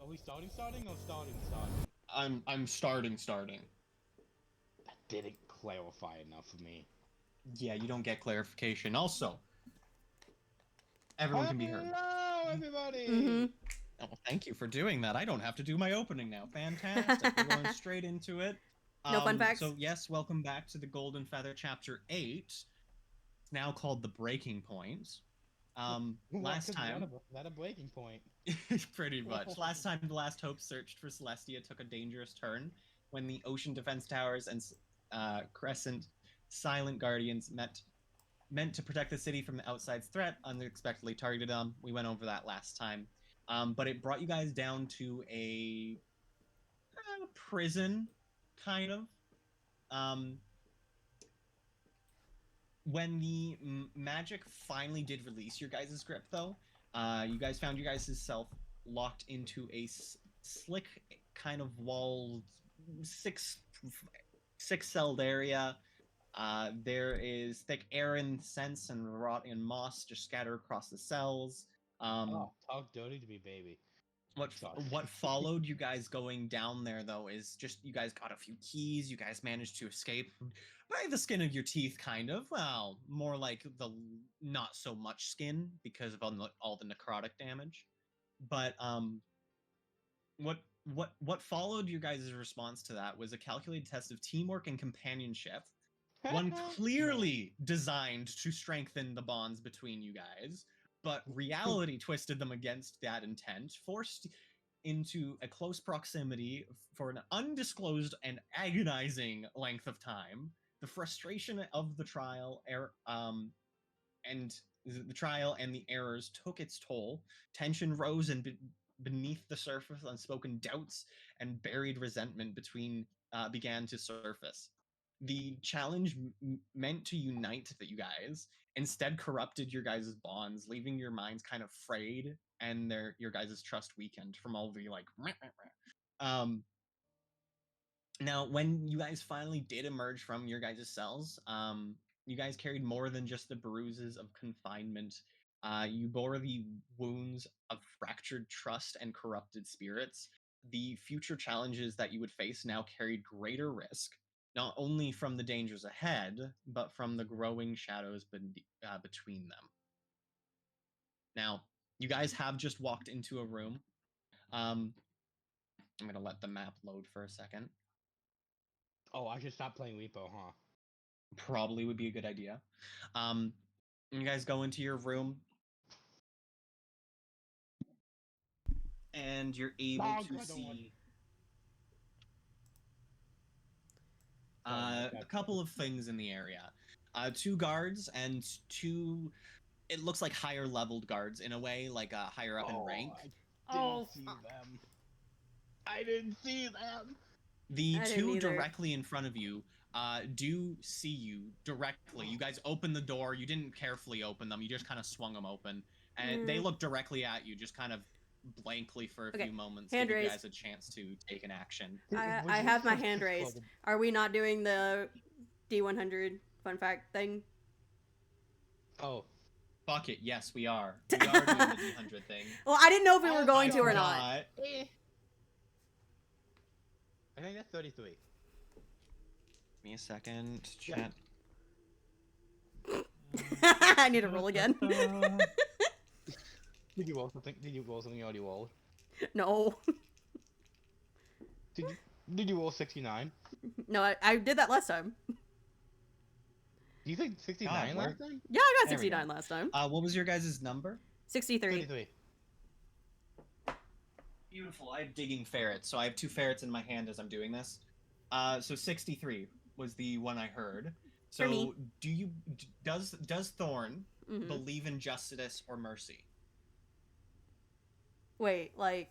Are we starting or starting? I'm starting. That didn't clarify enough for me. Yeah, you don't get clarification. Also, everyone can be heard. Hello, everybody! Mm-hmm. Oh, well, thank you for doing that. I don't have to do my opening now. Fantastic. We're going straight into it. No fun facts? So, yes, welcome back to the Golden Feather Chapter 8. It's now called The Breaking Point. Last time... Is that a breaking point? Pretty much. Last time, the Last Hope searched for Celestia took a dangerous turn when the Ocean Defense Towers and Crescent Silent Guardians meant to protect the city from the outside threat unexpectedly targeted them. We went over that last time. But it brought you guys down to a prison, kind of. When the magic finally did release your guys' grip, though, you guys found your guys' self locked into a slick kind of walled six-celled area. There is thick air incense and rot and moss just scattered across the cells. Talk dirty to me, baby. What followed you guys going down there, though, is just you guys got a few keys. You guys managed to escape by the skin of your teeth, kind of. Well, more like the not so much skin because of all the necrotic damage. But what followed your guys' response to that was a calculated test of teamwork and companionship. One clearly designed to strengthen the bonds between you guys, but reality twisted them against that intent, forced into a close proximity for an undisclosed and agonizing length of time. The frustration of the trial, and the errors took its toll. Tension rose, and beneath the surface, unspoken doubts and buried resentment began to surface. The challenge meant to unite you guys instead corrupted your guys' bonds, leaving your minds kind of frayed and your guys' trust weakened from all the like. Now, when you guys finally did emerge from your guys' cells, you guys carried more than just the bruises of confinement. You bore the wounds of fractured trust and corrupted spirits. The future challenges that you would face now carried greater risk, not only from the dangers ahead, but from the growing shadows between them. Now, you guys have just walked into a room. I'm going to let the map load for a second. Oh, I should stop playing Repo, huh? Probably would be a good idea. You guys go into your room, and you're able to see a couple of things in the area. 2 guards and 2, it looks like higher leveled guards in a way, like higher up in rank. I didn't see them. The 2 directly in front of you do see you directly. You guys open the door. You didn't carefully open them. You just kind of swung them open. And they look directly at you, just kind of blankly for a few moments, hand give you raised. guys a chance to take an action. I have my hand raised. Are we not doing the D100 fun fact thing? Oh. Fuck it, yes, we are. We are doing the D100 thing. Well, I didn't know if we were going to or not. I think that's 33. Give me a second. Chat. I need to roll again. Did you roll something? Did you roll something you already rolled? No. Did you roll 69? No, I did that last time. Do you think 69 last time? Yeah, I got 69 last time. What was your guys' number? 63. 33. Beautiful. I have digging ferrets, so I have 2 ferrets in my hand as I'm doing this. So 63 was the one I heard. So does Thorn believe in justice or mercy? Wait, like,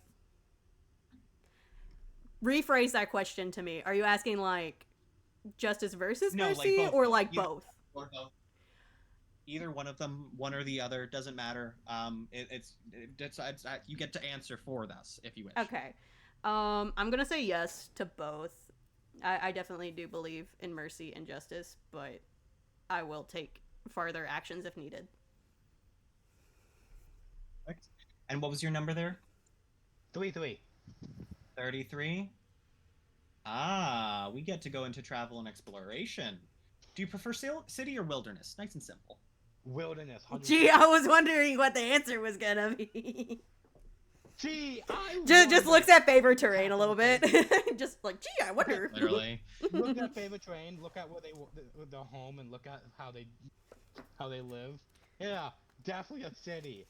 rephrase that question to me. Are you asking like justice versus mercy, like or like both? Or both. Either one of them, one or the other, doesn't matter. You get to answer for us if you wish. Okay. I'm gonna say yes to both. I definitely do believe in mercy and justice, but I will take further actions if needed. And what was your number there? 33. 33. Ah, we get to go into travel and exploration. Do you prefer city or wilderness? Nice and simple. Wilderness. 100%. Gee, I was wondering what the answer was gonna be. Gee, I Just wonder- looks at favorite terrain a little bit. Just like, gee, I wonder. Literally. Look at favorite terrain. Look at where they their home, and look at how they live. Yeah, definitely a city.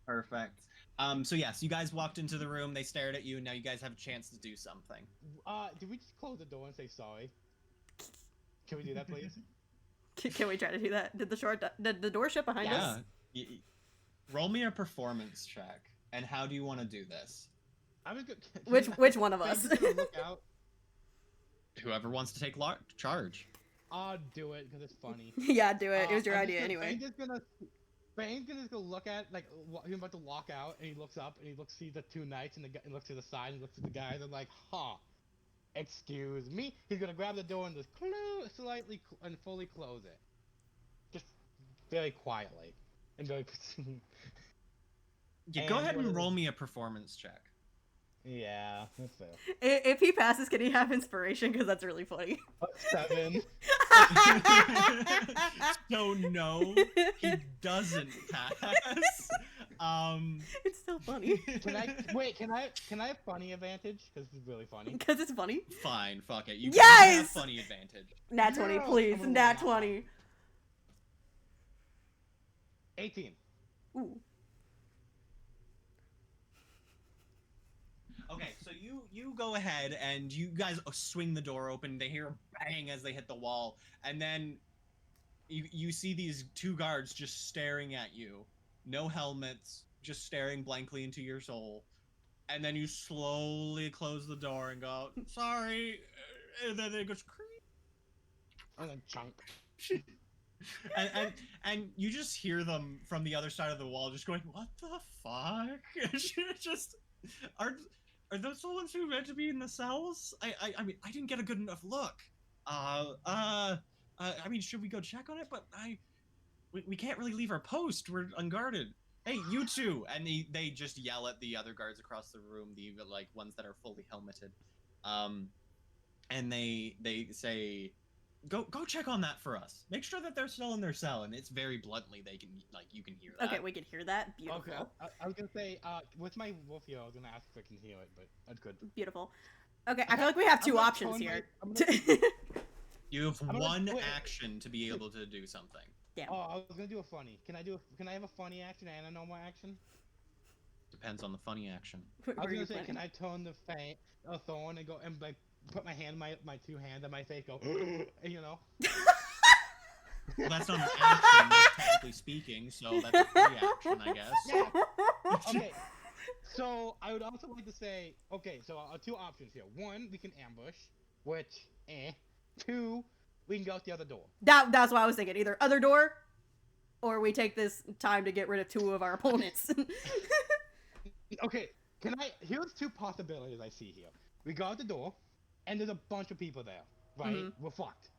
Perfect. So yes, you guys walked into the room, they stared at you, and now you guys have a chance to do something. Did we just close the door and say sorry? Can we do that, please? Can we try to do that? Did the door shut behind us? Yeah. Roll me a performance check. And how do you want to do this? I was good. Which one of us? Look out. Whoever wants to take charge. I'll do it because it's funny. Yeah, do it. It was your I'm idea just anyway. Bane's gonna go look at he's about to walk out, and he looks up and he sees the two knights and looks to the side and looks at the guys and like, huh, excuse me. He's gonna grab the door and just slightly and fully close it, just very quietly and very. Yeah, go And ahead what and is roll it? me a performance check. Yeah, that's fair. If he passes, can he have inspiration? Because that's really funny. 7. So no, he doesn't pass. It's still funny. Can I have funny advantage? Because it's really funny. Because it's funny. Fine, fuck it. You Yes! have funny advantage. Nat 20, Yes! please. I'm a Nat wow. 20. 18. Ooh. Okay, so you go ahead and you guys swing the door open. They hear a bang as they hit the wall, and then you see these two guards just staring at you, no helmets, just staring blankly into your soul. And then you slowly close the door and go, "Sorry," and then it goes creak. And then chunk. And you just hear them from the other side of the wall, just going, "What the fuck?" Just are those the ones who meant to be in the cells? I mean, I didn't get a good enough look. I mean, should we go check on it? But we can't really leave our post. We're unguarded. Hey, you two! And they just yell at the other guards across the room, the like ones that are fully helmeted. And they say, Go check on that for us. Make sure that they're still in their cell, and it's very bluntly you can hear that. Okay, we can hear that. Beautiful. Okay. I was gonna say, with my wolf here, I was gonna ask if I can hear it, but that's good. Beautiful. Okay, I feel like we have I'm two gonna options tone here. You have I'm gonna one quit. action to be able to do something. Yeah. Oh, I was gonna do a funny. Can I have a funny action and a normal action? Depends on the funny action. What I was were you gonna say, can planning? I tone the thorn and go and like put my hand, my two hands on my face, go, you know? Well, that's not an action, that's technically speaking, so that's a free action, I guess. Yeah. Okay. So I would also like to say, okay, so two options here. One, we can ambush, which, 2, we can go out the other door. That's what I was thinking. Either other door, or we take this time to get rid of two of our opponents. Okay, here's two possibilities I see here. We go out the door, and there's a bunch of people there, right? Mhm. We're fucked.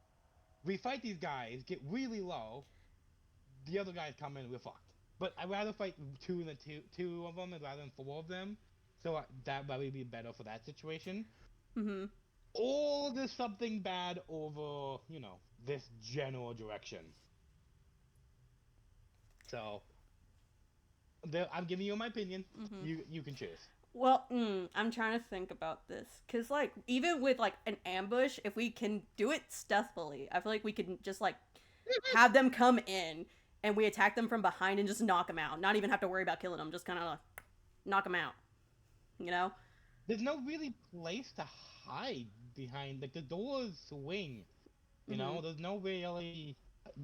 We fight these guys, get really low, the other guys come in, we're fucked. But I'd rather fight two of them rather than 4 of them, so that would be better for that situation. hmm Or there's something bad over, this general direction. So, I'm giving you my opinion. Mhm. You can choose. Well, I'm trying to think about this. Because, like, even with, like, an ambush, if we can do it stealthily, I feel like we can just, like, have them come in, and we attack them from behind and just knock them out. Not even have to worry about killing them. Just kind of knock them out. You know? There's no really place to hide behind. Like, the doors swing. You know? There's no really...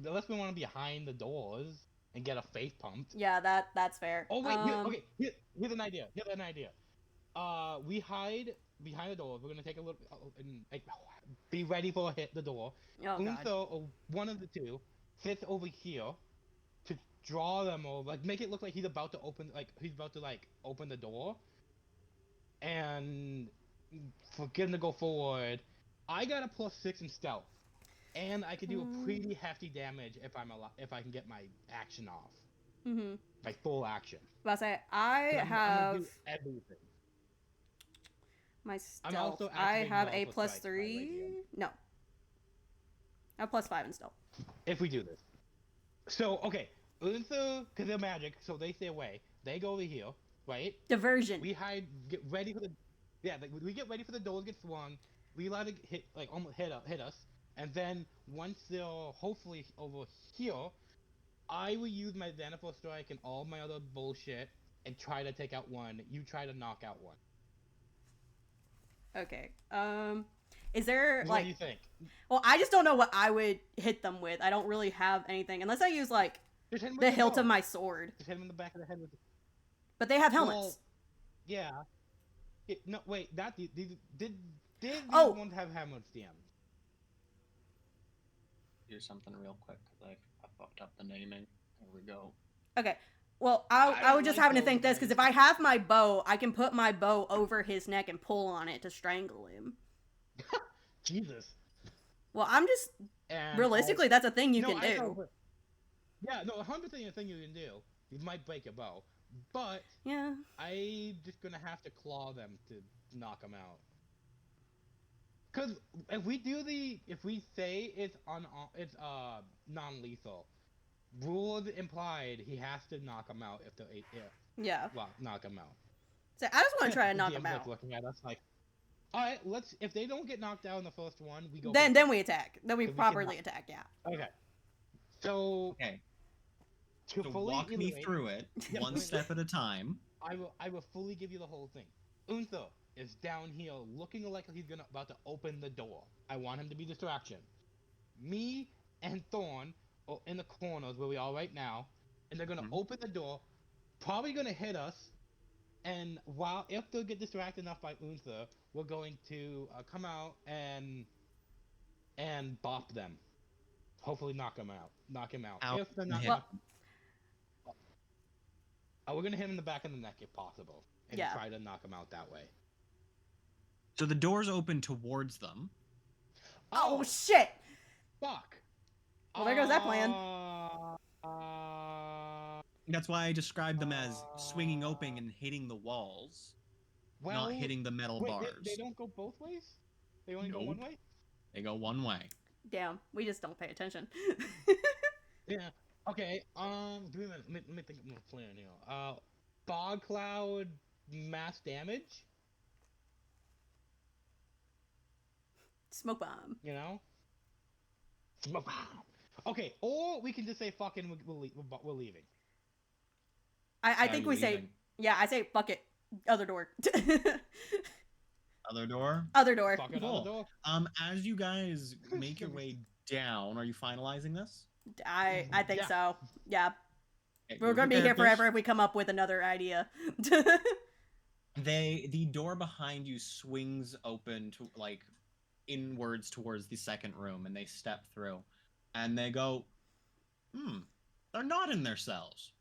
Unless we want to be behind the doors and get a face pumped. Yeah, that's fair. Oh, wait, here's an idea. We hide behind the door. We're gonna take a little... and, like, be ready for a hit the door. Oh, God. Gunther, or one of the two, sits over here to draw them over, like make it look like he's about to open the door, and for him to go forward. I got a +6 in stealth, and I can do a pretty hefty damage if I can get my action off. like full action. But I say 'Cause I I'm gonna have do everything. my I'm stealth. also I activating have the a Alpha plus Strike, by the way, 3. DM. No. I have plus 5 in stealth. If we do this. So, okay. Unthu, because they're magic, so they stay away. They go over here, right? Diversion. We hide, get ready for the... Yeah, like, we get ready for the doors to get swung. We let it hit, like, almost hit us. And then, once they're hopefully over here, I will use my Xanathar Strike and all my other bullshit and try to take out one. You try to knock out one. Okay. Is there What like do you think? well, I just don't know what I would hit them with. I don't really have anything unless I use like Just hit him with the the hilt bow. of my sword. Just hit him in the back of the head with the... But they have helmets. Well, yeah. No, wait. That did these Oh. ones have helmets, DM? Do something real quick because I fucked up the naming. There we go. Okay. Well, I I was just like having to those think this because guys. if I have my bow, I can put my bow over his neck and pull on it to strangle him. Jesus. Well, I'm just And realistically, that's a thing you no, can I do. know, but- yeah, no, 100% a thing you can do. You might break a bow, but Yeah. I just gonna have to claw them to knock them out. Cause if we say it's non-lethal, rules implied he has to knock them out if Yeah. knock them out. So I just want to try to The knock DM's him like out. looking at us like, all right, let's. If they don't get knocked out in the first one, we go. Then we attack. Then we So we can properly attack. Yeah. Okay. So Okay, to so fully walk me iterate, through it Yeah, one wait, step at a time. I will fully give you the whole thing. Untho is down here looking like he's about to open the door. I want him to be distraction. Me and Thorn are in the corners where we are right now, and they're gonna Mhm. open the door, probably gonna hit us, and if they get distracted enough by Untho, we're going to come out and bop them. Hopefully knock him out. Out If they're and not hit knocked, we're gonna hit him in the back of the neck if possible, and Yeah. try to knock him out that way. So the doors open towards them. Oh shit! Fuck! Well, there goes that plan. That's why I described them as swinging open and hitting the walls, Well, not hitting the metal wait, bars. They don't go both ways? They only go one Nope. way? They go one way. Damn, we just don't pay attention. Yeah. Okay, give me a minute. Let me think of a plan here. Fog Cloud mass damage? Smoke bomb. You know? Smoke bomb. Okay, or we can just say fucking we're leaving. I Are think you we say leaving? yeah. I say fuck it. Other door. Other door. Other door. Fuck it Cool. out the door. As you guys make your way down, are you finalizing this? I think Yeah. so. Yeah, Okay, we're move gonna be your here characters. forever if we come up with another idea. The door behind you swings open to like inwards towards the second room, and they step through, and they go, they're not in their cells,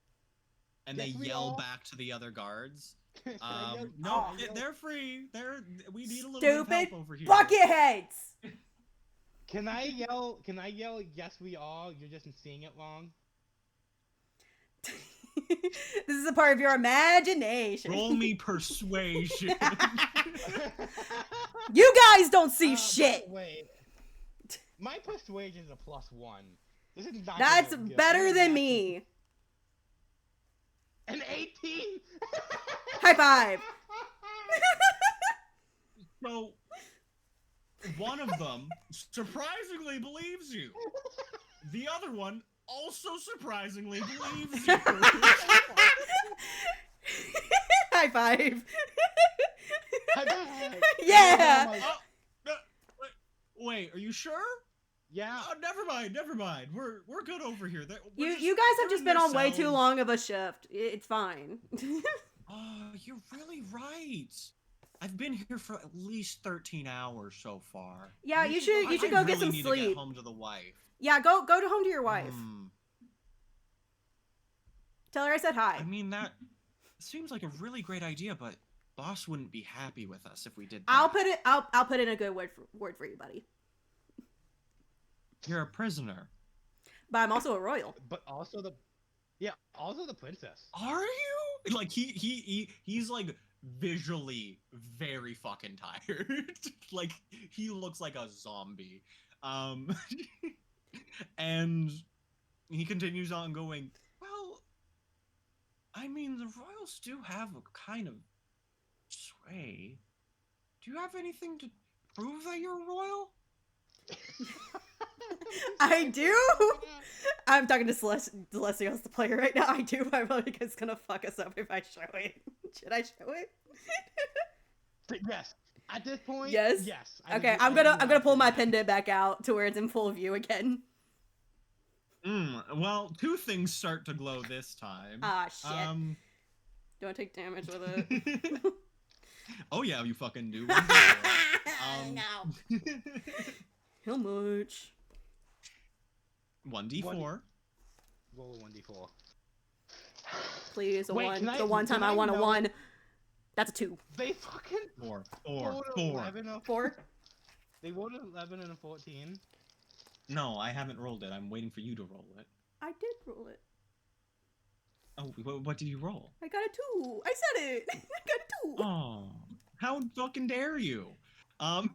and Yes, they we yell are. back to the other guards. Can I yell- No, can I yell- they're free. We need a little bit of Stupid help over here. bucket heads. Can I yell? Yes, we are. You're just seeing it wrong. This is a part of your imagination. Roll me persuasion. You guys don't see shit. Wait. My persuasion is a +1. This is not. That's gonna be good. better I'm than not- me. An 18. High five. So, one of them surprisingly believes you. The other one also surprisingly believes you. High five. High five. Yeah. Oh, wait, are you sure? Yeah. Oh, never mind. We're good over here. You guys have just been on way too long of a shift. It's fine. Oh, you're really right. I've been here for at least 13 hours so far. Yeah, you should I go get really some need to sleep. get home to the wife. Yeah, go to home to your wife. Tell her I said hi. I mean, that seems like a really great idea, but boss wouldn't be happy with us if we did that. I'll put in a good word for you, buddy. You're a prisoner. But I'm also a royal. But also Yeah. Also the princess. Are you? Like he's like visually very fucking tired. Like he looks like a zombie. Um and he continues on going, well, I mean the royals do have a kind of sway. Do you have anything to prove that you're royal? I do. I'm talking to Celestials, the player right now. I do. I feel like it's gonna fuck us up if I show it. Should I show it? Yes. At this point, Yes? yes. Okay, I'm gonna pull my pendant back out to where it's in full view again. Well, two things start to glow this time. Ah, shit. Do I take damage with it? Oh yeah, you fucking do. No. How much? 1d4. Roll a 1d4. Please, a Wait, one. can I- The one time can I I want a know- 1. That's a 2. They fucking Four. rolled 11 or 4? They rolled an 11 and a 14. No, I haven't rolled it. I'm waiting for you to roll it. I did roll it. Oh, what did you roll? I got a 2. I said it. I got a 2. Oh, how fucking dare you? God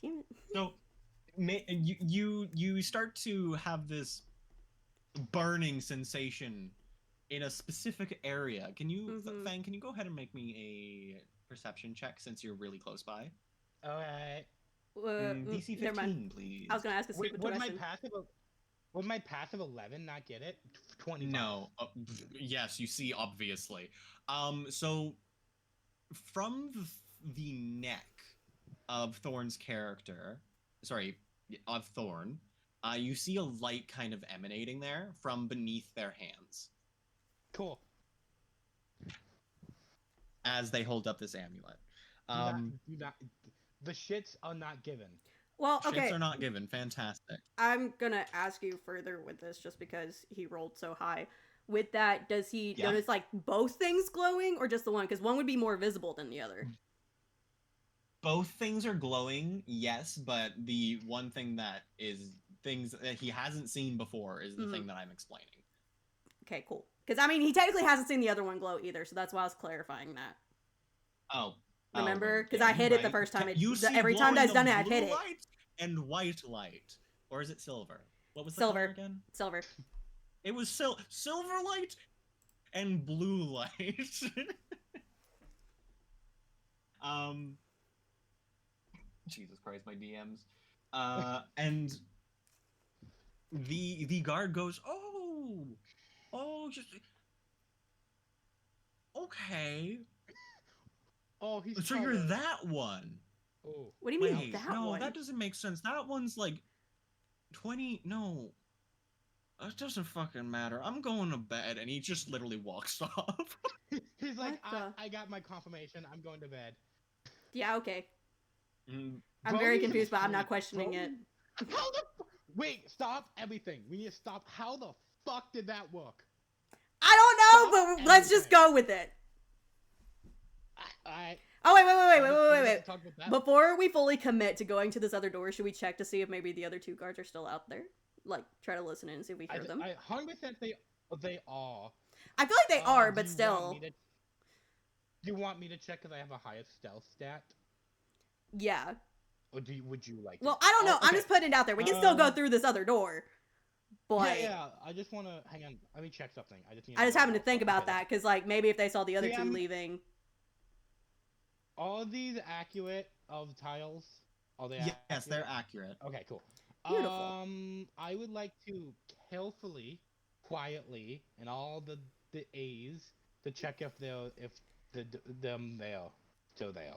damn it. So, you start to have this burning sensation in a specific area. Can you, Mhm. Fang? Can you go ahead and make me a perception check since you're really close by? Alright. DC Never mind. 15, please. I was gonna ask a Would stupid my question. passive 11 not get it? 25. No. Yes, you see, obviously. So from the neck of Thorn's character, sorry, of Thorn, you see a light kind of emanating there from beneath their hands Cool. as they hold up this amulet. Do not, the shits are not given. Well, okay. Shits are not given. Fantastic. I'm gonna ask you further with this just because he rolled so high. With that, does he Yeah. notice like both things glowing or just the one? Because one would be more visible than the other. Both things are glowing, yes, but the one thing that is things that he hasn't seen before is the thing that I'm explaining. Okay, cool. Because I mean, he technically hasn't seen the other one glow either, so that's why I was clarifying that. Oh. Remember? Oh, 'Cause yeah, I hit it the right. first time it- You see every time glowing I've done of it, I've hit blue it. light and white light. Or is it silver? What was the Silver. color again? Silver. It was silver light and blue light. Jesus Christ, my DMs. And the guard goes, just okay. Oh, he's So you're colored. that one. Oh. What do you mean Wait, that no, one? that doesn't make sense. That one's like 20. No, it doesn't fucking matter. I'm going to bed, and he just literally walks off. He's like, What I got my confirmation. I'm going to bed. Yeah, okay. Mm, I'm Bro very needs to confused, but I'm not sleep. questioning Bro it. How the wait? Stop everything. We need to stop. How the fuck did that work? I don't know, Stop but let's just everything. go with it. I Oh, wait. we have to talk about that. Before we fully commit to going to this other door, should we check to see if maybe the other two guards are still out there? Like, try to listen in and see if we hear them. I 100% they are. I feel like they are, Do but you still. want me to- Do you want me to check because I have a higher stealth stat, Yeah. or would you like? Well, to? I don't know. Oh, I'm okay. just putting it out there. We can still go through this other door. But Yeah. I just want to hang on. Let me check something. I just I just happened to know think how about far- that because, like, maybe if they saw the other See, two I'm- leaving. Are these accurate of tiles? Are they? yes, they're accurate? accurate. Okay, cool. Beautiful. I would like to carefully, quietly, and all the A's to check if they're them there, so there.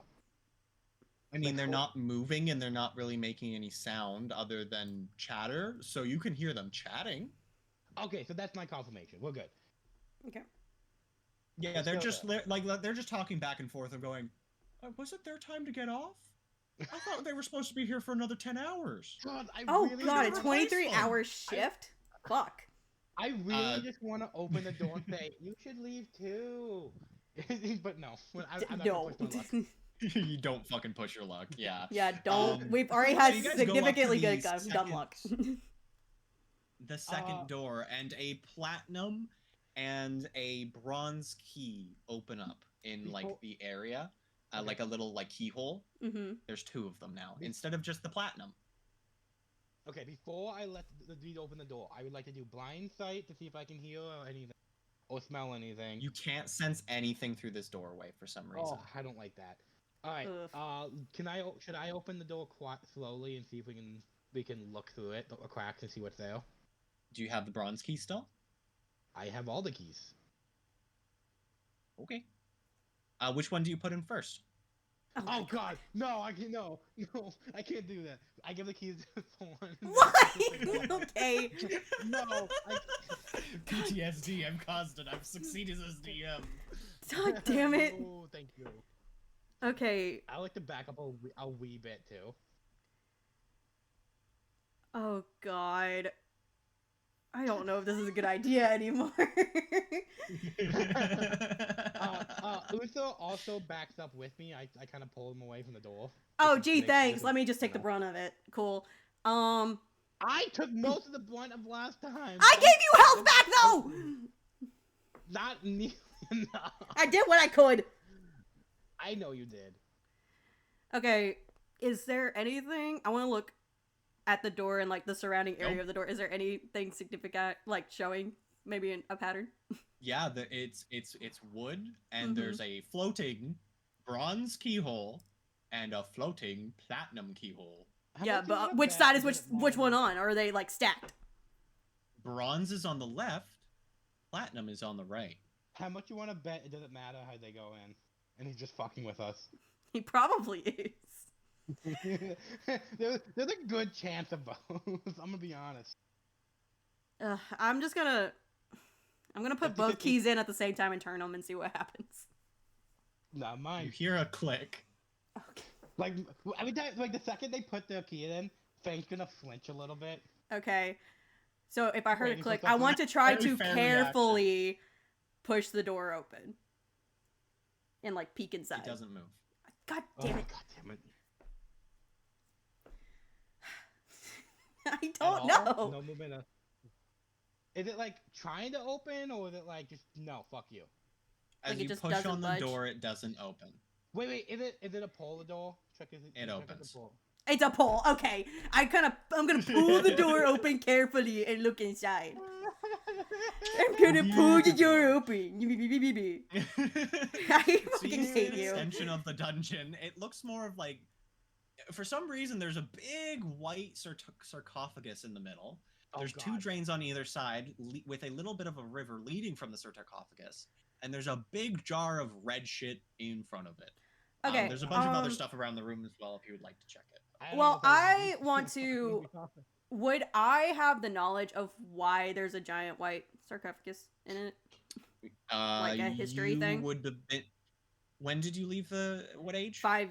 I mean, Like, they're oh. not moving and they're not really making any sound other than chatter, so you can hear them chatting. Okay, so that's my confirmation. We're good. Okay. Yeah, Let's they're go just there. they're just talking back and forth of going, was it their time to get off? I thought they were supposed to be here for another 10 hours. God, I Oh, really God, a just- 23-hour shift? Fuck. I really Uh, just want to open the door and say, "You should leave too." but no, I'm not No. gonna push my luck. You don't fucking push your luck. Yeah. Yeah, don't. Um, We've already so had you guys go up to significantly the good dumb luck. the second door, and a platinum and a bronze key open up in like Before- the area, Okay. like a little like keyhole. Mm-hmm. There's two of them now Be- instead of just the platinum. Okay, before I let the dude open the door, I would like to do blind sight to see if I can hear or anything, or smell anything. You can't sense anything through this doorway for some reason. Oh, I don't like that. All right. Ugh. Should I open the door quite slowly and see if we can look through it, the cracks, and see what's there? Do you have the bronze key still? I have all the keys. Okay. Which one do you put in first? my Oh God, no! I can't. No, I can't do that. I give the keys to someone. What? Okay. No. PTSD. I'm caused it. I've succeeded as DM. God damn it. Oh, thank you. Okay. I like to back up a wee bit too. Oh God. I don't know if this is a good idea anymore. Uther also backs up with me. I kind of pull him away from the door. Oh, Just gee, make sure thanks. that- Let me just take the no. brunt of it. Cool. I took most of the brunt of last time. I gave you health back though. Not nearly enough. I did what I could. I know you did. Okay. Is there anything? I want to look at the door and like the surrounding area Nope. of the door. Is there anything significant, like showing maybe a pattern? Yeah, it's wood, and Mhm. there's a floating bronze keyhole and a floating platinum keyhole. How Yeah, much do you but wanna which bet side is that which it one won't- on? Or are they like stacked? Bronze is on the left, platinum is on the right. How much you want to bet it doesn't matter how they go in, and he's just fucking with us. He probably is. There's a good chance of both. I'm gonna be honest. I'm gonna put both 50-50. keys in at the same time and turn them and see what happens. Not You mine. hear a click. Okay. Like every time, like the second they put their key in, Fank's gonna flinch a little bit. Okay. So if I heard a Waiting for click, I something. want to try Very to fair carefully push the door open and like peek inside. It doesn't move. God Oh damn my it! God damn it! I At don't all? know. No movement. Is it like trying to open, or is it like just no? Fuck you. As Like, it you just push doesn't on the budge? door, it doesn't open. Wait. Is it a pull the door? Check is It check opens. the pull. It's a pull. Okay, I'm gonna pull the door open carefully and look inside. I'm gonna pull the door open. I fucking Seeing hate an you. extension of the dungeon, it looks more of like, for some reason, there's a big white sarcophagus in the middle. Oh, There's two God. drains on either side, with a little bit of a river leading from the sarcophagus, and there's a big jar of red shit in front of it. Okay. There's a bunch of other um, stuff around the room as well if you would like to check it. I don't Well, know if that was- I want to- Would I have the knowledge of why there's a giant white sarcophagus in it? Like a history you thing? Would have been. When did you leave the? What age? 5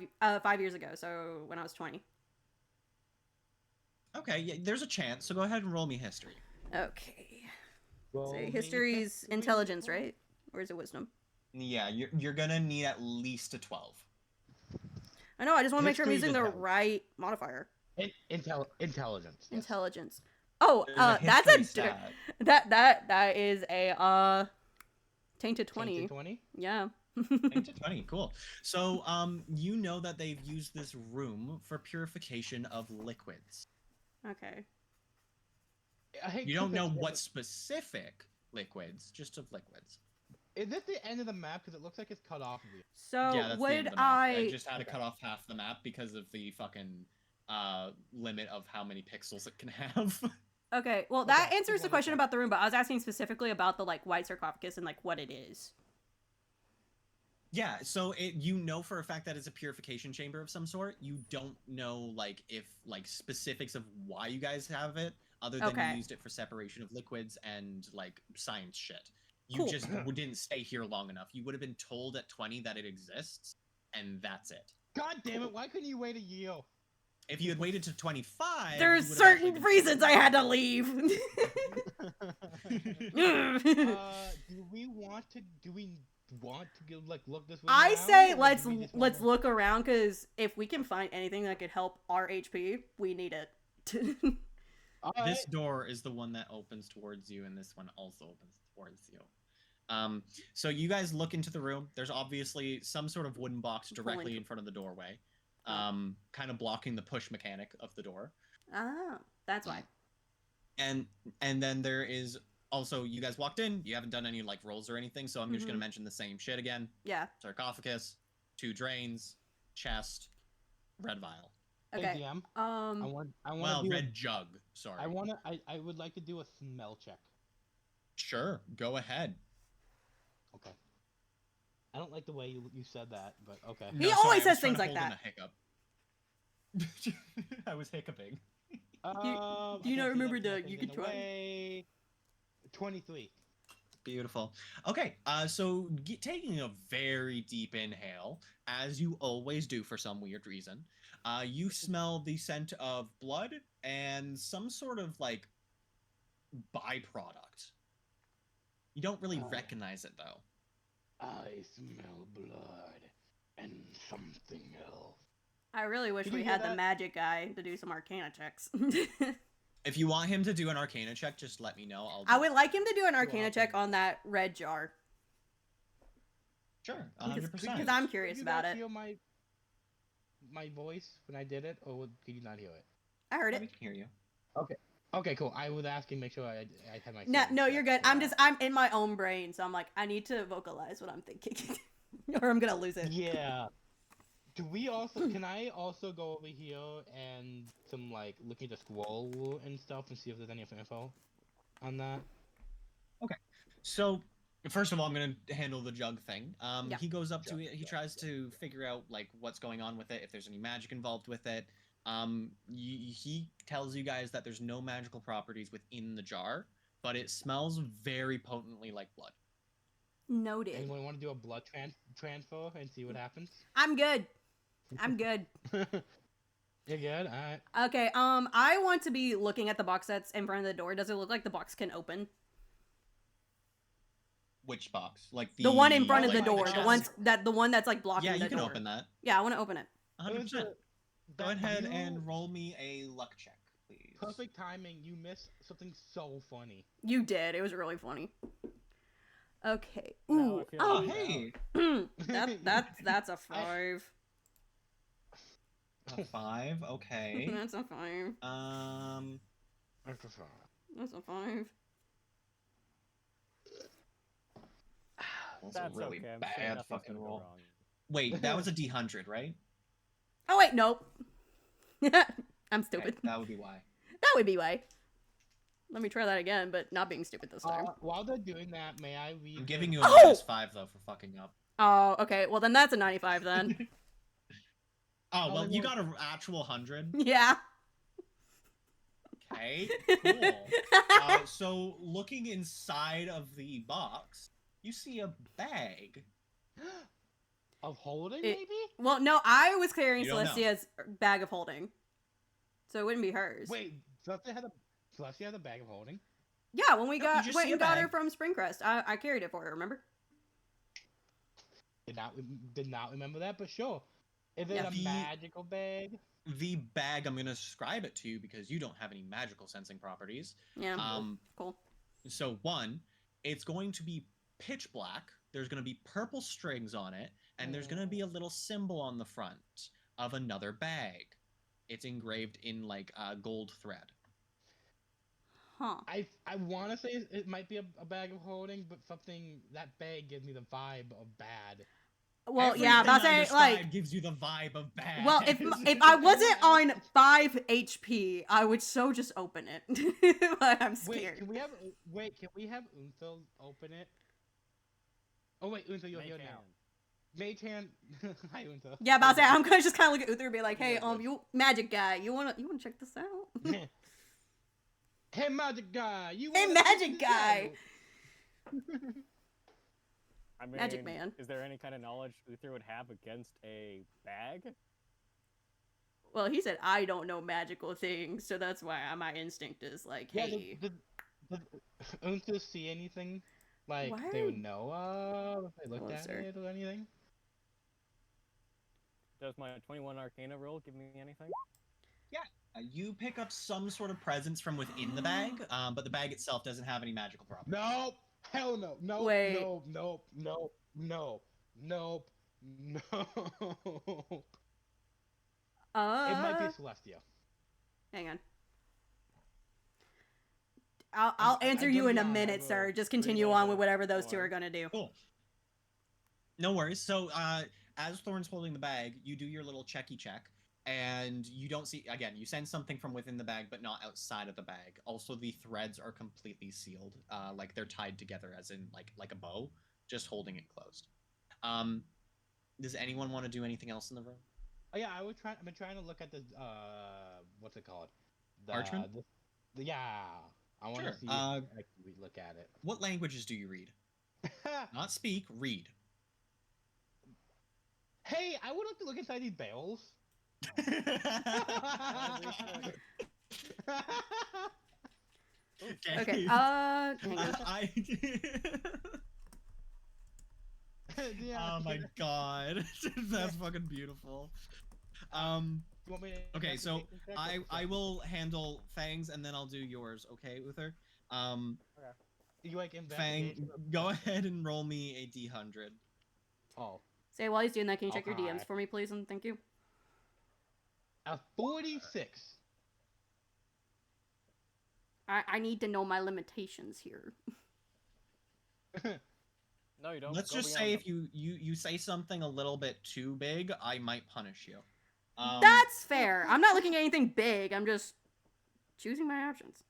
years ago, so when I was 20. Okay, yeah, there's a chance. So go ahead and roll me history. Okay. Roll So me history's history. intelligence, right? Or is it wisdom? Yeah, you're gonna need at least a 12. I know, I just want to make sure I'm History's using the intelligence. right modifier. Intelligence. Yes. Intelligence. Oh, There's a that's history a stat. that is a tainted 20. Tainted 20. Yeah. 10 to 20, cool. So you know that they've used this room for purification of liquids. Okay. I hate You don't know Cupid. what specific liquids, just of liquids. Is this the end of the map? Because it looks like it's cut off of you. So Yeah, that's the end would of the map. I I just had to Okay. cut off half the map because of the fucking limit of how many pixels it can have. Okay, well that Okay, answers the okay, question okay. about the room, but I was asking specifically about the like white sarcophagus and like what it is. Yeah, so you know for a fact that it's a purification chamber of some sort. You don't know like if like specifics of why you guys have it, other than Okay. you used it for separation of liquids and like science shit. You Cool. just didn't stay here long enough. You would have been told at 20 that it exists, and that's it. God damn it! Why couldn't you wait a year? If you had waited to 25, There's you would have actually certain been reasons I told. had to leave. Do we want to? Do we want to go like look this way? I now, say or let's do we just let's wanna- look around because if we can find anything that could help our HP, we need it. This door is the one that opens towards you, and this one also opens towards you. So you guys look into the room. There's obviously some sort of wooden box directly in front of the doorway, kind of blocking the push mechanic of the door. Oh, that's why. And then there is also, you guys walked in. You haven't done any like rolls or anything, so I'm just gonna mention the same shit again. Yeah. Sarcophagus, 2 drains, chest, red vial. Okay. Hey, DM, I want Well, to do red jug. Sorry. I would like to do a smell check. Sure, go ahead. Okay. I don't like the way you said that, but okay. He always says things like that. that. A hiccup. I was hiccuping. Do you not remember the you could try? 23. Beautiful. Okay, so taking a very deep inhale, as you always do for some weird reason, you smell the scent of blood and some sort of like byproduct. You don't really recognize it though. I smell blood and something else. I really wish Did we you had hear the that? magic guy to do some arcana checks. If you want him to do an arcana check, just let me know. I would like him to do an You're arcana check welcome. on that red jar. Sure, Because 100%. I'm curious Did you about not it. Feel my voice when I did it, or did you not hear it? I heard We it. can hear you. Okay, cool. I was asking, make sure I had my. No, settings no, set you're good. for that. I'm in my own brain, so I'm like, I need to vocalize what I'm thinking, or I'm gonna lose it. Yeah. Do we also? Can I also go over here and some like look at the scroll and stuff and see if there's any info on that? So, first of all, I'm gonna handle the jug thing. Yeah. He goes up to Jug, it. He jug, tries jug, to figure out like what's going on with it, if there's any magic involved with it. He tells you guys that there's no magical properties within the jar, but it smells very potently like blood. Noted. Anyone want to do a blood transfer and see what happens? I'm good. I'm good. You're good. All right. Okay. I want to be looking at the box that's in front of the door. Does it look like the box can open? Which box? Like The one in front Oh, of the like door. chest. The one that's like blocking Yeah, the you can door. open that. Yeah, I want to open it. 100%. Go ahead and roll me a luck check, please. Perfect timing. You missed something so funny. You did. It was really funny. Okay. Now Ooh. I feel Oh, like- hey. That's a 5. A 5. Okay. That's a 5. That's a 5. That's That's a really okay. I'm sure bad nothing's fucking gonna go roll. wrong. Wait, that was a D100, right? Oh wait, nope. I'm Okay, stupid. that would be why. That would be why. Let me try that again, but not being stupid this time. While they're doing that, may I read? I'm giving you a Oh! -5 though for fucking up. Oh, okay. Well, then that's a 95 then. Oh, well, Only you one- got an actual 100. Yeah. Okay, cool. So, looking inside of the box, you see a bag. Of holding, It- maybe? Well, no, I was carrying You don't know. Celestia's bag of holding, so it wouldn't be hers. Wait, Celestia had a bag of holding. Yeah, when we No, you got just went see a and got her bag. from Springcrest, I carried it for her. Remember? Did not remember that, but sure. Is it Yeah. a The- magical bag? The bag, I'm going to describe it to you because you don't have any magical sensing properties. Yeah. Um, Cool. So, one, it's going to be pitch black. There's going to be purple strings on it, and there's going to be a little symbol on the front of another bag. It's engraved in like gold thread. Huh. I want to say it might be a bag of holding, but something that bag gives me the vibe of bad. Well, yeah, Everything about I saying like. described gives you the vibe of bad. Well, if I wasn't on 5 HP, I would so just open it. But I'm Wait, scared. can we have Unthil open it? Oh wait, Unthil, you're here now. Maytan, hi Unthil. Yeah, about to say I'm gonna just kind of look at Uther and be like, "Hey, Yeah, you magic guy, you wanna check this out?" Hey magic guy, you. Hey, wanna check magic this guy! out? I mean, Magic Man. Is there any kind of knowledge Uther would have against a bag? Well, he said I don't know magical things, so that's why my instinct is like, Yeah, "Hey, did Unthil see anything like Why they are would know of if they looked at Closer. it or anything? Does my 21 Arcana roll give me anything? You pick up some sort of presents from within the bag, but the bag itself doesn't have any magical properties. Nope. Hell no. Nope. Wait. Nope. Nope. Nope. Nope. Nope. Nope. It might be Celestia. Hang on. I'll answer you in a don't know, minute, I sir. will Just read continue on over with whatever those two Thorn. are gonna do. Cool. No worries. So, as Thorn's holding the bag, you do your little checky check, and you don't see, again, you send something from within the bag, but not outside of the bag. Also, the threads are completely sealed, like they're tied together, as in like a bow, just holding it closed. Does anyone want to do anything else in the room? Oh yeah, I've been trying to look at the what's it called? Parchment? Yeah. I want Sure. to see if we look at it. What languages do you read? Not speak, read. Hey, I would like to look inside these barrels. Okay. Hang on. Yeah, Oh my god, that's fucking beautiful. You want me to Okay, so investigation check or I something? will handle Fang's and then I'll do yours. Okay, Uther. You like Fang, investigation? or go perception? ahead and roll me a d100. Oh, Say while he's doing that, can you check your DMs Alright. for me, please, and thank you. a 46. I need to know my limitations here. No, you don't. Let's Go just beyond say them. if you say something a little bit too big, I might punish you. That's fair. I'm not looking at anything big. I'm just choosing my options.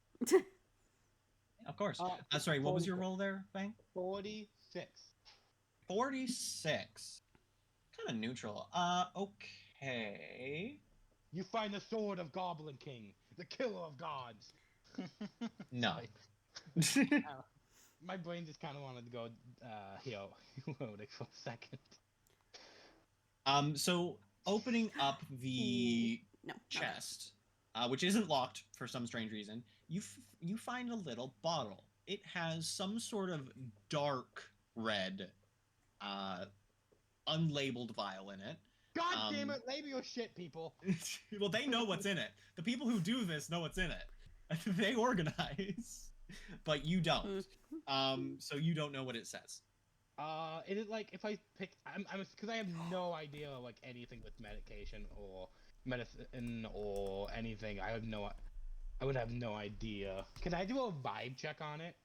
Of course. Uh, Sorry, what was your 46. roll there, Fang? 46. 46. Kind of neutral. Okay. You find the sword of Goblin King, the killer of gods. No. Sorry. My brain just kind of wanted to go, loading for a second. So opening up the No. chest, which isn't locked for some strange reason, you find a little bottle. It has some sort of dark red, unlabeled vial in it. God damn it, label your shit, people. Well, they know what's in it. The people who do this know what's in it. They organize, but you don't. So you don't know what it says. Is it like if I pick, I'm because I have no idea like anything with medication or medicine or anything. I would have no idea. Can I do a vibe check on it?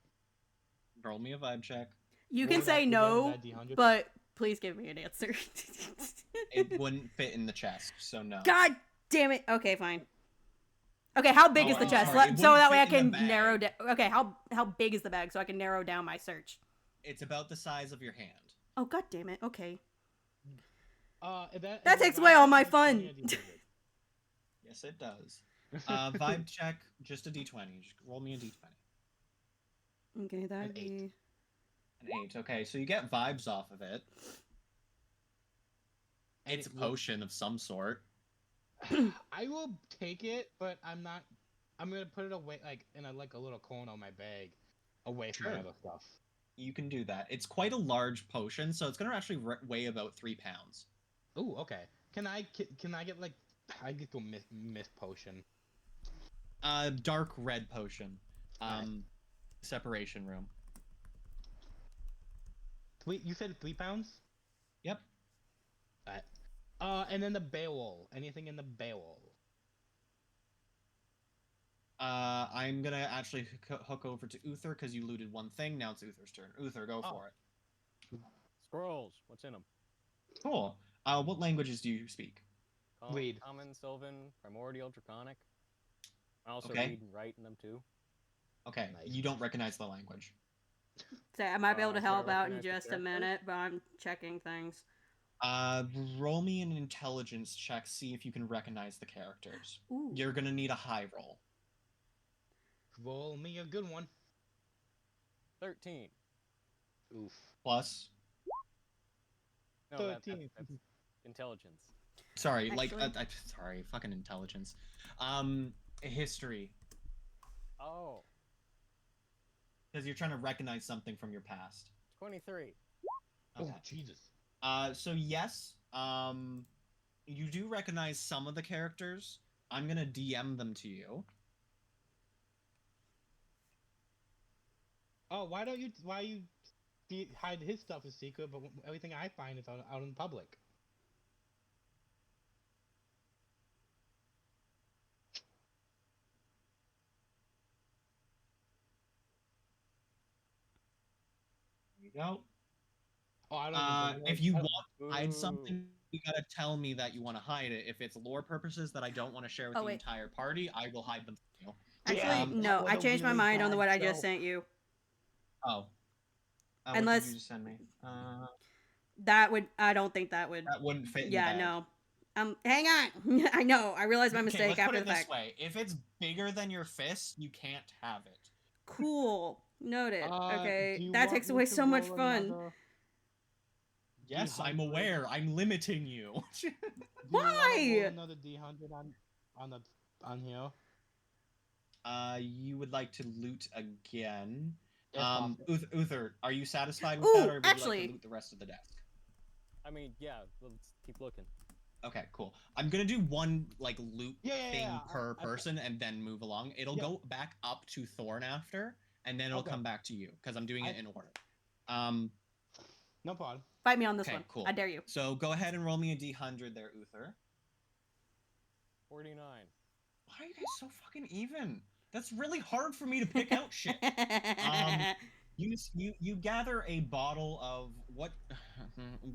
Roll me a vibe check. You What can would I say put no, in that D100? but please give me an answer. It wouldn't fit in the chest, so no. God damn it. Okay, fine. Okay, how big Oh, is the I'm chest? sorry, it So that wouldn't way I fit in can the narrow bag. down. Okay, how big is the bag so I can narrow down my search? It's about the size of your hand. Oh god damn it. Okay. That That takes away all my fun. Yes, it does. Vibe check, just a d20. Just roll me a d20. Okay, that'd An eight. be An 8. Okay, so you get vibes off of it. It's a potion of some sort. I will take it, but I'm not. I'm gonna put it away, like in a little corner on my bag, away from Sure. my other stuff. You can do that. It's quite a large potion, so it's gonna actually weigh about 3 pounds. Ooh, okay. Can I get like I get to miss potion? Dark red potion. Alright. Separation room. You said 3 pounds? Yep. Alright. And then the barrel. Anything in the barrel? I'm gonna actually hook over to Uther because you looted one thing. Now it's Uther's turn. Uther, go Oh. for it. Scrolls. What's in them? Cool. What languages do you speak? Read. Common, Sylvan, Primordial, Draconic. I also Okay. read and write in them too. Okay, Nice. you don't recognize the language. Say I might be able to Should I help out in recognize the just a characters? minute, but I'm checking things. Roll me an intelligence check. See if you can recognize the characters. Ooh. You're gonna need a high roll. Roll me a good one. 13. Oof. Plus, No, 13. that's intelligence. sorry, Actually- sorry, fucking intelligence. History, Oh, because you're trying to recognize something from your past. 23. Okay. Oh Jesus. So yes, you do recognize some of the characters. I'm gonna DM them to you. Oh, why you hide his stuff as secret, but everything I find is out in public? There you go. Oh, I don't even If you want to hide Ooh. something, you gotta tell me that you want to hide it. If it's lore purposes that I don't want to share with Oh, the wait. entire party, I will hide them from you. Actually, Yeah, no. that was I a changed my really mind on bad what I just show. sent you. Oh. What Unless- did you just send me? That would. I don't think that would. That wouldn't fit in Yeah, the bag. no. Hang on. I know. I realized my mistake let's after put it the fact. this way. If it's bigger than your fist, you can't have it. Cool. Noted. Do Okay. you That want takes me away to so much roll fun. another- Yes, I'm D100? aware. I'm limiting you. Do you Why? wanna roll another D100 on here? You would like to loot again. If possible. Uther, are you satisfied with Ooh, that, or would you actually- like to loot the rest of the desk? I mean, yeah. Let's keep looking. Okay, cool. I'm gonna do one like loot Yeah, thing yeah, per I- person and then move along. It'll Yeah. go back up to Thorn after, and then it'll Okay. come back to you because I'm doing it I- in order. No problem. Fight me on this Okay, one. cool. I dare you. So go ahead and roll me a D100 there, Uther. 49. Why are you guys so fucking even? That's really hard for me to pick out shit. You gather a bottle of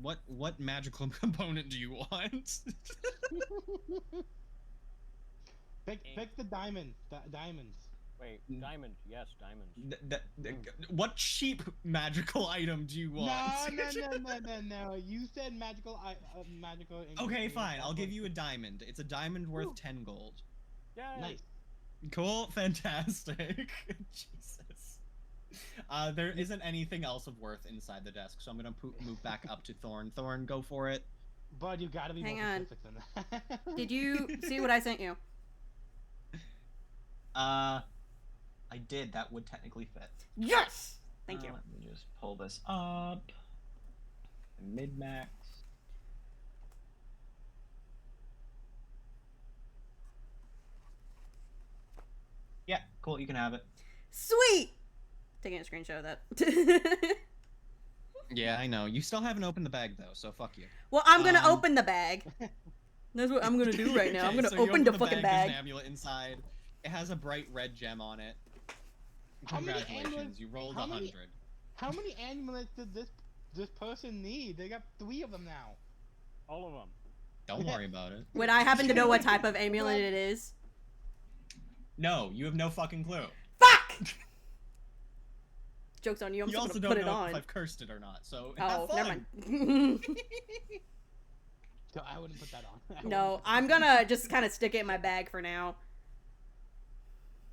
what magical component do you want? Pick the diamonds. Wait, Mm. diamond. Yes, diamond. What cheap magical item do you want? No. You said magical. Magical. Okay, fine. I'll give you a diamond. It's a diamond worth 10 gold. Yay! Nice. Cool, fantastic. Jesus. There isn't anything else of worth inside the desk, so I'm gonna move back up to Thorn. Thorn, go for it. But you gotta be Hang more on. specific than that. Did you see what I sent you? I did. That would technically fit. Yes! Thank you. Let me just pull this up. Mid-max. Yeah, cool. You can have it. Sweet! Taking a screenshot of that. Yeah, I know. You still haven't opened the bag though, so fuck you. Well, I'm gonna Um, open the bag. That's what I'm gonna do right now. I'm Okay, gonna so you open the open fucking There's bag. an amulet inside. It has a bright red gem on it. How many Congratulations, amulets- you rolled how many- 100. How many amulets did this person need? They got 3 of them now. All of them. Don't worry about it. Would I happen to know what type of amulet it is? No, you have no fucking clue. Fuck! Joke's on you. I'm You still also gonna don't put it know on. if I've cursed it or not, so Oh, have fun. never mind. So I wouldn't put that on. I No, wouldn't. I'm gonna just kind of stick it in my bag for now.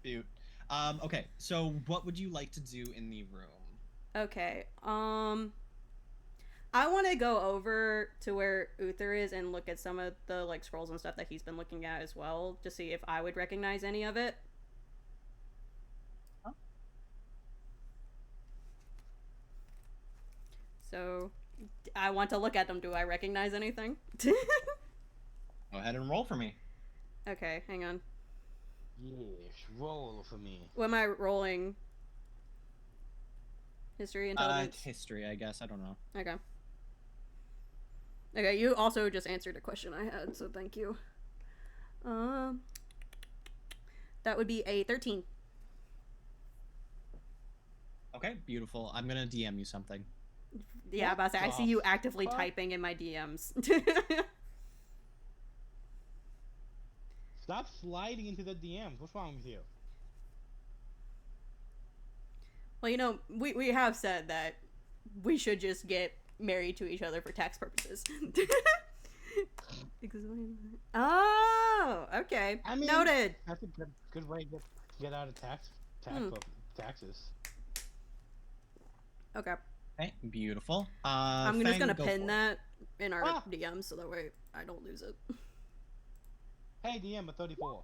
Cute. Okay, so what would you like to do in the room? Okay. I want to go over to where Uther is and look at some of the like scrolls and stuff that he's been looking at as well, to see if I would recognize any of it. Huh? So, I want to look at them. Do I recognize anything? Go ahead and roll for me. Okay, hang on. Yes, roll for me. What am I rolling? History, intelligence? History, I guess. I don't know. Okay. Okay, you also just answered a question I had, so thank you. That would be a 13. Okay, beautiful. I'm gonna DM you something. Yeah, What about to say, I see the you actively fuck? typing in my DMs. Stop sliding into the DMs. What's wrong with you? Well, you know, we have said that we should just get married to each other for tax purposes. Oh, okay. I mean- Noted. That's a good way to get out of taxes. Okay. Okay, beautiful. I'm just Fang, gonna go pin for it. that in our Ah! DMs so that way I don't lose it. Hey, DM, a 34.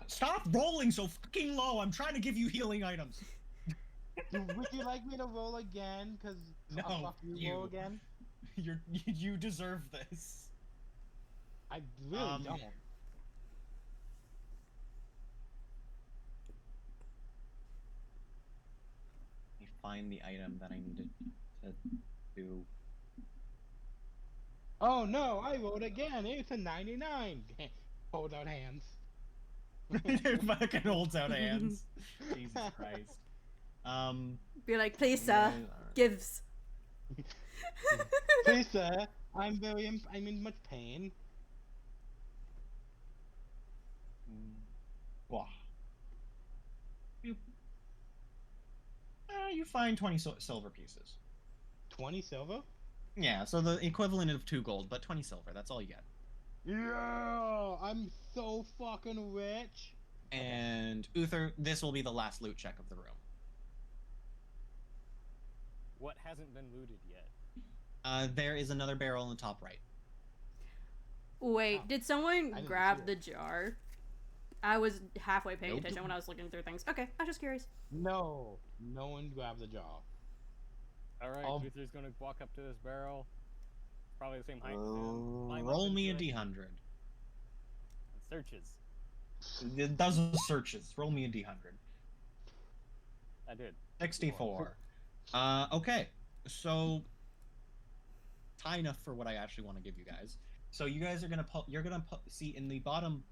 Stop rolling so fucking low. I'm trying to give you healing items. Would you like me to roll again? Cause No, I'll fuck you roll you. again. You deserve this. I really Um, don't. find the item that I needed to do. Oh no, I rolled again. It's a 99. Hold out hands. Fucking holds out hands. Jesus Christ. Be like, please, you sir, guys are- gives. Please, sir, I'm in much pain. Wah. You find 20 silver pieces. 20 silver? Yeah, so the equivalent of 2 gold, but 20 silver. That's all you get. Yeah, I'm so fucking rich. And Uther, this will be the last loot check of the room. What hasn't been looted yet? There is another barrel in the top right. Wait, Oh, did someone didn't grab see the jar? I was halfway paying Nope. attention when I was looking through things. Okay, I was just curious. No, no one grabbed the jar. All right, I'll- Uther's gonna walk up to this barrel. Probably the same height as him. climb up Roll me a into it, d100. and searches. It does the searches. Roll me a d100. I did. 64. Okay. So high enough for what I actually want to give you guys. So you guys are gonna see in the bottom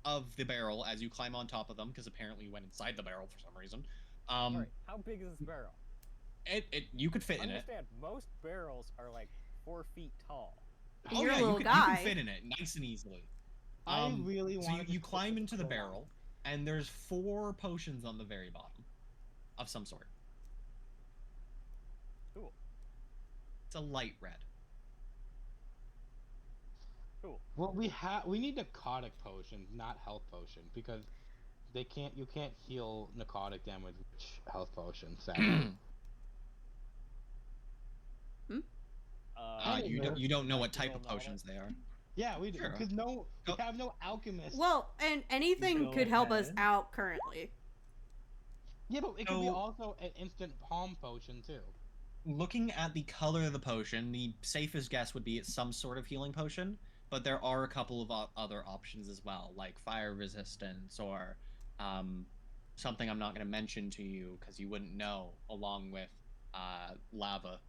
of the barrel as you climb on top of them, because apparently you went inside the barrel for some reason. All right, how big is this barrel? You could fit in it. Understand, most barrels are like 4 feet tall. And Oh you're a yeah, little you guy. can fit in it nice and easily. I really So want you climb into the barrel, and there's 4 potions on the very bottom, of some sort. Cool. It's a light red. Cool. Well, we need narcotic potions, not health potions, because you can't heal narcotic damage with health potions. Sadly. I didn't know. You don't know what type Roll of knowledge. potions they are. Yeah, we do, Sure. because we Go- have no alchemist. Well, and anything Go could help us ahead. out currently. Yeah, but it could be So- also an instant palm potion too. Looking at the color of the potion, the safest guess would be it's some sort of healing potion, but there are a couple of other options as well, like fire resistance or something I'm not going to mention to you because you wouldn't know, along with lava.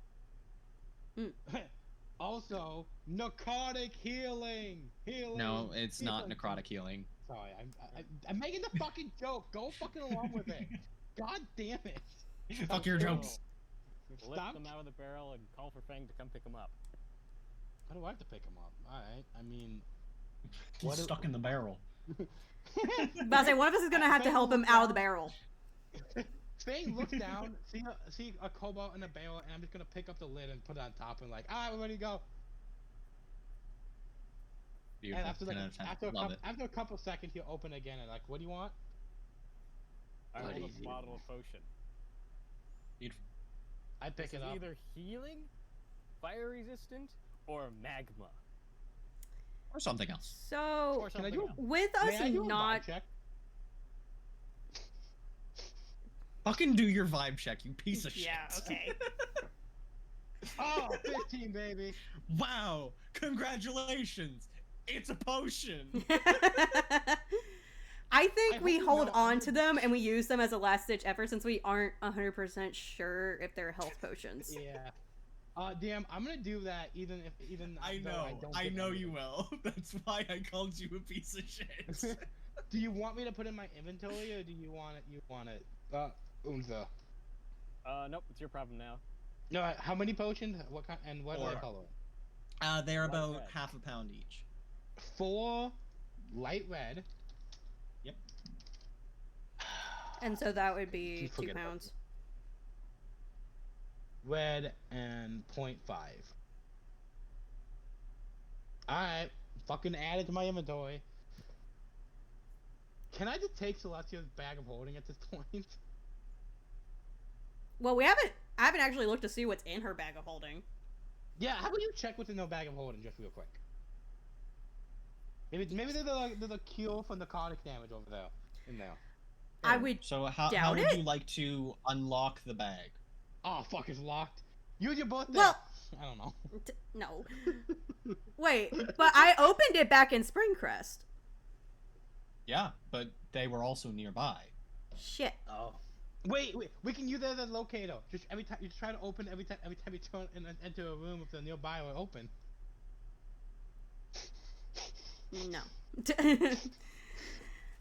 Also, narcotic healing. Healing. No, it's not healing. necrotic healing. Sorry, I'm making the fucking joke. Go fucking along with it. God damn it. Fuck your cool. jokes. Lift Stop. them out of the barrel and call for Fang to come pick them up. How do I have to pick him up? Alright, I mean. He's What do- stuck in the barrel. But I say one of us is gonna have to help him out of the barrel. Fang looks down, see a cobalt in a barrel, and I'm just gonna pick up the lid and put it on top and like, alright, we're ready to go. Beautiful. And after 10 out of 10. a Love it. after a couple seconds, he'll open again and like, what do you want? I Bloody rolled easy. a bottle of potion. Beautiful. I pick This it is up. either healing, fire resistant, or magma. Or something else. So Or Can I something do else. with May us I do a vibe not check? Fucking do your vibe check, you piece of shit. Yeah, okay. Oh, 15, baby. Wow! Congratulations! It's a potion! I think I we hope you hold know, on I'm to them and we use them as a last ditch effort since we aren't 100% sure if they're health potions. Yeah. DM, I'm gonna do that even I though know, don't I get know any you of will. That's why I called you a piece of shit. it. Do you want me to put it in my inventory or do you want it? Unza. Nope, it's your problem now. No, how many potions? What kind and what Four. color? They're Light about red. half a pound each. 4 light red. Yep. And so that would be Keep 2 forgetting about pounds. Red and 0.5. Alright, fucking add it to my inventory. Can I just take Celestia's bag of holding at this point? Well, I haven't actually looked to see what's in her bag of holding. Yeah, how about you check what's in her bag of holding just real quick? Maybe there's a cure for narcotic damage over there. In there. I would So how doubt would it. you like to unlock the bag? Oh fuck, it's locked. Use your birthday. Well- I don't know. no. Wait, but I opened it back in Springcrest. Yeah, but they were also nearby. Shit. Oh. Wait, we can use it as a locator. Just every time you try to open, every time you turn and enter a room if they're nearby or open. No.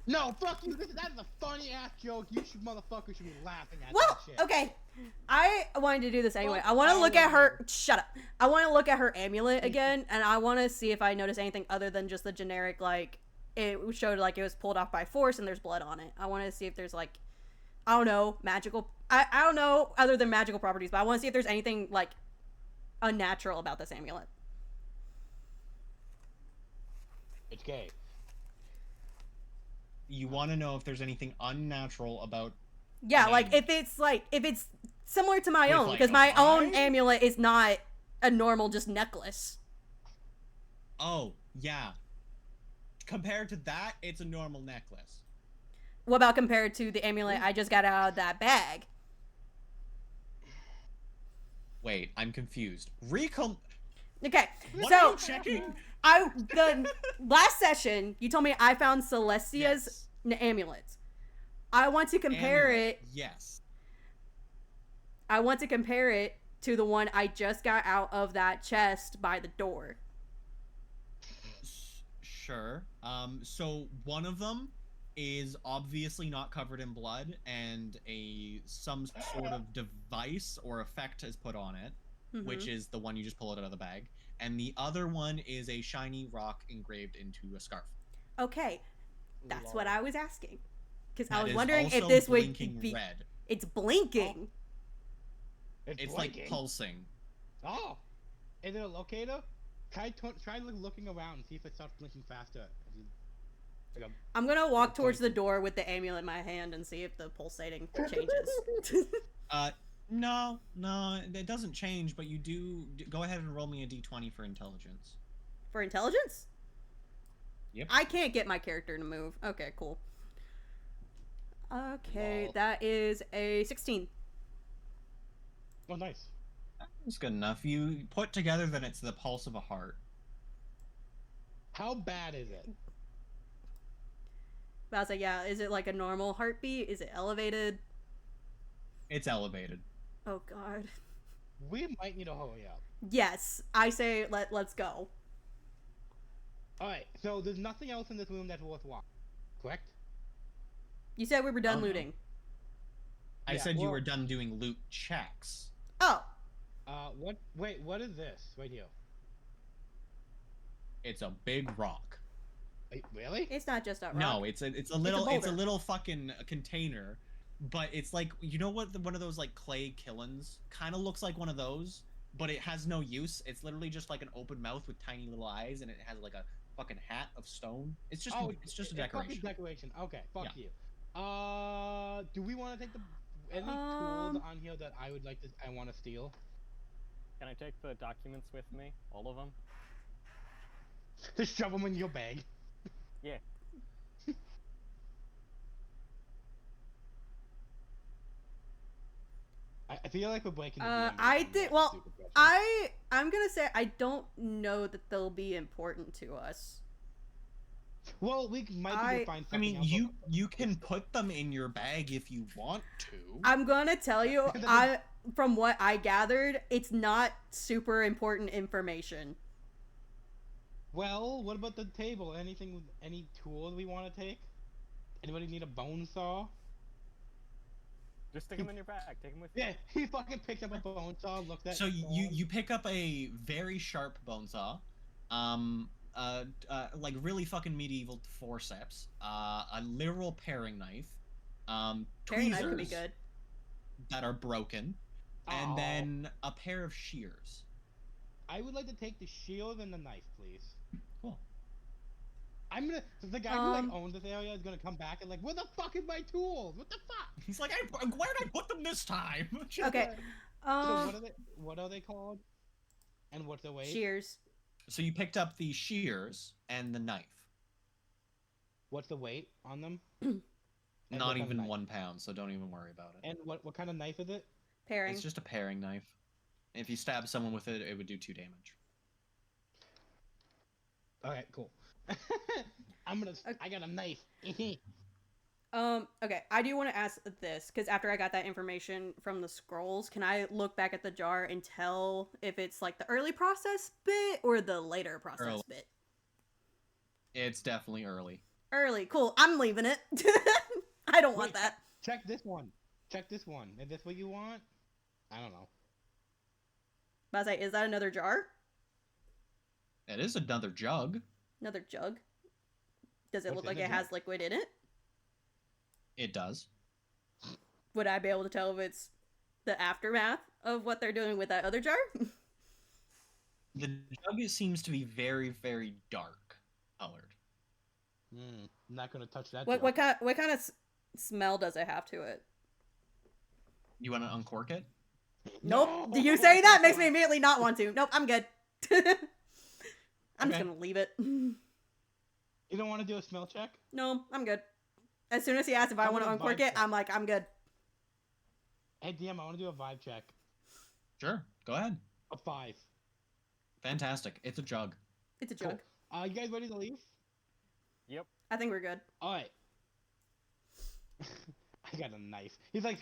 No, fuck you. That is a funny ass joke. You motherfuckers should be laughing at Well, that shit. okay. I wanted to do this anyway. Fuck I want to all look at of her. you. Shut up. I want to look at her amulet again, and I want to see if I notice anything other than just the generic, like, it showed like it was pulled off by force and there's blood on it. I want to see if there's, like, I don't know, magical. I don't know other than magical properties, but I want to see if there's anything, like, unnatural about this amulet. It's gay. You want to know if there's anything unnatural about. Yeah, an like amulet. if it's similar to my With, own, like, because a my own vibe? amulet is not a normal just necklace. Oh, yeah. Compared to that, it's a normal necklace. What about compared to the amulet I just got out of that bag? Wait, I'm confused. Okay, What so are you checking? the last session you told me I found Celestia's amulets. I want to compare Amulet, it. Yes. I want to compare it to the one I just got out of that chest by the door. Sure. So one of them is obviously not covered in blood, and some sort of device or effect is put on it, which is the one you just pull it out of the bag. And the other one is a shiny rock engraved into a scarf. Okay, that's what I was asking. Because I That was is wondering if also this would blinking be. red. It's blinking. It's blinking. like pulsing. Oh, is it a locator? Try looking around and see if it starts blinking faster. Like I'm gonna walk towards the pointing. door with the amulet in my hand and see if the pulsating changes. No, it doesn't change, but you do go ahead and roll me a d20 for intelligence. For intelligence? Yep. I can't get my character to move. Okay, cool. Okay, Lol. that is a 16. Oh, nice. That's good enough. You put together that it's the pulse of a heart. How bad is it? But I was like, yeah, is it like a normal heartbeat? Is it elevated? It's elevated. Oh god. We might need to hurry up. Yes, I say let's go. Alright, so there's nothing else in this room that's worthwhile, correct? You said we were done Oh, no. looting. I Yeah, said you well- were done doing loot checks. Oh, Wait, what is this right here? It's a big rock. Wait, really? it's not just a rock. No, it's a boulder. little fucking container, but it's like, you know what, one of those like clay killins kind of looks like one of those, but it has no use. It's literally just like an open mouth with tiny little eyes, and it has like a fucking hat of stone. It's just a It's decoration. fucking decoration. Okay, fuck Yeah. you. Do we want to take any tools on here that I want to steal? Can I take the documents with me? All of them? Just shove them in your bag. Yeah. I feel like we're breaking the Uh, DM I with did- that well, stupid question. I'm gonna say I don't know that they'll be important to us. Well, we might be able to find I something mean, else. you can put them in your bag if you want to. I'm gonna tell you, from what I gathered, it's not super important information. Well, what about the table? Any tools we want to take? Anybody need a bone saw? Just stick them in your bag. Take them with you. Yeah, he fucking picked up a bone saw, looked at So it, you pick up a very sharp bone saw, like really fucking medieval forceps, a literal paring knife, Paring knife could be tweezers good. that are broken, and Aw. then a pair of shears. I would like to take the shield and the knife, please. Cool. The guy who Um, owns this area is gonna come back and like, where the fuck is my tools? What the fuck? He's like, where did I put them this time? Okay. So what are they called? And what's the weight? Shears. So you picked up the shears and the knife. What's the weight on them? And what Not kind of even knife? 1 pound, so don't even worry about it. And what kind of knife is it? Pairing. It's just a paring knife. If you stab someone with it, it would do 2 damage. Alright, cool. I got a knife. Okay, I do want to ask this because after I got that information from the scrolls, can I look back at the jar and tell if it's like the early process bit or the later process Early. bit? It's definitely early. Early, cool. I'm leaving it. I don't want Wait, that. Check this one. Check this one. Is this what you want? I don't know. But I was like, is that another jar? It is another jug. Another jug? Does it What's look in like the it has jug? liquid in it? It does. Would I be able to tell if it's the aftermath of what they're doing with that other jar? The jug seems to be very, very dark colored. I'm not gonna touch that. what jug. what kind of smell does it have to it? You want to uncork it? Nope. Do you say that makes me immediately not want to? Nope. I'm good. I'm just Okay. gonna leave it. You don't want to do a smell check? No, I'm good. As soon as he asks if I How want to about a uncork vibe it, check? I'm like, I'm good. Hey DM, I want to do a vibe check. Sure. Go ahead. A 5. Fantastic. It's a jug. It's a Cool. jug. You guys ready to leave? Yep. I think we're good. All right. I got a knife. He's like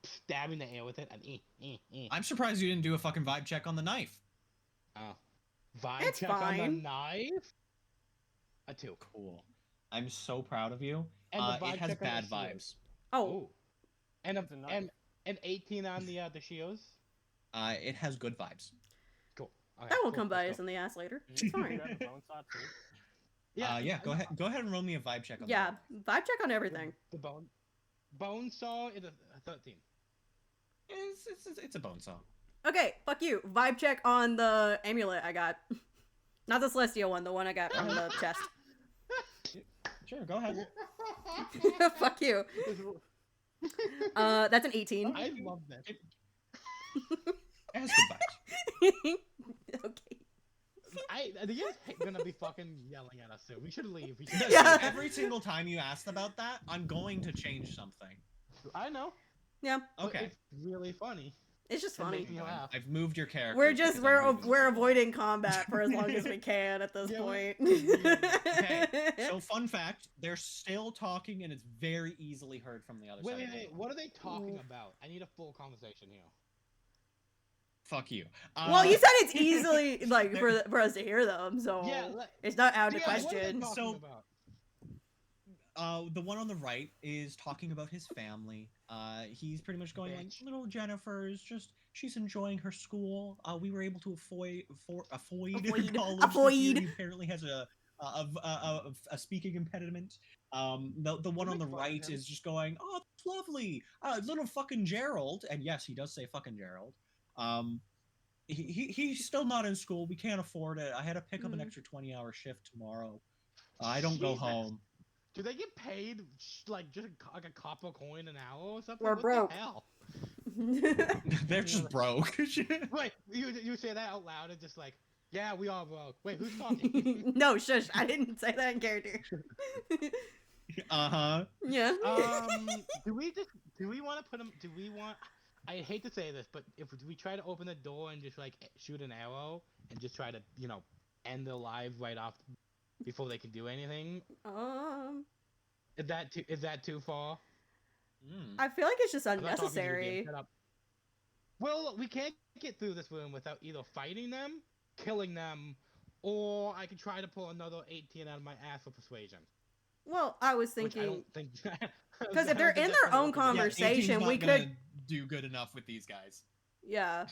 stabbing the air with it. And I'm surprised you didn't do a fucking vibe check on the knife. Oh. Vibe It's check on the fine. knife. A 2. Cool. I'm so proud of you. And the vibe It has check on the bad shield. vibes. Oh, Ooh. And It's a knife. an 18 on the shields. It has good vibes. Cool. Okay, that will cool, come by let's us go. in the ass later. Did you It's fine. do that in bone saw too? Yeah. Go ahead. Go ahead and roll me a vibe check on Yeah, that. vibe check on everything. The bone saw is a 13. It's a bone saw. Okay, fuck you. Vibe check on the amulet I got. Not the celestial one, the one I got from the chest. Sure. Go ahead. Fuck you. That's an 18. I love that. It has good vibes. Okay. The guy's gonna be fucking yelling at us soon. We should leave. We should Because Yeah. every single time you ask about that, I'm going to change something. I know. Yeah, but Okay. It's really funny. it's just It funny. makes me laugh. I've moved your character. We're just because I'm moving we're the- avoiding combat for as long as we can at this Yeah, point. Okay, So fun fact, they're still talking and it's very easily heard from the other side. of the room. What are they talking about? I need a full conversation here. Fuck you. Well, you said it's easily like for us to hear them, so Yeah, it's not out of yeah, what are they question. talking So- about? The one on the right is talking about his family. He's pretty much going like, Bitch. little Jennifer is just, she's enjoying her school. We were able to avoid Avoid. college. Avoid. This year. He apparently has a speaking impediment. The one on the Make fun of right him. is just going, oh, that's lovely. Little fucking Gerald, and yes, he does say fucking Gerald. He's still not in school. We can't afford it. I had to pick up an Mhm. extra 20-hour shift tomorrow. I don't go Jesus. home. Do they get paid like just like a copper coin an hour or something? We're What broke. The hell? They're just broke. Wait, you say that out loud and just like, yeah, we are broke. Wait, who's talking? No, shush! I didn't say that in character. Uh-huh. Yeah. Do we want to put them? Do we want? I hate to say this, but if we try to open the door and just like shoot an arrow and just try to end their lives right off before they can do anything, is that too far? Mm. I feel like it's just I'm not talking to you, unnecessary. Dan, shut up. Well, we can't get through this room without either fighting them, killing them, or I could try to pull another 18 out of my ass for persuasion. Well, I was Which I thinking don't think. 'Cause if they're in their own conversation, 18's we not gonna could- do good enough with these guys. Yeah.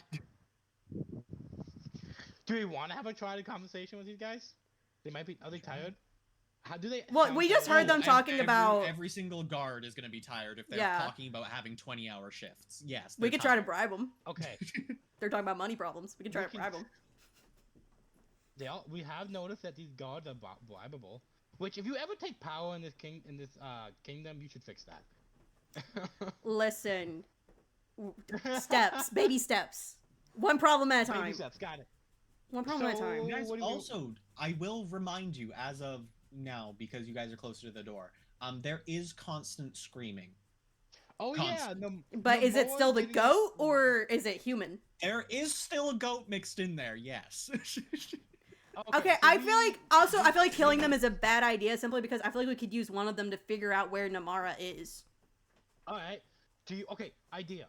Do we want to have a try to conversation with these guys? They might be. Are they tired? How do they? Well, sound we just tired? heard them talking about- every single guard is gonna be tired if they're Yeah. talking about having 20-hour shifts. Yes. We they're could try to tired. bribe them. Okay. They're talking about money problems. We can try We to can- bribe them. We have noticed that these guards are bribable. Which, if you ever take power in this kingdom, you should fix that. Listen, steps, baby steps, one problem at a Baby time. steps, got it. One problem at a So- time. You guys What do you- also, I will remind you as of now, because you guys are closer to the door, there is constant screaming. Oh Constant. yeah. But is it still the goat or is it human? There is still a goat mixed in there, yes. Okay, so I feel like killing them is a bad idea simply because I feel like we could use one of them to figure out where Namara is. All right. Idea.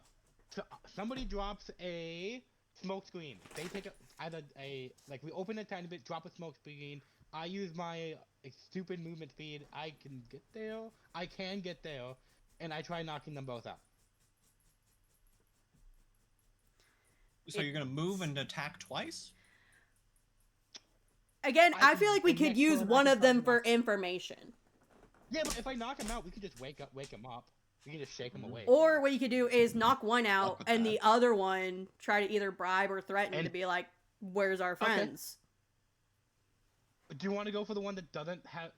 So somebody drops a smoke screen. They take we open a tiny bit, drop a smoke screen. I use my stupid movement speed. I can get there, and I try knocking them both out. So you're gonna move and attack twice? Again, I I feel can- like we the could next use turn I one can of try them to for knock- information. Yeah, but if I knock him out, we can just wake him up. We can just shake him awake. Or what you could do is knock one out with and that. the other one try to either bribe or threaten And- to be like, "Where's our Okay. friends?" Do you want to go for the one that doesn't have?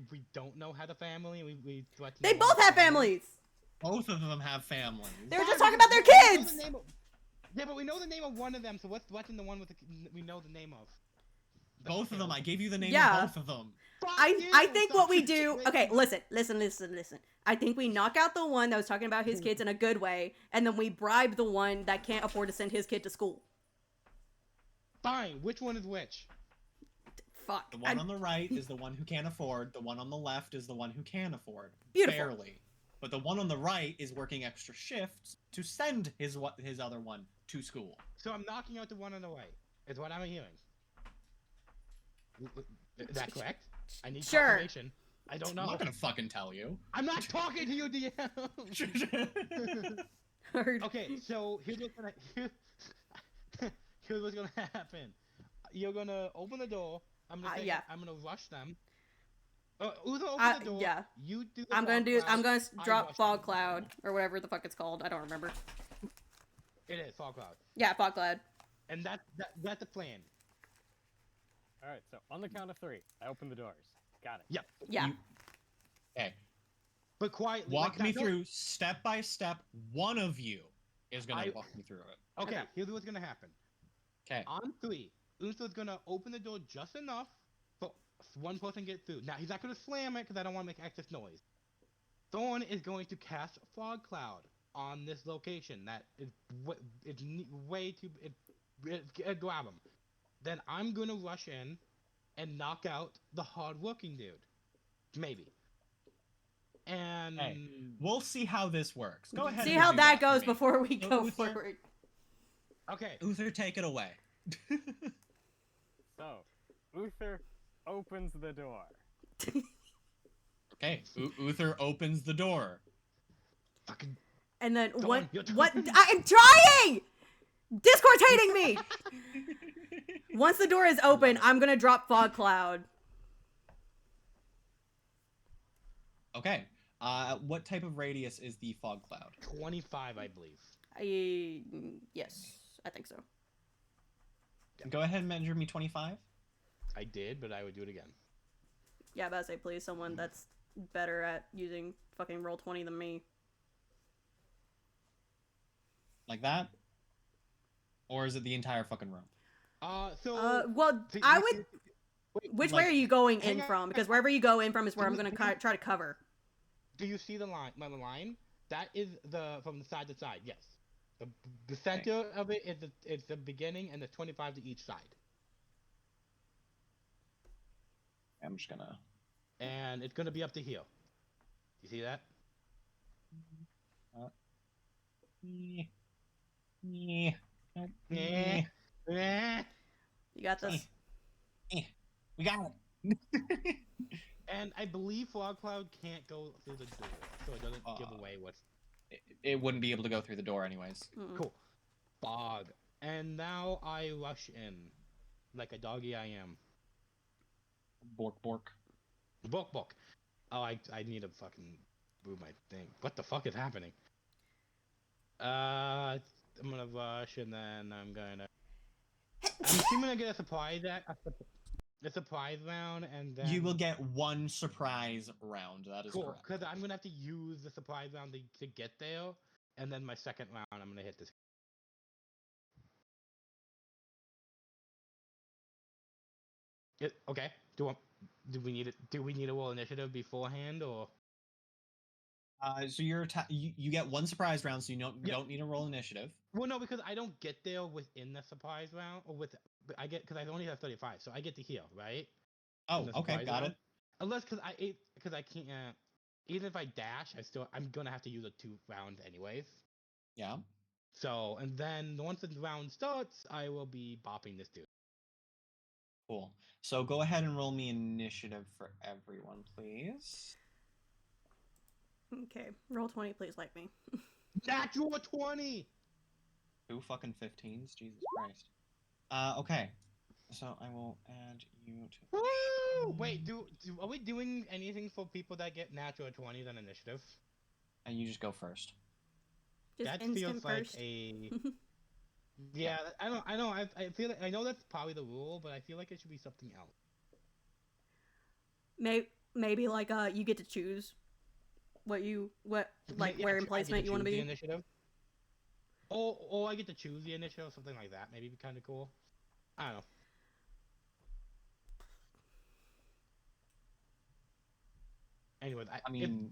We don't know how the family. We threaten They the both one have family? families. Both of them have families. They were Fine, just talking we about their know the kids. name of- Yeah, but we know the name of one of them, so let's threaten the one we know the name of. Both of them. I gave you the name Yeah. of both of them. I think what we Fuck do. you. Okay, listen. I think we knock out the one that was talking about his kids in a good way, and then we bribe the one that can't afford to send his kid to school. Fine. Which one is which? Fuck. The one on the right is the one who can't afford. The one on the left is the one who can afford. Beautiful. Barely. But the one on the right is working extra shifts to send his other one to school. So I'm knocking out the one on the right. Is what I'm hearing. Is that correct? I need Sure. confirmation. I don't I'm know. not gonna fucking tell you. I'm not talking to you, DM. Heard. Okay, so here's what's gonna happen. You're gonna open the door. I'm Yeah. gonna rush them. Uzo, open the door. Yeah. You do. The I'm gonna fog cloud. I drop rush fog them. cloud or whatever the fuck it's called. I don't remember. It is fog cloud, Yeah, fog cloud. and that's the plan. All right, so on the count of 3, I open the doors. Got it. Yep. Yeah. Okay. But quietly. Walk like me that. through step by step. One of you is gonna I- walk me through it. Okay, Okay. here's what's gonna happen. Okay. On 3, Uso's gonna open the door just enough so one person get through. Now he's not gonna slam it because I don't want to make excess noise. Thorn is going to cast fog cloud on this location. That is way too. Grab him. Then I'm gonna rush in and knock out the hard-working dude. Maybe. And Hey, we'll see how this works. Go ahead. See and how do that for goes me. before we So, go Uther- forward. okay. Uther, take it away. So, Uther opens the door. Okay. Uther opens the door. Fucking. And then Go what? on, you're What? trying. I'm trying. Discord's hating me. Once the door is open, I'm gonna drop fog cloud. Okay. What type of radius is the fog cloud? 25, I believe. Yes, I think so. Go ahead and measure me 25. I did, but I would do it again. Yeah, but I say please someone that's better at using fucking Roll20 than me. Like that? Or is it the entire fucking room? So. Well, so I you would. see- wait, Which like- way are you going hang in on. from? Because wherever you go in from is where I'm Didn't- gonna try to cover. Do you see the line? My line? That is from the side to side. Yes. The center of it is the beginning, and the 25 to each side. I'm just gonna. And it's gonna be up to here. You see that? Yeah. Eh. Eh. You got this. We got it. And I believe Fog Cloud can't go through the door, so it doesn't give away what's It wouldn't be able to go through the door anyways. Mm-mm. cool. Fog. And now I rush in, like a doggy I am. Bork bork. Book. Oh, I need to fucking move my thing. What the fuck is happening? I'm gonna rush and then I'm gonna. I'm assuming I get a surprise a surprise round and then. You will get one surprise round. That is Cool, correct. because I'm gonna have to use the surprise round to get there, and then my second round I'm gonna hit this. Okay. Do we need it? Do we need a roll initiative beforehand or? So you get one surprise round, so you Yeah. don't need to roll initiative. Well, no, because I don't get there within the surprise round, or with but I get because I only have 35, so I get to heal, right? Oh, The okay, surprise got round. it. Unless because I can't. Even if I dash, I'm gonna have to use a 2 round anyways. Yeah. So and then once the round starts, I will be bopping this dude. Cool. So go ahead and roll me initiative for everyone, please. Okay, roll 20, please, like me. Natural 20. 2 fucking 15s, Jesus Christ. Okay. So I will add you to. Woo! Wait, are we doing anything for people that get natural 20s on initiative? And you just go first. Just That instant feels like first. a. Yeah, I know. I feel like I know that's probably the rule, but I feel like it should be something else. Maybe like you get to choose what like Yeah, where I get emplacement to you want to choose the be. initiative. Or I get to choose the initiative, something like that. Maybe be kind of cool. I don't know. Anyways, I mean,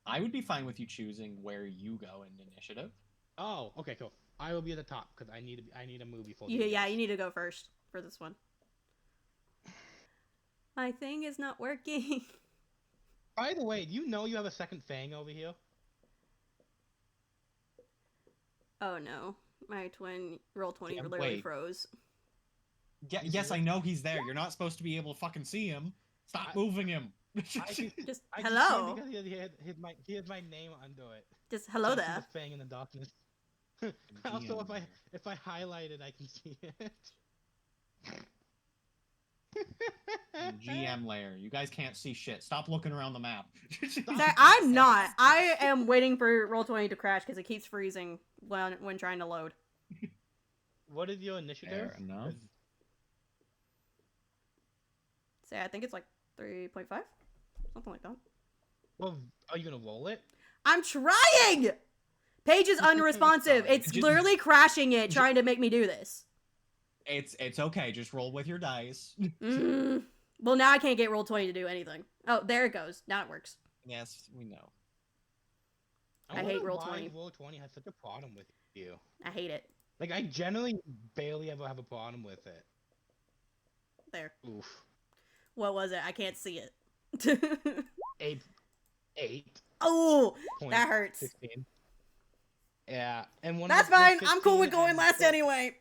I would be fine with you choosing where you go in initiative. Oh, okay, cool. I will be at the top because I need a move before. Yeah, you need to go first for this one. My thing is not working. By the way, do you know you have a second fang over here? Oh no, my twin roll 20 Yeah, literally wait. froze. Yeah, yes, I know he's there. You're not supposed to be able to fucking see him. Stop moving him. Just I hello. Can because he had my name under it. Just hello So I see there. the fang in the darkness. Also, if I highlight it, I can see it. GM layer. You guys can't see shit. Stop looking around the map. Sorry, I'm not. I am waiting for roll 20 to crash because it keeps freezing when trying to load. What is your initiative? Fair enough. Say, I think it's like 3.5, something like that. Well, are you gonna roll it? I'm trying. Page is unresponsive. It's literally crashing it, trying to make me do this. It's okay. Just roll with your dice. Well, now I can't get roll 20 to do anything. Oh, there it goes. Now it works. Yes, we know. I hate roll why 20. Roll 20 has such a problem with you. I hate it. Like I generally barely ever have a problem with it. There. Oof. What was it? I can't see it. 8. Oh, that hurts. 16. Yeah, and one. That's fine. I'm cool with going last anyway.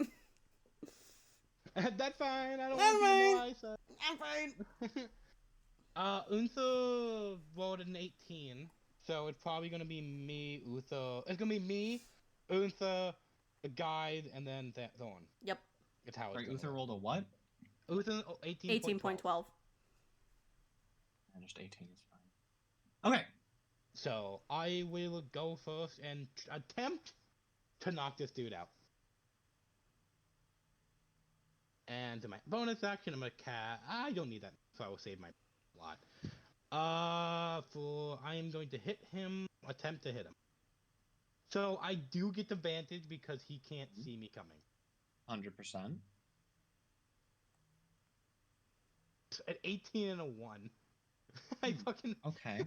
That's fine. I don't That's want to fine. I'm fine. Untha rolled an 18, so it's probably gonna be me, Utha. It's gonna be me, Untha, the guide, and then Thorn. Yep. It's how it's Sorry, gonna Uther roll. rolled a what? Utha 18.12. Just 18 is fine. Okay. So I will go first and attempt to knock this dude out. And to my bonus action, I'm gonna cast. I don't need that, so I will save my lot. I am going to hit him. Attempt to hit him. So I do get advantage because he can't see me coming. 100%. At 18 and a 1. I fucking. Okay.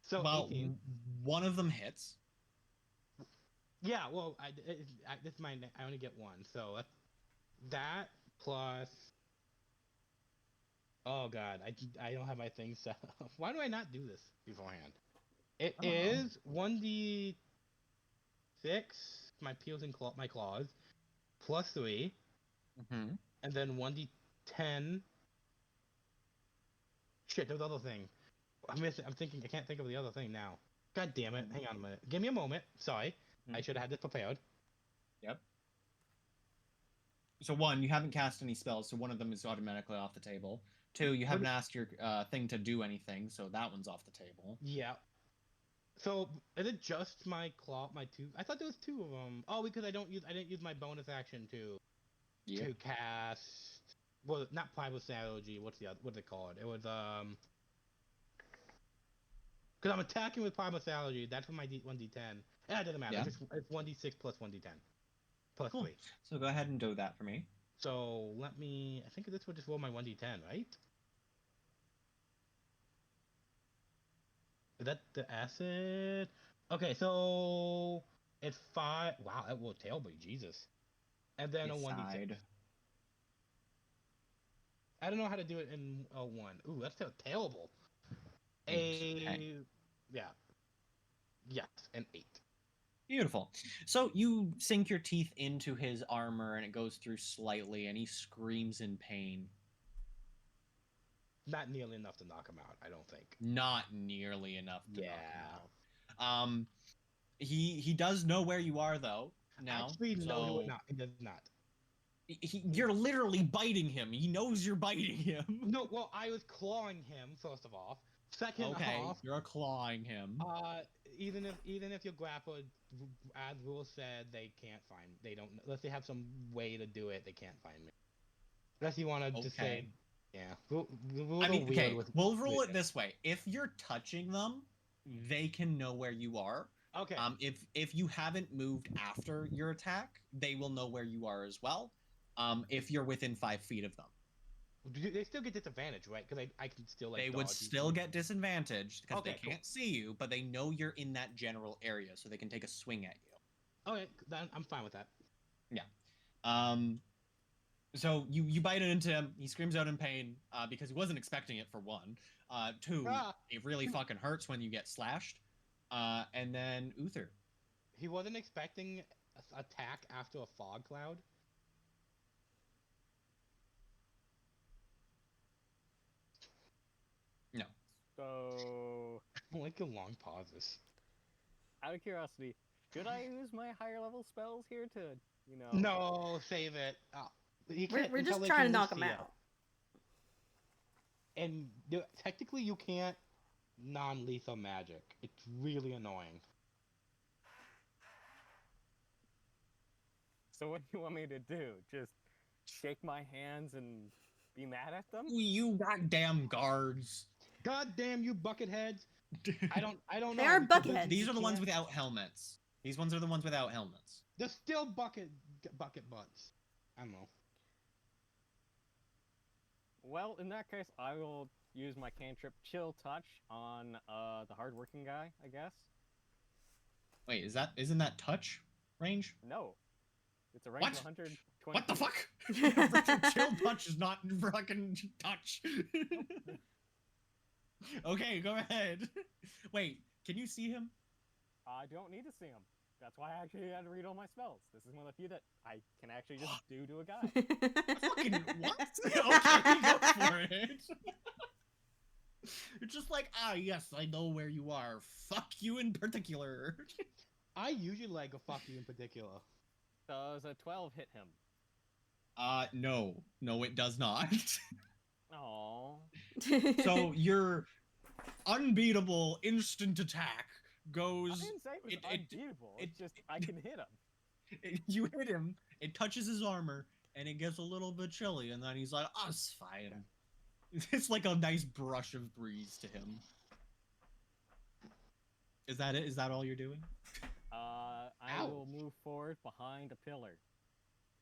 So well, 18. One of them hits. Yeah, well, this is I only get one, so that plus. Oh god, I don't have my thing set up. Why do I not do this beforehand? It is 1d6, my peels and my claws, plus 3, and then 1d10. Shit, there's the other thing. I'm thinking, I can't think of the other thing now. God damn it, hang on a minute. Give me a moment, sorry. I should have had this prepared. Yep. So 1, you haven't cast any spells, so one of them is automatically off the table. 2, you haven't asked your thing to do anything, so that one's off the table. Yeah. So is it just my claw, my 2? I thought there was 2 of them. Oh, because I didn't use my bonus action to cast. Well, not primal strategy. What's it called? It was because I'm attacking with primal strategy. That's for my 1d10. Yeah, it doesn't matter. Yeah. It's 1d6 plus 1d10 plus 3. So go ahead and do that for me. So let me. I think this will just roll my 1d10, right? Is that the acid? Okay, so it's 5. Wow, that will tail be Jesus. And then a 1d6. Decide. I don't know how to do it in a 1. Ooh, that's terrible. Okay. Yeah. Yes, an 8. Beautiful. So you sink your teeth into his armor and it goes through slightly and he screams in pain. Not nearly enough to knock him out, I don't think. Not nearly enough to knock him Yeah. out. He does know where you are though now. Actually, no, so he does not. You're literally biting him. He knows you're biting him. No, well, I was clawing him, first of all. Second Okay, off, you're clawing him. even if you're grappled, as Rule said, they can't find. They don't unless they have some way to do it. They can't find me. Unless you want to just say, yeah. I mean, okay, we'll rule it this way: if you're touching them, they can know where you are. Okay. If you haven't moved after your attack, they will know where you are as well. If you're within 5 feet of them. They still get disadvantage, right? Because I can still like. They would still get disadvantage because they can't see you, but they know you're in that general area, so they can take a swing at you. Okay, then I'm fine with that. Yeah. So you bite it into him. He screams out in pain because he wasn't expecting it for 1. 2, it really fucking hurts when you get slashed. And then Uther. He wasn't expecting attack after a fog cloud. No. So, I like the long pauses. out of curiosity, should I use my higher level spells here to, No, save it. We're just trying to knock him out. And technically, you can't non-lethal magic. It's really annoying. So what do you want me to do? Just shake my hands and be mad at them? You goddamn guards. God damn you, bucketheads! I don't know. They are because bucketheads. These are the you ones can't- without helmets. These ones are the ones without helmets. They're still bucket butts. I don't know. Well, in that case, I will use my cantrip Chill Touch on the hardworking guy, I guess. Wait, isn't that touch range? No. It's a range What? of 120. What the fuck? Chill touch is not fucking touch. Okay, go ahead. Wait, can you see him? I don't need to see him. That's why I actually had to read all my spells. This is one of the few that I can actually just do to a guy. Fucking what? Okay, go for it. It's just like, yes, I know where you are. Fuck you in particular. I usually like a fuck you in particular. Does a 12 hit him? No, it does not. Oh. So your unbeatable instant attack I goes. didn't say it was unbeatable. It's just I can hit him. You hit him. It touches his armor, and it gets a little bit chilly, and then he's like, "Oh, it's fine." It's like a nice brush of breeze to him. Is that it? Is that all you're doing? I will move forward behind a pillar.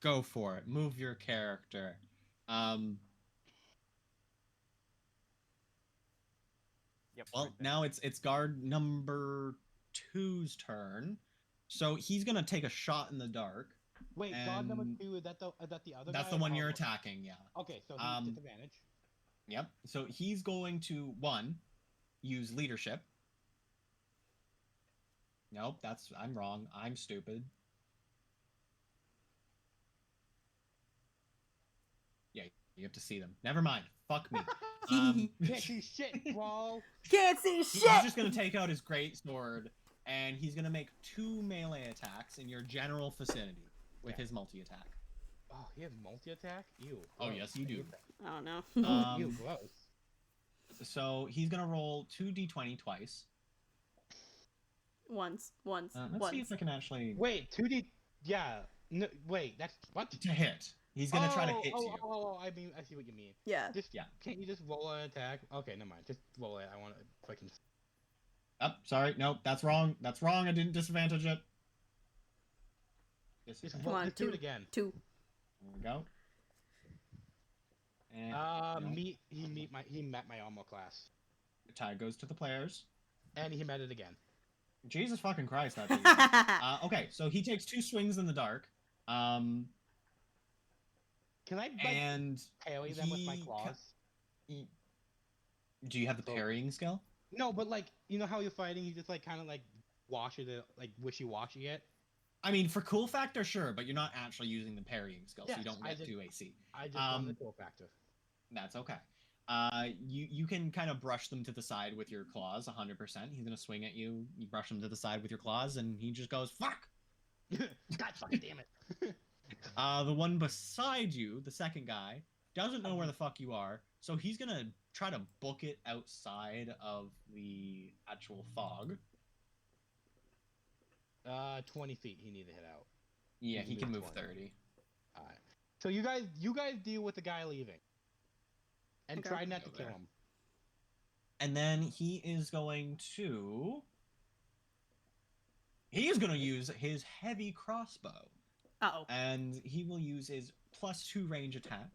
Go for it. Move your character. Yep. Well, right there. now it's guard number 2's turn. So he's gonna take a shot in the dark. Wait, god number And 2, is that the other That's guy? the one you're Oh, attacking, yeah. Okay, so he's disadvantage. Yep. So he's going to use leadership. Nope, I'm wrong. I'm stupid. Yeah, you have to see them. Never mind. Fuck me. Can't see shit, bro. Can't see He's shit. just gonna take out his great sword, and he's gonna make 2 melee attacks in your general vicinity with his multi-attack. Oh, he has multi-attack? Ew. Oh, gross. yes, you do. I don't know. Ew, gross. So he's gonna roll 2d20 twice. Once. Let's see if I can actually Wait, 2D. Yeah. No, wait, that's what? to hit. He's gonna try to hit you. I mean, I see what you mean. Yeah. Just Yeah. Can't you just roll an attack? Okay, never mind. Just roll it. I want to fucking. Oh, sorry. Nope, that's wrong. That's wrong. I didn't disadvantage it. Just, Come on, just do it 2. again. 2. There we go. And nope. He met my armor class. Tie goes to the players. And he met it again. Jesus fucking Christ, that dude. Okay, so he takes 2 swings in the dark. Can I like And parry them with my he claws? do you have the So- parrying skill? No, but like you know how you're fighting, you just like kind of like washes it, like wishy-washy it. I mean, for cool factor, sure, but you're not actually using the parrying skill, so you Yes, don't I get did- 2 AC. I just want the Um, cool factor. That's okay. You can kind of brush them to the side with your claws, 100%. He's gonna swing at you. You brush him to the side with your claws, and he just goes fuck. God fucking damn it! The one beside you, the second guy, doesn't know where the fuck you are, so he's gonna try to book it outside of the actual fog. 20 feet he needed to hit out. Yeah, He he can can move move 20. 30. Alright. So you guys deal with the guy leaving. And Okay. try not to Go kill there. him. And then he is going to. He is going to use his heavy crossbow. Uh-oh. And he will use his +2 range attack.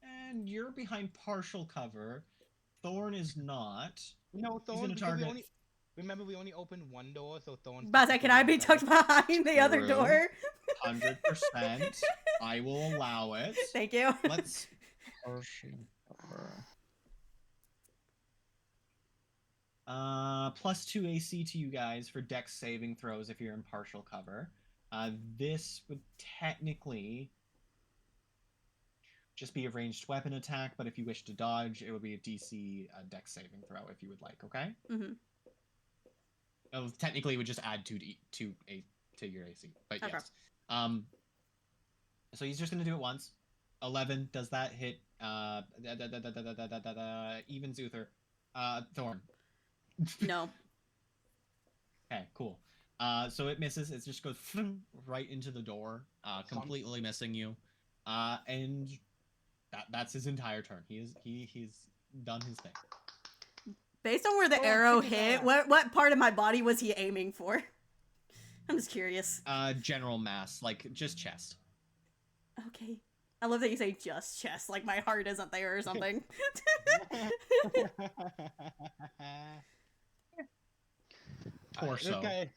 And you're behind partial cover. Thorn is not. No, He's Thorn, gonna because we target. only remember we only opened one door, so Thorn. Buzz, can I be tucked behind the other True. door? 100%. I will allow it. Thank you. Let's. Partial cover. +2 AC to you guys for dex saving throws if you're in partial cover. This would technically just be a ranged weapon attack, but if you wish to dodge, it would be a DC dex saving throw if you would like, okay? Mhm. Oh, technically, it would just add 2 to your AC, but Okay. yes. So he's just going to do it once. 11, does that hit even Zuther? Thorn. No. Okay, cool. So it misses. It just goes right into the door, completely missing you. And that's his entire turn. He's done his thing. Based on where the Oh, arrow check it hit, out. what part of my body was he aiming for? I'm just curious. General mass, like just chest. Okay. I love that you say just chest, like my heart isn't there or something. Torso. Okay.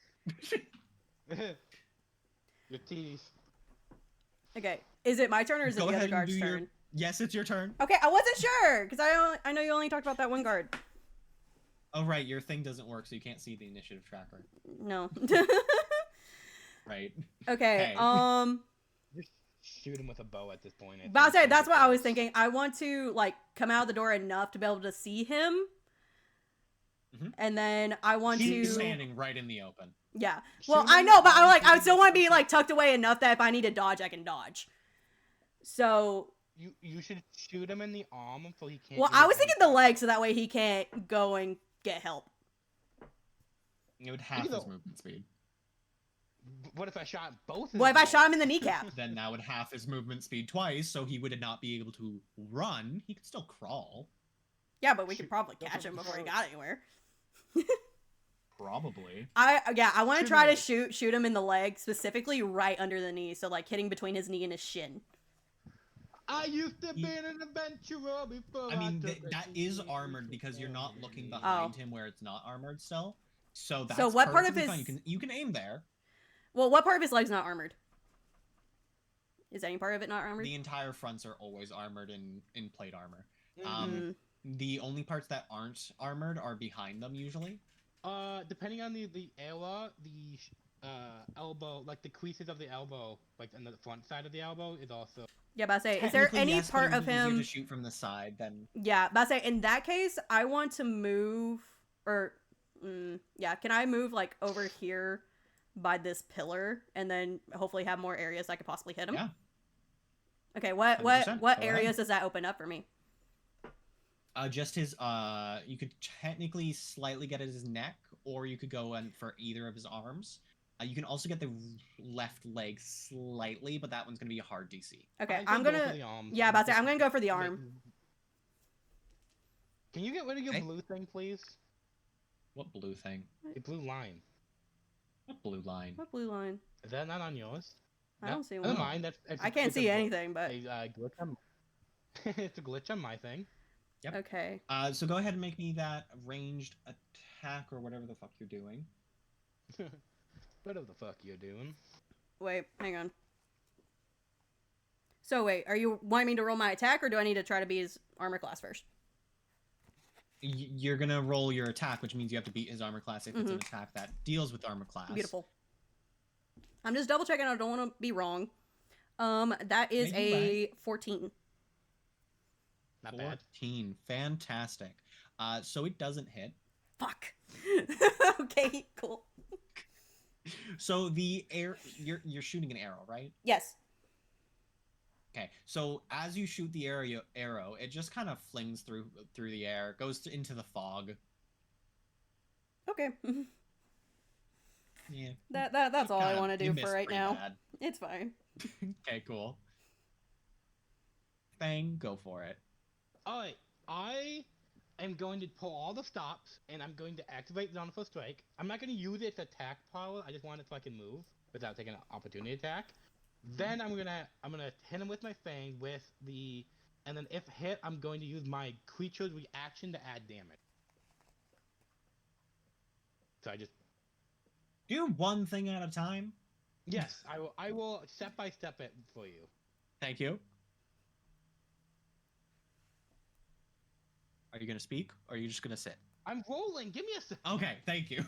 Your teeth. Okay. Is it my turn or is it Go the ahead other and guard's do turn? your. Yes, it's your turn. Okay, I wasn't sure because I know you only talked about that one guard. Oh right, your thing doesn't work, so you can't see the initiative tracker. No. Right. Okay. Hey. Just shoot him with a bow at this point. But I'll say that's what I was thinking. I want to like come out of the door enough to be able to see him, Mhm. and then I want He's to. standing right in the open. Yeah. Shoot Well, him I in know, the but arm, I shoot still him want to in be the- like tucked away enough that if I need to dodge, I can dodge. So, You should shoot him in the arm so he can't. well, use I was any thinking the weapon. leg, so that way he can't go and get help. It would half Either- his movement speed. What if I shot both? of Well, if I them? shot him in the kneecap. Then that would half his movement speed twice, so he would not be able to run. He could still crawl, Yeah, but we could Shoot, probably that's catch what him we before he thought. got anywhere. probably. I want to Shoot try him to in the shoot him in the leg, specifically right under the knee, so like hitting between his knee and his shin. I used to be You- an adventurer before. I mean, took a that is cheap armored because you're not looking journey. behind him where it's not armored still. So that's what part of perfectly fine. his- You can aim there. Well, what part of his leg's not armored? Is any part of it not armored? The entire fronts are always armored in plate armor. Mm. The only parts that aren't armored are behind them usually. Depending on the era, the elbow, like the creases of the elbow, like on the front side of the elbow, is also. Yeah, but I say, is there Technically, any yes, but part it of would be easier him? to shoot from the side than Yeah, but I say, in that case, I want to move, or, yeah, can I move like over here by this pillar, and then hopefully have more areas I could possibly hit him? Yeah. Okay, what 100%, go areas ahead. does that open up for me? just his you could technically slightly get at his neck, or you could go in for either of his arms. You can also get the left leg slightly, but that one's gonna be a hard DC. Okay, I I'm could go gonna. for the arms. Yeah, but I say, I'm gonna go for the arm. Can you get rid of your Okay. blue thing, please? What blue thing? The blue line. What blue line? What blue line? Is that not on yours? I No? don't see Never one. mind. I can't see anything, but Glitch on- It's a glitch on my thing. Yep. Okay. So go ahead and make me that ranged attack or whatever the fuck you're doing. Whatever the fuck you're doing. Wait, hang on. So wait, are you wanting me to roll my attack, or do I need to try to be his armor class first? You're gonna roll your attack, which means you have to beat his armor class if it's an attack that deals with armor class. Beautiful. I'm just double checking. I don't want to be wrong. That is Yeah, you're a right. 14. Not bad. 14. Fantastic. So it doesn't hit. Fuck. Okay, cool. So the air, you're shooting an arrow, right? Yes. Okay. So as you shoot the arrow, it just kind of flings through the air, goes into the fog. Okay. Yeah. That's all I Kinda- want to you do for missed right pretty now. bad. It's fine. Okay, cool. Fang, go for it. Alright, I am going to pull all the stops, and I'm going to activate Zoniful Strike. I'm not going to use its attack power, I just want it so I can move without taking an opportunity attack. Then I'm gonna hit him with my Fang and then if hit, I'm going to use my creature's reaction to add damage. So I just Do one thing at a time. yes, I will step by step it for you. Thank you. Are you gonna speak, or are you just gonna sit? I'm rolling. Give me a second. Okay, thank you.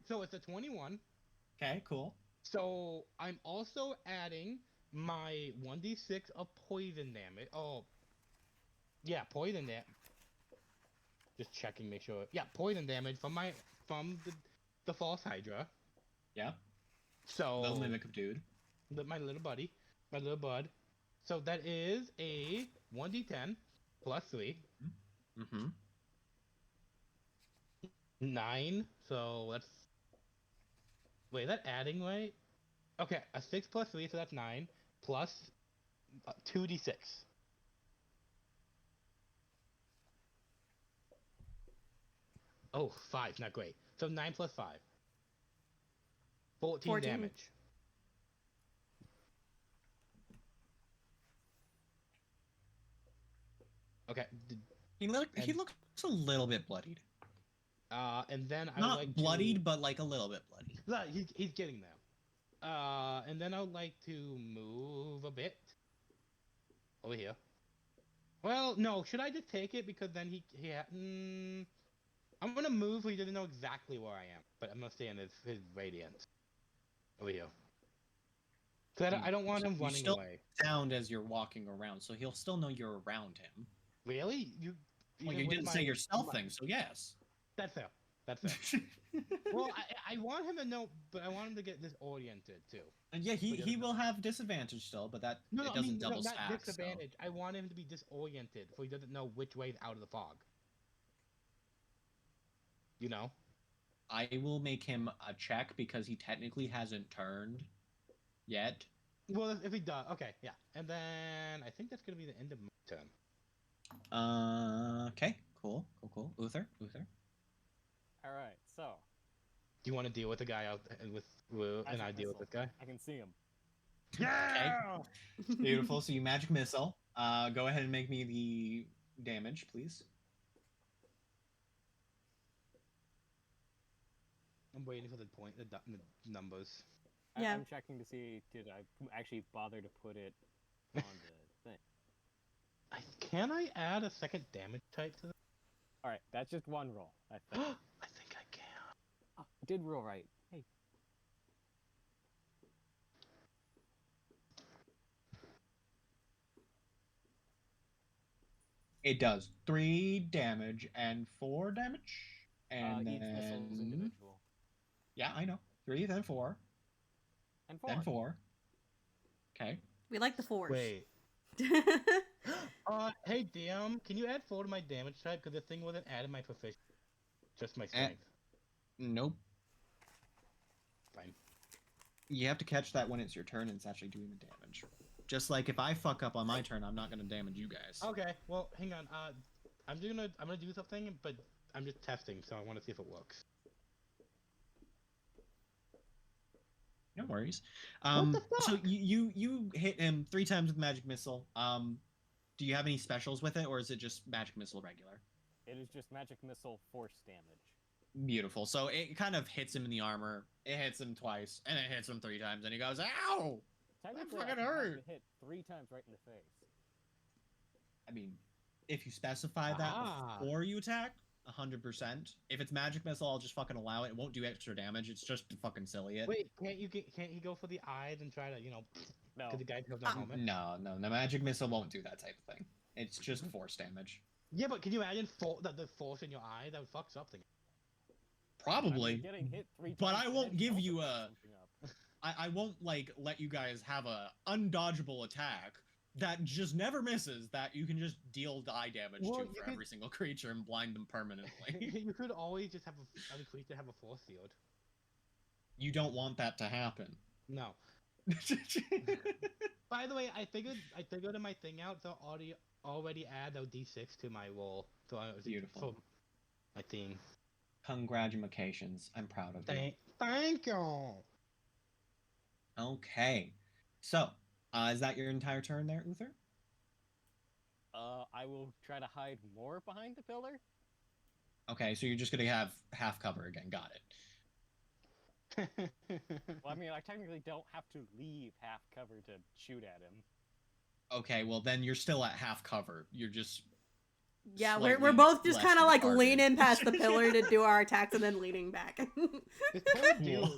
So it's a 21. Okay, cool. So I'm also adding my 1d6 of poison damage. Oh, yeah, poison damage. Just checking, make sure. Yeah, poison damage from the false Hydra. Yeah. So The mimic of dude. my little bud. So that is a 1d10 plus 3, Mm-hmm. 9. So that's wait, is that adding right? Okay, a 6 plus 3, so that's 9 plus 2d6. Oh, 5, not great. So 9 plus 5. 14 14. damage. Okay, He looks a little bit bloodied. and then I would Not like bloodied, to... but like a little bit bloody. No, he's getting there. And then I would like to move a bit over here. Well, no, should I just take it because then I'm gonna move so he doesn't know exactly where I am, but I'm gonna stay in his radiance over here. Cause I don't want him You running still away. sound as you're walking around, so he'll still know you're around him. Really? Well, even you with didn't my- say your stealth thing, so yes. That's fair. That's fair. Well, I want him to know, but I want him to get disoriented too. And yeah, he doesn't will have disadvantage still, but that No, it I doesn't mean, double not stack. So. disadvantage. I want him to be disoriented, so he doesn't know which way is out of the fog. You know? I will make him a check because he technically hasn't turned yet. Well, if he does, okay, yeah. And then I think that's gonna be the end of my turn. Okay, cool. Uther. All right, so Do you want to deal with the guy out with and I deal with this guy? I can see him. Yeah. Beautiful. So you magic missile. Go ahead and make me the damage, please. I'm waiting for the point, the numbers. Yeah. I'm checking to see did I actually bother to put it on the thing. Can I add a second damage type to this? All right, that's just one roll. I I think. think I can. Oh, did roll right. Hey, It does 3 damage and 4 damage, and each missile is then individual. yeah, I know 3, then 4, And 4. then 4. Okay. We like the fours. Wait. Hey DM, can you add 4 to my damage type? Because the thing wasn't added my proficiency, just my strength. Nope. Fine. You have to catch that when it's your turn and it's actually doing the damage. Just like if I fuck up on my turn, I'm not gonna damage you guys. Okay, well, hang on. I'm gonna do something, but I'm just testing, so I want to see if it works. No worries. What the So fuck? you hit him 3 times with magic missile. Do you have any specials with it, or is it just magic missile regular? It is just magic missile force damage. Beautiful. So it kind of hits him in the armor. It hits him twice, and it hits him 3 times, and he goes, "Ow!" Technically, fucking I can have hurt. it hit 3 times right in the face. I mean, if you specify that Ah. before you attack, 100%. If it's magic missile, I'll just fucking allow it. It won't do extra damage. It's just to fucking silly it. Wait, can't he go for the eyes and try to, No. because the guy goes no helmet? No, the magic missile won't do that type of thing. It's just force damage. Yeah, but can you imagine the force in your eye? That would fuck something. Probably. I mean, getting hit 3 times. But I and won't then give also you fucking a- something up. I won't like let you guys have a undodgeable attack that just never misses that you can just deal die damage Well, to you for could- every single creature and blind them permanently. You could always just have a creature have a force field. You don't want that to happen. No. By the way, I figured in my thing out, they'll already add a d6 to my roll. So Beautiful. For my team. Congratulations. I'm proud of you. Thank you. Okay. So, is that your entire turn there, Uther? I will try to hide more behind the pillar. Okay, so you're just gonna have half cover again. Got it. Well, I mean, I technically don't have to leave half cover to shoot at him. Okay, well then you're still at half cover. You're just Yeah, we're slightly both just less kind of like targeted. leaning past the pillar to do our attacks and then leaning back. This poor dude.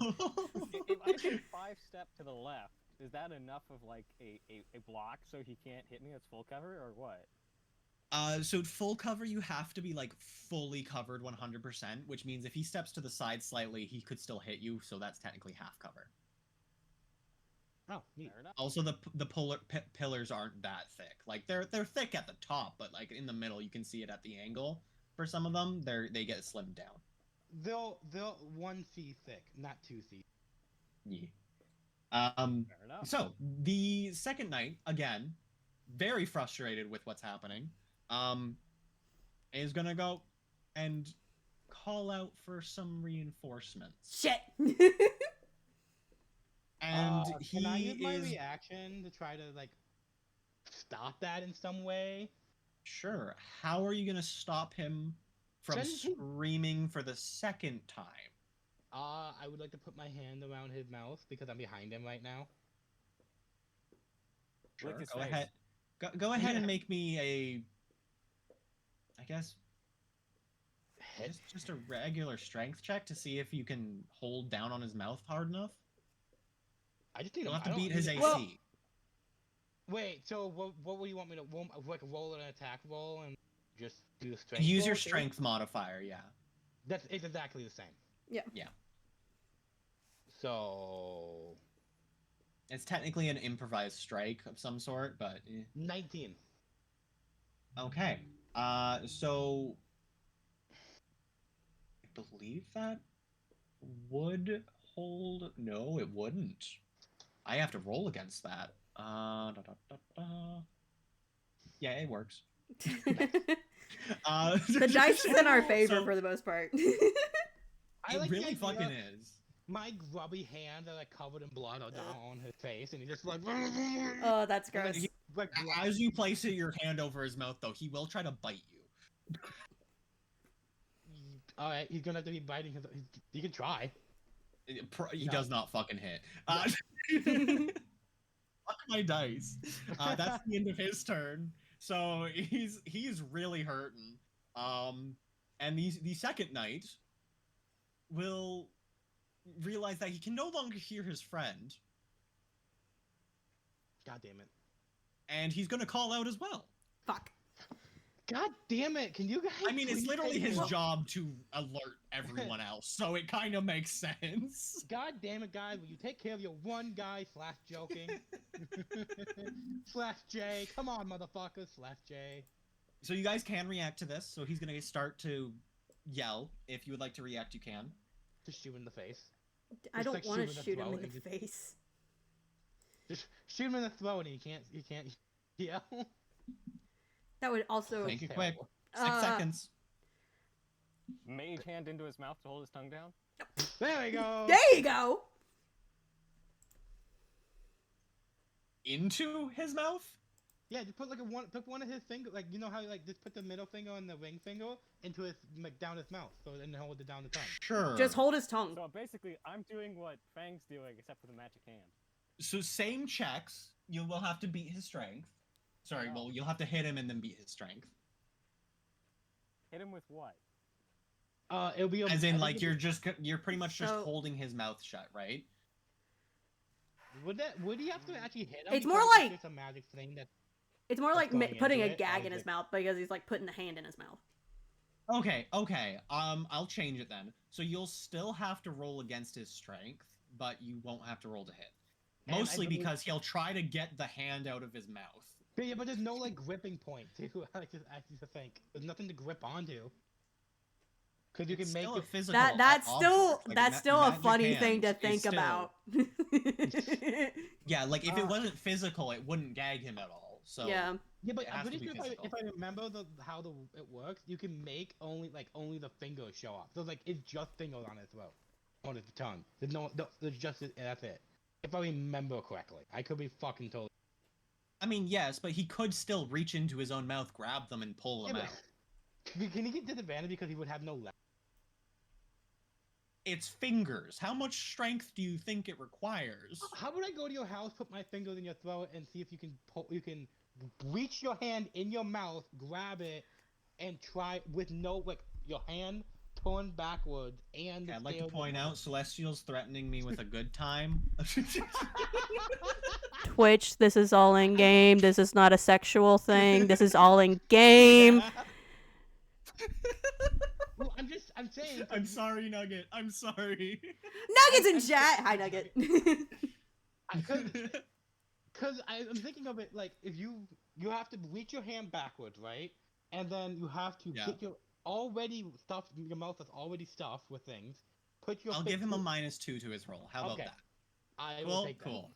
If I take 5 step to the left, is that enough of like a block so he can't hit me? That's full cover or what? So full cover, you have to be like fully covered 100%, which means if he steps to the side slightly, he could still hit you. So that's technically half cover. Oh, neat. Fair enough. Also, the pillars aren't that thick. Like they're thick at the top, but like in the middle, you can see it at the angle. For some of them, they get slimmed down. They'll 1 feet thick, not 2 feet. Yeah. Fair enough. So the second night, again, very frustrated with what's happening, is gonna go and call out for some reinforcements. Shit. And Can I use he my is reaction to try to like stop that in some way? sure. How are you gonna stop him from Shouldn't he- screaming for the second time? I would like to put my hand around his mouth because I'm behind him right now. Lick Sure. his Go face. ahead. Go ahead and Yeah. make me a. I guess Hit. just a regular strength check to see if you can hold down on his mouth hard enough. I just need You'll to have to beat his AC. Well- Wait, so what would you want me to like roll an attack roll and just do the strength? Use roll your too? strength modifier, yeah. It's exactly the same. Yeah. Yeah. So It's technically an improvised strike of some sort, but 19. okay. So I believe that would hold. No, it wouldn't. I have to roll against that. Yeah, it works. The The dice is in our favor for the most part. I It like the really idea- fucking is. My grubby hands are like covered in blood all down on his face, and he's just like. Oh, that's gross. like As you place your hand over his mouth, though, he will try to bite you. all right, he's gonna have to be biting his. He can try. He No. does not fucking hit. Fuck my dice. That's the end of his turn. So he's really hurting. And the second knight will realize that he can no longer hear his friend, God damn it. and he's gonna call out as well. Fuck. God damn it! Can you guys? I mean, it's please literally take his it? job to alert everyone else, so it kind of makes sense. God damn it, guys! Will you take care of your one guy? Slash joking. Slash J. Come on, motherfucker. Slash J. So you guys can react to this. So he's gonna start to yell. If you would like to react, you can. Just shoot him in the face. I Just, don't like, want shoot to him in the shoot him throat in and the just- face. Just shoot him in the throat, and he can't yell. That would also. Thank you, That's quick. terrible. 6 seconds. Mage hand into his mouth to hold his tongue down. There we go. There you go. into his mouth? Yeah, just put like put one of his finger, like you know how like just put the middle finger and the ring finger into his like down his mouth, so and hold it down the tongue. Sure. Just hold his tongue. So basically, I'm doing what Fang's doing, except for the magic hand. So same checks. You will have to beat his strength. Sorry, Oh. well, you'll have to hit him and then beat his strength. Hit him with what? It'll be As in, like, you're pretty much just So- holding his mouth shut, right? Would he have to actually hit him? It's more because like- it's just a magic thing that. It's more What's like going putting a into it, gag or in is his it- mouth because he's like putting the hand in his mouth. Okay. I'll change it then. So you'll still have to roll against his strength, but you won't have to roll to hit. And I Mostly believe- because he'll try to get the hand out of his mouth. Yeah, but there's no like gripping point too. I like to think there's nothing to grip onto. Because you It's can make still it. a physical That's still object, like that's still a magic funny hand thing to is think still- about. Yeah, like if it Uh, wasn't physical, it wouldn't gag him at all. So yeah. Yeah, but it I'm has to pretty be sure physical. if I remember how it works, you can make only the fingers show up. So like it's just fingers on his throat, on his tongue. There's just that's it. If I remember correctly, I could be fucking totally. I mean, yes, but he could still reach into his own mouth, grab them, and pull them Yeah, out. but can he get disadvantage because he would have no left? It's fingers. How much strength do you think it requires? How would I go to your house, put my fingers in your throat, and see if you can reach your hand in your mouth, grab it, and try with no your hand turned backwards and. Okay, I'd like to scale point down. out Celestial's threatening me with a good time. Twitch, this is all in game. This is not a sexual thing. This is all in game. Well, I'm saying. I'm sorry, Nugget. I'm sorry. Nuggets in chat. Hi, Nugget. Because I'm thinking of it like if you have to reach your hand backwards, right? And then you have to Yeah. get your already stuffed your mouth is already stuffed with things. Put your. I'll give him a -2 to his roll. How about Okay. that? I will Cool, take that. cool.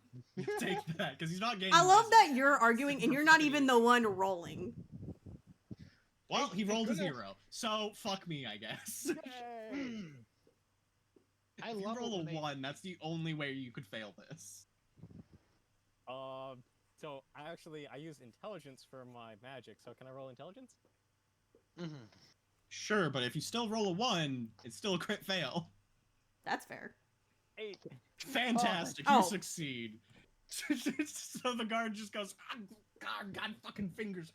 Take that, because he's not getting. I love that this. you're arguing and you're not even the one rolling. Well, he It's rolled a gonna- 0, so fuck me, I guess. Yay! I If you love it roll a when they- 1, that's the only way you could fail this. So I use intelligence for my magic. So can I roll intelligence? Mhm. Sure, but if you still roll a 1, it's still a crit fail. That's fair. 8. Fantastic, Oh. you succeed. So the guard just goes, God fucking fingers.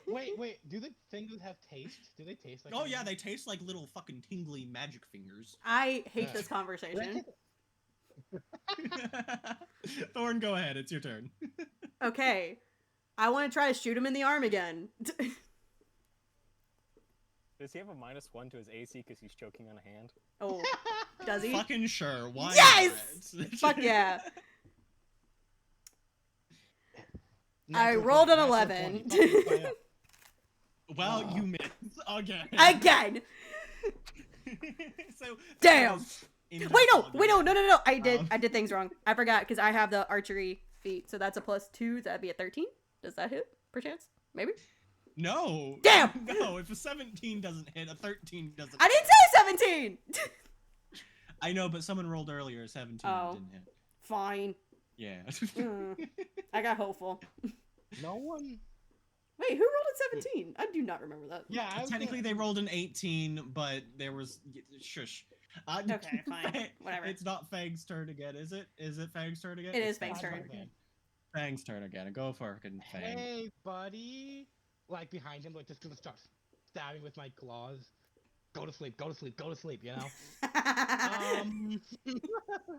Wait. Do the fingers have taste? Do they taste like? Oh anything? yeah, they taste like little fucking tingly magic fingers. I hate Yeah. this conversation. Thorn, go ahead, it's your turn. Okay. I want to try to shoot him in the arm again. Does he have a -1 to his AC because he's choking on a hand? Oh, does he? Fucking sure, why Yes! not? Fuck yeah. I Natural rolled 20, an natural 11. 20, fucking fire. Well, you missed again. Again! So Damn! in Wait, no! that Wait, no, no, no, no! I Um, did things wrong. I forgot, because I have the archery feat, so that's a +2, that'd be a 13? Does that hit, perchance? Maybe? No. Damn! No, if a 17 doesn't hit, a 13 doesn't. I didn't say 17! I know, but someone rolled earlier a 17 Oh. and didn't hit. Fine. Yeah. I got hopeful. No one. Wait, who rolled a 17? I do not remember that. Yeah, I was Technically, gonna- they rolled an 18, but there was shush. Okay, fine. Whatever. It's not Fang's turn again, is it? Is it Fang's turn again? It It's is Fang's turn. again. Fang's turn again. Go for it, Fang. Hey, buddy. Like behind him, like just gonna start stabbing with my claws. Go to sleep. Go to sleep. Go to sleep. You know.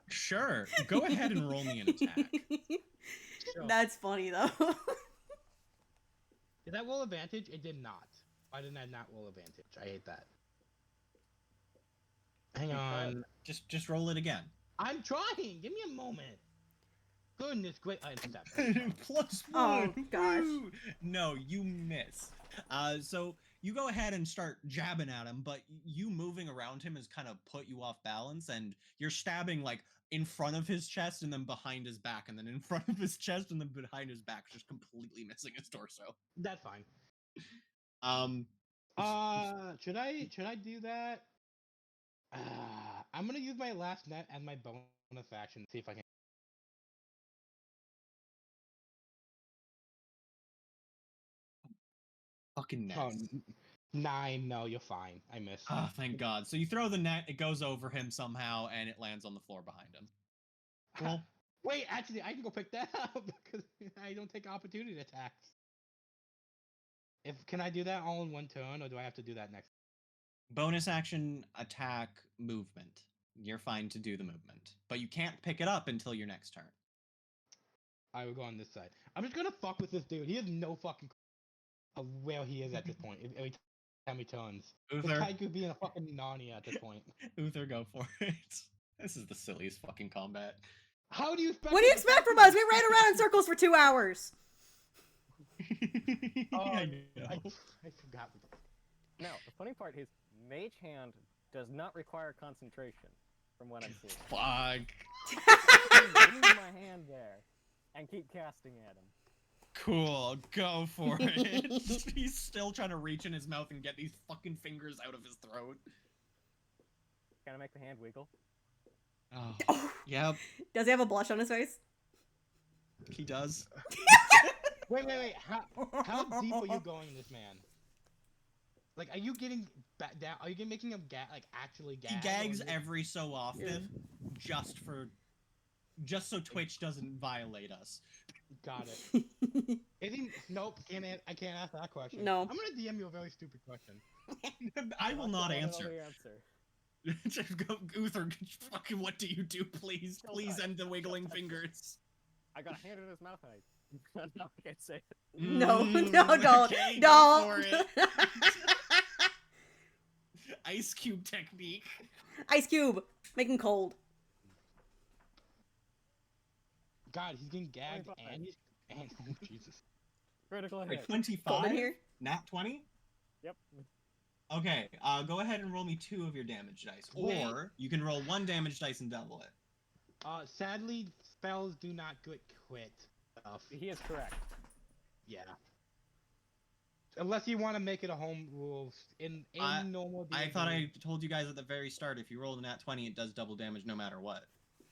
Sure. Go ahead and roll me an attack. Sure. That's funny though. Did that roll advantage? It did not. Why didn't I not roll advantage? I hate that. Hang on. Just roll it again. I'm trying. Give me a moment. Goodness, great. I intercept. Plus Oh, 1. gosh. Woo! No, you miss. So you go ahead and start jabbing at him, but you moving around him has kind of put you off balance, and you're stabbing like in front of his chest and then behind his back, and then in front of his chest and then behind his back, just completely missing his torso. That's fine. Um, Should I do that? I'm gonna use my last net and my bonus action to see if I can fucking net. Oh, 9. No, you're fine. I missed. Oh, thank God. So you throw the net, it goes over him somehow, and it lands on the floor behind him. Cool. Wait, actually, I can go pick that up because I don't take opportunity attacks. Can I do that all in one turn, or do I have to do that next? Bonus action, attack, movement. You're fine to do the movement, but you can't pick it up until your next turn. I will go on this side. I'm just gonna fuck with this dude. He has no fucking of where he is at this point. Every time he turns, this Uther, guy could be in a fucking Narnia at this point. Uther, go for it. This is the silliest fucking combat. How do you expect? What do you him to expect fucking- from us? We ran around in circles for 2 hours. I know. I forgot. Now, the funny part is, Mage Hand does not require concentration, from what I'm seeing. Fuck. I can leave my hand there and keep casting at him. Cool, go for it. He's still trying to reach in his mouth and get these fucking fingers out of his throat. Can I make the hand wiggle? Oh, yep, Does he have a blush on his face? he does. Wait. How deep are you going, this man? Like, are you getting back down? Are you making him actually gag? He or gags is it- every so often, just so Twitch doesn't violate us. Got it. Is he? Nope. I can't ask that question. No. I'm gonna DM you a very stupid question. I will not I don't know answer. the answer. Just go, Uther, fucking what do you do? Please, please end the wiggling fingers. I got a hand in his mouth and no, I can't say it. No, Mm, no, don't. okay, go Don't. for it. Ice cube technique. Ice Cube. Make him cold. God, he's getting gagged 25. and oh, Jesus. Critical Wait, hit. 25? Cold in here. Nat 20? Yep. Okay, go ahead and roll me 2 of your damage dice. Wait. Or you can roll 1 damage dice and double it. Sadly, spells do not get quit. He is correct. Yeah. Unless you want to make it a home rule in normal. I D&D. thought I told you guys at the very start, if you roll a nat 20, it does double damage no matter what.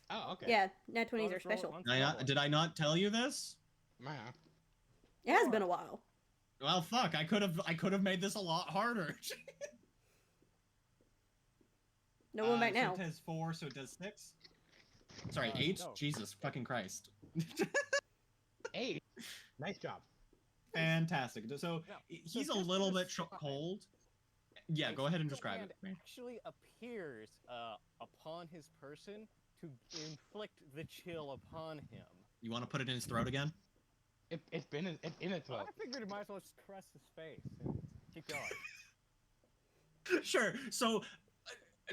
Oh, okay. Yeah, nat 20s I'll are just roll it special. once Did I and not, double it. did I not tell you this? Yeah. It has been a while. Well, fuck, I could have made this a lot harder. No one back so now. It does 4, so it does 6. Sorry, 8? no. Jesus fucking Christ. 8. Nice job. Fantastic. So No, he's so a just little to bit describe- cold. Yeah, A go ahead and physical describe hand it. to me. actually appears upon his person to inflict the chill upon him. You want to put it in his throat again? It's been in its Well, throat. I figured you might as well just caress his face and keep going. Sure. So,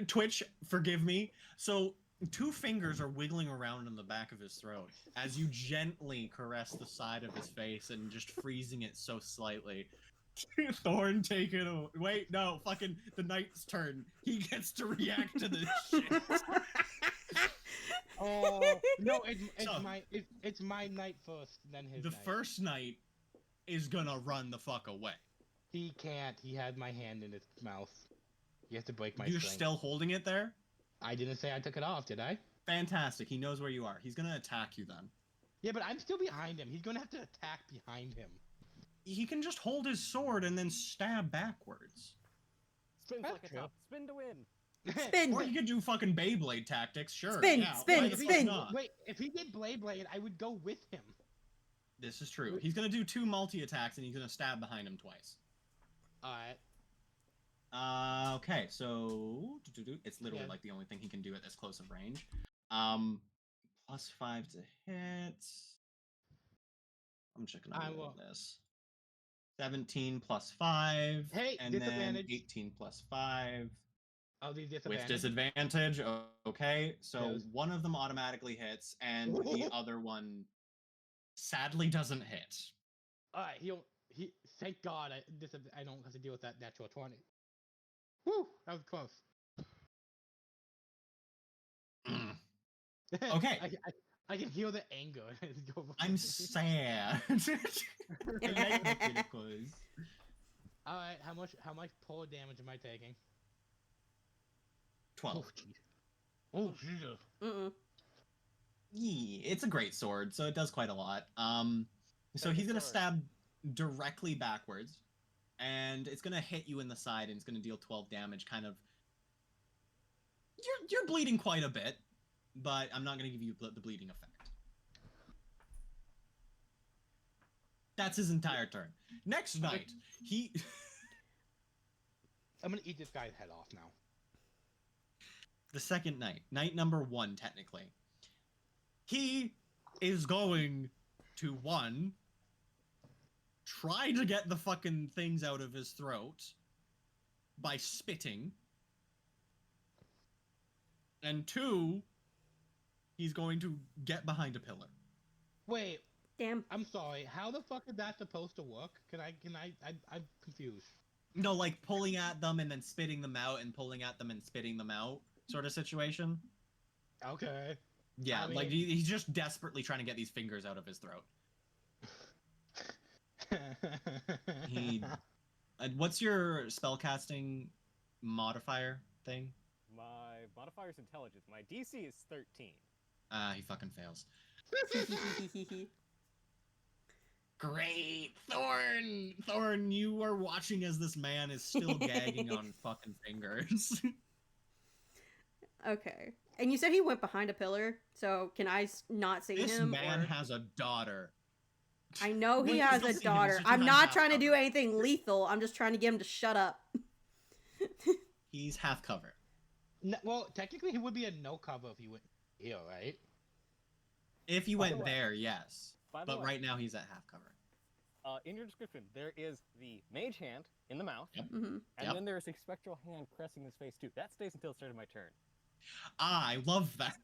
Twitch, forgive me. So, 2 fingers are wiggling around in the back of his throat as you gently caress the side of his face and just freezing it so slightly. Thorn, take it away. Wait, no, fucking the knight's turn. He gets to react to this shit. Oh no! It's So- it's my night first, then his. The night. first knight is gonna run the fuck away. He can't. He had my hand in his mouth. He has to break my You're string. still holding it there? I didn't say I took it off, did I? Fantastic. He knows where you are. He's gonna attack you then. Yeah, but I'm still behind him. He's gonna have to attack behind him. He can just hold his sword and then stab backwards. Spins That's like a true. top. Spin to win. Spin. Or you could do fucking Beyblade tactics, sure. Spin, yeah, spin, why Wait, the if he fuck spin. did- not? Wait, if he did Blade, I would go with him. This is true. He's gonna do 2 multi-attacks and he's gonna stab behind him twice. Alright. Okay, so it's literally Yeah. like the only thing he can do at this close of range. +5 to hit. I'm just gonna I roll will- this. 17 plus 5. Hey, and then disadvantage. 18 plus 5. Oh, these With disadvantage. disadvantage, okay. So Yes. one of them automatically hits, and the other one sadly doesn't hit. Alright, thank God I don't have to deal with that natural 20. Woo! That was close. Mm. Okay. I can hear the anger. I'm sad. I like the criticals. Alright, how much pull damage am I taking? 12. jeez. Oh Jesus. Mm-mm. Yeah, it's a great sword, so it does quite a lot. So Second he's gonna sword. stab directly backwards. and it's gonna hit you in the side, and it's gonna deal 12 damage. Kind of. You're bleeding quite a bit, but I'm not gonna give you the bleeding effect. That's his entire turn. Next night, he. I'm gonna eat this guy's head off now. The second night, night number 1, technically. He is going to, 1, try to get the fucking things out of his throat by spitting. And 2, he's going to get behind a pillar. Wait, Damn. I'm sorry. How the fuck is that supposed to work? I'm confused. No, like pulling at them and then spitting them out and pulling at them and spitting them out sort of situation. Okay. Yeah, I like mean- he's just desperately trying to get these fingers out of his throat. He- What's your spellcasting modifier thing? My modifier is intelligence. My DC is 13. He fucking fails. Great, Thorn, you are watching as this man is still gagging on fucking fingers. Okay. And you said he went behind a pillar, so can I not see This him? man or- has a daughter. I know he Wait, has don't a see him, he's daughter. just I'm behind not half trying to do cover. anything lethal. I'm just trying to get him to shut up. He's half covered. Well, technically, he would be a no cover if he went here, right? If you By the went way- there, yes. By the But way, right now he's at half cover. in your description, there is the mage hand in the mouth, hmm and Yep. then there's a spectral hand caressing his face too. That stays until the start of my turn. I love that.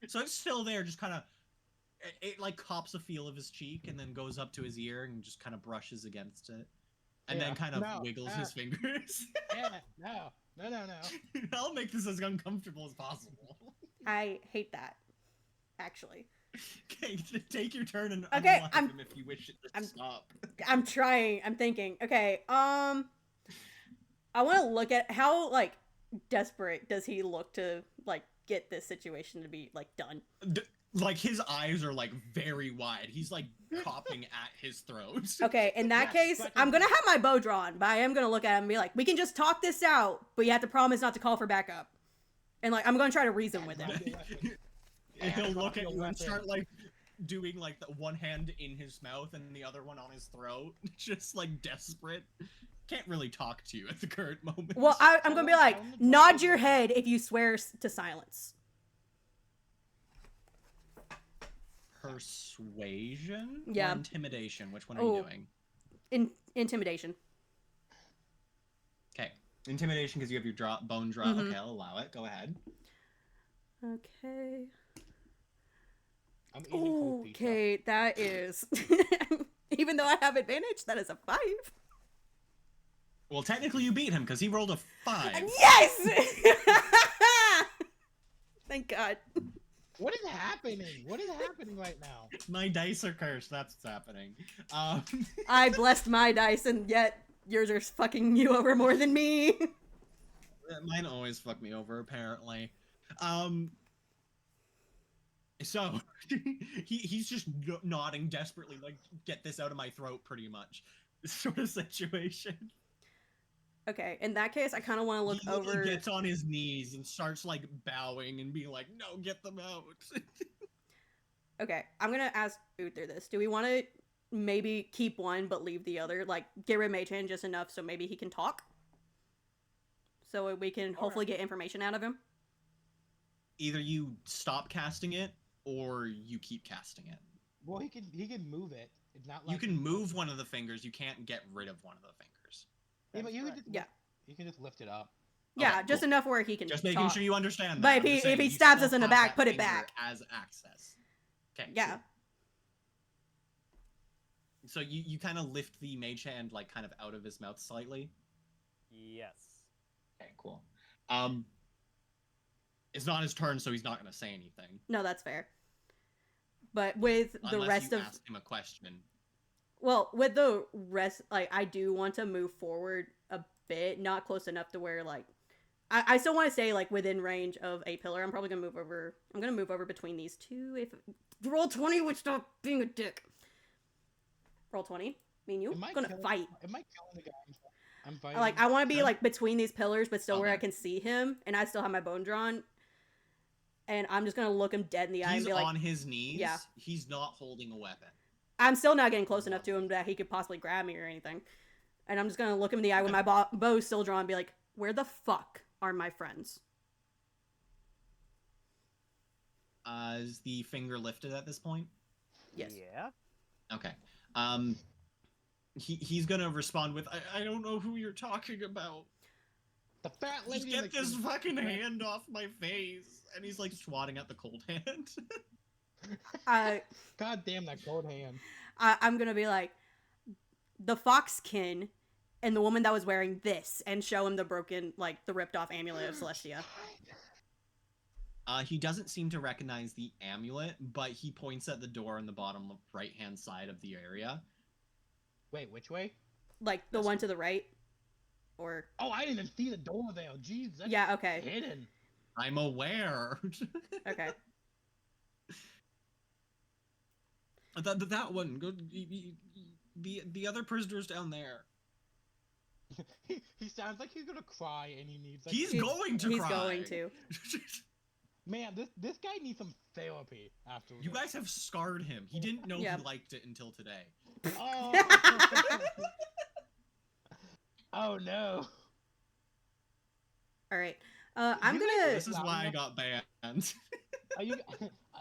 So it's still there, just kind of. It like cops a feel of his cheek and then goes up to his ear and just kind of brushes against it. And then Yeah. kind of No, wiggles his fingers. Yeah, no. I'll make this as uncomfortable as possible. I hate that, actually. Okay, take your turn and Okay, unlock I'm- him if you wish it to I'm- stop. I'm trying. I'm thinking. Okay. I want to look at how like desperate does he look to like get this situation to be like done. Like his eyes are like very wide. He's like coughing at his throat. Okay, in that Yeah, case, but- I'm gonna have my bow drawn, but I am gonna look at him and be like, "We can just talk this out, but you have to promise not to call for backup." And like, I'm gonna try to reason with him. And he'll look at Your you and weapon. start like doing like the one hand in his mouth and the other one on his throat, just like desperate. Can't really talk to you at the current moment. Well, I'm gonna be like, "Nod your head if you swear to silence." Persuasion? Yeah. Or intimidation? Which one are Oh. you doing? Intimidation. Okay. Intimidation because you have your bone draw. Mhm. Okay, I'll allow it. Go ahead. Okay. I'm eating cold pizza. Okay, that is. Even though I have advantage, that is a 5. Well, technically you beat him because he rolled a 5. Yes! Thank God. What is happening? What is happening right now? My dice are cursed. That's what's happening. I blessed my dice, and yet yours are fucking you over more than me. Mine always fuck me over, apparently. So he's just nodding desperately, like, get this out of my throat, pretty much. Sort of situation. Okay, in that case, I kind of want to look He literally over. gets on his knees and starts like bowing and being like, "No, get them out." Okay, I'm gonna ask Uther this. Do we want to maybe keep one but leave the other? Like, get rid of Mage Hand just enough so maybe he can talk? So we can hopefully get information out of him? Either you stop casting it or you keep casting it. Well, he can move it. It's not like You can move one of the fingers, you can't get rid of one of the fingers. Yeah, but you can That's just Yeah. You can just lift it up. Yeah, Okay, just cool. enough where he can Just making talk. sure you understand But that. if I'm he- just saying if he you stabs still us in the have back, that put it finger back. as access. Okay. Yeah. cool. So you kind of lift the mage hand like kind of out of his mouth slightly. Yes. Okay, cool. It's not his turn, so he's not gonna say anything. No, that's fair. But with the Unless rest you of ask him a question. well, with the rest, like I do want to move forward a bit, not close enough to where like I still want to stay like within range of a pillar. I'm probably gonna move over. I'm gonna move over between these two. If roll 20, would stop being a dick. Roll 20. Me and you Am I gonna killing- fight. Am I killing the guy? I'm fighting. Like I want to be Sure. like between these pillars, but still where I Okay. can see him, and I still have my bone drawn. And I'm just gonna look him dead in the eye and He's be like, on his knees. Yeah. He's not holding a weapon. I'm still not getting close enough to him that he could possibly grab me or anything. And I'm just gonna look him in the eye with my bow still drawn and be like, where the fuck are my friends? Is the finger lifted at this point? Yes. Yeah. Okay. He's gonna respond with, I don't know who you're talking about. the fat Just lady. in get the- this fucking Right. hand off my face. And he's like swatting at the cold hand. God damn that cold hand. I'm gonna be like, the foxkin and the woman that was wearing this, and show him the broken, like, the ripped off amulet of Celestia. He doesn't seem to recognize the amulet, but he points at the door in the bottom right hand side of the area. Wait, which way? Like, the This one one. to the right? Or, Oh, I didn't even see the door there. Jeez, that's yeah, okay. hidden. I'm aware. Okay. that one. Go. The other prisoners down there. He sounds like he's gonna cry and he needs like. He's He's- going to He's cry. going to. Man, this guy needs some therapy after. You guys have scarred him. He didn't know Yeah. he liked it until today. Oh. Oh no. Alright. I'm You gonna... This is Loud why I enough? got banned. Are you?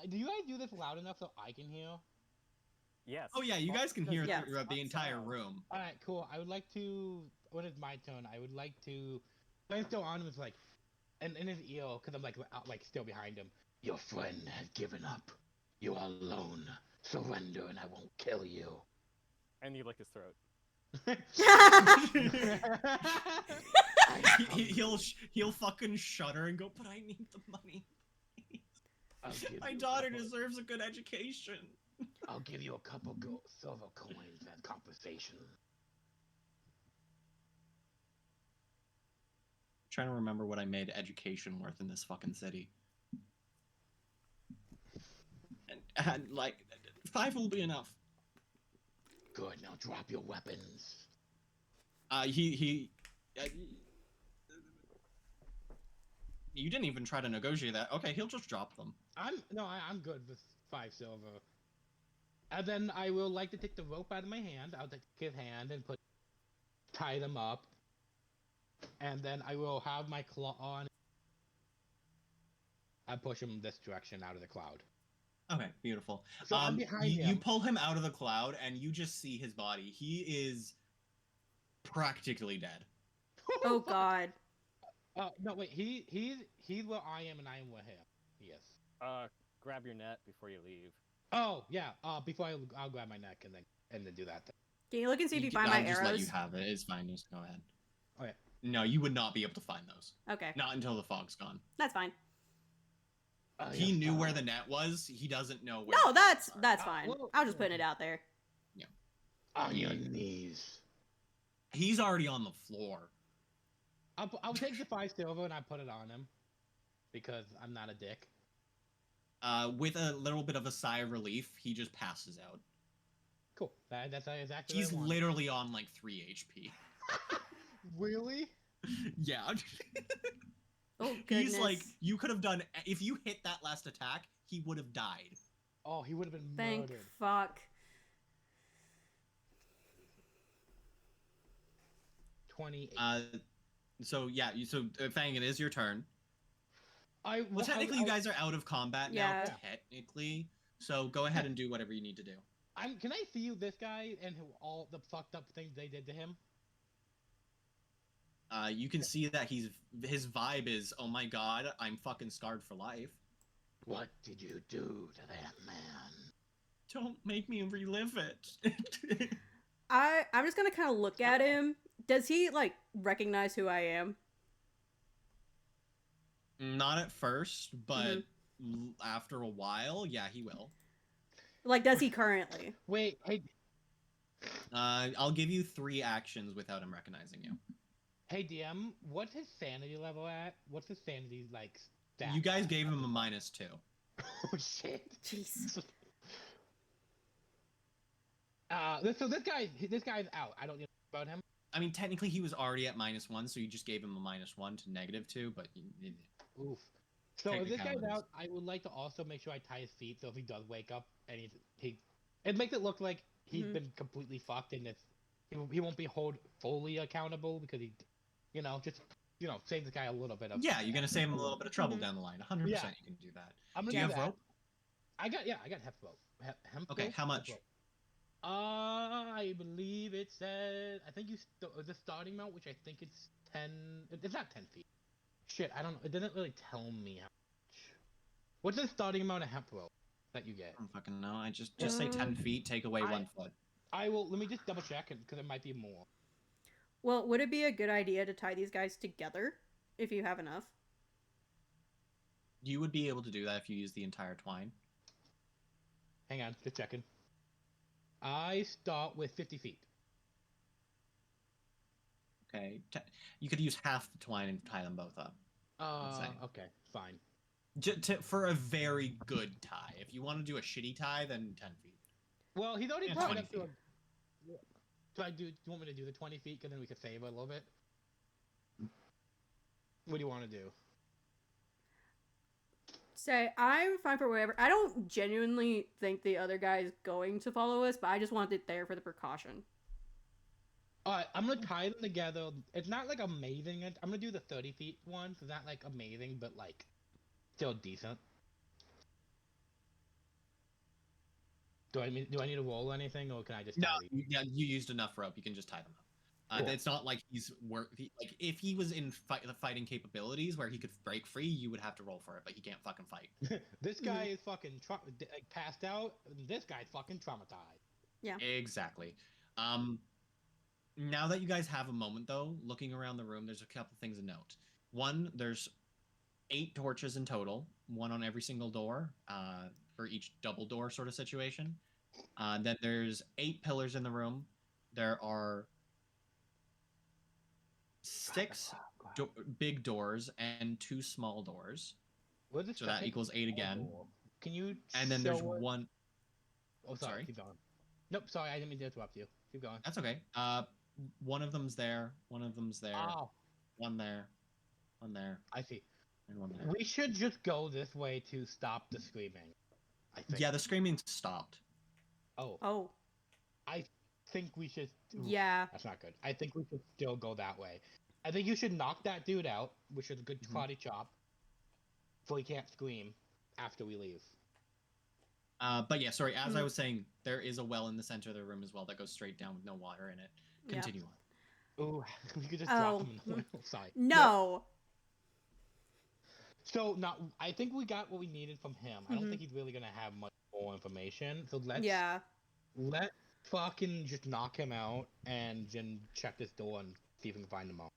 Do you guys do this loud enough so I can hear? Yes. Oh yeah, you guys can hear Yeah. throughout the entire room. All right, cool. I would like to. When it's my turn, I would like to. When it's still on him, it's like, and in his ear, because I'm like still behind him. Your friend has given up. You are alone. Surrender, and I won't kill you. And you lick his throat. He'll fucking shudder and go, but I need the money. I'll give My you a daughter couple- deserves a good education. I'll give you a couple gold silver coins as compensation. Trying to remember what I made education worth in this fucking city. And like 5 will be enough. Good. Now drop your weapons. You didn't even try to negotiate that. Okay, he'll just drop them. I'm good with 5 silver. And then I will like to take the rope out of my hand. I'll take his hand and tie them up. And then I will have my claw on. I push him this direction out of the cloud. Okay, beautiful. So I'm behind you him. pull him out of the cloud and you just see his body. He is practically dead. Oh god. No, wait. He's where I am, and I am where him. Yes. Grab your net before you leave. Oh yeah. Before I'll grab my neck and then do that. Can you look and see if you can- find my I'll just let you arrows? have it. It's fine. Just go ahead. Okay. No, you would not be able to find those. Okay. Not until the fog's gone. That's fine. He knew where the net was. He doesn't know where. No, the that's fogs are. that's fine. well- I was just putting it out there. On your knees. He's already on the floor. I'll take the 5 silver and I put it on him, because I'm not a dick. With a little bit of a sigh of relief, he just passes out. Cool. That's exactly. He's what I want. literally on like 3 HP. Really? Yeah. Oh goodness. He's like, you could have done, if you hit that last attack, he would have died. Oh, he would have been Thank murdered. fuck. 28. So yeah, Fang, it is your turn. Well, technically, you guys are out of combat Yeah. now, technically. So go ahead and do whatever you need to do. Can I see this guy and all the fucked up things they did to him? You can see that his vibe is, oh my god, I'm fucking scarred for life. What did you do to that man? Don't make me relive it. I'm just gonna kind of look at him. Does he like recognize who I am? Not at first, but Mm-hmm. after a while, yeah, he will. Like, does he currently? Wait, hey, I'll give you 3 actions without him recognizing you. hey, DM, what's his sanity level at? What's his sanity like? Stat You guys at? gave him a -2. Oh shit. Jeez. This guy's out. I don't know about him. I mean, technically he was already at -1, so you just gave him a -1 to -2, but Oof. So if this guy's Technicalities. out, I would like to also make sure I tie his feet. So if he does wake up and it makes it look like he's Mhm. been completely fucked, and he won't be held fully accountable because just save this guy a little bit of. yeah, you're gonna save him a little bit of trouble Mhm. down the line. 100% you can do that. I'm gonna Do you do have that. rope? I got hemp rope. Hemp Okay, rope? how Hemp much? rope. I believe it says. I think the starting amount, which I think it's 10. It's not 10 feet. Shit, I don't know. It didn't really tell me how much. What's the starting amount of hemp rope that you get? I don't fucking know. I just say 10 feet, take away I- 1 foot. I will. Let me just double check it because it might be more. Well, would it be a good idea to tie these guys together if you have enough? You would be able to do that if you use the entire twine. Hang on, just checking. I start with 50 feet. Okay, you could use half the twine and tie them both up. Insane. Okay, fine. For a very good tie. If you want to do a shitty tie, then 10 feet. Well, he's already Yeah, tied 20 up to a. Do you want me to do the 20 feet? Because then we could save it a little bit. What do you want to do? Say, I'm fine for whatever. I don't genuinely think the other guy is going to follow us, but I just want it there for the precaution. Alright, I'm gonna tie them together. It's not like amazing. I'm gonna do the 30 feet one. So it's not like amazing, but like still decent. Do I need to roll anything, or can I just? No, tie these? you used enough rope. You can just tie them up. Cool. It's not like like if he was in the fighting capabilities where he could break free, you would have to roll for it, but he can't fucking fight. This guy is fucking passed out. And this guy's fucking traumatized. Exactly. Now that you guys have a moment, though, looking around the room, there's a couple things to note. One, there's 8 torches in total, 1 on every single door, for each double door sort of situation. Then there's 8 pillars in the room. There are 6 big doors and 2 small doors. What is So that equals 8 again. Can you? And then there's show us- 1. Oh, sorry. Sorry? Keep going. Nope. Sorry, I didn't mean to interrupt you. Keep going. That's okay. One of them's there. One of them's there. Oh, One there. One there. I see. And one there. We should just go this way to stop the screaming. I think. Yeah, the screaming stopped. Oh, Oh, I think we should. Ooh, yeah. That's not good. I think we should still go that way. I think you should knock that dude out, which is a good Mhm. karate chop, so he can't scream after we leave. But yeah, sorry. As I Mhm. was saying, there is a well in the center of the room as well that goes straight down with no water in it. Yeah. Continue on. Ooh, we could just Oh. drop him in the well. Sorry. No. So not. I think we got what we needed from him. I don't Mhm. think he's really gonna have much more information. So let's Yeah. let fucking just knock him out and then check this door and see if we can find him out.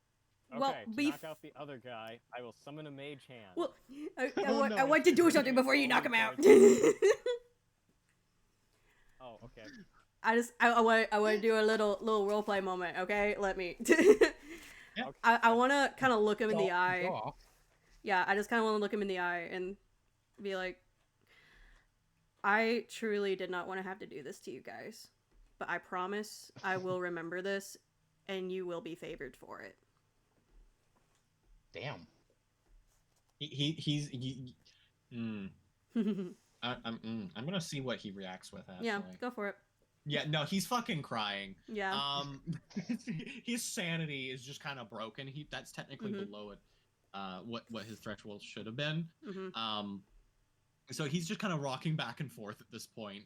Okay, Well, to beef- knock out the other guy, I will summon a mage hand. Well, I Oh, want, no. I want to do something before you knock him out. Oh, okay. I want to do a little roleplay moment. Okay, let me. Okay. I want to kind of look him in the Go- eye. go off. Yeah, I just kind of want to look him in the eye and be like, I truly did not want to have to do this to you guys, but I promise I will remember this, and you will be favored for it. Damn. I'm gonna see what he reacts with. Actually. Yeah, go for it. Yeah. No, he's fucking crying. Yeah. His sanity is just kind of broken. That's technically Mhm. below it. What his threshold should have been. hmm So he's just kind of rocking back and forth at this point,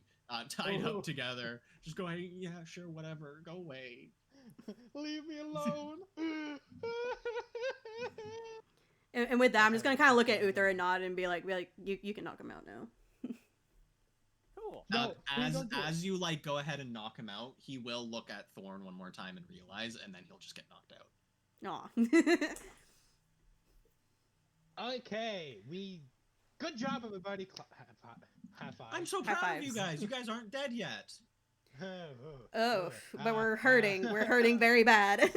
tied Oh. up together, just going, yeah, sure, whatever, go away. Leave me alone. And with that, I'm just gonna kind of look at Uther and nod and be like, you can knock him out now. Cool. No, please don't do it. As you like go ahead and knock him out, he will look at Thorn one more time and realize, and then he'll just get knocked out. Aw. Okay, good job, everybody. High five. I'm so High proud of you fives. guys. You guys aren't dead yet. Oh, but we're hurting. We're hurting very bad.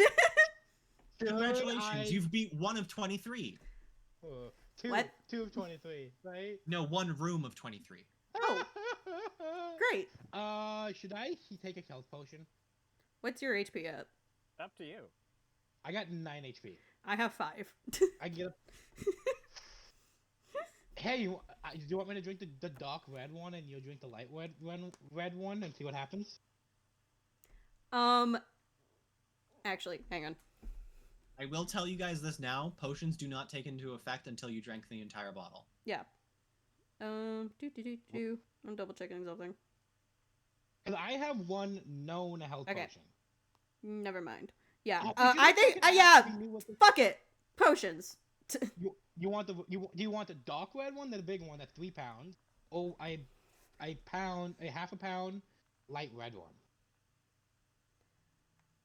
Congratulations, you've beat 1 of 23. Two, What? 2 of 23, right? No, 1 room of 23. Oh, Great. Should I take a health potion? What's your HP at? Up to you. I got 9 HP. I have 5. I get. Hey, do you want me to drink the dark red one and you'll drink the light red one and see what happens? Actually, hang on. I will tell you guys this now. Potions do not take into effect until you drank the entire bottle. Yeah. I'm double checking something. Because I have one known health Okay. potion. Never mind. Yeah. Oh, I think. Yeah. Fuck it. Potions. You want do you want the dark red one, the big one that's 3 pounds? Oh, a half a pound light red one.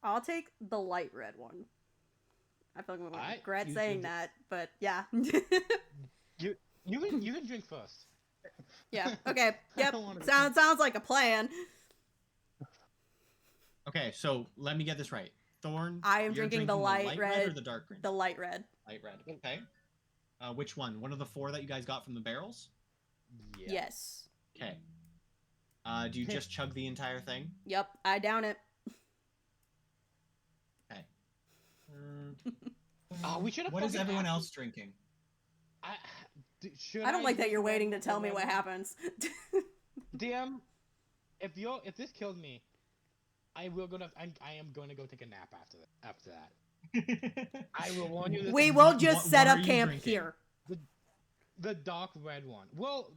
I'll take the light red one. I feel like I'm gonna regret you saying do- that, but yeah. You can drink first. Yeah. Okay. I Yep. don't wanna- Sounds like a plan. Okay, so let me get this right. Thorn, I am you're drinking the light red red. or the dark green? The light red. Light red. Okay. Which one? One of the 4 that you guys got from the barrels? Yeah. Yes. Okay. Do you just chug the entire thing? Yep. I down it. Okay. Oh, we should have. What is everyone else drinking? Should I don't like that drink you're the waiting to red- tell the me red what one? happens. DM, if this kills me, I am going to go take a nap after that. I will warn you. We this- will just what set are up you camp drinking? here. The dark red one. Well,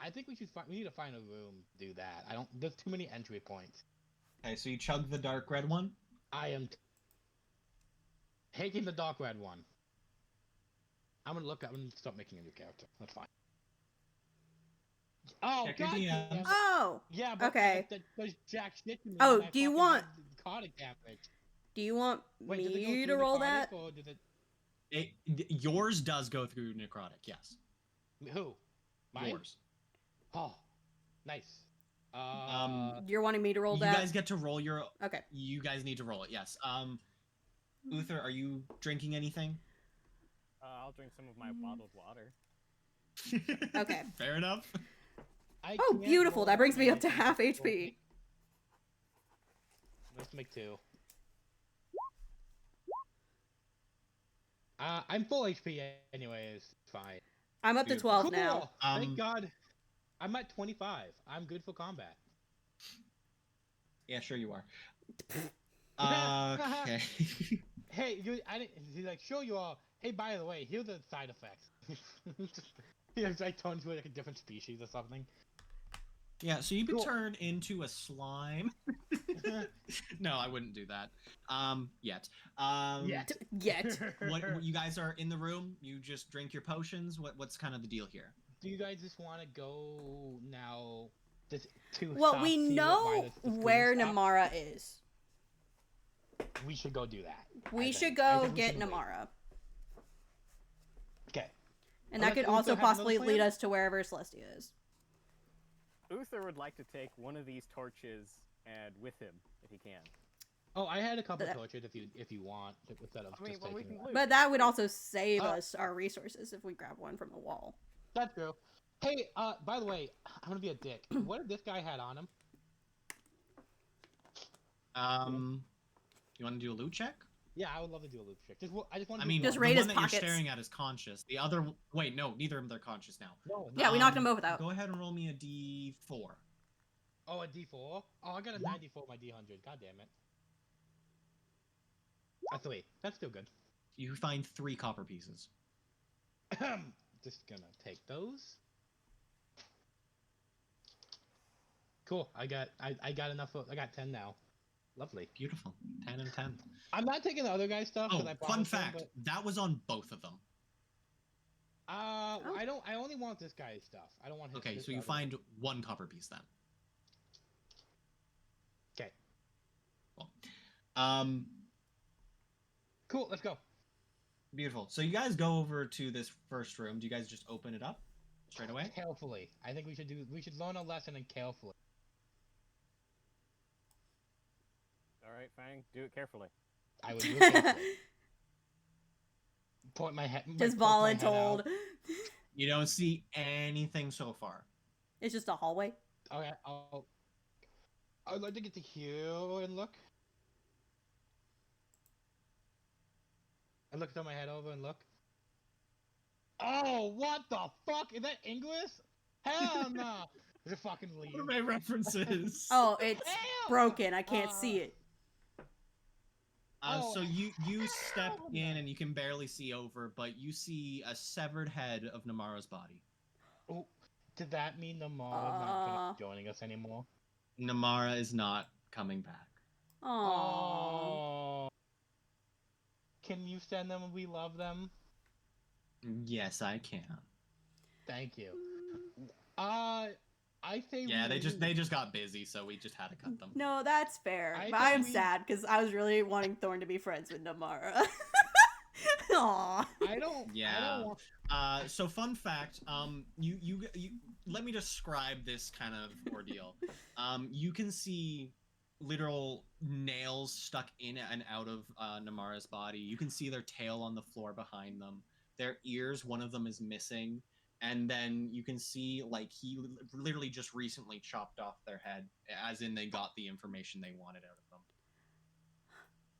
I think we need to find a room to do that. There's too many entry points. Okay, so you chug the dark red one? I am taking the dark red one. I'm gonna start making a new character. That's fine. Oh Check your god! DMs. damn it. Oh. Yeah, but Okay. There's jack shit to me. Oh, and I do you fucking want- have necrotic damage. Do you want Wait, does it go me to through roll necrotic, that? Or does it... Yours does go through necrotic, yes. Who? Mine? Yours. Oh, nice. You're wanting me to roll You that? guys get to roll your. Okay. You guys need to roll it, yes. Uther, are you drinking anything? I'll drink some of my bottled water. Okay. Fair enough. I Oh, can't beautiful. roll That brings me up to anything. half HP. Let's make 2. I'm full HP anyways. It's fine. I'm up to Beautiful. 12 Cool. now. Thank God. I'm at 25. I'm good for combat. Yeah, sure you are. Okay. Hey, he's like, sure you are. Hey, by the way, here's the side effects. He like turns into like a different species or something. Yeah, so you could Cool. turn into a slime. No, I wouldn't do that. Yet. Yet. Yet. What you guys are in the room? You just drink your potions. What's kind of the deal here? Do you guys just want to go now? Just to Well, stop, we see know why this is where stop? Namara is. We should go do that. We I should think. I go think we get should wait. Namara. Okay. And Unless that could Uther also has another possibly plan? lead us to wherever Celestia is. Uther would like to take one of these torches and with him if he can. Oh, I had a couple That- torches if you want instead of I mean, just well, we taking can one. loot. But that would also save Oh. us our resources if we grab one from the wall. That's true. Hey, by the way, I'm gonna be a dick. What if this guy had on him? You want to do a loot check? Yeah, I would love to do a loop trick. I just want I to mean, Just the raid one his that pockets. you're staring at is conscious. The other, wait, no, neither of them are conscious now. No, Yeah, we knocked them both out. Go ahead and roll me a d4. Oh, a D4? Oh, I got a 94 my D100. God damn it. A 3. That's still good. You find 3 copper pieces. Just gonna take those. Cool. I got enough. I got 10 now. Lovely. Beautiful. 10 and 10. I'm not taking the other guy's stuff. 'cause Oh, I fun promised him, fact. That was on both of them. but, I only want this guy's stuff. I don't want his. Okay, his so you other- find 1 copper piece then. Okay. Cool. Cool. Let's go. Beautiful. So you guys go over to this first room. Do you guys just open it up straight away? Carefully. I think we should learn a lesson and carefully. All right, Fang, do it carefully. I would do it carefully. Point my head. Just poke my head voluntold. out. You don't see anything so far. It's just a hallway. Okay, I'd like to get to here and look. I looked on my head over and look. Oh, what the fuck? Is that English? Hell no! Just fucking leave. What are my references? Oh, it's Hell broken. I can't see it. Oh, So you step hell in no. and you can barely see over, but you see a severed head of Namara's body. Oh, did that mean Namara's not gonna be joining us anymore? Namara is not coming back. Aww. Oh. Can you send them? We love them. Yes, I can. Thank you. I say Yeah, we they just got busy, so we just had to cut them. No, that's fair. I But I think am we- sad because I was really wanting Thorn to be friends with Namara. Aww. I don't. I Yeah. don't want. So fun fact, you let me describe this kind of ordeal. You can see literal nails stuck in and out of Namara's body. You can see their tail on the floor behind them. Their ears, one of them is missing. And then you can see, like, he literally just recently chopped off their head, as in they got the information they wanted out of them.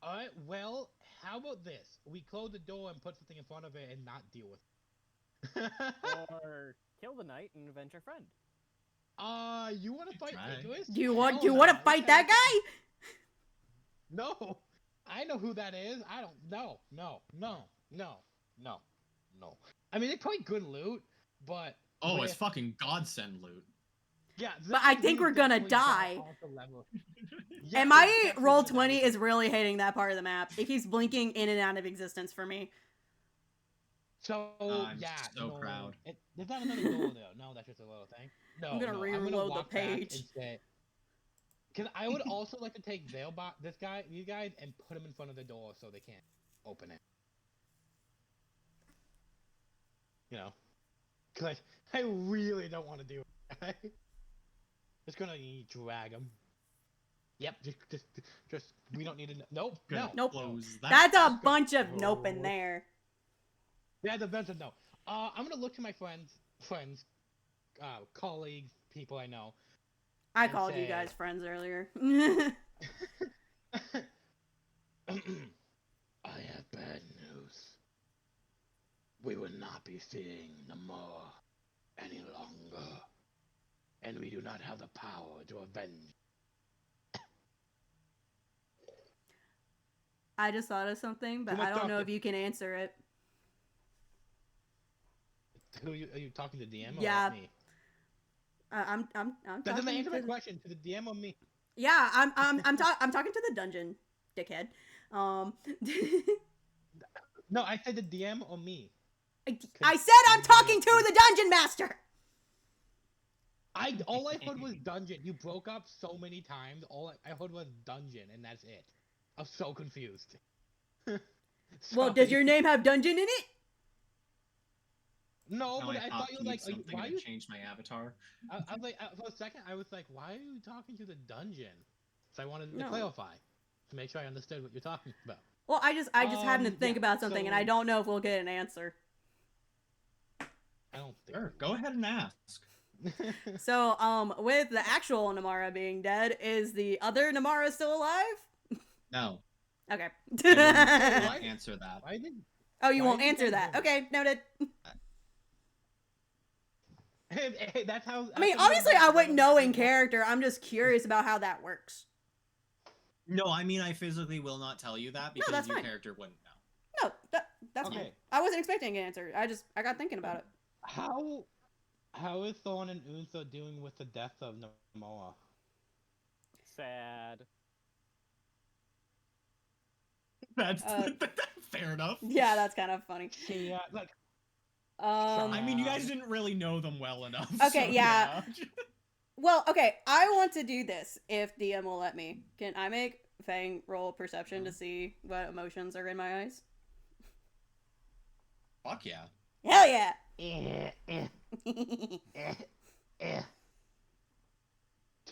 All right. Well, how about this? We close the door and put something in front of it and not deal with it. Or kill the knight and avenge our friend. You want to fight Try. Nicholas? Do you want Hell to no. fight that guy? No, I know who that is. I don't. No. I mean, it's probably good loot, but Oh, with- it's fucking godsend loot. yeah. But I this think loot we're gonna definitely got die. off the level. Yeah, And we're my definitely roll gonna 20 die. is really hating that part of the map. It keeps blinking in and out of existence for me. So I'm yeah, so no, proud. There's not another door there. No, that's just a little thing. No, I'm gonna no, reload the walk back page. and say, because I would also like to take Veilbot, these guys, and put them in front of the door so they can't open it. You know, because I really don't want to do it. Just gonna drag them. Yep, just we don't need to. Nope, Gonna no. Nope. close that. That's a That's good. bunch of nope in there. Yeah, the best of no. I'm gonna look to my friends, colleagues, people I know. I And called you say- guys friends earlier. I have bad news. We will not be seeing Namor any longer, and we do not have the power to avenge. I just thought of something, but Who am I I don't know if talking- you can answer it. Are you talking to DM or Yeah. me? I'm That doesn't talking answer my to question. To the DM or me? Yeah, I'm talking to the dungeon, dickhead. No, I said the DM or me. I said I'm talking to the dungeon master. All I heard was dungeon. You broke up so many times. All I heard was dungeon, and that's it. I'm so confused. Well, does Sorry. your name have dungeon in it? No, Now but I I thought you were need like, something why are to you? change my avatar. I was like, for a second, I was like, why are you talking to the dungeon? So I wanted to No. clarify to make sure I understood what you're talking about. Well, I just had to think yeah, about something, and I so- don't know if we'll get an answer. I don't think. Sure, go ahead and ask. So, with the actual Namara being dead, is the other Namara still alive? No, Okay. I will Why? not answer that. Why did? Oh, you Why won't did you answer guys that. do Okay, noted. Hey, that's how. I mean, obviously, I wouldn't know in character. I'm just curious about how that works. No, I mean I physically will not tell you that because that's your fine. character wouldn't know. No, that's fine. Okay. I wasn't expecting an answer. I got thinking about it. How is Thorn and Unsa doing with the death of Namora? Sad. That's Uh, fair enough. Yeah, that's kind of funny. Yeah, like I mean, you guys didn't really know them well enough. Okay, so, yeah. Well, okay, I want to do this if DM will let me. Can I make Fang roll perception to see what emotions are in my eyes? Fuck yeah. Hell yeah!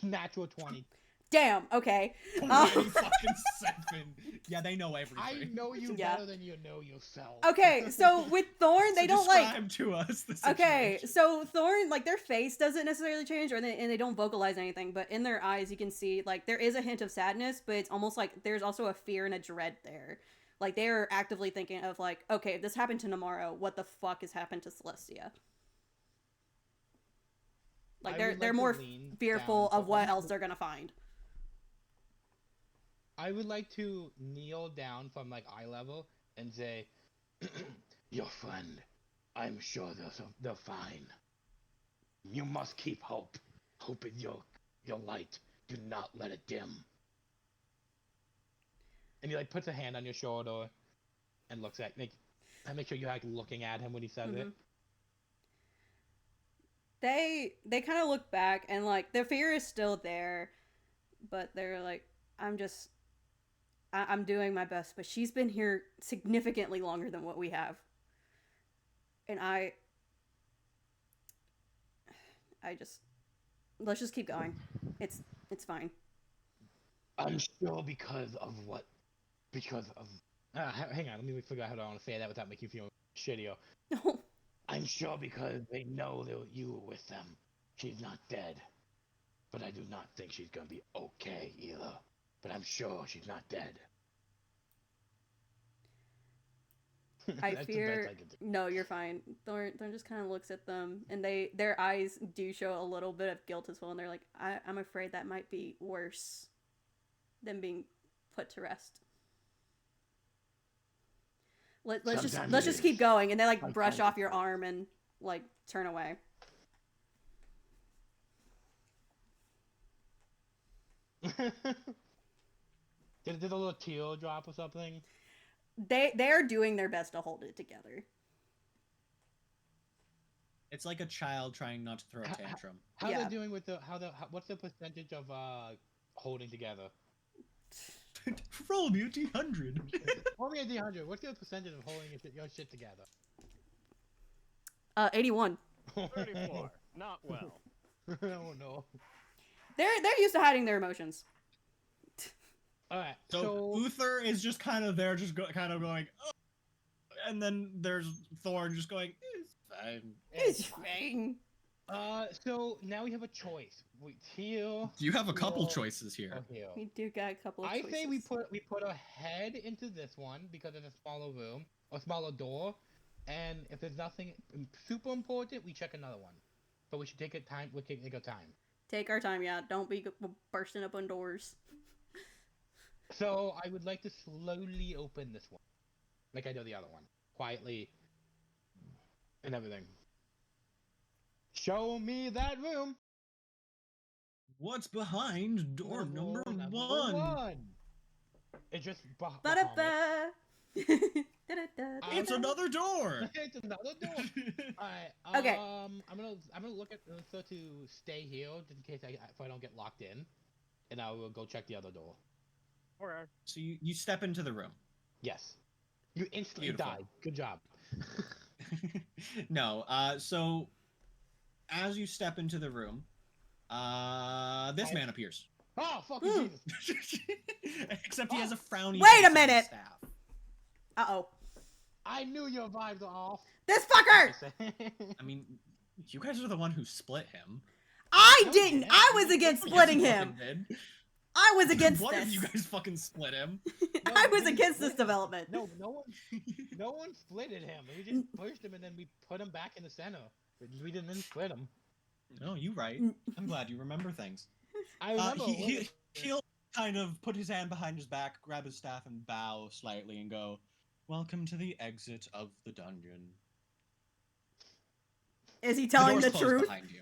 Natural 20. Damn. Okay. 27. Yeah, they know I everything. know you Yeah. better than you know yourself. Okay. So with Thorn, they So don't like. describe to us the situation. Okay, so Thorn, like their face doesn't necessarily change, and they don't vocalize anything, but in their eyes you can see like there is a hint of sadness, but it's almost like there's also a fear and a dread there. Like they are actively thinking of like, okay, if this happened to Namaro, what the fuck has happened to Celestia? Like I they're would they're like to more lean fearful down of for- what else they're gonna find. I would like to kneel down from like eye level and say, "Your friend, I'm sure they're fine. You must keep hope. Hope is your light. Do not let it dim." And he like puts a hand on your shoulder and looks at like, I make sure you're like looking at him when he says it. Mhm. They kind of look back and like their fear is still there, but they're like, I'm doing my best, but she's been here significantly longer than what we have. And let's just keep going. It's fine. I'm sure because of. Hang on, let me figure out how I want to say that without making you feel shittier. I'm sure because they know that you were with them. She's not dead. But I do not think she's gonna be okay either. But I'm sure she's not dead. I That's the fear. best I can do. No, you're fine. Thorn just kind of looks at them, and their eyes do show a little bit of guilt as well, and they're like, I'm afraid that might be worse than being put to rest. Let's Sometimes just it is. keep going, and they like brush Sometimes off your arm and like turn away. Did a little teal drop or something? They're doing their best to hold it together. It's like a child trying not to throw a tantrum. How Yeah. they doing with what's the percentage of holding together? Roll me a D100. Roll me a D100. What's the percentage of holding your shit together? 81. 34. Not well. Oh no. They're used to hiding their emotions. Alright, So Uther is just kind of there, just kind of going, oh. And then there's Thorn just going, it's fine. It's fine. So now we have a choice. We teal You have a couple Well, choices here. or heal. We do got a couple of I choices. say we put a head into this one because it's a smaller room, a smaller door, and if there's nothing super important, we check another one. But we should take it time. We can take our time. Take our time, yeah. Don't be bursting up on doors. So I would like to slowly open this one, like I do the other one, quietly, and everything. Show me that room. What's behind door number Number one? It's just behind me. Ba-da-ba. Da-da-da. It's another door. It's another door. Alright. Okay. I'm gonna look at so to stay here just in case if I don't get locked in, and I will go check the other door. Okay. So you step into the room. Yes. You instantly Beautiful. died. Good job. No. So as you step into the room, this man appears. Oh fucking Jesus! Except he has a frowny. Wait a face on his minute! staff. Uh-oh. I knew your vibes are off. This fucker! I mean, you guys are the one who split him. I No, didn't! yeah. I was against Yes, splitting you him! fucking did. I was against What if this. you guys fucking split him? I was we against this split him. development. No one splitted him. We just pushed him and then we put him back in the center. We didn't split him. No, you right. I'm glad you remember things. I remember. He'll kind of put his hand behind his back, grab his staff, and bow slightly and go, "Welcome to the exit of the dungeon." Is he telling the the door's closed truth? behind you.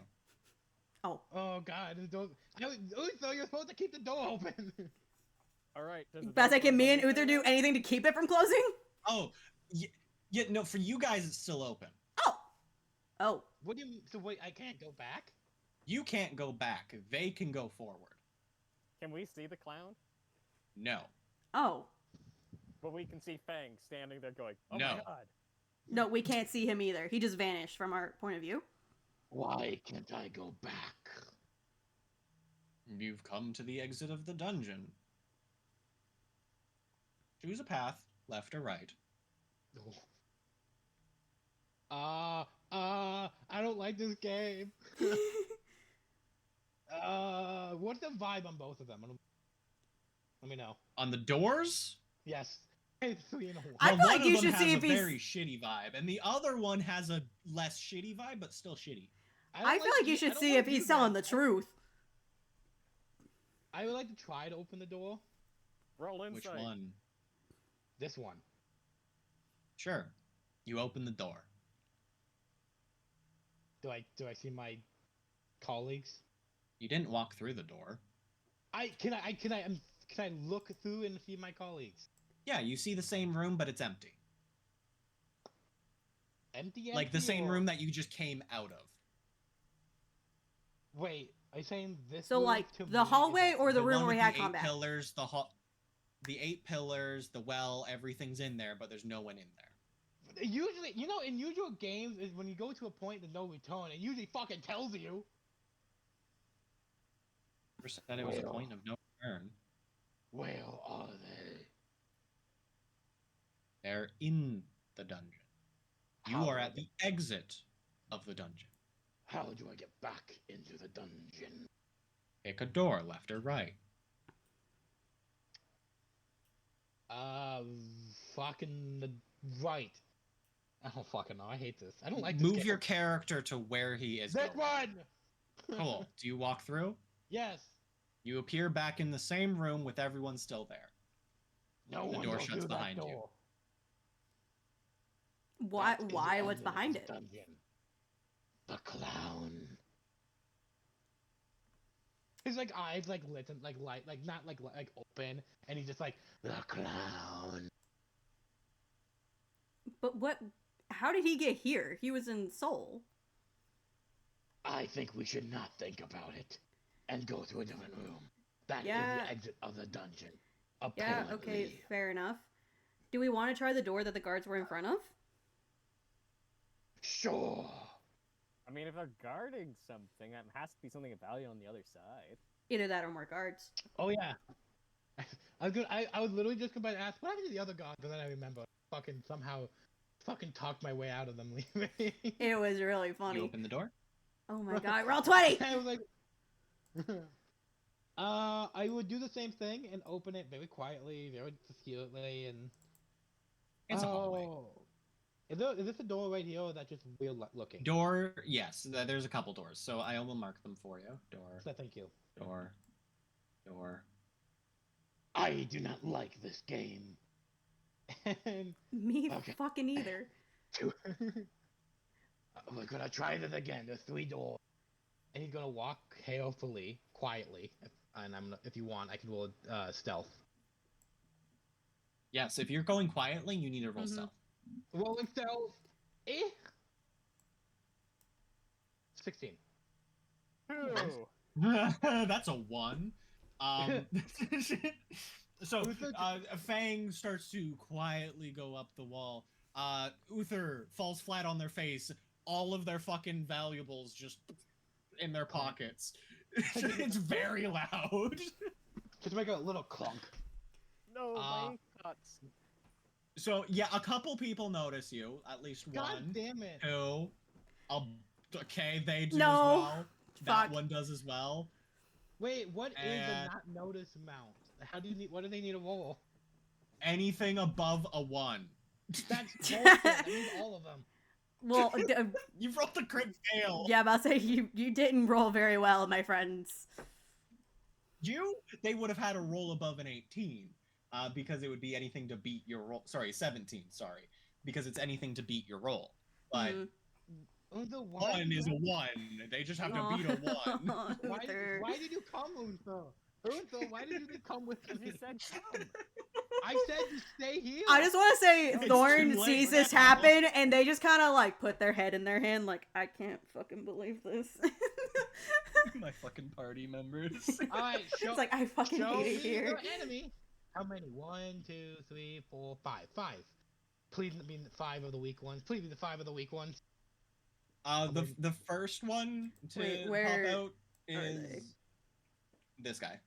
Oh. Oh god, so you're supposed to keep the door open. All right. does the Beth, door can close me on and the Uther other do way? anything to keep it from closing? Oh, yeah, no, for you guys it's still open. Oh. Oh. What do you? So wait, I can't go back. You can't go back. They can go forward. Can we see the clown? No. Oh. But we can see Fang standing there going, "Oh No. my god." No, we can't see him either. He just vanished from our point of view. Why can't I go back? You've come to the exit of the dungeon. Choose a path, left or right. I don't like this game. What's the vibe on both of them? Let me know. On the doors, Yes. It's 3 and a 1. I well, feel one like of you them should has see a if he's- very shitty vibe, and the other one has a less shitty vibe, but still shitty. I feel like you should see if he's telling the truth. I would like to try to open the door. Roll insight. Which one? This one. Sure. You open the door. Do I see my colleagues? You didn't walk through the door. Can I look through and see my colleagues? Yeah, you see the same room, but it's empty. Empty? Like the same or- room that you just came out of. Wait, are you saying this? So, room like, to the me is hallway empty? or the room one where we with had the combat? 8 pillars, the 8 pillars, the well, everything's in there, but there's no one in there. Usually, in usual games, is when you go to a point there's no return, it usually fucking tells you. Never said it was a Well. point of no return. Where are they? They're in the dungeon. You How are do I at the exit of the dungeon. How do I get back into the dungeon? Pick a door, left or right. Fucking the right. I don't fucking know. I hate this. I don't like this Move game. your character to where he is This going. one. Cool. Do you walk through? Yes. You appear back in the same room with everyone still there. No The one door goes shuts through that behind you. door. Why? That is Why? the What's end of behind this it? dungeon. The clown. His like eyes like lit and like light, like not like open, and he's just like the clown. But what? How did he get here? He was in Seoul. I think we should not think about it, and go to a different room. That is Yeah. the exit of the dungeon. Yeah. Apparently. Okay. Fair enough. Do we want to try the door that the guards were in front of? Sure. I mean, if they're guarding something, that has to be something of value on the other side. Either that or more guards. Oh yeah. I was literally just about to ask what happened to the other guards, and then I remember fucking somehow talked my way out of them leaving. It was really You funny. open the door? Oh my god, roll 20! I was like, I would do the same thing and open it very quietly, very discreetly, and. It's a hallway. Oh. Is this a door right here, or is that just weird looking? Door, yes. There's a couple doors, so I will mark them for you. Door, So thank you. door, door. I do not like this game. And Me Okay. fucking either. we're gonna try this again. There's 3 doors, and he's gonna walk carefully, quietly. And if you want, I can roll stealth. Yes, if you're going quietly, you need to roll Mhm. stealth. Rolling stealth. 16. Ooh. That's a 1. So, Uther- Fang starts to quietly go up the wall. Uther falls flat on their face. All of their fucking valuables just in their pockets. It's very loud. Just make a little clunk. No, Uh, my cuts. So, yeah, a couple people notice you. At least God one. damn it. 2. Okay, they do No. as well. That Fuck. one does as well. Wait, what is And- the not notice amount? What do they need to roll? Anything above a 1. That's bullshit. That means all of them. Well, You rolled a crit fail. yeah, I'm about to say, you didn't roll very well, my friends. They would have had a roll above an 18, because it would be anything to beat your roll. Sorry, 17. Sorry, because it's anything to beat your roll. But Mhm. The 1 is a 1. They just have to beat a 1. Why Uther. did you come, Uther? Uther, why did you come with Because me? you said come. I said to stay here. I just want to say, It's Thorn too late sees now. this happen, and they just kind of like put their head in their hand, like, I can't fucking believe this. My fucking party members. All right, show, It's like, I fucking show hate me it here. your enemy. How many? 1, 2, 3, 4, 5. 5. Please be the 5 of the weak ones. Please be the 5 of the weak ones. The first one to Wait, where pop out are is they? This guy.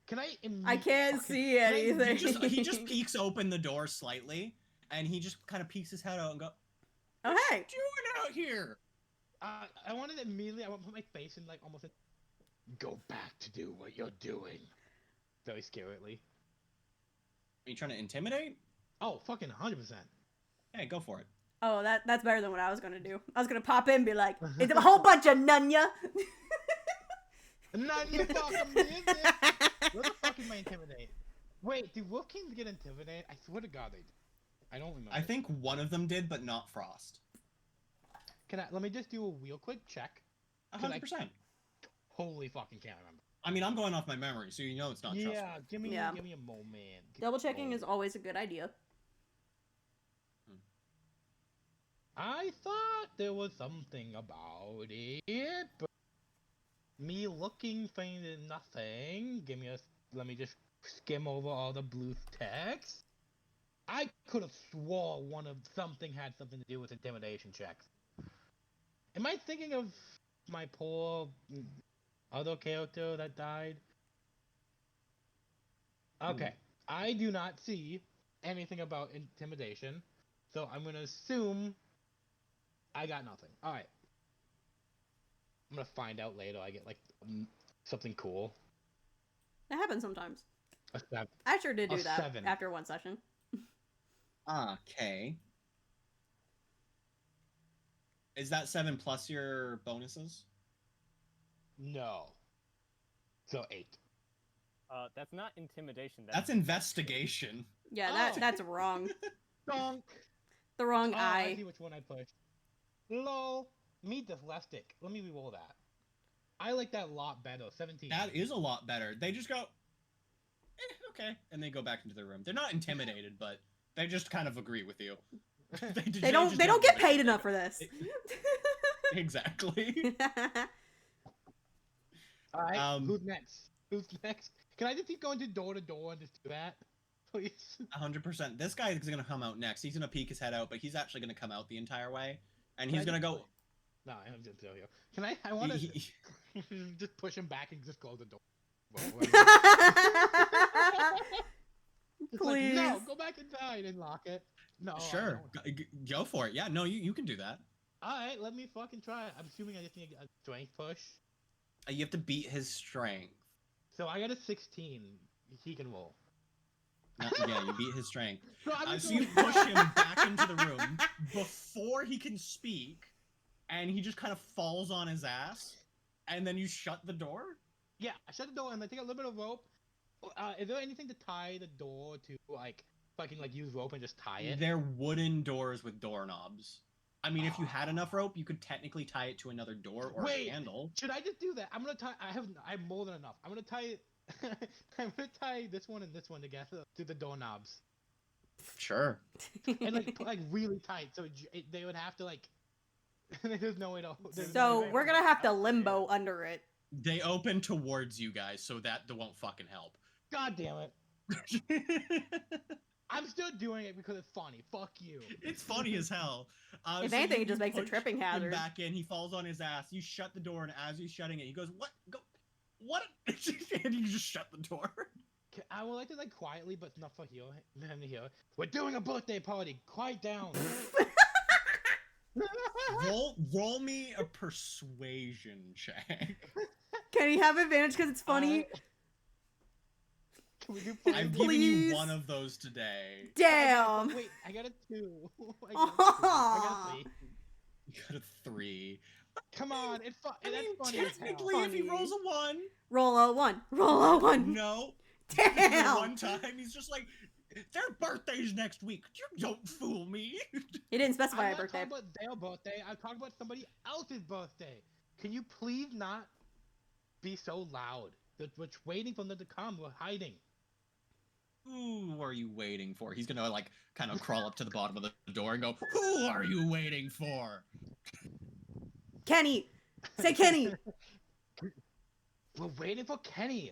Can I? I can't fucking- see can I anything. He just peeks open the door slightly, and he just kind of peeks his head out and go, Oh, hey. "What you doing out here?" I wanted to immediately. I want to put my face in like almost. Go back to do what you're doing. Very scarily. Are you trying to intimidate? Oh, fucking 100%. Hey, go for it. Oh, that's better than what I was gonna do. I was gonna pop in and be like, it's a whole bunch of nunya. Not your fucking business. Where the fuck am I intimidate? Wait, do Wolf Kings get intimidated? I swear to God they do. I don't remember. I think one of them did, but not Frost. Let me just do a real quick check. 100%. Holy fucking can't remember. I mean, I'm going off my memory, so you know it's not trustworthy. Yeah, give me Yeah. a moment. Double checking is always a good idea. I thought there was something about it, but me looking finding nothing. Let me just skim over all the blue text. I could have swore something had something to do with intimidation checks. Am I thinking of my poor other character that died? Okay, I do not see anything about intimidation, so I'm gonna assume I got nothing. All right, I'm gonna find out later. I get like something cool. That happens sometimes. A 7. I sure did do A that 7. after one session. Okay. Is that 7 plus your bonuses? No. So 8. That's not intimidation. That's investigation. Yeah, Oh. that's wrong. Donk. The wrong Oh, I eye. see which one I pushed. Lol. Me dyslexic. Let me re-roll that. I like that a lot better. 17. That is a lot better. They just go, okay, and they go back into their room. They're not intimidated, but they just kind of agree with you. They don't get paid enough for this. Exactly. All right. Um, Who's next? Who's next? Can I just keep going to door and just do that, please? 100%. This guy is gonna come out next. He's gonna peek his head out, but he's actually gonna come out the entire way, and Can he's I gonna just go. No, I'm just tell you. Can I? I want to he- just push him back and just close the door. It's like, no, Please. go back inside and lock it. No. I Sure, don't. go for it. Yeah, no, you can do that. All right, let me fucking try it. I'm assuming I just need a strength push. You have to beat his strength. So I got a 16. He can roll. Yeah, you beat his strength. So I'm just So you going- push him back into the room before he can speak, and he just kind of falls on his ass, and then you shut the door? Yeah, I shut the door and I take a little bit of rope. Is there anything to tie the door to, like, fucking like use rope and just tie it? They're wooden doors with doorknobs. I mean, if you had enough rope, you could technically tie it to another door or Wait. a handle. Should I just do that? I'm gonna tie. I have more than enough. I'm gonna tie. I'm gonna tie this one and this one together to the doorknobs, Sure. and like put, like really tight, so they would have to like. There's no way to. there's no So way we're gonna have to limbo under it. They open towards you guys, so that won't fucking help. God damn it! I'm still doing it because it's funny. Fuck you. It's funny as hell. If So anything, you- it just you makes a push tripping him hazard. back in, he falls on his ass. You shut the door, and as he's shutting it, he goes, "What? Go, what?" And you just shut the door. I would like to like quietly, but not for him to hear. We're doing a birthday party. Quiet down. Roll me a persuasion check. Can he have advantage because it's funny? Can we do I've five? given you Please. one of those today. Damn. Wait, I got a 2. I got a 2. I got a 3. You got a 3. Come on, it's fun. I That's mean, funny as hell. technically, if he Funny. rolls a 1, Roll a 1. Roll a 1. no. Damn. One time, he's just like, their birthday's next week. You don't fool me. He didn't specify I'm a not birthday. talking about their birthday. I'm talking about somebody else's birthday. Can you please not be so loud? We're waiting for them to come. We're hiding. Who are you waiting for? He's gonna like kind of crawl up to the bottom of the door and go, "Who are you waiting for?" Kenny. Say Kenny. We're waiting for Kenny.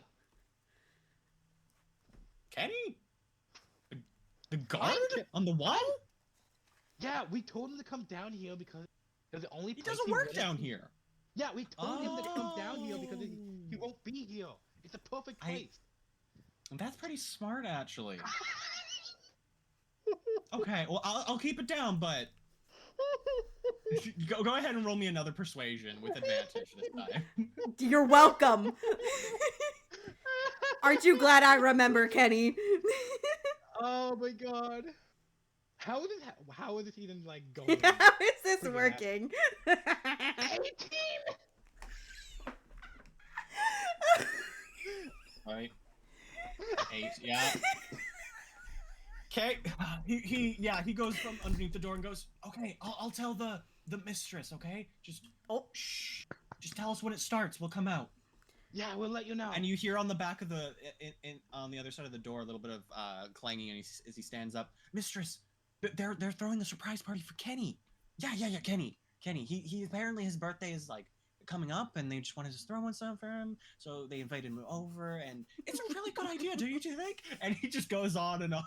Kenny? The guard Ke- on the wall? Yeah, we told him to come down here because they're the only He place doesn't work won't down be. here. Yeah, we told him to come down here because he won't be here. It's a perfect I- place. That's pretty smart, actually. Okay, well, I'll keep it down, but go ahead and roll me another persuasion with advantage this time. You're welcome. Aren't you glad I remember, Kenny? Oh my god. How is this even like going? How is this Figure that. working? 18! Right? 8, yeah. Okay, he goes from underneath the door and goes, okay, I'll tell the mistress, okay? Just shh. Just tell us when it starts. We'll come out. Yeah, we'll let you know. And you hear on the back of the on the other side of the door a little bit of clanging, and as he stands up, mistress, they're throwing a surprise party for Kenny. Yeah, Kenny. He apparently his birthday is like coming up, and they just wanted to throw one something for him, so they invited him over, and it's a really good idea, do you think? And he just goes on and on.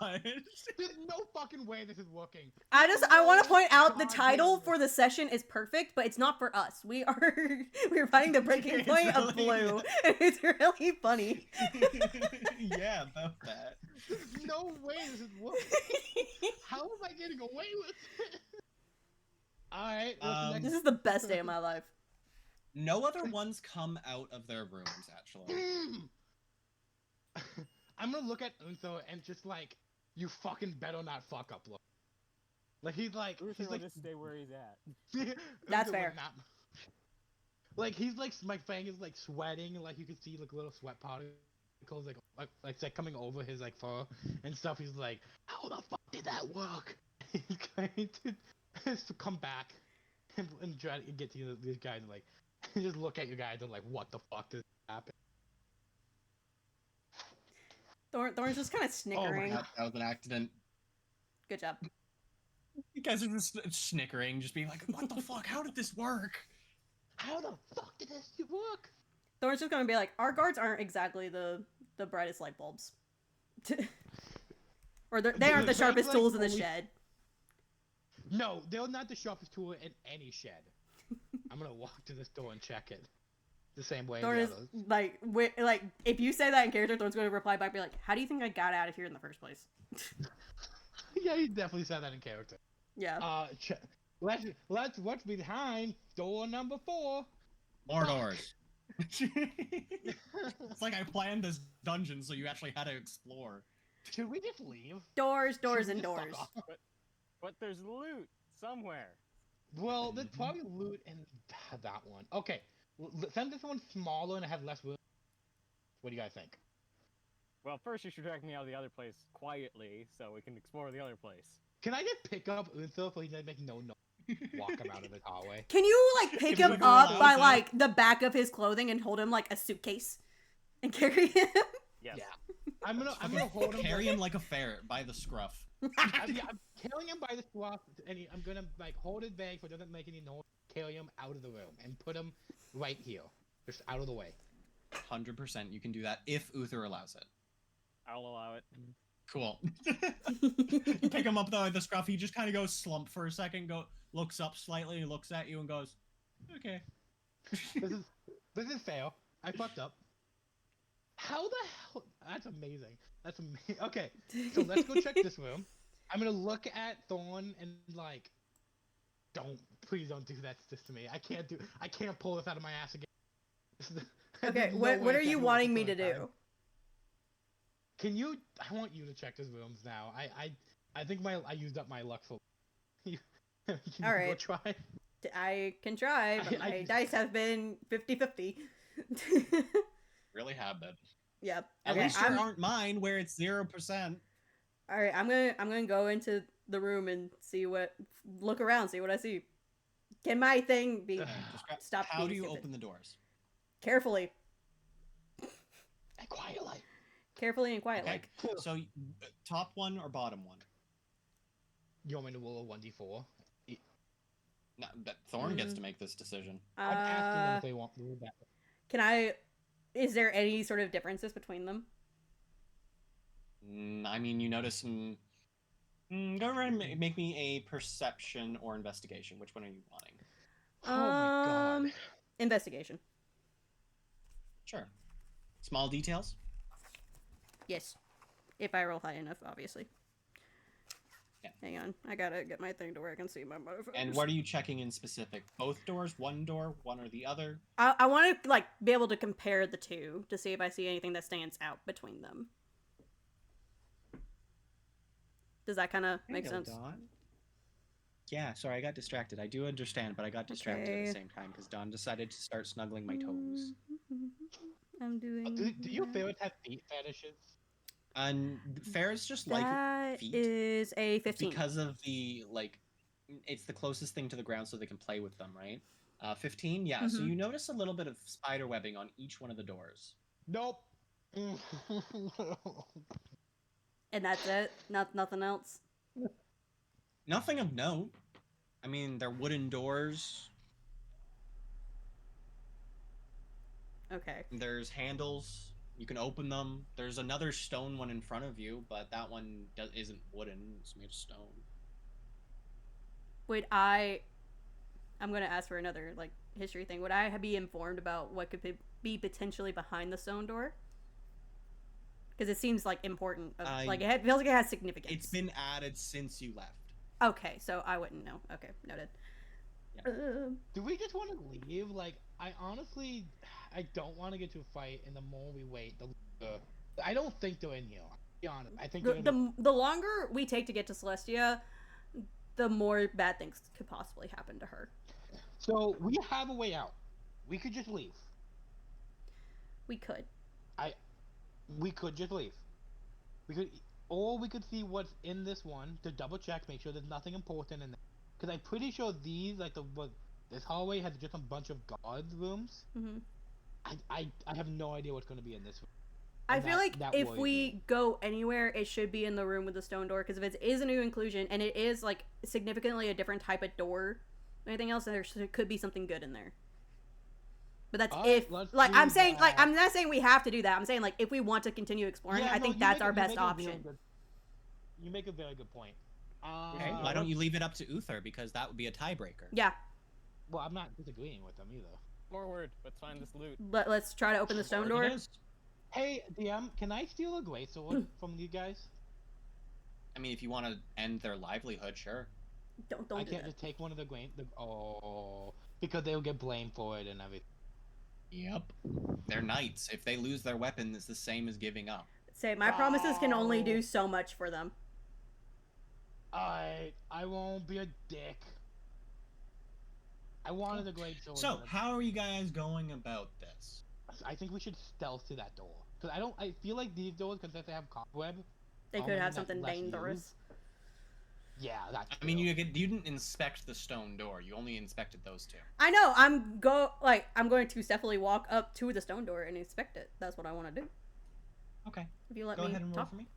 There's no fucking way this is working. I want to point out the God title damn. for the session is perfect, but it's not for us. We're finding the breaking It's point of really- Blue, and it's really funny. Yeah, about that. There's no way this is working. How am I getting away with it? Alright, what's the This next? is the best day of my life. No other ones come out of their rooms, actually. I'm gonna look at Unso and just like, you fucking better not fuck up, look. Like he's like, Uther he's will like, just stay where he's at. That's Unso fair. would not- Like he's like, my fang is like sweating, like you can see like little sweat particles like coming over his like fur and stuff. He's like, how the fuck did that work? He's trying to come back and try to get to these guys and like just look at you guys and like, what the fuck did happen? Thorn's just kind of Oh snickering. That was an accident. Good job. You guys are just snickering, just being like, what the fuck? How did this work? How the fuck did this work? Thorn's just gonna be like, our guards aren't exactly the brightest light bulbs. Or they aren't the They're sharpest like tools in the only- shed. No, they're not the sharpest tool in any shed. I'm gonna walk to this door and check it. The same way Thorn as is the others. like, if you say that in character, Thorn's gonna reply back, be like, how do you think I got out of here in the first place? Yeah, he definitely said that in character. Yeah. Let's what's behind door number 4. More Fuck. doors. It's like I planned this dungeon, so you actually had to explore. Should we just leave? Doors, doors, Should we and just fuck doors. off? But there's loot somewhere. Well, there's Mhm. probably loot in that one. Okay, send this one smaller and have less room. What do you guys think? Well, first you should drag me out of the other place quietly, so we can explore the other place. Can I just pick up Untho so he doesn't make no noise? Walk him out of the hallway. Can you like pick If him we go up by outside- like the back of his clothing and hold him like a suitcase and carry him? Yes. Yeah. I'm gonna hold him. Carry him like a ferret by the scruff. I'm carrying him by the scruff, and I'm gonna like hold his bag so it doesn't make any noise. Carry him out of the room and put him right here, just out of the way. 100% you can do that if Uther allows it. I'll allow it. Cool. You pick him up though at the scruff, he just kind of goes slump for a second, looks up slightly, looks at you and goes, okay. This is fair. I fucked up. How the hell? That's amazing. That's amazing. Okay, so let's go check this room. I'm gonna look at Thorn and like, please don't do that to me. I can't pull this out of my ass again. Okay, There's no what way are it's you happening wanting the me to third time. do? Can you? I want you to check these rooms now. I think I used up my luck for. Can you go Alright. try? I can try, but I- my dice have been 50-50. Really have been. Yep. At Okay, least there aren't mine where it's 0%. all right. I'm gonna go into the room and look around, see what I see. Can my thing be stop? How being do you stupid? open the doors? Carefully, And quietly. carefully and quietly. Okay. So top one or bottom one? You want me to roll a 1d4? No, Thorn gets to make this decision. I'm asking them Uh, if they want to do that. can I? Is there any sort of differences between them? I mean, you notice some. Go ahead and make me a perception or investigation. Which one are you wanting? Oh my god. Investigation. Sure. Small details. Yes. If I roll high enough, obviously. Yeah. Hang on. I gotta get my thing to where I can see my modifiers. And what are you checking in specific? Both doors, one door, one or the other? I want to, like, be able to compare the two to see if I see anything that stands out between them. Does that kind of make sense? Dawn. Yeah, sorry, I got distracted. I do understand, but I got distracted at Okay. the same time because Dawn decided to start snuggling my toes. I'm doing. Do you ferrets have feet fetishes? And ferrets just like That feet is a 15. because of the like, it's the closest thing to the ground, so they can play with them, right? 15, yeah. So Mhm. you notice a little bit of spider webbing on each one of the doors. Nope. And that's it. Nothing else. Nothing of note. I mean, they're wooden doors. Okay. There's handles. You can open them. There's another stone one in front of you, but that one isn't wooden. It's made of stone. Would I'm gonna ask for another like history thing. Would I be informed about what could be potentially behind the stone door? Because it seems like important. Like it feels like it has significance. It's been added since you left. Okay, so I wouldn't know. Okay, noted. Yeah. Do we just want to leave? Like, I don't want to get to a fight, and the more we wait, I don't think they're in here. I'll be honest. I think the longer we take to get to Celestia, the more bad things could possibly happen to her. So we have a way out. We could just leave. We could. We could just leave. Or we could see what's in this one to double check, make sure there's nothing important in there. Because I'm pretty sure these, like this hallway has just a bunch of guard rooms. Mm-hmm. I have no idea what's going to be in this room. I feel like if we go anywhere, it should be in the room with the stone door. Because if it is a new inclusion and it is like significantly a different type of door, anything else, there could be something good in there. But that's I'm saying, like, I'm not saying we have to do that. I'm saying, like, if we want to continue exploring, I think that's our best option. You make a very good point. Okay, why don't you leave it up to Uther, because that would be a tiebreaker. Yeah. Well, I'm not disagreeing with them either. Forward, let's find this loot. Let's try to open the stone door. Hey, DM, can I steal a great sword from you guys? I mean, if you want to end their livelihood, sure. Don't I do can't that. just take one of the because they'll get blamed for it and everything. Yep. They're knights. If they lose their weapon, it's the same as giving up. Say, my promises can only do so much for them. I won't be a dick. I wanted a great sword. So, how are you guys going about this? I think we should stealth to that door. Because I feel like these doors, because if they have cobweb, They could have something dangerous. Yeah, that's I mean, you didn't inspect the stone door. You only inspected those two. I know. I'm going to stealthily walk up to the stone door and inspect it. That's what I want to do. Okay. If you let Go me ahead and roll talk. for me.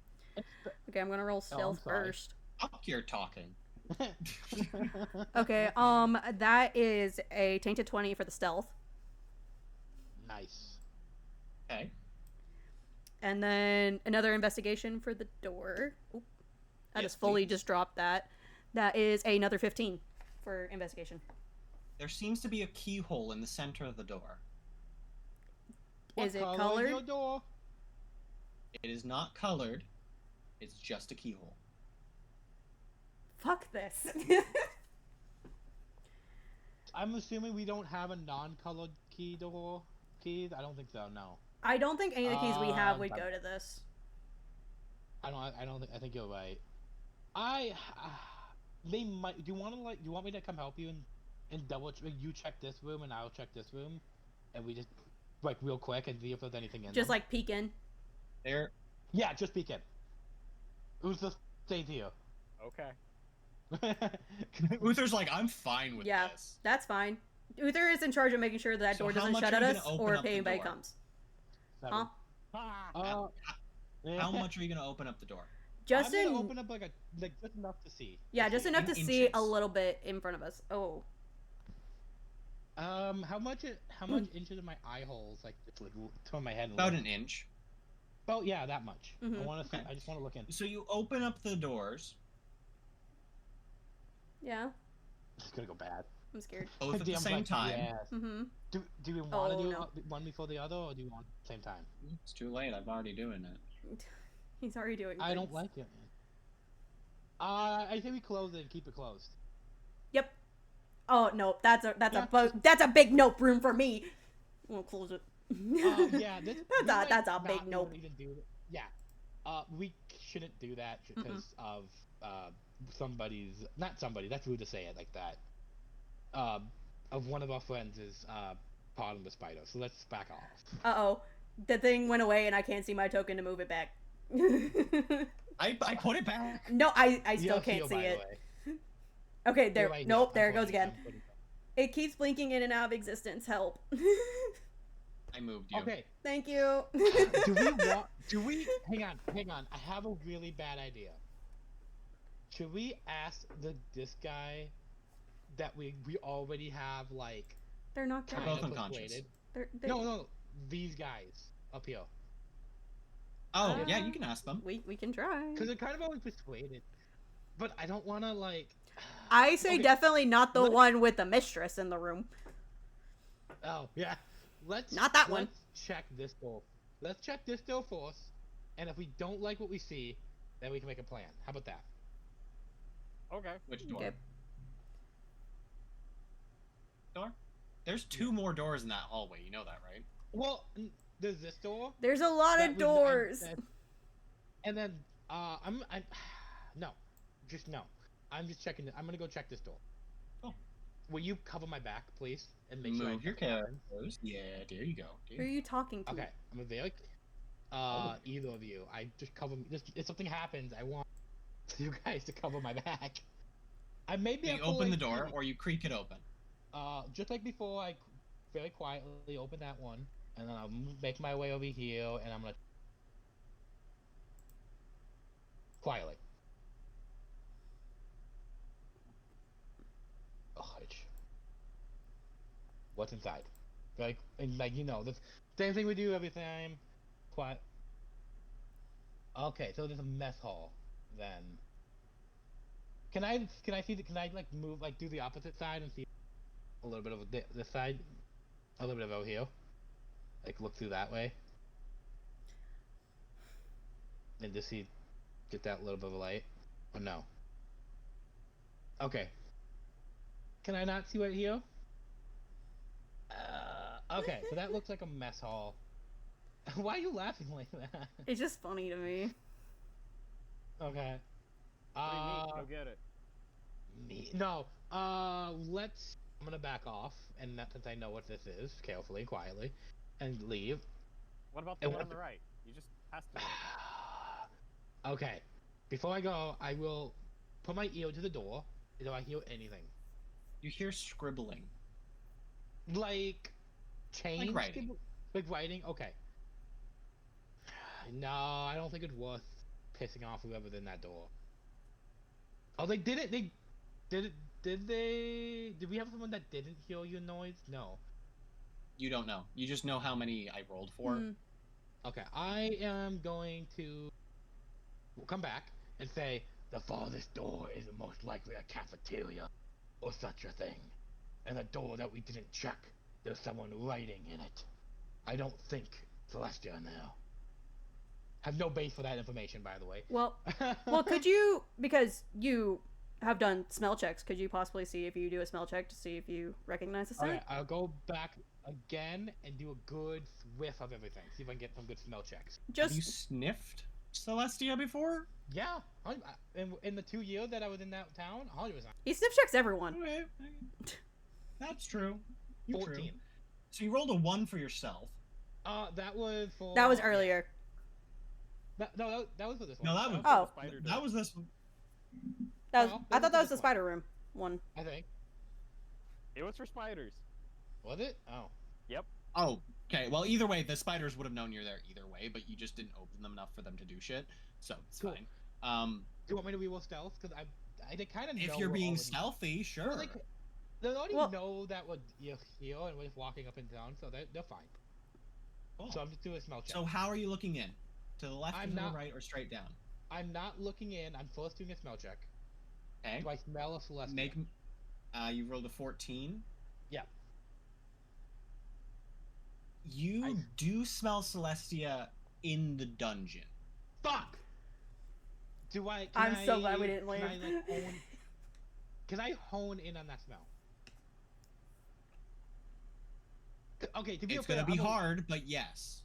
Okay, I'm gonna roll stealth sorry. first. Fuck, you're talking. Okay. That is a tainted 20 for the stealth, Nice. Okay. and then another investigation for the door. Oop. I Yes, just fully please. just dropped that. That is another 15 for investigation. There seems to be a keyhole in the center of the door. What Is it color colored? Is your door? It is not colored. It's just a keyhole. Fuck this. I'm assuming we don't have a non-colored keys. I don't think so. No. I don't think any of the keys we have would but- go to this. I think you're right. They might. Do you want me to come help you and double check? You check this room and I'll check this room, and we just like real quick and see if there's anything in Just them. like peek in. There. Yeah, just peek in. Who's the stays here? Okay. Uther's like, I'm fine with Yeah, this. that's fine. Uther is in charge of making sure that So door how doesn't much shut are at you us gonna open or up if the anybody door? comes. Seven. Huh? Ah, How much are you gonna open up the door? Just I'm in. gonna open up like just enough to see. Yeah, just enough in to see a inches. little bit in front of us. Oh. How much inches of my eye holes like just like turn my head and About look? an inch. About yeah, that much. Mhm. I want to see. Okay. I just want to look in. So you open up the doors, Yeah, It's gonna go bad. I'm scared. both at the DM's same like, time. Yes. Mm-hmm. Do we want to Oh, do no. one before the other, or do you want same time? It's too late. I'm already doing it. He's already doing I don't things. like it. I think we close it and keep it closed. Yep. Oh no, that's Yeah, that's a big nope room for me. We'll close it. Yeah, that's a big nope. Even do it. Yeah, we shouldn't do that because of not somebody. That's rude to say it like that. Of one of our friends is part of the spider. So let's back off. Uh-oh. The thing went away and I can't see my token to move it back. I put it back. No, I You still don't can't heal, see by the it. way. Okay, there. You're right Nope, here. there it goes again. I'm putting It keeps blinking in and out of existence. Help. I moved you. Okay. Thank you. Do we hang on. I have a really bad idea. Should we ask this guy that we already have like They're not kind gonna. both of unconscious. persuaded? They're, No, these guys up here. Oh, yeah, you can ask them. We can try. Because they're kind of always persuaded. But I don't want to like. I say Okay, definitely not the let- one with the mistress in the room. Oh yeah. Not that one. Let's check this door. Let's check this door first, and if we don't like what we see, then we can make a plan. How about that? Okay. Which door? Okay. Door? There's two more doors in that hallway. You know that, right? Well, there's this door. There's a lot that of was- doors. and then I'm no, just no. I'm just checking. I'm gonna go check this door. Oh. Will you cover my back, please, and make sure I Move your nothing happens? characters. Yeah, there you go. Who are you talking to? Okay, I'm a very either of you. I just cover. Just if something happens, I want you guys to cover my back. I maybe You open the door or you creak it open. just like before, I very quietly open that one, and then I'll make my way over here, and I'm gonna quietly. Oh, what's inside? Like, and like the same thing we do every time. Quiet. Okay, so there's a mess hall then. Can I see can I like move like do the opposite side and see a little bit of this side, a little bit of over here, like look through that way, and just get that little bit of light, or no? Okay. Can I not see right here? Okay, so that looks like a mess hall. Why are you laughing like that? It's just funny to me. Okay. What do you mean? Go get it. No. Let's. I'm gonna back off, and that since I know what this is, carefully, quietly, and leave. What about the And one what on the right? You just passed it. Okay. Before I go, I will put my ear to the door. Do I hear anything? You hear scribbling. Like change? writing. Like writing? Okay. No, I don't think it's worth pissing off whoever's in that door. Oh, they did it. They did it. Did they? Did we have someone that didn't hear your noise? No. You don't know. You just know how many I rolled for. Hmm. Okay, I am going to come back and say the farthest door is most likely a cafeteria or such a thing, and the door that we didn't check, there's someone writing in it. I don't think Celestia in there. Have no base for that information, by the way. Well, could you, because you have done smell checks, could you possibly see if you do a smell check to see if you recognize the scent? Okay, I'll go back again and do a good whiff of everything. See if I can get some good smell checks. Have you Just sniffed Celestia before? Yeah, in the 2 years that I was in that town, 100%. he sniff checks everyone. Okay. That's true. You're 14. true. So you rolled a 1 for yourself. That was for. That was earlier. No, that was for this one. No, that was Oh. Spider that was this one. That was, Well, I thought that was this the one. spider room one. I think. It was for spiders. Was it? Oh. Oh, okay. Well, either way, the spiders would have known you're there either way, but you just didn't open them enough for them to do shit. So it's Cool. fine. Do you want me to reroll stealth? Because I kind of know. If you're we're being already- stealthy, sure. Well, like, they already Well- know that we're here and we're just walking up and down, so they're fine. Cool. So I'm just doing a smell check. So how are you looking in? To the left, I'm or to not- the right, or straight down? I'm not looking in. I'm first doing a smell check. Okay. Do I smell a Celestia? You rolled a 14. Yeah. You do smell Celestia in the dungeon. Fuck! Do I... I'm so glad we didn't leave. Can I hone in on that smell? Okay, to be It's fair, gonna be I'm hard, but yes.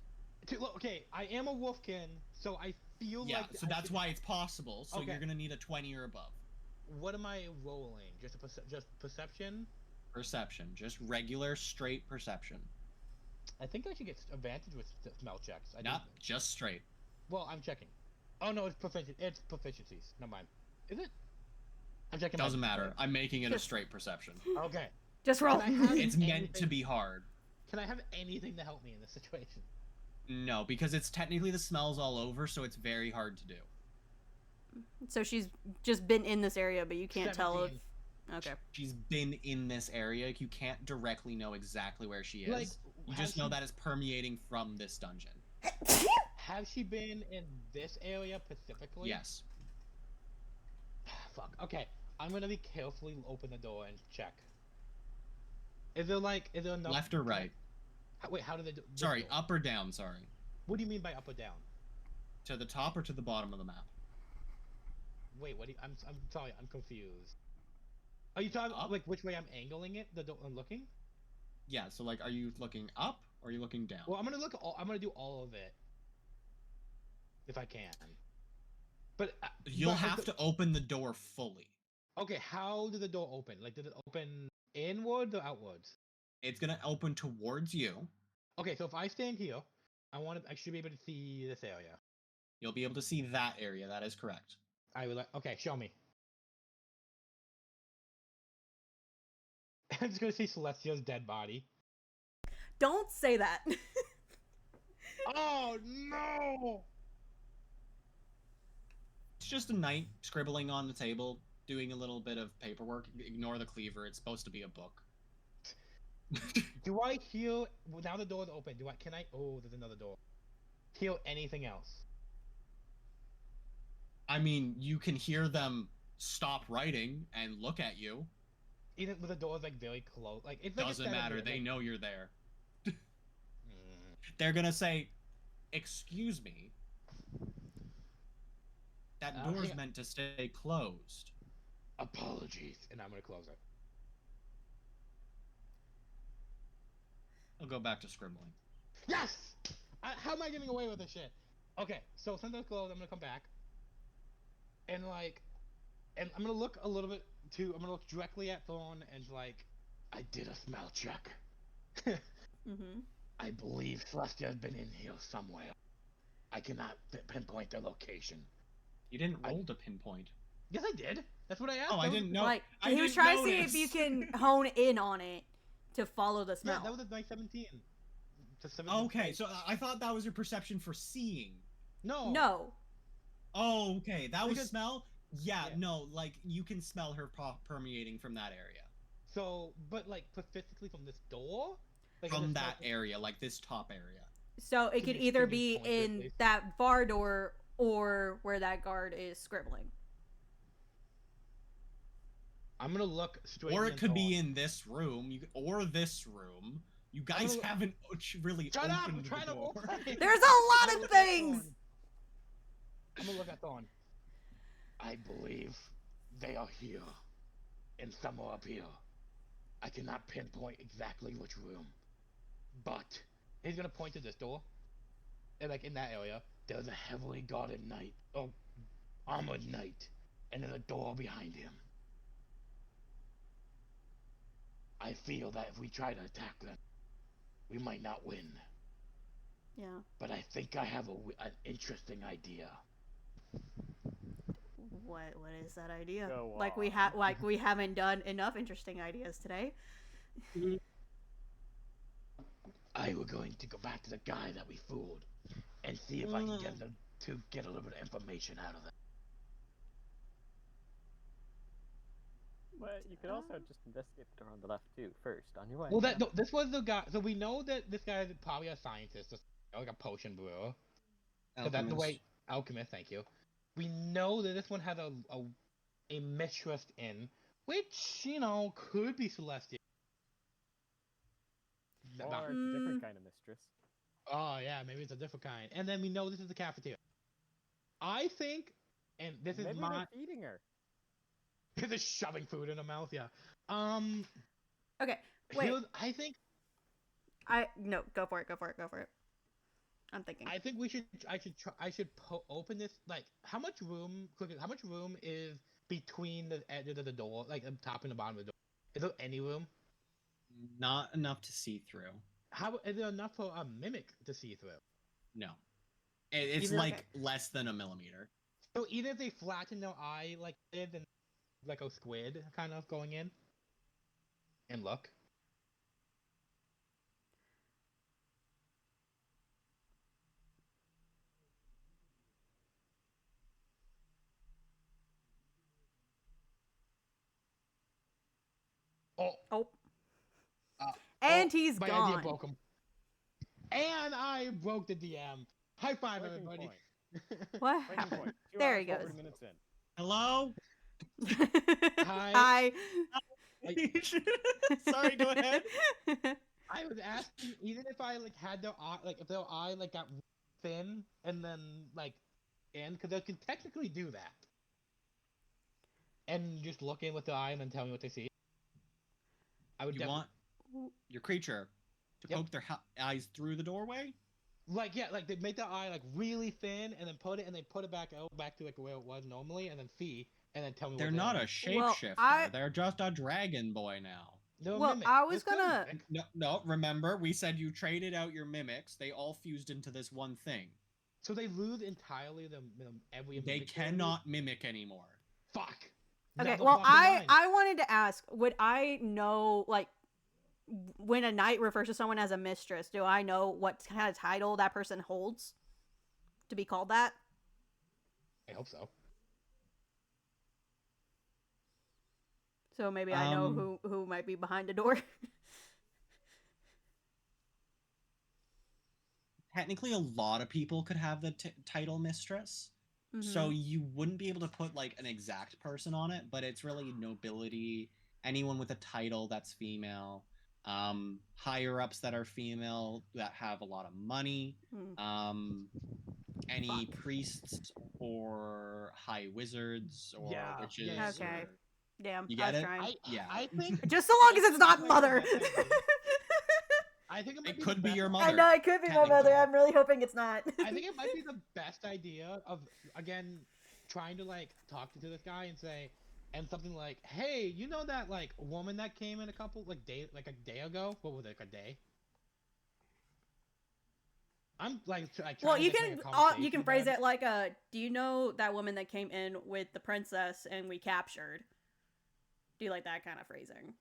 Okay, I am a wolfkin, so I feel Yeah, like... so that's why it's possible. So Okay. you're gonna need a 20 or above. What am I rolling? Just just perception? Perception, just regular, straight perception. I think I should get advantage with smell checks. Not just straight. Well, I'm checking. Oh no, it's proficiencies. Never mind. Is it? I'm checking. Doesn't matter. I'm making it a straight perception. Okay. Just roll. Can I have It's meant anything- to be hard. Can I have anything to help me in this situation? No, because it's technically the smells all over, so it's very hard to do. So she's just been in this area, but you can't tell if. 17. Okay. She's been in this area. You can't directly know exactly where she is. Like, you has just know she- that it's permeating from this dungeon. Has she been in this area specifically? Yes. Fuck. Okay, I'm gonna be carefully open the door and check. Is there enough? Left or right? Wait, how do they do? this Sorry, door? up or down, sorry. What do you mean by up or down? To the top or to the bottom of the map? Wait, what do you, I'm sorry, I'm confused. Are you talking Up? like which way I'm angling it? The door I'm looking? Yeah, so like, are you looking up or are you looking down? Well, I'm gonna do all of it. If I can. But You'll but has have the- to open the door fully. Okay, how did the door open? Like, did it open inwards or outwards? It's gonna open towards you. Okay, so if I stand here, I should be able to see this area. You'll be able to see that area. That is correct. I would like. Okay, show me. I'm just gonna see Celestia's dead body. Don't say that. Oh no! It's just a knight scribbling on the table, doing a little bit of paperwork. Ignore the cleaver. It's supposed to be a book. Do I hear now the door's open? Can I? Oh, there's another door. Hear anything else? I mean, you can hear them stop writing and look at you. Even with the doors like very close, like it's like Doesn't it's matter. like, They know you're there. Mm. They're gonna say, "Excuse me." That door's yeah. meant to stay closed. Apologies, and I'm gonna close it. I'll go back to scribbling. Yes! How am I getting away with this shit? Okay, so since it's closed, I'm gonna come back. And I'm gonna look a little bit I'm gonna look directly at Thorn and I did a smell check. Mm-hmm. I believe Celestia has been in here somewhere. I cannot pinpoint their location. You didn't roll to pinpoint. Yes, I did. That's what I asked. Oh, I didn't know. Like I he was didn't trying to see if notice. you can hone in on it to follow the Yeah, smell. that was at night 17. Okay, so I thought that was your perception for seeing. No. No. Oh, okay, that was Because- smell. Yeah, Yeah. no, like you can smell her permeating from that area, So, but specifically from this door? Like, from this that door- area, like this top area. So it Can could you- either can you be point it, in please? that bar door or where that guard is scribbling. I'm gonna look straight. Or it could be Thorn. in this room, or this room. You guys gonna- haven't really Shut up! I'm opened trying the to door. open. There's a lot of things. I'm gonna look at Thorn. I believe they are here, and somewhere up here. I cannot pinpoint exactly which room, but he's gonna point to this door, and in that area, there's a heavily guarded knight, armored knight, and there's a door behind him. I feel that if we try to attack them, we might not win. Yeah. But I think I have an interesting idea. What is that idea? Go Like we haven't done enough interesting ideas today. We're going to go back to the guy that we fooled and see if I can get them to get a little bit of information out of them. But you could also just investigate the door on the left too first on your way. Well, this was the guy. So we know that this guy is probably a scientist, like a potion brewer. So that's the way alchemist. Thank you. We know that this one has a mistress in, which could be Celestia. that Or box. it's a different kind of mistress. Oh yeah, maybe it's a different kind. And then we know this is the cafeteria. I think, and this is Maybe my they're feeding her. they're shoving food in her mouth. Yeah. Okay, wait. I think No, go for it. Go for it. Go for it. I'm thinking. I think we should. I should open this. Like, how much room? Quickly, how much room is between the edges of the door, like the top and the bottom of the door? Is there any room? Not enough to see through. How is there enough for a mimic to see through? No. It's Even- like less than a millimeter. So even if they flatten their eye like this and like a squid kind of going in and look. Oh, Oh. Uh, And oh, he's my gone. idea broke him. And I broke the DM. High five, Breaking everybody. point. What? Breaking point. 2 There hours, he goes. 40 minutes in. Hello? Hi. Sorry, go ahead. I was asking, even if I like had their eye, like if their eye like got thin and then like in, because they can technically do that, and just look in with the eye and then tell me what they see. I would You definitely want your creature to Yep. poke their eyes through the doorway? like they make their eye like really thin and then put it back out back to like where it was normally and then see and then tell me. They're what not a Well, shapeshifter. They're just a dragon boy now. They're a Well, mimic. I was They're still gonna- mimic. No, remember we said you traded out your mimics. They all fused into this one thing. So they lose entirely every. They mimic ability? cannot mimic anymore. Fuck. Okay, Never well, fucking mind. I wanted to ask, would I know, like, when a knight refers to someone as a mistress, do I know what kind of title that person holds to be called that? I hope so. So maybe I know who might be behind the door. Technically, a lot of people could have the title mistress. So Mhm. you wouldn't be able to put like an exact person on it, but it's really nobility, anyone with a title that's female, higher ups that are female that have a lot of money, Hmm. any Fuck. priests or high wizards or Yeah, witches. yeah, Okay. or- Damn, You I get was it? trying. Yeah. I think Just so long as it's not I think mother. that's the best idea. I think it might It be could the be best your idea. I mother. know it could be my mother. technically. I'm really hoping it's not. I think it might be the best idea of again trying to like talk to this guy and say and something like, hey, you know that like woman that came in a day ago? What was it, like a day? I'm like, trying Well, to you get, like, a can conversation you can about phrase it. it like do you know that woman that came in with the princess and we captured? Do you like that kind of phrasing?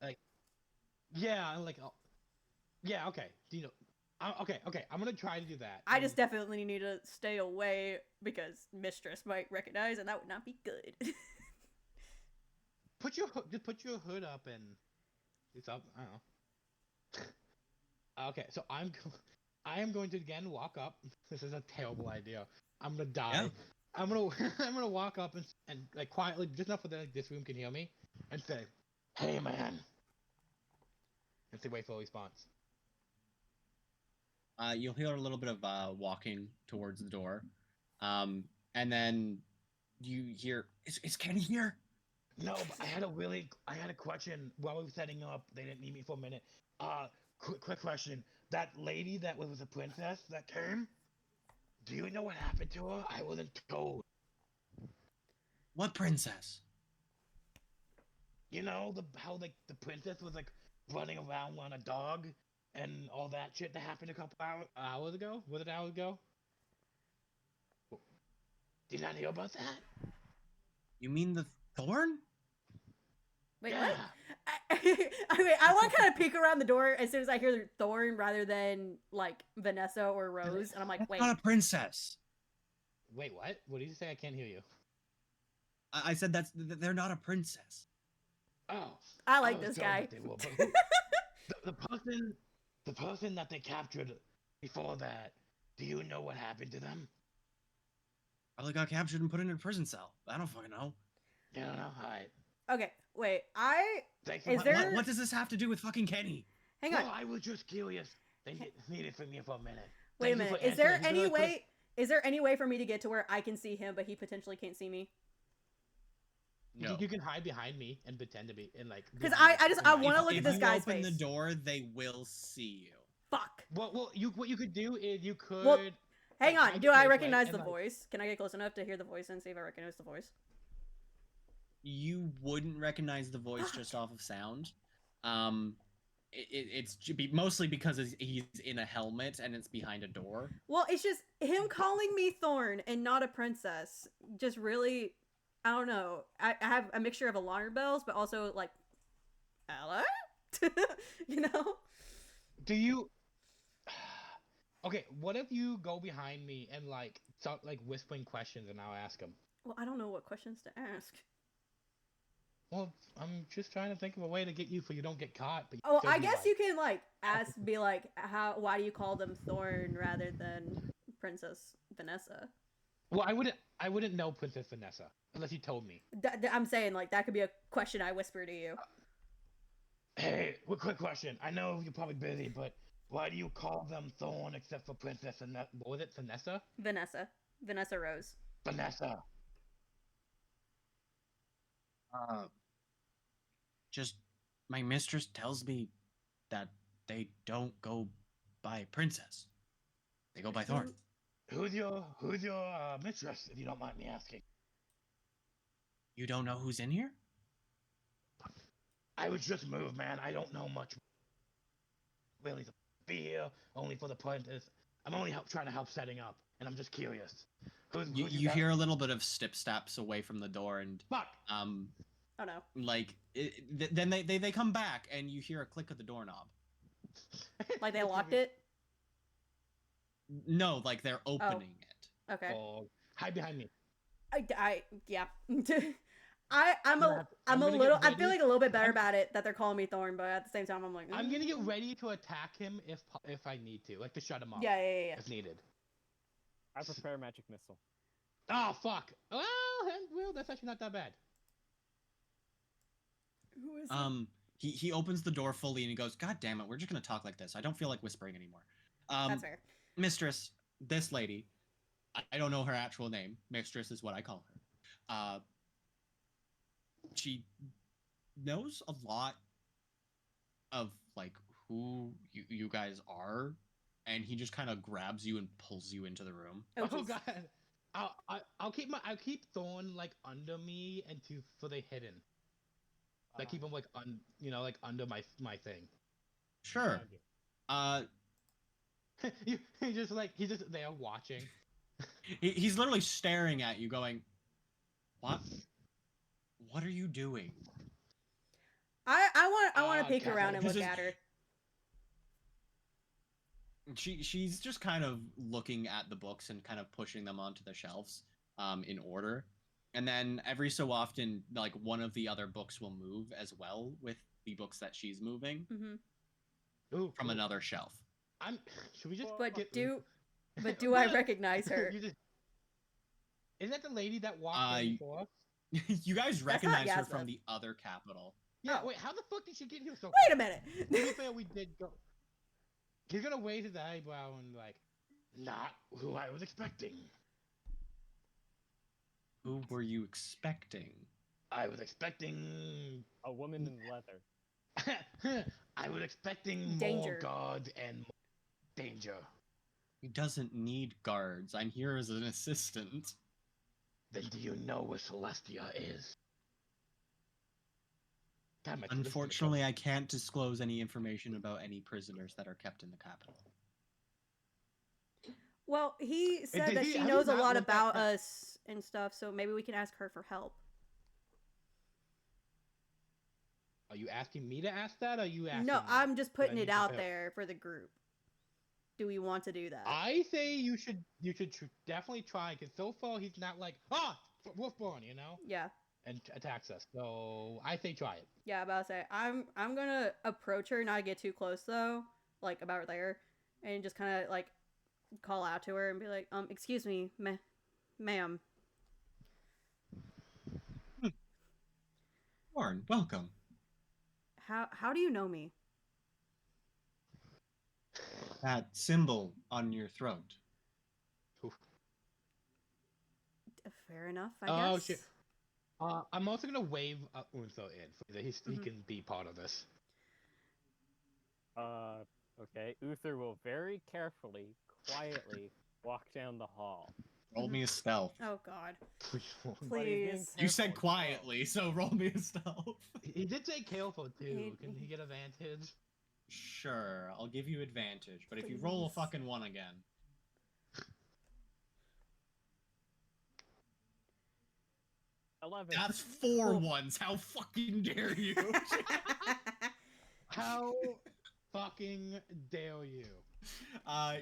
Yeah, and like, yeah, okay. Do you know? Okay, I'm gonna try to do that. I just definitely need to stay away because mistress might recognize, and that would not be good. just put your hood up and it's up. I don't know. Okay, so I am going to again walk up. This is a terrible idea. I'm gonna die. Yeah. I'm gonna I'm gonna walk up and like quietly, just enough for this room can hear me, and say, "Hey, man," and say, "Wait for a response." You'll hear a little bit of walking towards the door, and then you hear, "Is Kenny here?" No, but I had a question while we were setting up. They didn't need me for a minute. Quick question. That lady that was a princess that came, do you know what happened to her? I wasn't told. What princess? You know how the princess was like running around on a dog and all that shit that happened a couple hours ago? Was it hours ago? Did you not hear about that? You mean the thorn? Wait, yeah. what? I want to kind of peek around the door as soon as I hear Thorn rather than like Vanessa or Rose, and I'm like, That's wait. not a princess. Wait, what? What did you say? I can't hear you. I said they're not a princess. Oh. I like was this told guy. that they were, but the person that they captured before that, do you know what happened to them? Probably got captured and put in a prison cell. I don't fucking know. You don't know? Alright. Okay, wait. Thanks for Is letting me there- know. What does this have to do with fucking Kenny? Hang on. No, I was just curious. They needed from me for a minute. Wait a Thank you minute. for Is there answering. any You really way? Is there any way for me to get to where I can see him, but he potentially can't see me? No. You can hide behind me and pretend to be in like. Because behind I me just in I my want to phone. look at If this you guy's open face. the door, they will see you. Fuck. Well, what you could do is you could. Well, hang like, on. hide Do your I face, right, recognize and, the like- voice? Can I get close enough to hear the voice and see if I recognize the voice? You wouldn't recognize the voice just off of sound. It's mostly because he's in a helmet and it's behind a door. Well, it's just him calling me Thorn and not a princess. Just really, I don't know. I have a mixture of alarm bells, but also like, hello, you know. Do you? Okay, what if you go behind me and like start like whispering questions and I'll ask him? Well, I don't know what questions to ask. Well, I'm just trying to think of a way to get you so you don't get caught. But Oh, still I be guess like, you can like ask, be like, why do you call them Thorn rather than Princess Vanessa? Well, I wouldn't know Princess Vanessa unless you told me. I'm saying like that could be a question I whisper to you. Hey, quick question. I know you're probably busy, but why do you call them Thorn except for Princess Vanessa? What was it, Vanessa? Vanessa Rose. Vanessa. Just my mistress tells me that they don't go by princess. They go by Thorn. Who's your mistress, if you don't mind me asking? You don't know who's in here? I was just moved, man. I don't know much. Really, to be here only for the princess. I'm only trying to help setting up, and I'm just curious. You hear a little bit of steps away from the door, and Fuck. Oh no. like then they come back, and you hear a click of the doorknob. Like they locked it. No, like they're opening it. Okay. Oh, hide behind me. Yeah. I'm a gonna get little. I'm ready. feeling a little bit better about it that they're calling me Thorn, but at the same time, I'm like, I'm gonna get ready to attack him if I need to, like to shut him up. Yeah. If needed. I prefer magic missile. Oh fuck. Well, that's actually not that bad. Who is it? He opens the door fully and he goes, God damn it, we're just gonna talk like this. I don't feel like whispering anymore. That's fair. Mistress, this lady, I don't know her actual name. Mistress is what I call her. She knows a lot of like who you guys are, and he just kind of grabs you and pulls you into the room. Oh, Oh jeez. god. I'll keep Thorn like under me and so they hidden. Like keep him like like under my thing. Sure. he's just there watching. He's literally staring at you, going, "What? What are you doing?" I want to peek God, around and this look is- at her. She's just kind of looking at the books and kind of pushing them onto the shelves, in order. And then every so often, like one of the other books will move as well with the books that she's moving Ooh, from cool. another shelf. Should we just But get do I recognize her? Isn't that the lady that walked in before? You guys not recognize her Yasmin. from the other capital. Yeah, Oh. wait, how the fuck did she get here so Wait a minute. To be fair, we did go. He's gonna raise his eyebrow and like, not who I was expecting. Who were you expecting? I was expecting. A woman in leather. I was expecting Danger. more guards and more danger. He doesn't need guards. I'm here as an assistant. Then do you know where Celestia is? God, my Unfortunately, I can't disclose any information about any prisoners that are kept in the capital. Well, he said did that he- she have you knows a not lot looked at about that- us and stuff, so maybe we can ask her for help. Are you asking me to ask that? Or are you asking? No, me? I'm just putting need it to out help. there for the group. Do we want to do that? I say you should definitely try because so far he's not like Wolfborn, Yeah. and attacks us. So I say try it. Yeah, about to say I'm gonna approach her, not get too close though, like about there, and just kind of like call out to her and be like, excuse me, ma'am. Warren, welcome. How do you know me? that symbol on your throat. Fair enough, I Oh, guess. shit. I'm also gonna wave Unso in so that he Mhm. can be part of this. Okay. Uther will very carefully, quietly walk down the hall. Roll me a stealth. Oh god. Please. But he's being Please. You said careful and quietly, so roll me a stealth. He did say careful too. He- Can he get advantage? Sure, I'll give you advantage, but if you roll a Please. fucking 1 again. 11. That's 4 Cool. ones. How fucking dare you? How fucking dare you?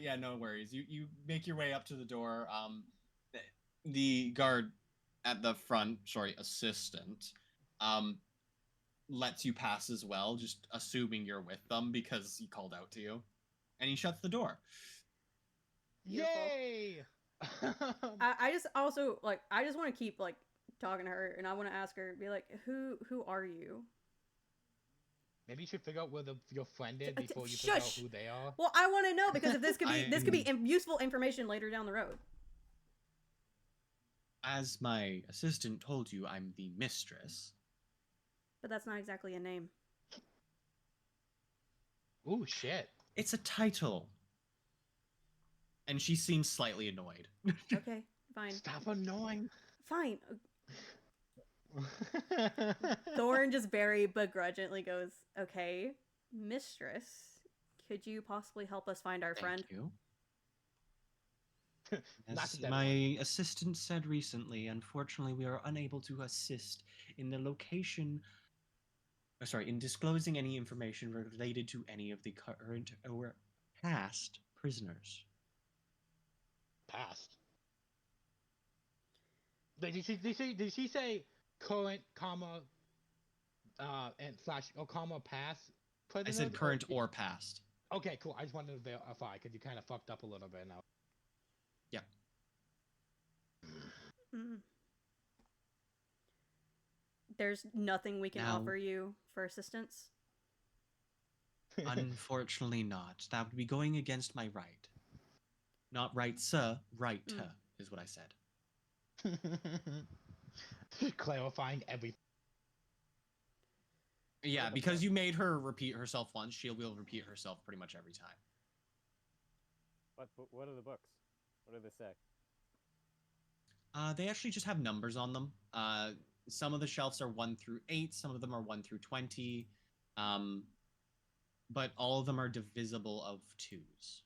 Yeah, no worries. You make your way up to the door. The guard at the front, sorry, assistant, lets you pass as well, just assuming you're with them because he called out to you, and he shuts the door. Beautiful. Yay! I just also like I just want to keep like talking to her, and I want to ask her, be like, who are you? Maybe you should figure out where your friend is before you Shush! figure out who they are. Well, I want to know because if this could be useful information later down the road. As my assistant told you, I'm the mistress. But that's not exactly a name. Ooh, shit. It's a title. And she seems slightly annoyed. Okay, fine. Stop annoying. Fine. Thorn just very begrudgingly goes, okay, mistress, could you possibly help us find our friend? Thank you. Not As that my assistant said recently, unfortunately, we are unable to assist in the location. In disclosing any information related to any of the current or past prisoners. Past. Did she say current, comma, and slash, or comma, past? I prisoners, said current or past. Okay, cool. I just wanted to verify because you kind of fucked up a little bit now. Yeah. Mm. There's nothing we can Now- offer you for assistance? Unfortunately not. That would be going against my right. Not right, sir. Right, is what I said. Clarifying everything. Yeah, because you made her repeat herself once, she will repeat herself pretty much every time. What are the books? What do they say? They actually just have numbers on them. Some of the shelves are 1 through 8, some of them are 1 through 20. But all of them are divisible of 2s.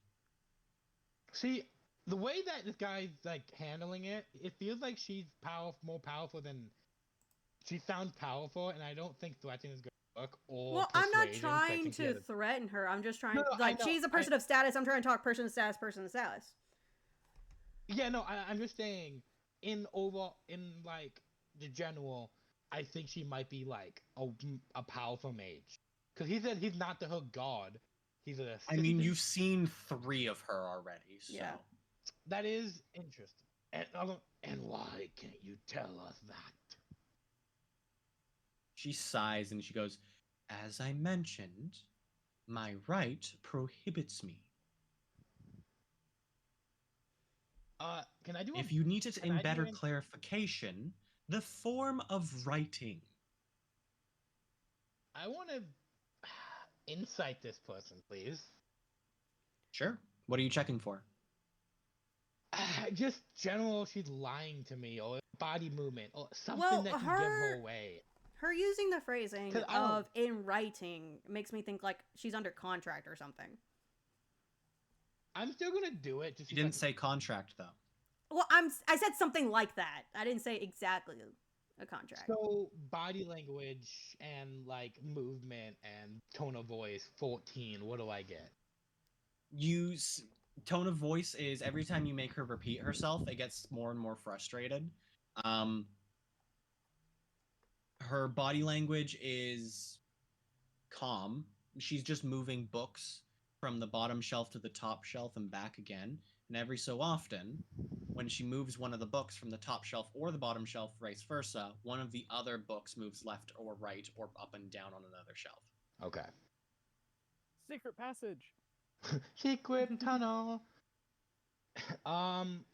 See, the way that this guy's like handling it, it feels like she's more powerful than she sounds powerful, and I don't think threatening is going to work. Or Well, I'm not persuasion, 'cause I trying think she to has a- threaten her. I'm just trying, No, I like, know, she's a person of status. I'm trying to talk person to status, person to status. Yeah, no, I'm just saying, in like the general, I think she might be like a powerful mage, because he said he's not her god. He's a. I mean, you've seen 3 of her already, so. Yeah. That is interesting. And why can't you tell us that? She sighs and she goes, "As I mentioned, my right prohibits me. Can I do? If you need it can in I do better an- clarification, the form of writing." I want to insight this person, please. Sure. What are you checking for? Just general, she's lying to me, or body movement, or something Well, that can give her away. Her using the phrasing 'Cause I don't- of in writing makes me think like she's under contract or something. I'm still gonna do it. Just You didn't say contract, though. Well, I said something like that. I didn't say exactly a contract. So body language and like movement and tone of voice, 14. What do I get? Tone of voice is every time you make her repeat herself, it gets more and more frustrated. Her body language is calm. She's just moving books from the bottom shelf to the top shelf and back again. And every so often, when she moves one of the books from the top shelf or the bottom shelf, vice versa, one of the other books moves left or right or up and down on another shelf. Okay. Secret passage. Secret tunnel.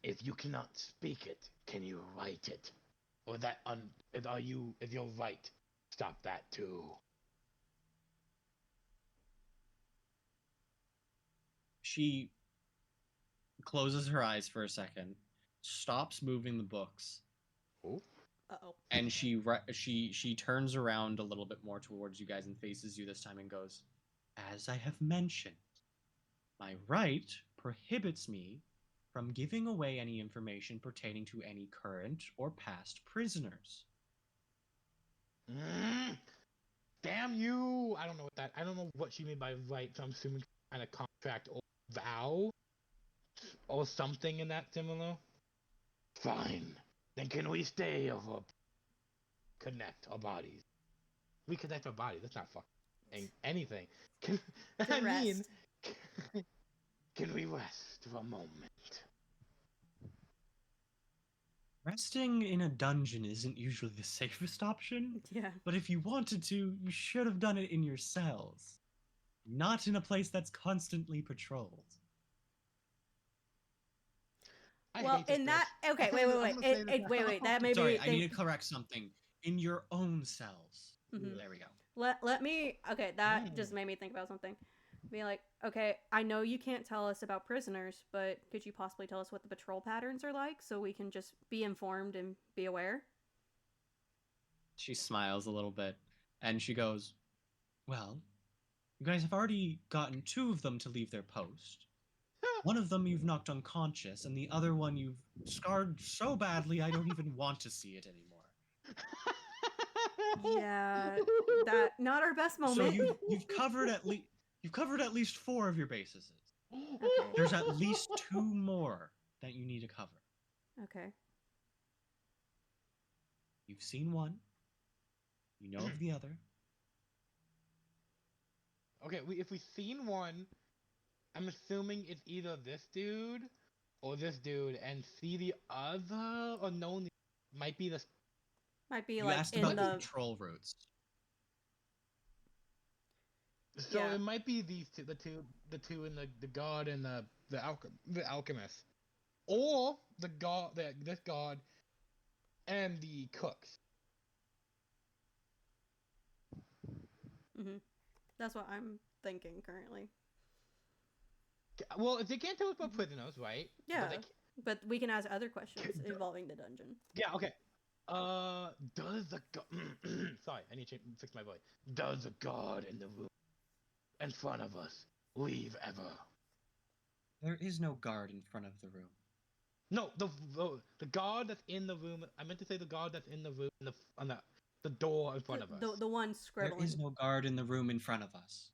If you cannot speak it, can you write it? Or that if you're right, stop that too. She closes her eyes for a second, stops moving the books, Oh. Uh-oh. and she turns around a little bit more towards you guys and faces you this time and goes, "As I have mentioned, my right prohibits me from giving away any information pertaining to any current or past prisoners." Damn you! I don't know what that. I don't know what she meant by right. So I'm assuming kind of contract or vow or something in that similar. Fine. Then can we stay over? Connect our bodies. We connect our bodies. That's not fucking anything. Can, To I mean, rest. can we rest for a moment? Resting in a dungeon isn't usually the safest option, Yeah. but if you wanted to, you should have done it in your cells, not in a place that's constantly patrolled. I Well, hate this in that bitch. okay, I'm wait. gonna say this Wait. now. That made Sorry, me I think. need to correct something. In your own cells. Mhm. There we go. Let me. Okay, that just Mm. made me think about something. Be like, okay, I know you can't tell us about prisoners, but could you possibly tell us what the patrol patterns are like so we can just be informed and be aware? She smiles a little bit and she goes, "Well, you guys have already gotten 2 of them to leave their post. One of them you've knocked unconscious, and the other one you've scarred so badly I don't even want to see it anymore. Yeah, that not our best So moment. you've covered at least 4 of your bases. Okay. There's at least 2 more that you need to cover. Okay. You've seen one. You know of the other. Okay, if we've seen one, I'm assuming it's either this dude or this dude, and see the other unknown might be the. Might be You like asked in about the the patrol routes. So Yeah. it might be these two, the two in the god and the alchemist, or the god, this god, and the cooks. That's what I'm thinking currently. Well, they can't tell us about prisoners, right? Yeah. But they But we can ask other questions involving the dungeon. yeah, okay. Does the god? Sorry, I need to fix my voice. Does the god in the room in front of us leave ever? There is no guard in front of the room. No, the god that's in the room. I meant to say the god that's in the room on the door in front of us. The one There scribbling is no guard in the room in front of us.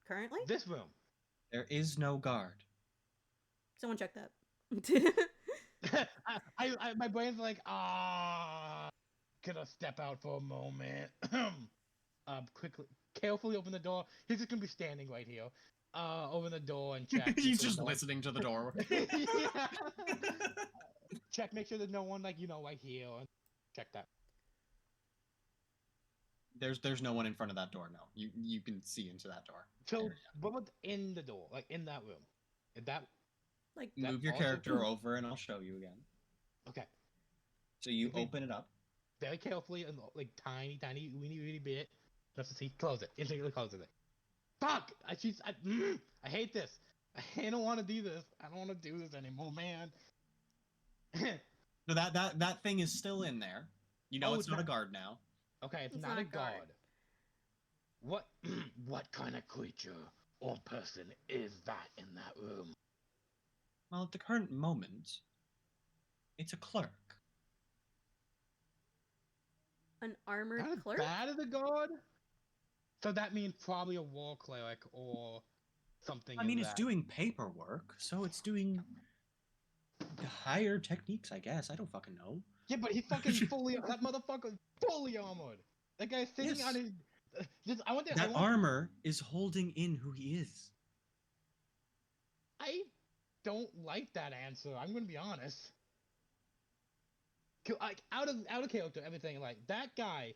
currently? This room. There is no guard. Someone check that. My brain's like, can I step out for a moment? Quickly, carefully open the door. He's just gonna be standing right here. Open the door and check. He's just listening to the door. Yeah. Check, make sure there's no one like right here. Check that. There's no one in front of that door. No, you can see into that door. So, what about in the door, like in that room? Is that Like that Move your also- character over, and I'll show you again. Okay? So you Okay. open it up. Very carefully and like tiny, weeny bit. Just to see. Close it. Instantly closes it. Fuck! I hate this. I don't want to do this. I don't want to do this anymore, man. So that thing is still in there. You know Oh, it's it's not a not- guard now. Okay, it's It's not not a a guard. god. What what kind of creature or person is that in that room? Well, at the current moment, it's a clerk. an armored Not as clerk? bad as a god. So that means probably a war cleric or something. I mean, in it's that. doing paperwork, so it's doing higher techniques, I guess. I don't fucking know. Yeah, but he's fucking fully. That motherfucker fully armored. That guy's sitting Yes. on his. Just, That armor is holding in who he is. I don't like that answer. I'm gonna be honest. Like out of character, everything like that guy.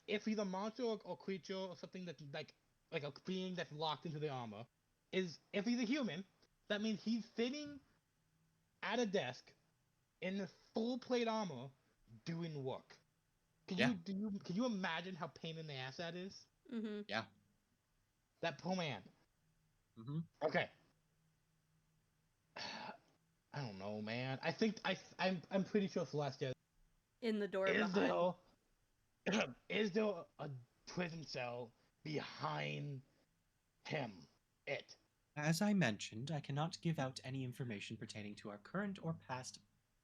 If he's a monster or creature or something that's like a being that's locked into the armor, is if he's a human, that means he's sitting at a desk in full plate armor doing work. Yeah. Can you imagine how pain in the ass that is? Mm-hmm. Yeah. That poor man. Mm-hmm. Okay. I don't know, man. I think I'm pretty sure Celestia In the door is behind. there is there a prison cell behind him? It. As I mentioned, I cannot give out any information pertaining to our current or past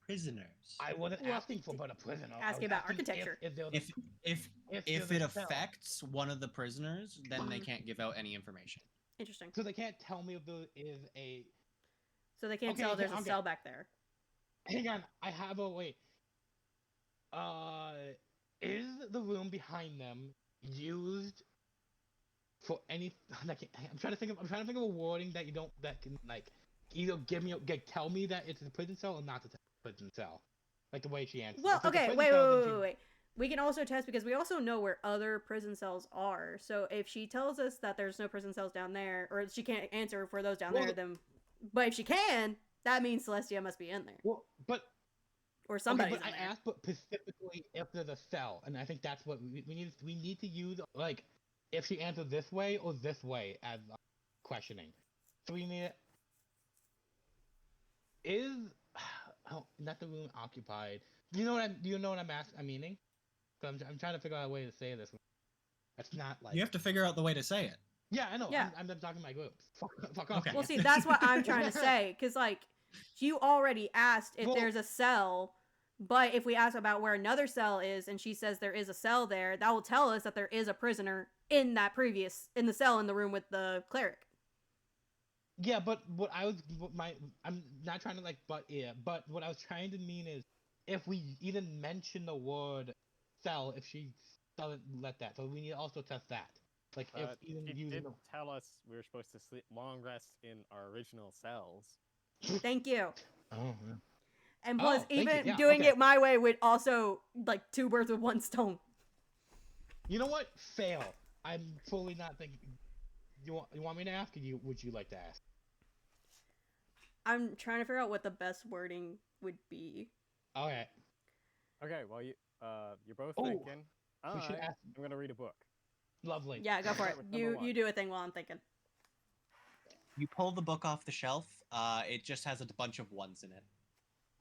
prisoners. I wasn't Well, asking for but a prisoner. I asking was about asking architecture. If there was If if if there's it a cell. affects one of the prisoners, then they Mhm. can't give out any information. Interesting. So they can't tell me if there is a. So they can't Okay, tell okay, there's a okay. cell back there. Hang on, I have a wait. Is the room behind them used for any? Like, I'm trying to think of a wording that can like either tell me that it's a prison cell or not a prison cell, like the way she answered. Well, If it's a okay, prison wait, cell, wait, then wait, she- wait, wait. We can also test because we also know where other prison cells are. So if she tells us that there's no prison cells down there, or she can't answer for those down Well, there, then. But if she can, that means Celestia must be in there, Well, but or somebody's okay, but in I there. asked, but specifically if there's a cell, and I think that's what we need. We need to use like if she answers this way or this way as questioning. So we need is oh not the room occupied. Do you know what I'm asking? I'm meaning. So I'm trying to figure out a way to say this. That's not like You have to figure out the way to say it. yeah, I know. Yeah. I'm talking to my groups. Fuck off. Okay. Well, see, that's what I'm trying to say, because like you already asked if Well- there's a cell, but if we ask about where another cell is, and she says there is a cell there, that will tell us that there is a prisoner in the cell in the room with the cleric. Yeah, but I'm not trying to like but what I was trying to mean is if we even mention the word cell, if she doesn't let that, so we need to also test that. Like if even She using did the tell us we were supposed to sleep long rest in our original cells. Thank you. oh yeah. And plus, Oh, thank you. even Yeah, doing okay. it my way would also like 2 birds with 1 stone. You know what? Fail. I'm fully not thinking. You want me to ask? Or would you like to ask? I'm trying to figure out what the best wording would be. Okay. Okay, well you're both Oh, thinking. we should I'm ask. gonna read a book. Lovely. Yeah, go for it. Start with number You 1. do a thing while I'm thinking. You pull the book off the shelf. It just has a bunch of ones in it.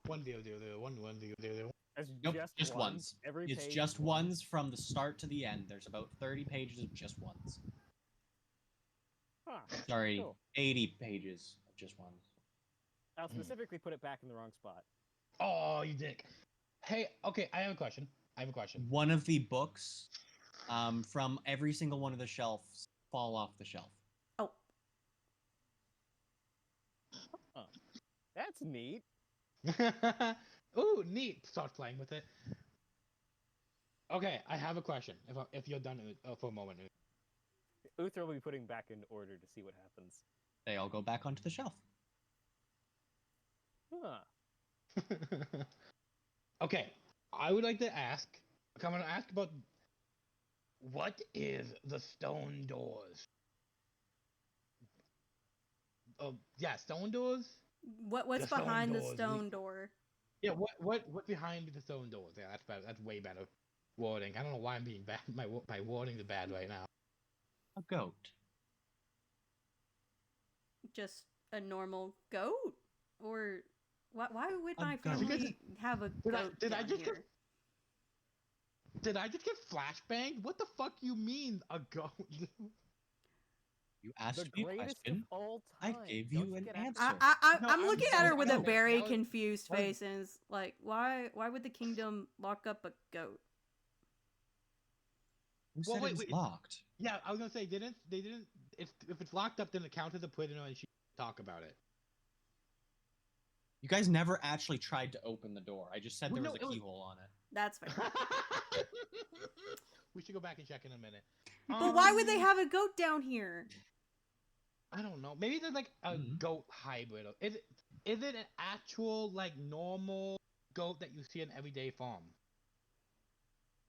1-0-0-0. It's Nope, just ones. Every It's page just is one. ones from the start to the end. There's about 30 pages of just ones. Huh. Sorry, Cool. 80 pages of just ones. I'll specifically put it back in the wrong spot. Oh, you dick. Hey, okay, I have a question. One of the books from every single one of the shelves fall off the shelf. Oh, That's neat. Ooh, neat. Start playing with it. Okay, I have a question. If you're done for a moment. Uther will be putting back into order to see what happens. They all go back onto the shelf. Huh. Okay, I would like to ask. I'm gonna ask about what is the stone doors? Yeah, stone doors. what's The stone behind the doors, stone door? Yeah, what behind the stone doors? Yeah, that's better. That's way better wording. I don't know why I'm being bad. My wording's bad right now. A goat. Just a normal goat, or why would A my goat. family have a goat Did I down just here? Did I just get flashbanged? What the fuck you mean a goat? You asked The me a greatest question. of all I time. gave Don't you an get answer. No, I'm looking at her with a okay, very that was- confused that was- face, and is like, why would the kingdom lock up a goat? Who Well, said wait, it was wait. locked? Yeah, I was gonna say they didn't. If it's locked up, then it counts as a prisoner, and she can talk about it. You guys never actually tried to open the door. I just said Well, there no, was it a was- keyhole on it. That's fair. We should go back and check in a minute. But why would they have a goat down here? I don't know. Maybe there's like a Mhm. goat hybrid. Is it an actual like normal goat that you see in everyday farm?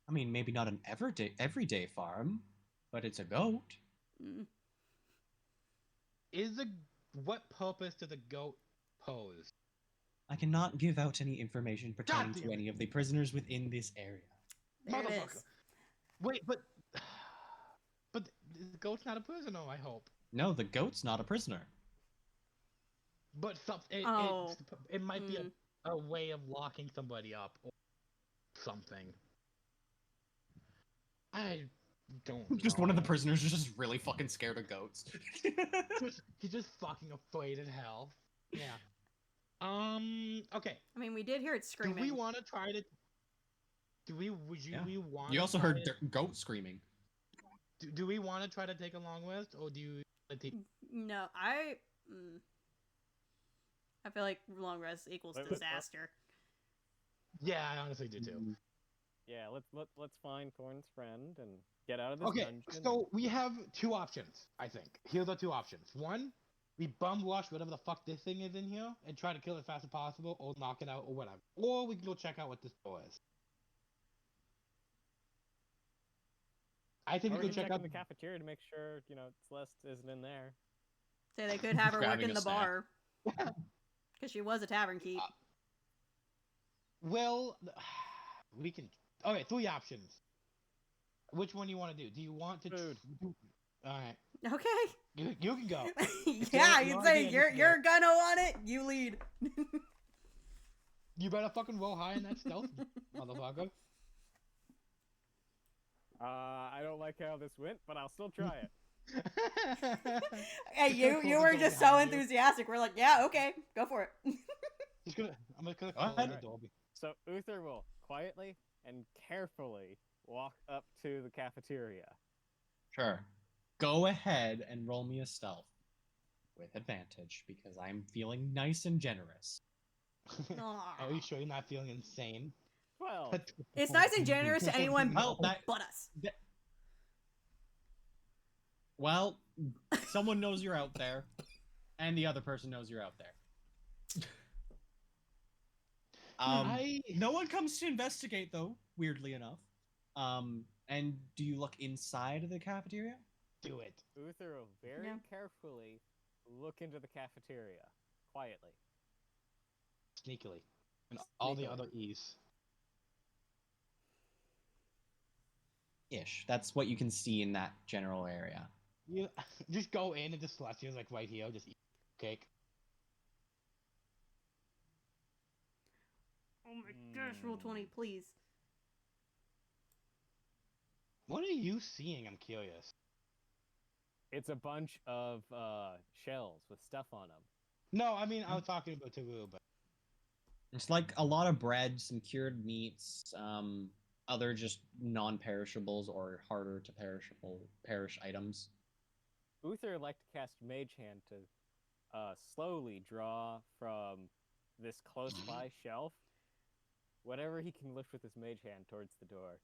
I mean, maybe not an everyday farm, but it's a goat. Mm. what purpose does a goat pose? I cannot give out any information pertaining damn to it. any of the prisoners within this area. There it Motherfucker. is. Wait, but the goat's not a prisoner, I hope. No, the goat's not a prisoner. But Oh. it might be Mm. a way of locking somebody up or something. I don't know. Just one of the prisoners is just really fucking scared of goats. He's just fucking afraid as hell. Yeah. Okay. I mean, we did hear it Do screaming. we want to try to? We want? You also heard goat screaming. Do we want to try to take a long rest, or do you? No, I feel like long rest equals Wait, disaster. Yeah, I honestly do too. Yeah, let's find Thorn's friend and get out of this Okay, dungeon. so we have two options. I think here are the two options. One, we bum rush whatever the fuck this thing is in here and try to kill it as fast as possible, or knock it out, or whatever. Or we can go check out what this door is. I think Or we we can can check check out in the cafeteria to make sure, Celeste isn't in there. So they could have her work Grabbing in a the snack. bar. Because she was a tavern keep. Well, we can. Okay, three options. Which one do you want to do? Do you want to? Food. All right, Okay. you can go. Yeah, your you'd say idea, just you're gonna want it. You lead. You better fucking roll high in that stealth, motherfucker. I don't like how this went, but I'll still try it. Hey, you Cool, were go just so behind you. enthusiastic. We're like, yeah, okay, go for it. I'm just gonna Alright. close the door. So Uther will quietly and carefully walk up to the cafeteria. Sure. Go ahead and roll me a stealth. With advantage, because I'm feeling nice and generous. Are you sure you're not feeling insane? 12. It's nice and generous to anyone Well, that- but us. Well, someone knows you're out there, and the other person knows you're out there. No one comes to investigate, though, weirdly enough. And do you look inside of the cafeteria? Do it. Uther will very Yeah. carefully look into the cafeteria, quietly. Sneakily. And all the Sneakily. other E's. Ish. That's what you can see in that general area. You just go in and just Celestia's like right here, just eat cake. Oh my gosh, roll 20, please. What are you seeing? I'm curious. It's a bunch of shells with stuff on them. No, I mean I was talking about Taru, but It's like a lot of bread, some cured meats, other just non-perishables or harder to perish items. Uther would like to cast Mage Hand to slowly draw from this close by shelf whatever he can lift with his Mage Hand towards the door.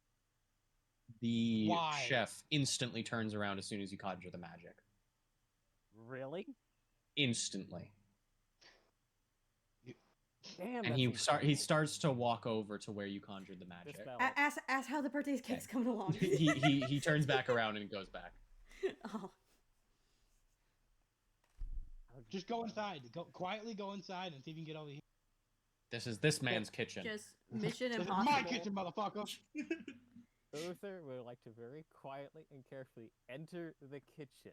The Why? chef instantly turns around as soon as you conjure the magic. Really? Instantly. Damn. And he starts to walk over to where you conjured the magic. Dispel. Ask how the birthday cake's coming along. he turns back around and goes back. Oh. just go inside. Quietly go inside and see if you can get over here. This man's kitchen. Just Mission This is Impossible. my kitchen, motherfucker. Uther would like to very quietly and carefully enter the kitchen.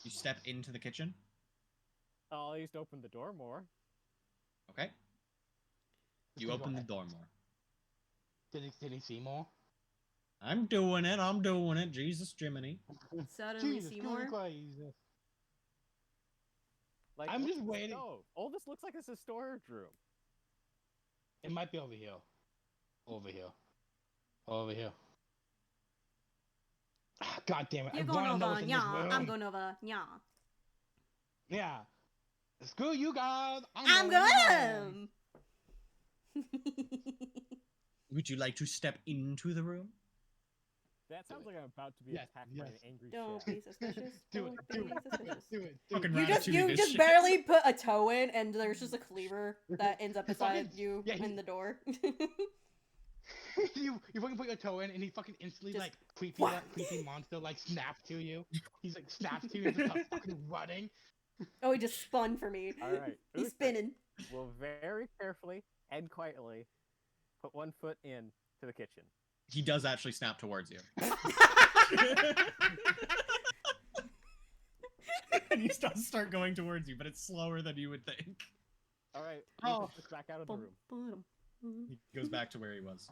You step into the kitchen. I'll at least open the door more. Okay. You Go open the ahead. door more. Did he see more? I'm doing it. Jesus Jiminy. Suddenly Jesus Seymour. Christ. Like, I'm what's just the waiting. stove? Oh, this looks like it's a storage room. It might be over here. Over here. Over here. Ah, God damn it. You're I going want to know over, what's in yeah. this room. I'm going over, yeah. Yeah. Screw you guys. I'm going going home. Would you like to step into the room? That sounds like I'm about to be Yes, attacked by an yes. angry Don't chef. be suspicious. Do it. Don't Do be it. suspicious. Do it. Fucking You just Ratatouille this shit. barely put a toe in, and there's just a cleaver that ends up Fucking- beside you yeah, he- in the door. you fucking put your toe in, and he fucking instantly Just like creepy whack. creepy monster like snaps to you. He's like snaps to you and just starts fucking running. Oh, he just spun for me. All right, He's Uther spinning. will very carefully and quietly put one foot in to the kitchen. He does actually snap towards you. And he does start going towards you, but it's slower than you would think. All right, Oh. Uther just back out of the room. He goes back to where he was.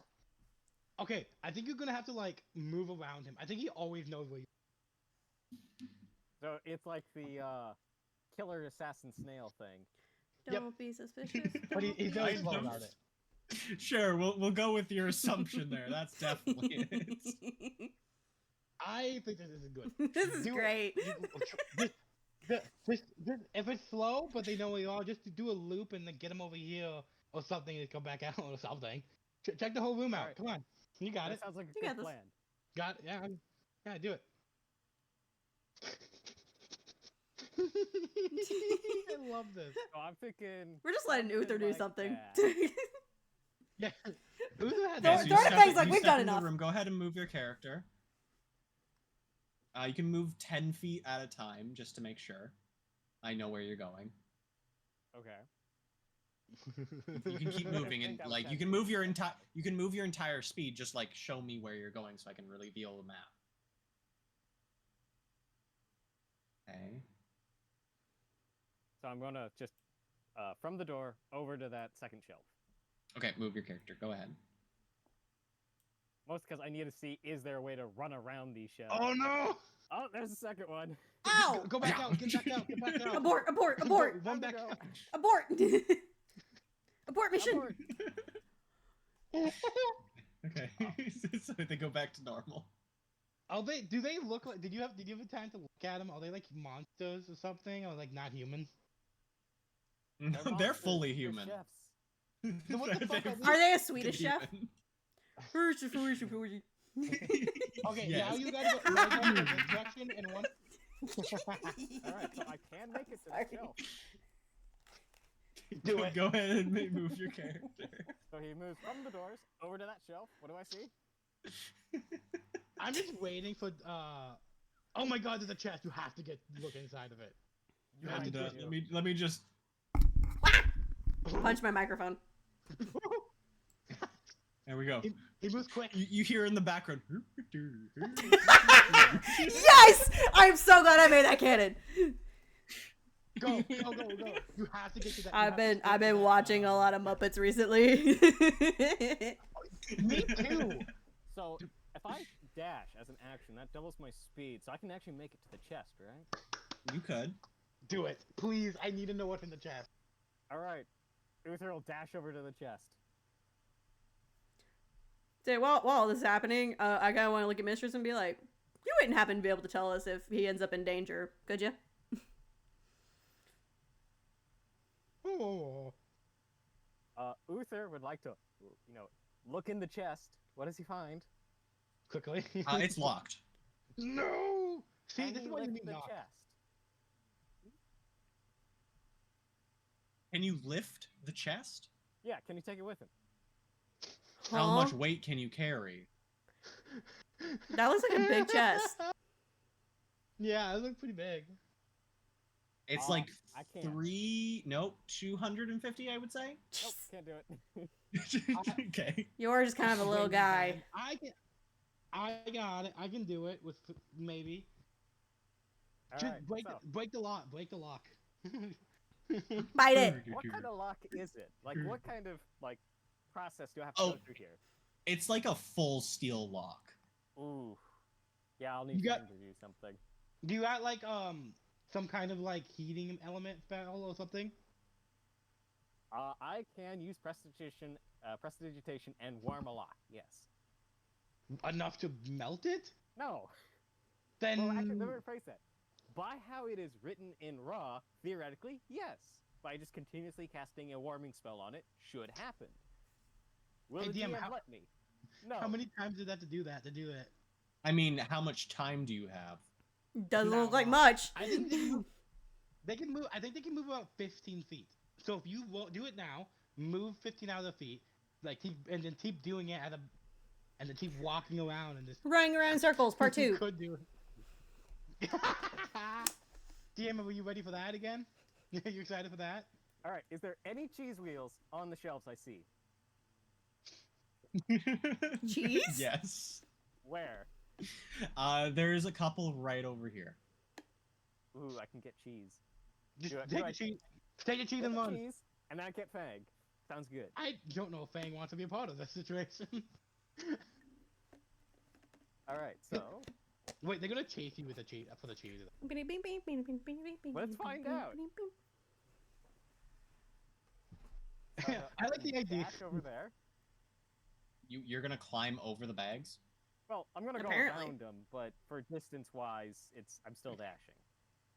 Okay, I think you're gonna have to like move around him. I think he always knows where you. So it's like the killer assassin snail thing. Don't Yep. be suspicious. But he's very I slow don't- about it. Sure, we'll go with your assumption there. That's definitely it. I think this is good. This is Do it. great. Just, if it's slow, but they know where you are, just to do a loop and then get him over here or something and come back out or something. Check the whole room out. Alright. Come on, you got That it. sounds like a You good got this. plan. Got it. Yeah, yeah, do it. I love this. So I'm thinking. We're just letting Uther do like something. that. Yeah. Uther had Throw- that. throw it step back, in- like, you we've step done into the enough. room. Go ahead and move your character. You can move 10 feet at a time, just to make sure. I know where you're going. Okay. You can keep I moving, and think that was like you 10 can feet. move your entire speed. Just like show me where you're going, so I can reveal the map. Okay. So I'm gonna just from the door over to that second shelf. Okay, move your character. Go ahead. Most because I need to see, is there a way to run around these shelves? Oh no! Oh, there's a second one. Ow! Go back out. Get back out. Get back out. Abort! Abort! Abort! One Time back to go. out. Abort! Abort mission! Abort. Okay. So they go back to normal. Are they? Do they look like? Did you have time to look at them? Are they like monsters or something, or like not human? No, they're monsters, fully they're human. chefs. So what the fuck are these? Are they a Swedish chef? Human. Okay, Yes. now you gotta go in this direction and one. All right, so I can make it to Sorry. the shelf. Do it. Go ahead and move your character. So he moves from the doors over to that shelf. What do I see? I'm just waiting for. Oh my God! There's a chest. You have to look inside of it. You have to And, do it. let me just. Punch my microphone. There we go. He moves quick. You hear in the background. Yes! I'm so glad I made that cannon. Go, go, go, go! You have to get to that. I've been watching a lot of Muppets recently. Me too. So if I dash as an action, that doubles my speed, so I can actually make it to the chest, right? You could. Do it, please. I need to know what's in the chest. All right. Uther will dash over to the chest. Say, while this is happening, I kind of want to look at Mistress and be like, you wouldn't happen to be able to tell us if he ends up in danger, could you? Oh. Uther would like to, look in the chest. What does he find? Quickly. It's locked. No. See, Can this he is what you lift mean. the Knock. chest? Can you lift the chest? Yeah, can you take it with him? How Huh? much weight can you carry? That looks like a big chest. Yeah, it looks pretty big. It's Uh, like I can't. 250, I would say. Nope, can't do it. Okay. You're just kind of a little Wait, guy. I got it. I can do it with maybe. All Just right, break so, break the lock. Break the lock. Bite it. what kind of lock is it? Like, what kind of, process do I have to Oh. go through here? It's like a full steel lock. Ooh. Yeah, I'll need You got- time to do something. Do you got like some kind of like heating element spell or something? I can use prestidigitation and warm a lock, yes. Enough to melt it? No. Then Well, actually, let me rephrase that. By how it is written in Raw, theoretically, yes. By just continuously casting a warming spell on it, should happen. Will Hey, the DM, DM let me? No. how many times did that to do that? I mean, how much time do you have? Doesn't look like Nah. much. I think they can move. They can move. I think they can move about 15 feet. So if you do it now, move 15 out of the feet, and then keep doing it at a and then keep walking around and just Running around in circles, part You 2. could do it. DM, were you ready for that again? You excited for that? All right. Is there any cheese wheels on the shelves I see? Cheese? Yes. Where? There's a couple right over here. Ooh, I can get cheese. Just Do I- take do your I- cheese. Take your cheese Get and the run. cheese, and then I get Fang. Sounds good. I don't know if Fang wants to be a part of this situation. All right. So Wait, they're gonna chase you with the cheese for the cheese. let's find out. I like the idea. Dash over there. You're gonna climb over the bags? Well, I'm gonna go Apparently. around them, but for distance-wise, I'm still dashing.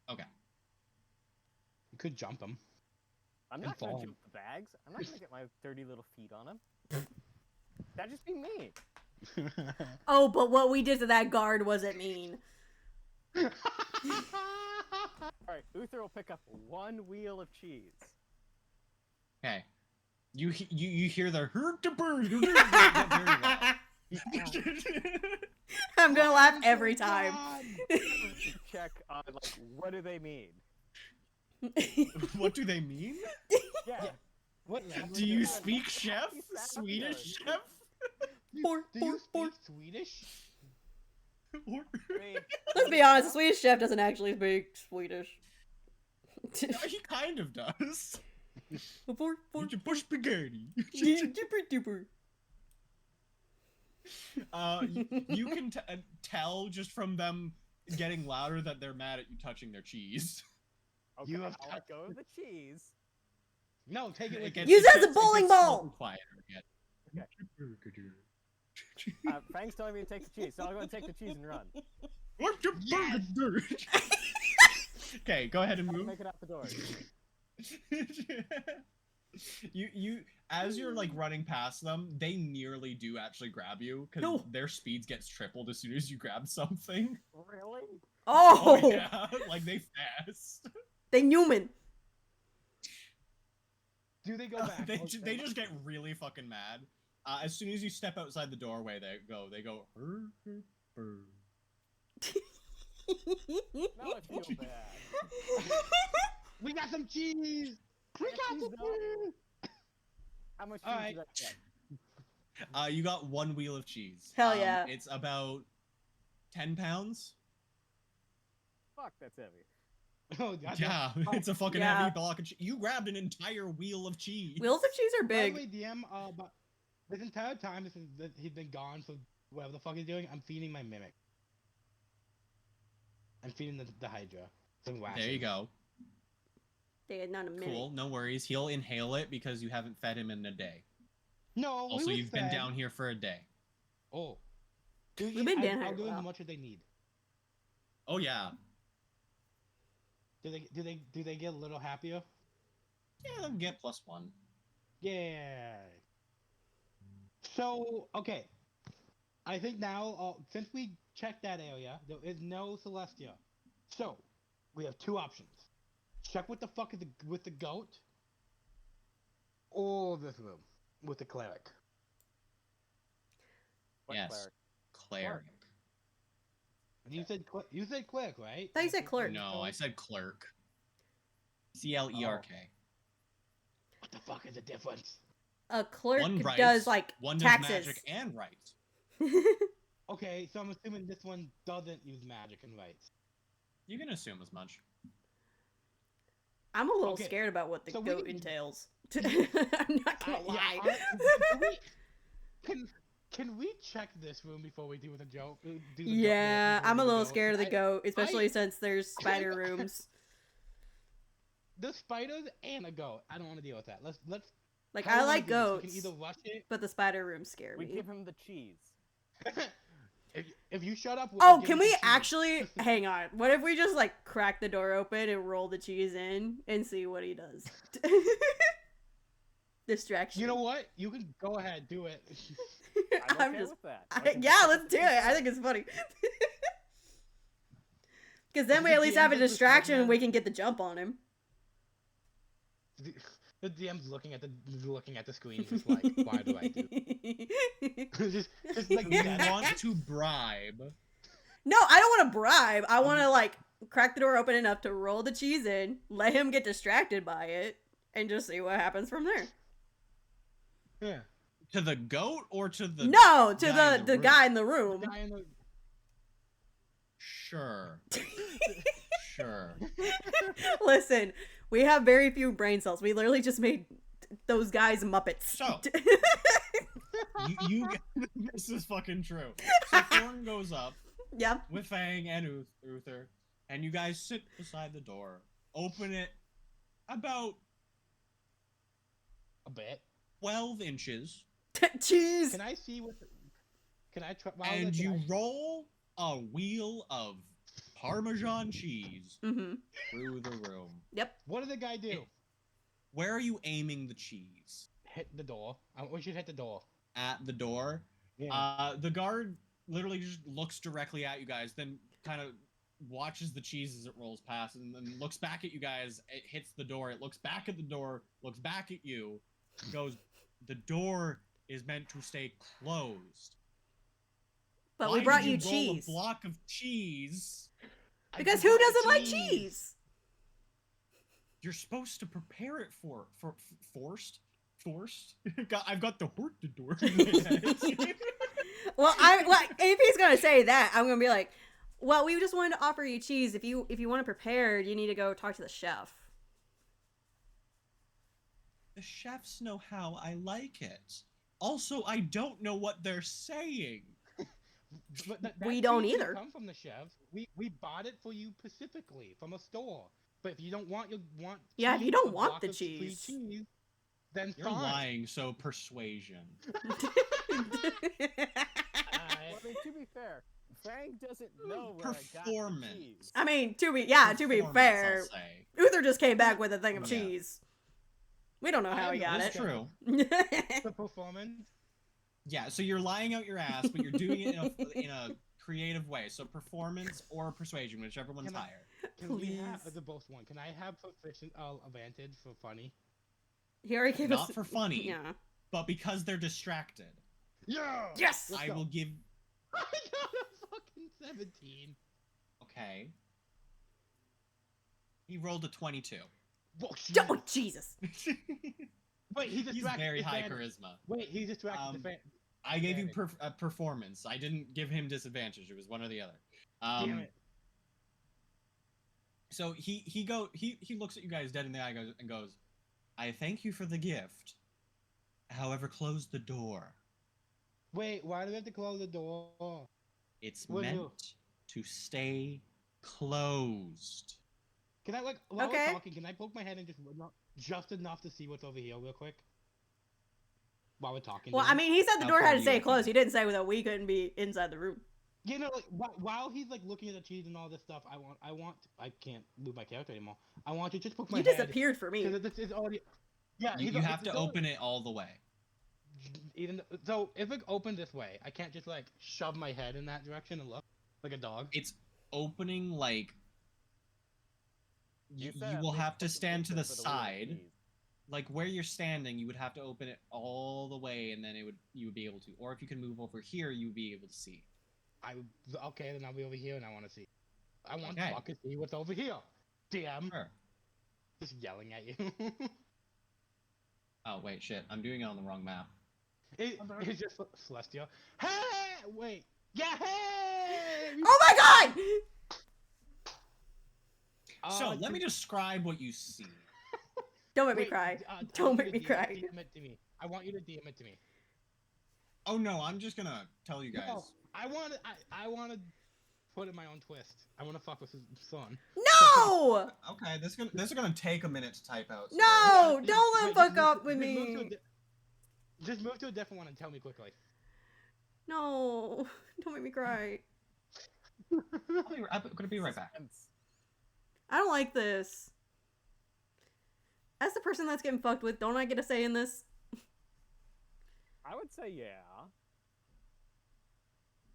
Okay. You could jump them. I'm And not gonna fall. jump the bags. I'm not gonna get my dirty little feet on them. That'd just be me. Oh, but what we did to that guard wasn't mean. All right, Uther will pick up 1 wheel of cheese. Okay. You hear the I'm gonna laugh Oh every my time. God. Check on like what do they mean? What do they mean? Yeah. What language Do you is that? speak chef? He's that Swedish good. chef? Bork, Do you bork, bork. speak Swedish? Or- I mean, Let's be honest, the Swedish chef doesn't actually speak Swedish. Yeah, he kind of does. Bork, bork, You push spaghetti. Duper duper. You can tell just from them getting louder that they're mad at you touching their cheese. okay, You have I'll let go of the cheese. No, take it with gets- you. Use it as a gets- bowling gets ball! slowly quieter again. Fang's telling me to take the cheese, so I'll go and take the cheese and run. Yes! Okay, go ahead and I'll move. make it out the door. you as you're like running past them, they nearly do actually grab you because No. their speeds gets tripled as soon as you grab something. Really? Oh, Yeah, like they fast. they Newman. Do they go back? They just get really fucking mad. As soon as you step outside the doorway, they go. "Hur, hur, hur." Now I feel bad. We got some cheese. We got some cheese, though. cheese. How much cheese Alright. did I get? You got 1 wheel of cheese. Hell yeah. It's about 10 pounds. Fuck, that's heavy. Oh, God. Yeah, it's a fucking Yeah. heavy block of cheese. You grabbed an entire wheel of cheese. Wheels of cheese are By the big. way, DM, but this entire time he's been gone, so whatever the fuck he's doing, I'm feeding my mimic. I'm feeding the Hydra. Some There you rations. go. They had not a minute. Cool, no worries. He'll inhale it because you haven't fed him in a day. No, Also, we you've been fed. down here for a day. Oh. We've been down here I'll a give them while. how much as they need. Oh yeah. Do they get a little happier? Yeah, they'll get +1. Yeah. So, okay. I think now, since we checked that area, there is no Celestia. So, we have 2 options. Check what the fuck is with the goat, or this room with the cleric. What Yes. cleric? Cleric. You said cleric, right? I thought you said clerk. No, I said clerk. CLERK. What the fuck is the difference? A clerk One writes, does like one does taxes. magic and writes. Okay, so I'm assuming this one doesn't use magic and rights. You can assume as much. I'm a little Okay, scared about what the so we goat can- entails. I'm not gonna lie. Can we check this room before we do the joke? Yeah, I'm a little scared of the goat, especially I- since there's spider rooms. The spiders and a goat. I don't want to deal with that. Let's. Like how do I we like do this? goats, We can either rush it. but the spider rooms scare We me. give him the cheese. if you shut up. Oh, I'll give can you we the cheese. actually hang on? What if we just like crack the door open and roll the cheese in and see what he does? Distraction. You know what? You can go ahead, do it. I'm I'm okay just with that. yeah, let's do it. I think it's funny. Because then we at least have a distraction and we can get the jump on him. The DM's looking at the screen, just like, why do I do? just like You that. want to bribe. No, I don't want to bribe. I want to like crack the door open enough to roll the cheese in, let him get distracted by it, and just see what happens from there. Yeah. To the goat or to the No, to guy in the room? guy in the room. Guy in the- Sure. Sure. Listen, we have very few brain cells. We literally just made those guys Muppets. So- you this is fucking true. So Thorn goes up yeah. with Fang and Uther, and you guys sit beside the door. Open it about a bit. 12 inches, Cheese. Can I see what? Can I try? and you roll a wheel of Parmesan cheese Mm-hmm. through the room. Yep. What did the guy do? Where are you aiming the cheese? Hit the door. We should hit the door. At the door. Yeah. The guard literally just looks directly at you guys, then kind of watches the cheese as it rolls past, and then looks back at you guys. It hits the door. It looks back at the door, looks back at you, goes, "The door is meant to stay closed." But Why we brought did you roll cheese. A block of cheese. Because I who forgot doesn't like cheese? You're supposed to prepare it for forced. I've got the hort the door. Well, AP's gonna say that. I'm gonna be like, well, we just wanted to offer you cheese. If you want it prepared, you need to go talk to the chef. The chefs know how I like it. Also, I don't know what they're saying. But that We cheese don't didn't either. Come from the chefs. We bought it for you specifically from a store. But if you don't want, Yeah, if you cheese, don't a want block the of free cheese. cheese, then You're fine. lying, so persuasion. Well, I mean, to be fair, Fang doesn't know where I got the Performance. cheese. I mean, to be Performance, fair, I'll say. Uther just came back with a thing of Yeah. cheese. We don't know how he got That's it. true. The performance. Yeah, so you're lying out your ass, but you're doing it in a creative way. So performance or persuasion, whichever one's Can I- higher. Can we have Please. the both one? Can I have proficient advantage for funny? He already gave us. Not for funny, Yeah. but because they're distracted. Yeah. Yes. Let's I go. will give. I got a fucking 17. Okay. He rolled a 22. Whoa, shit. Oh Jesus. Wait, he He's distracted very the high fan. charisma. Wait, he distracted Um, the fan. I gave you Advantage. performance. I didn't give him disadvantage. It was one or the other. Damn it. So he looks at you guys dead in the eye and goes, "I thank you for the gift. However, close the door. Wait, why do we have to close the door? It's What do you- meant to stay closed." Can I while Okay. we're talking? Can I poke my head in just enough to see what's over here, real quick? While we're talking. Well, to I him? mean, he said the How door far had do to you stay open closed. it? He didn't say that we couldn't be inside the room. You know, like while he's like looking at the cheese and all this stuff, I can't move my character anymore. I want to just poke my You head. disappeared for me. Because this is already. Yeah, You he's- have it's to already- open it all the way. So if it opened this way, I can't just like shove my head in that direction and look like a dog. It's opening like you said at will least have to put the stand to the picture for wheel of side. cheese. Like where you're standing, you would have to open it all the way, and then you would be able to. Or if you can move over here, you would be able to see. Okay, then I'll be over here and I want to see. I want Okay. to fucking see what's over here. DM, Sure. just yelling at you. Oh wait, shit! I'm doing it on the wrong map. It's just Celestial. Hey, wait. Yeah, hey. Oh my god! So let me describe what you see. Don't make me wait, cry. I Don't want make you me to cry. DM it to me. I want you to DM it to me. Oh no, I'm just gonna tell you guys. No, I want to put in my own twist. I want to fuck with his son. No! Okay, this is gonna take a minute to type out. so- No! Wait, Don't let him wait, fuck just move- up with just move to a me. just move to a different one and tell me quickly. No! Don't make me cry. I'm gonna be right back. Suspense. I don't like this. As the person that's getting fucked with, don't I get a say in this? I would say yeah.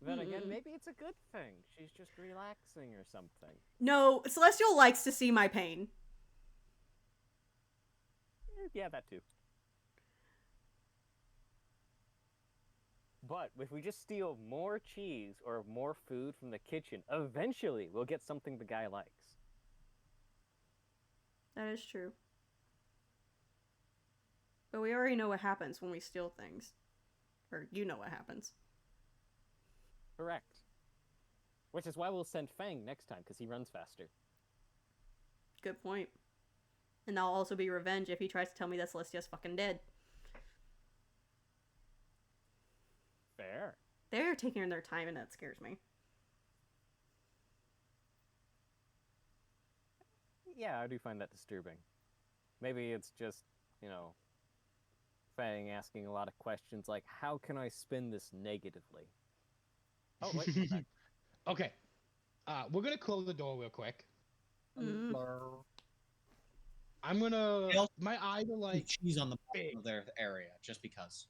Then again, Mm-mm. maybe it's a good thing. She's just relaxing or something. No, Celestial likes to see my pain. Yeah, that too. But if we just steal more cheese or more food from the kitchen, eventually we'll get something the guy likes. That is true. But we already know what happens when we steal things. Or you know what happens. Correct. Which is why we'll send Fang next time, because he runs faster. Good point. And that'll also be revenge if he tries to tell me that Celestia's fucking dead. Fair. They're taking their time and that scares me. Yeah, I do find that disturbing. Maybe it's just, you know, Fang asking a lot of questions like, how can I spin this negatively? Oh, wait. Okay. Okay. We're gonna close the door real quick. Mm. I'm gonna. They also My eyes are Like like. cheese on the bottom big. of their area, just because.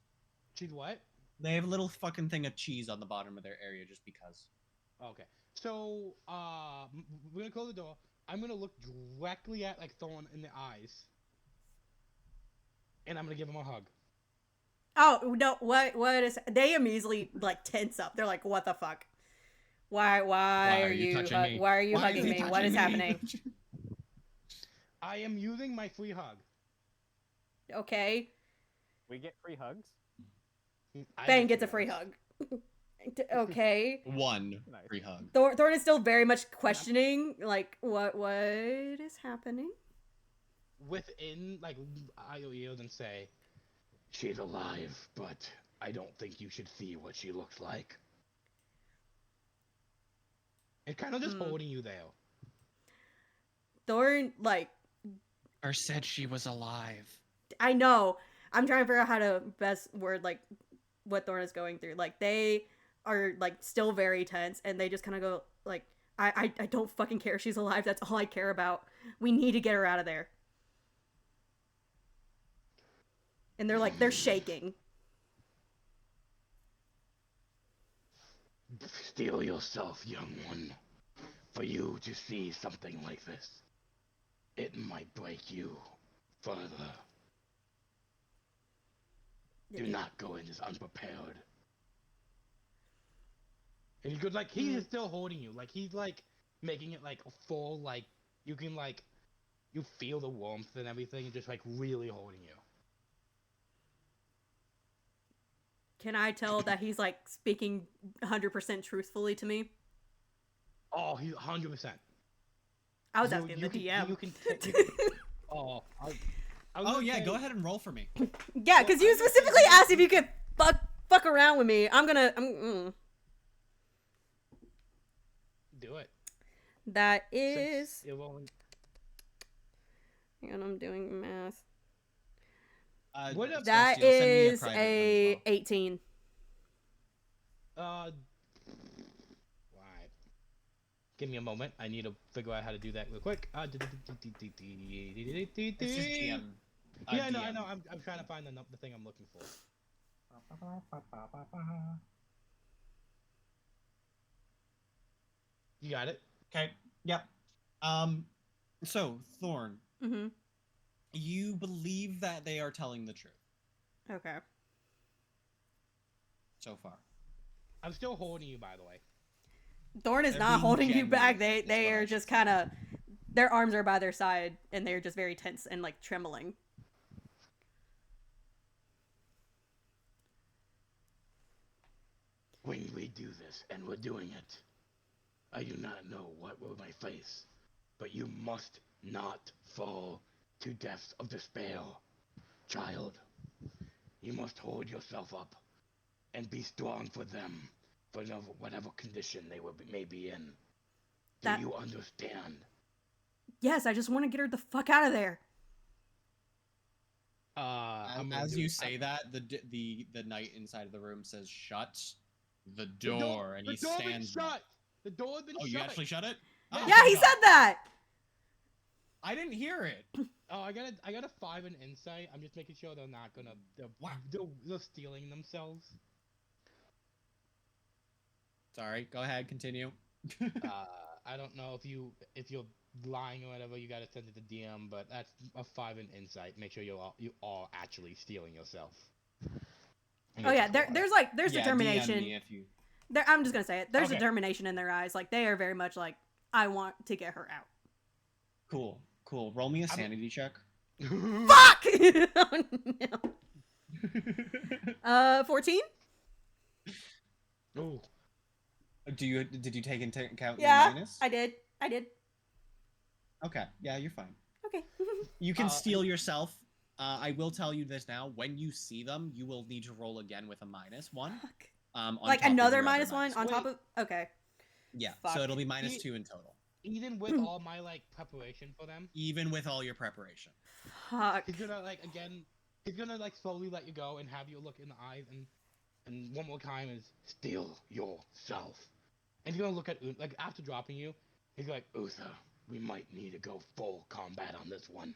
She's what? They have a little fucking thing of cheese on the bottom of their area, just because. Okay. So, we're gonna close the door. I'm gonna look directly at like Thorn in the eyes, and I'm gonna give him a hug. Oh no! What is? They immediately like tense up. They're like, "What the fuck? Why are you? touching me? Why are you Why hugging he me? What touching is me? happening?" I am using my free hug. Okay, We get free hugs? I Fang get gets a free hugs. hug. Okay, One Nice. free hug. Thorn is still very much questioning, like, what is happening? Within, like, I'll yield and say, she's alive, but I don't think you should see what she looks like. And kind of just Hmm. holding you there. Thorn, like, Or said she was alive. I know. I'm trying to figure out how to best word like what Thorn is going through. Like they are like still very tense, and they just kind of go like, I don't fucking care. She's alive. That's all I care about. We need to get her out of there. And they're shaking. Steel yourself, young one. For you to see something like this, it might break you further. Do not go in this unprepared. And he goes like, he is still holding you. Like, he's like making it like a full, like, you can like, you feel the warmth and everything, and just like really holding you. Can I tell that he's like speaking 100% truthfully to me? Oh, he's 100%. I was asking the DM. You can oh, I was Oh gonna yeah, say- go ahead and roll for me. Yeah, because you specifically asked if you could fuck around with me. I'm. Do it. That is. It won't. And I'm doing math. What if- That Celestial, send me is private a one 18. Right. Give me a moment. I need to figure out how to do that real quick. as well. It's just GM. Yeah, I know. DM. I'm trying to find the thing I'm looking for. You got it? Okay. Yep. So Thorn, Mm-hmm. you believe that they are telling the truth Okay. so far. I'm still holding you, by the way. Thorn is They're not being holding you back. genuine, They is what I are should just say. kind of. Their arms are by their side, and they're just very tense and like trembling. When we do this, and we're doing it, I do not know what will my face, but you must not fall to depths of despair, child. You must hold yourself up, and be strong for them, for whatever condition they may be in. Do That- you understand? Yes, I just want to get her the fuck out of there. As you say that, the knight inside of the room says, "Shut the door," and he the door been stands. shut. The door been Oh, shut. you actually shut it? Yeah. Oh, Yeah, he thank God. said that. I didn't hear it. Oh, I got a 5 in insight. I'm just making sure they're not gonna. Wow. They're stealing themselves. Sorry. Go ahead. Continue. I don't know if you're lying or whatever, you gotta send it to DM. But that's a 5 in insight. Make sure you are actually stealing yourself. And Oh get yeah, the score. there's Yeah, DM determination. me if you. I'm just gonna say it. There's Okay. determination in their eyes. Like they are very much like, I want to get her out. Cool. Roll me a sanity check. Fuck! Oh, no. 14? Ooh. Did you take into account Yeah, your minus? I did. Okay, yeah, you're fine. Okay. You can Uh, steal yourself. I will tell you this now. When you see them, you will need to roll again with a -1. Fuck. On Like top of another your other -1 on top Wait. of. Okay. Yeah, Fuck. so it'll be Ye- -2 in total, Even with all my like preparation for them, even with all your preparation. Fuck. he's gonna like again. He's gonna like slowly let you go and have you look in the eyes and one more time is steal yourself. And he's gonna look at like after dropping you, he's like, Uther, we might need to go full combat on this one.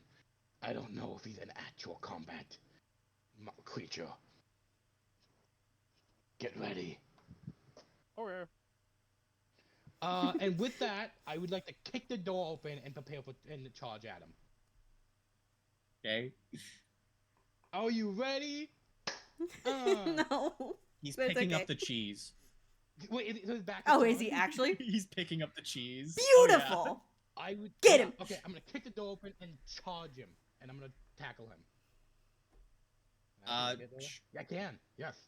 I don't know if he's an actual combat creature. Get ready. Okay. And with that, I would like to kick the door open and prepare for and charge at him. Okay. Are you ready? No. He's But it's picking okay. up the cheese. Wait, his back. Oh, is turned? he actually? He's picking up the cheese. Oh, yeah. Beautiful. I would Get him! Okay, I'm gonna kick the door open and charge him, and I'm gonna tackle him. Can I get there? Yeah, I can. Yes.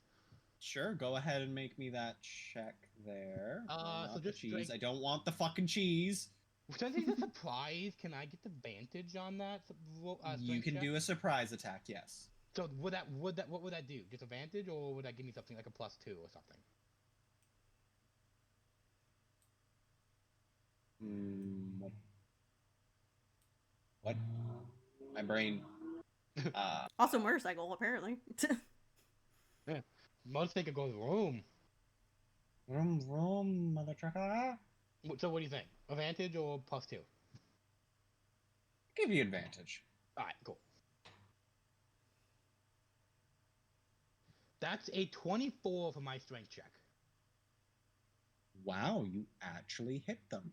Sure, go ahead and make me that check there. I So want the just, cheese. like- I don't want the fucking cheese. Since he's a surprise, can I get the advantage on that? You strength can check? do a surprise attack, yes. So what would that do? Just advantage, or would that give me something like a +2 or something? What? My brain. Also, motorcycle, apparently. Motorcycle goes room. Vroom, mother trucker. So what do you think? Advantage or +2? Give you advantage. All right, cool. That's a 24 for my strength check. Wow, you actually hit them.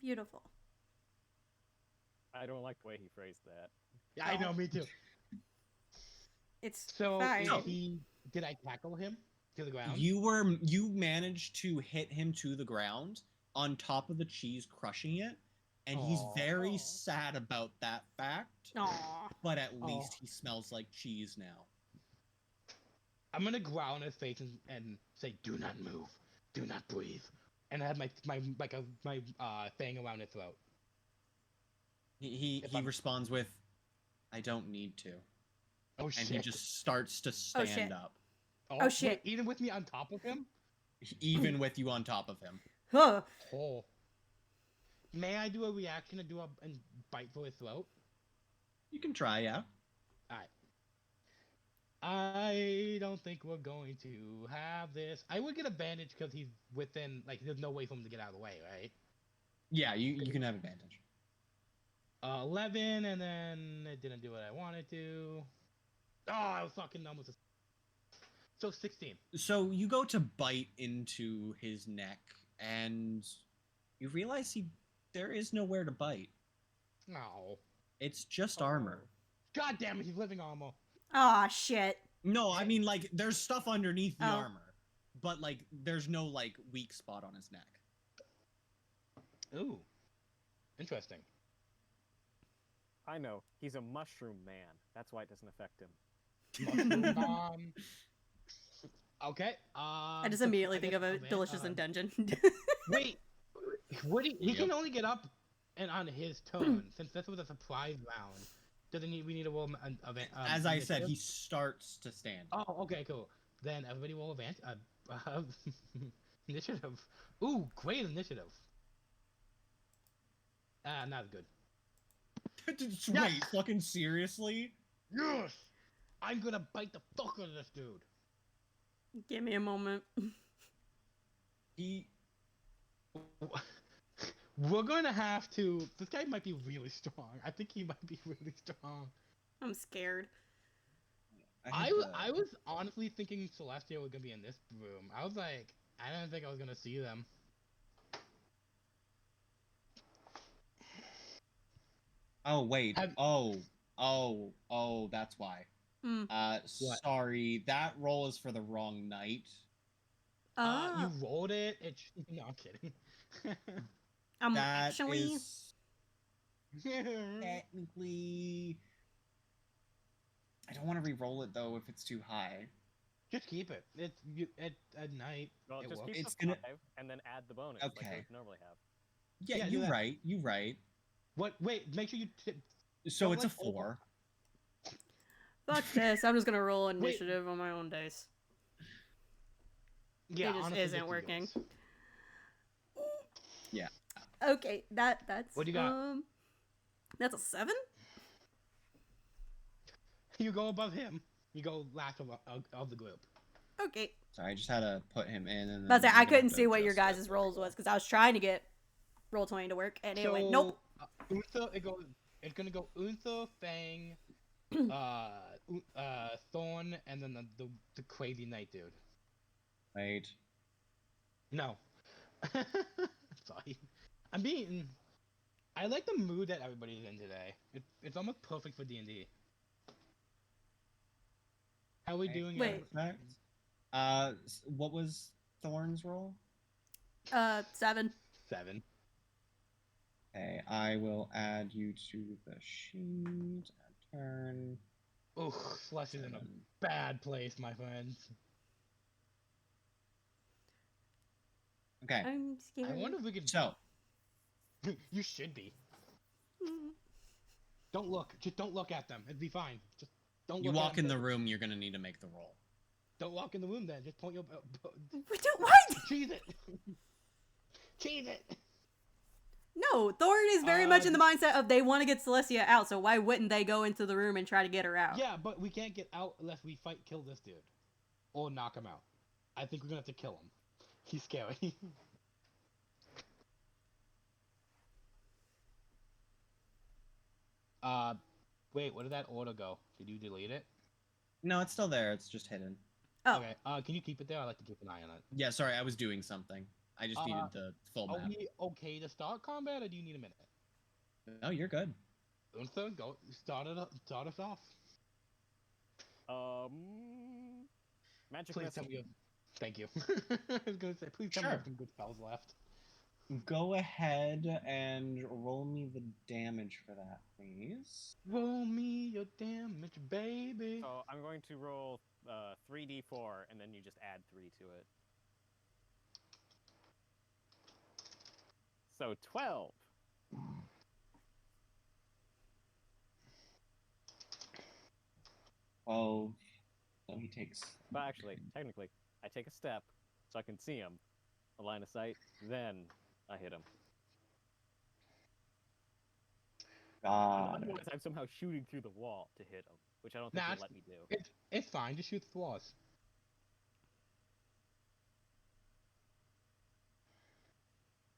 Beautiful. I don't like the way he phrased that. Yeah, I know, me too. It's So fine. did I tackle him to the ground? You managed to hit him to the ground on top of the cheese, crushing it, and he's very Aw. sad about that fact. Aw. But at Aw. least he smells like cheese now. I'm gonna growl in his face and say, "Do not move, do not breathe," and I have my thing around his throat. He If I'm- responds with, "I don't need to," Oh and shit! he just starts to Oh, shit. stand up, Oh, shit. Wait, even with me on top of him? even with you on top of him. Huh. Oh. May I do a reaction and bite for his throat? You can try, yeah. Alright. I don't think we're going to have this. I would get advantage because he's within, like, there's no way for him to get out of the way, right? Yeah, you can have advantage. 11, and then it didn't do what I wanted to. Oh, I was fucking almost. So 16. So you go to bite into his neck, and you realize there is nowhere to bite. No. It's just armor. God damn it, he's living armor. Aw, shit. No, I mean like there's stuff underneath the Oh. armor, but like there's no like weak spot on his neck. Ooh. Interesting. I know. He's a mushroom man. That's why it doesn't affect him. Okay. I just immediately think of a delicious in dungeon. Wait. He can Yep. only get up and on his turn, since this was a surprise round. Doesn't we need to roll an event? As I said, initiative? he starts to stand. Oh, okay, cool. Then everybody roll initiative. Ooh, great initiative. Not good. Wait, fucking seriously? Yes! I'm gonna bite the fuck out of this dude. Give me a moment. He We're gonna have to. This guy might be really strong. I think he might be really strong. I'm scared. I was honestly thinking Celestia was gonna be in this room. I was like, I didn't think I was gonna see them. Oh wait. Have- Oh, that's why. Mm. What? Sorry, that roll is for the wrong night. You Oh, rolled it. It's no, I'm kidding. That actually, is technically. I don't want to re-roll it though if it's too high. Just keep it. It's you at night. Well, it just works. keep It's the gonna- 5 and then add the bonus like Okay. we normally have. Yeah, Yeah, do you're that. right. You're right. What? Wait. Make sure you. So Don't it's a like over- 4. fuck this. I'm just gonna roll Wait. initiative on my own dice. Yeah, just honestly, isn't just do working. yours. Yeah. Okay, that's What do you got? That's a 7. You go above him. You go last of the group. Okay, Sorry, I just had to put him in. And but then I I'm gonna couldn't have to see what your adjust it. guys' There we rolls go. was because I was trying to get roll 20 to work and it went nope. Uther, it's gonna go Uther, Fang, Thorn, and then the crazy knight dude. Wait. No. Sorry. I like the mood that everybody's in today. It's almost perfect for D&D. How are we Okay, doing? Wait. perfect. What was Thorn's roll? 7. 7. Okay, I will add you to the sheet. Add turn. Ugh, Slush is in a 7. bad place, my friends. Okay, I'm scared. I wonder if we could. so You should be. Mm. Don't look. Just don't look at them. It'd be fine. Just don't you look walk at in them. the room, you're gonna need to make the roll. Don't walk in the room then. Just point your. We do what? Cheese it. Cheese it. No, Thorn is very much in the mindset of they want to get Celestia out, so why wouldn't they go into the room and try to get her out? Yeah, but we can't get out unless we kill this dude, or knock him out. I think we're gonna have to kill him. He's scary. Wait. Where did that order go? Did you delete it? No, it's still there. It's just hidden. Oh, Okay. Can you keep it there? I like to keep an eye on it. Yeah, sorry, I was doing something. I just needed the full Are map. we okay to start combat, or do you need a minute? No, you're good. Gunther, go start us off. Magic Please missile. tell me. Thank you. I was gonna say, please tell me Sure. you have some good spells left. Go ahead and roll me the damage for that, please. Roll me your damage, baby. So I'm going to roll 3d4 and then you just add 3 to it. So 12. Oh, so he takes. But actually, technically, I take a step so I can see him, a line of sight, then I hit him. God. Otherwise, I'm somehow shooting through the wall to hit him, which I don't think Nah, he'll let me do. It's fine. Just shoot the walls.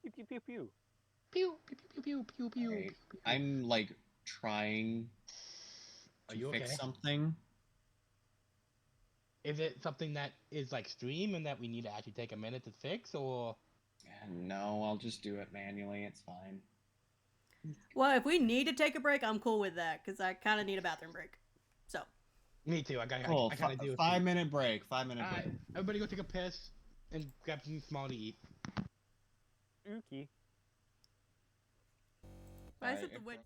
Pew pew pew pew. Pew pew pew pew pew pew. Alright, pew, pew. I'm like trying Are to you fix okay? something. Is it something that is like stream and that we need to actually take a minute to fix, or? No, I'll just do it manually. It's fine. well, if we need to take a break, I'm cool with that because I kind of need a bathroom break. So, Me too. I Cool. kind of do. 5-minute break. 5-minute break. Alright, everybody go take a piss and grab something small to eat. Ookie. I Alright, said the if- witch.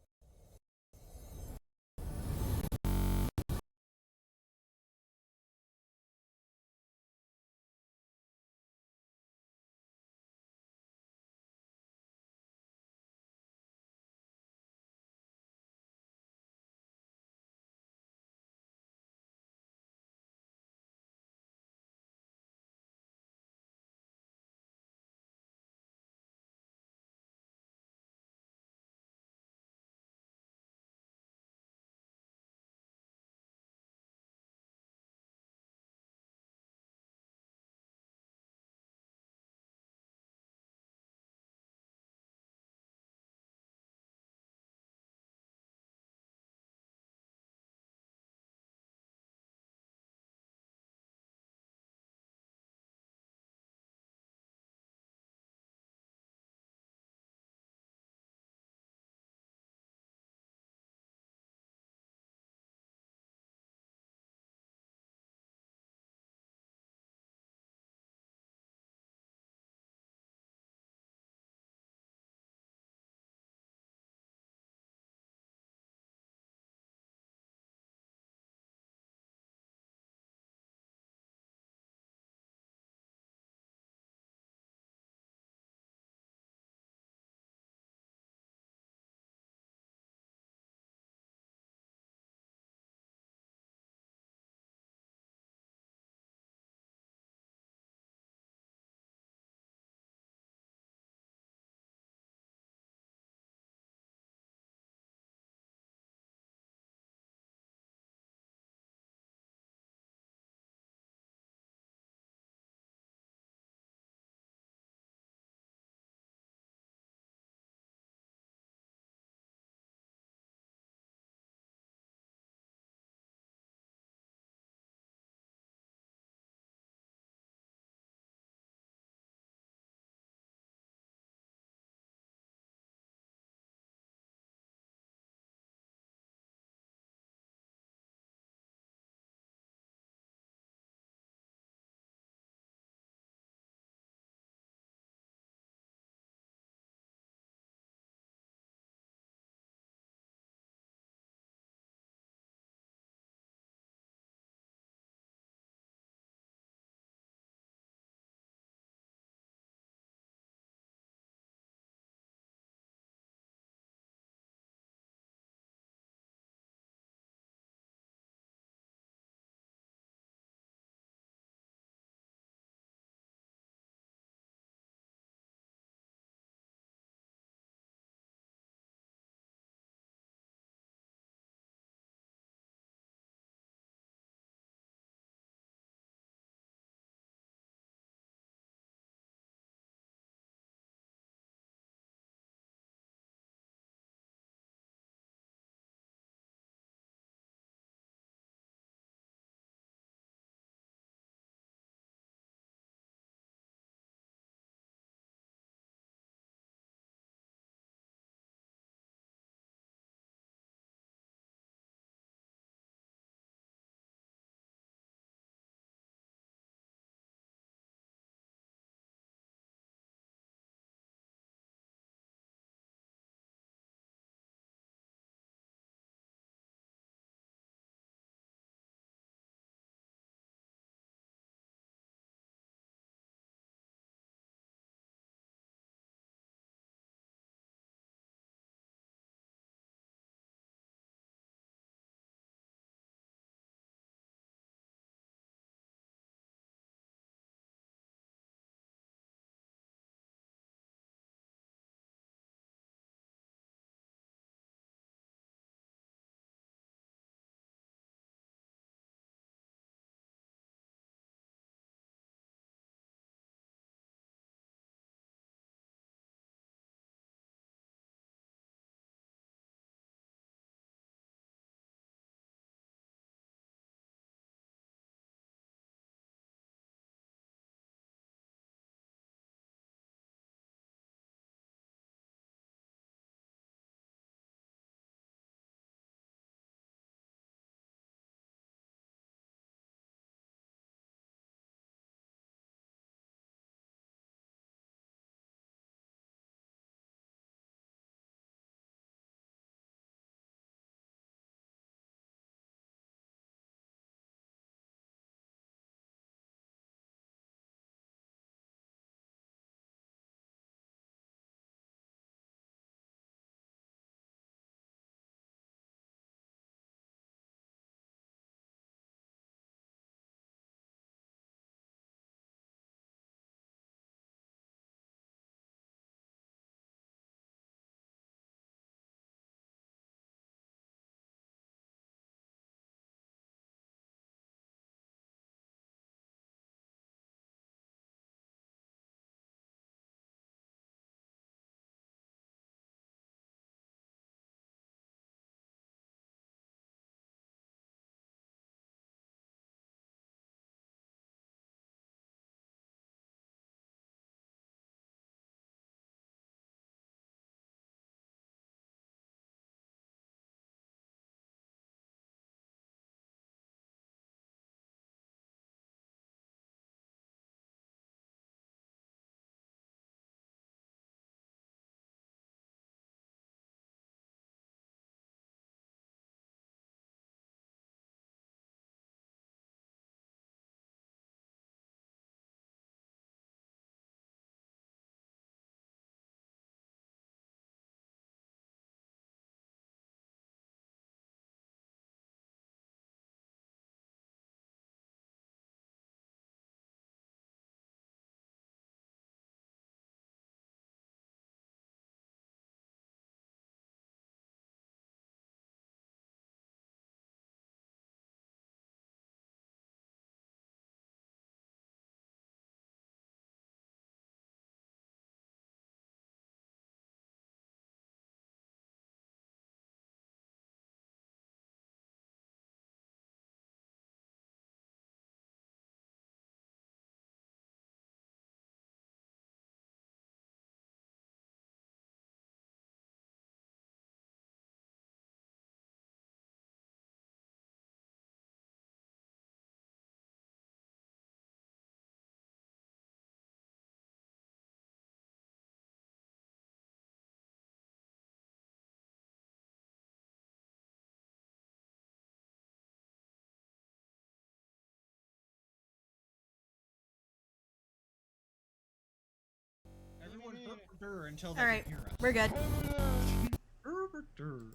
going Yeah. until they Alright, can hear us. we're good.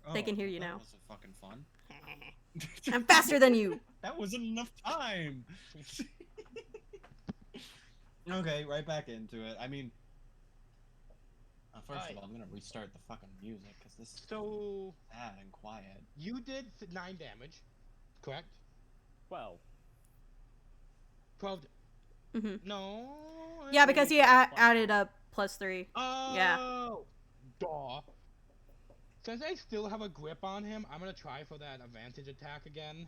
Oh, They can hear you that now. wasn't fucking fun. I'm faster than you. That wasn't enough time. Okay, right back into it. I mean, first Alright. of all, I'm gonna restart the fucking music because this is So sad and quiet. you did 9 damage, correct? 12. 12. Hmm. No. I Yeah, believe because he you said added a +3. Oh. Yeah. Duh. Since I still have a grip on him, I'm gonna try for that advantage attack again.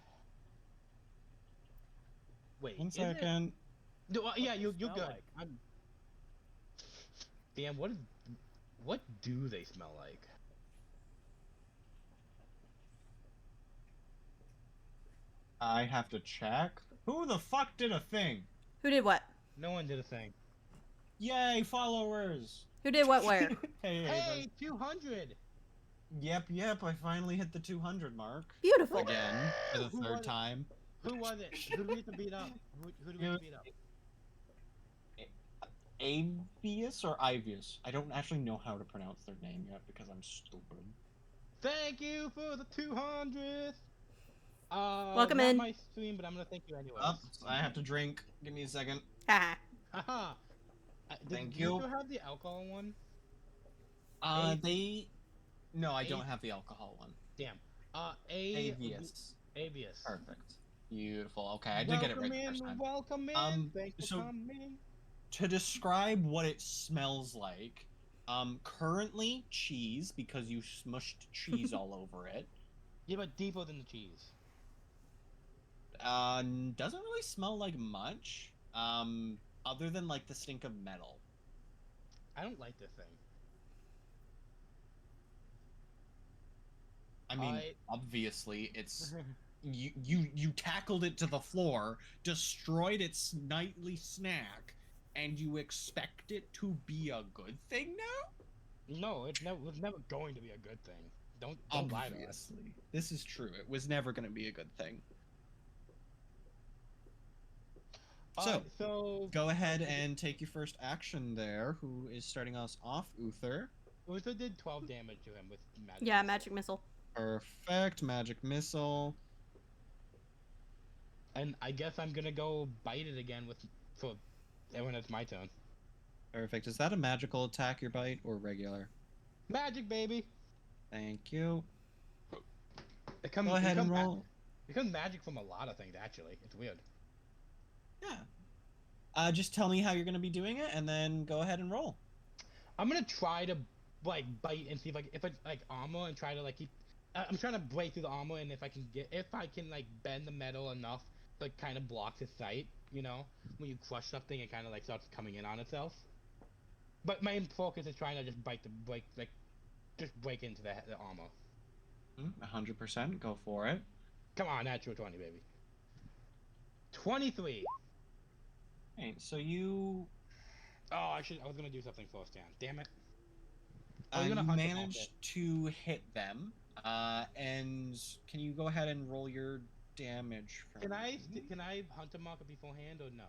Wait. 1 is it? second. No, yeah, What they you're smell good. like? Damn, what do they smell like? I have to check. Who the fuck did a thing? Who did what? No one did a thing. Yay, followers! Who did what where? Hey, Hey, 200. Yep, I finally hit the 200 mark. Beautiful. Again, for the Who third was it? time. Who was it? Who do we have to beat up? Who do we have to beat up? Avius or Ivius? I don't actually know how to pronounce their name yet because I'm stupid. Thank you for the 200th. Welcome not in. my stream, but I'm gonna thank you anyways. Up, I have to drink. Give me a second. Haha. Haha. Thank Do you. you still have the alcohol one? No, I A- don't have the alcohol one. Damn. Avius. Avius. Perfect. Beautiful. Okay, I did get it right the first time. Welcome in. Thanks for so- coming. To describe what it smells like, currently cheese because you smushed cheese all over it. Yeah, but deeper than the cheese. Doesn't really smell like much. Other than like the stink of metal. I don't like this thing. I mean, obviously, it's you tackled it to the floor, destroyed its nightly snack, and you expect it to be a good thing now? No, it was never going to be a good thing. Don't lie to us. Obviously. This is true. It was never going to be a good thing. So Go ahead and take your first action there. Who is starting us off? Uther. Uther did 12 damage to him with magic. Yeah, magic missile. Perfect. Magic missile. And I guess I'm gonna go bite it again when it's my turn. Perfect. Is that a magical attack, your bite, or regular? Magic, baby. Thank you. It comes, Go ahead and roll. It becomes magic from a lot of things, actually. It's weird. Yeah. Just tell me how you're going to be doing it, and then go ahead and roll. I'm gonna try to bite and see if it's like armor and try to keep. I'm trying to break through the armor, and if I can bend the metal enough to kind of block his sight. You know, when you crush something, it kind of starts coming in on itself. But my main focus is trying to just break into the armor. 100%. Go for it. Come on, natural 20, baby. 23. Okay, so you Oh, I was gonna do something first, damn it. I was you gonna hunt them off managed to hit them. And can you go ahead and roll your damage for Can I me? hunt him off beforehand or no?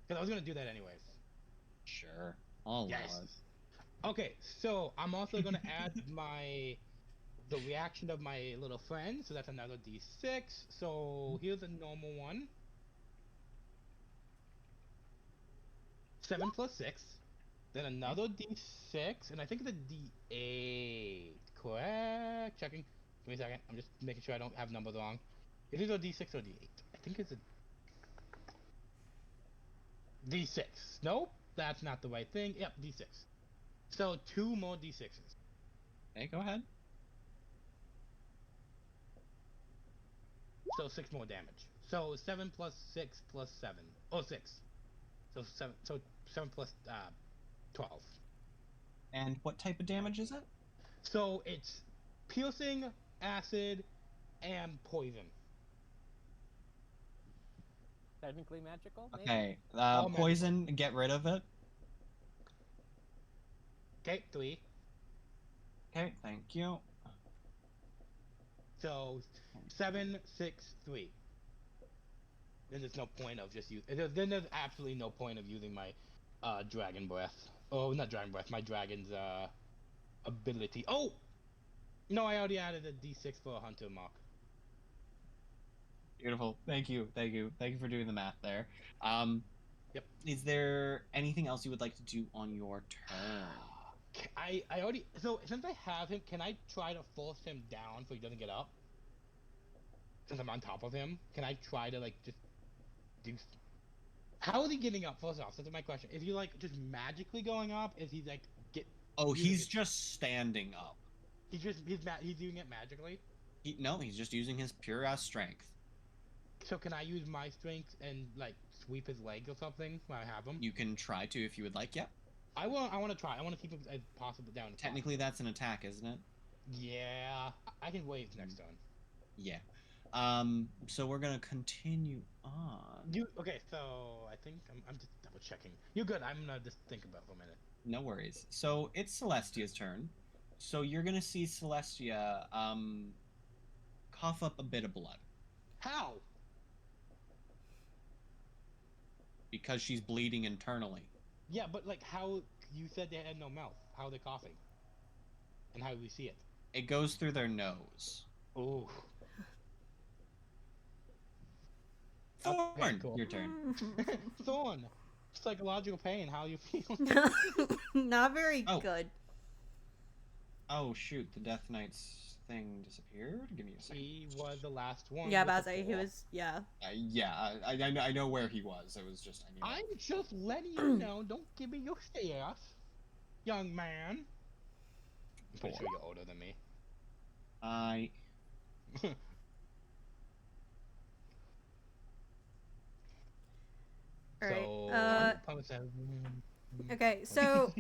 Because I was gonna do that anyways. Sure. I'll allow Yes. it. Okay, so I'm also gonna add the reaction of my little friend, so that's another d6. So here's a normal one. 7 plus 6. Then another d6, and I think it's a d8. Correct? Checking. Give me a second. I'm just making sure I don't have numbers wrong. Is it a d6 or d8? I think it's a d6. Nope, that's not the right thing. Yep, d6. So 2 more d6s. Okay, go ahead. So 6 more damage. So 7 plus 6 plus 7. Oh, 6. So 7. So 7 plus 12. And what type of damage is it? So it's piercing, acid, and poison. Technically magical, maybe? Okay. All Poison, get rid of it. Okay, 3. Okay, thank you. So 7, 6, 3. Then there's no point of just then there's absolutely no point of using my Dragon Breath. Oh, not Dragon Breath. My dragon's ability. Oh, no, I already added a D6 for a hunter mark. Beautiful. Thank you. Thank you. Thank you for doing the math there. Yep. Is there anything else you would like to do on your turn? I already, so since I have him, can I try to force him down so he doesn't get up? Since I'm on top of him, can I try to like just do? How is he getting up? First off, that's my question. Is he like just magically going up? Is he like get? Oh, using he's his- just standing up. he's doing it magically. No, he's just using his pure ass strength. So can I use my strength and like sweep his legs or something when I have him? You can try to if you would like. Yep. I want to try. I want to keep him as possible down. As Technically, that's an attack, isn't it? possible. Yeah, I can wait next turn. Yeah. So we're gonna continue on. Okay? So I think I'm just double checking. You're good. I'm gonna just think about it for a minute. No worries. So it's Celestia's turn. So you're gonna see Celestia cough up a bit of blood How? because she's bleeding internally. Yeah, but like how? You said they had no mouth. How are they coughing? And how do we see it? It goes through their nose. Ooh. Thorn, Okay, cool. your turn. Thorn. Psychological pain. How you feel? Not very Oh. good. Oh shoot, the Death Knight's thing disappeared. Give me a second. He was the last one. Yeah, with the Baze, he four. was, yeah. Yeah, I know where he was. It was just I knew. I'm just letting you know. Don't give me your staff, young man. I'm pretty sure you're older than me. I Alright, So, Thomas says, okay, so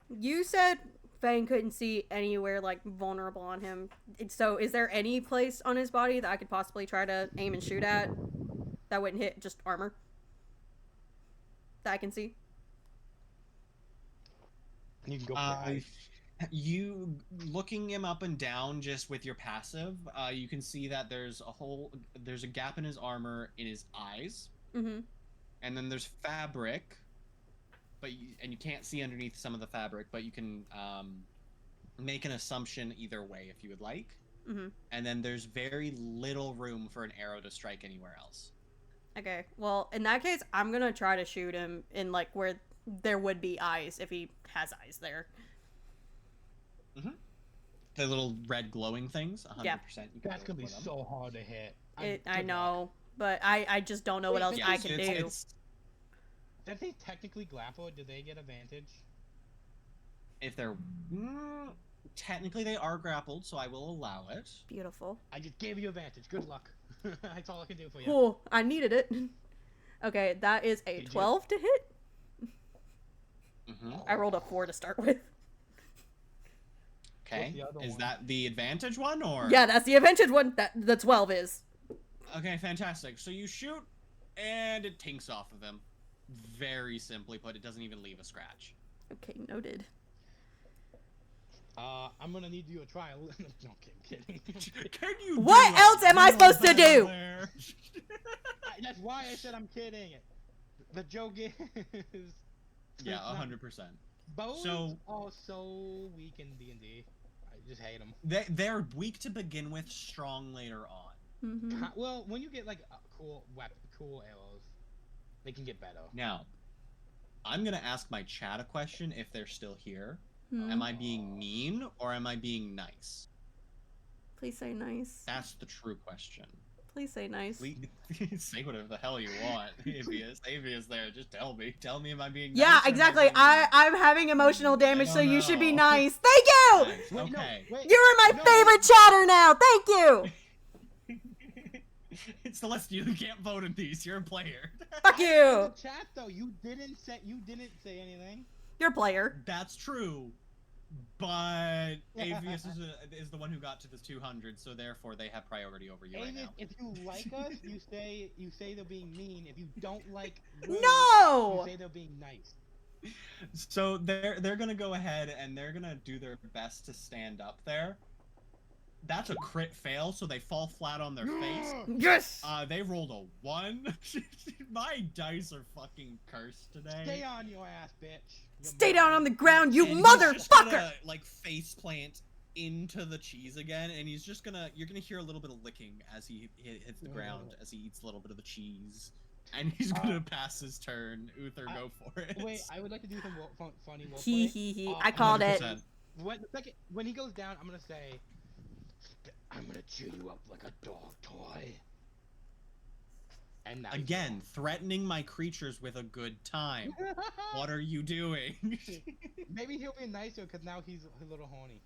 you said Fang couldn't see anywhere like vulnerable on him. So is there any place on his body that I could possibly try to aim and shoot at that wouldn't hit just armor? That I can see? you can go for it. you looking him up and down just with your passive, you can see that there's a gap in his armor in his eyes, Mm-hmm. and then there's fabric, but you can't see underneath some of the fabric, but you can make an assumption either way if you would like. Mm-hmm. And then there's very little room for an arrow to strike anywhere else. Okay, well, in that case, I'm gonna try to shoot him in like where there would be eyes if he has eyes there. The little red glowing things, 100%. Yeah. You can That's go gonna be for them. so hard to hit. I good luck. know, but I just don't know what Wait, else but I it's- can do. it's- If they technically grapple, do they get advantage? if they're technically they are grappled, so I will allow it. Beautiful. I just gave you advantage. Good luck. That's all I can do for you. Cool. I needed it. Okay, that is a Did you- 12 to hit. Mm-hmm. I rolled a 4 to start with. Okay. the other Is one? that the advantage one or? Yeah, that's the advantage one. That the 12 is. Okay, fantastic. So you shoot, and it tinks off of him. Very simply put, it doesn't even leave a scratch. Okay, noted. I'm gonna need you to try. No, kidding. Can you? What do else a am I little supposed to better do? there? That's why I said I'm kidding. The joke is. Yeah, it's not- 100%. Bows So- are so weak in D&D. I just hate them. They're weak to begin with, strong later on. Mm-hmm. Well, when you get like cool arrows, they can get better. Now, I'm gonna ask my chat a question if they're still here. Hmm. Am I being mean or am I being nice? Please say nice. That's the true question. Please say nice. Please say whatever the hell you want. Avius there. Just tell me. Tell me, am I being Yeah, nice or am I exactly. being mean? I'm having emotional damage, so don't you should be know. nice. Thank you. Nice, Wait, no, okay. wait. You're my No, favorite chatter now. Thank you. It's Celestia. You can't vote in these. You're a player. Fuck In you. the chat though, you didn't say anything. You're a player. That's true. But Avius is the one who got to the 200, so therefore they have priority over you right Avis, now. if you like us, you say they're being mean. If you don't like, No! you say they're being nice. So they're gonna go ahead and they're gonna do their best to stand up there. That's a crit fail, so they fall flat on their face. Yes. They rolled a 1. My dice are fucking cursed today. Stay on your ass, bitch. Stay down on the ground, you And he's just motherfucker! gonna, like, face plant into the cheese again, and he's just gonna. You're gonna hear a little bit of licking as he hits the ground as he eats a little bit of the cheese, and he's gonna pass his turn. Uther, go for it. Wait, I would like to do some funny roleplay. He he he. I called it. 100%. When he goes down, I'm gonna say, I'm gonna chew you up like a dog toy. And now he's Again, threatening my creatures with a good time. gone. What are you doing? Maybe he'll be nicer because now he's a little horny.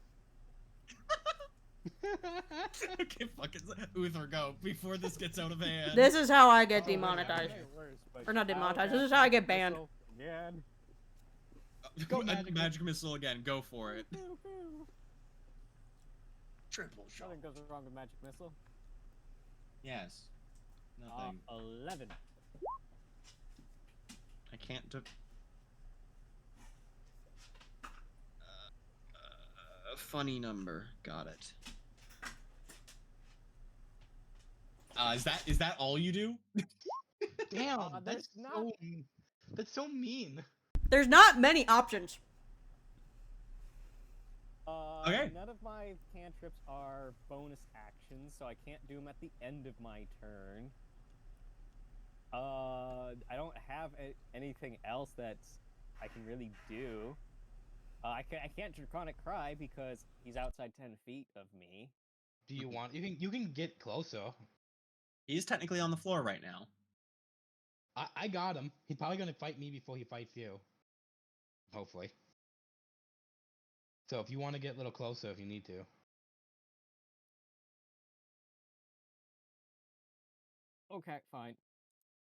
Okay, fucking Uther, go before this gets out of hand. This is how I get Oh, yeah, demonetized. yeah. Or not demonetized, this is how I get banned. Again. Go, magic missile again. Go for it. Triple shot. Nothing goes wrong with magic missile. Yes. Nothing. 11. I can't do. Funny number. Got it. Is that all you do? Damn, there's that's so mean. There's not many options. Okay. None of my cantrips are bonus actions, so I can't do them at the end of my turn. I don't have anything else that I can really do. I can't Draconic Cry because he's outside 10 feet of me. Do you want? You can get closer. He's technically on the floor right now. I got him. He's probably gonna fight me before he fights you. Hopefully. So if you want to get a little closer, if you need to. Okay, fine.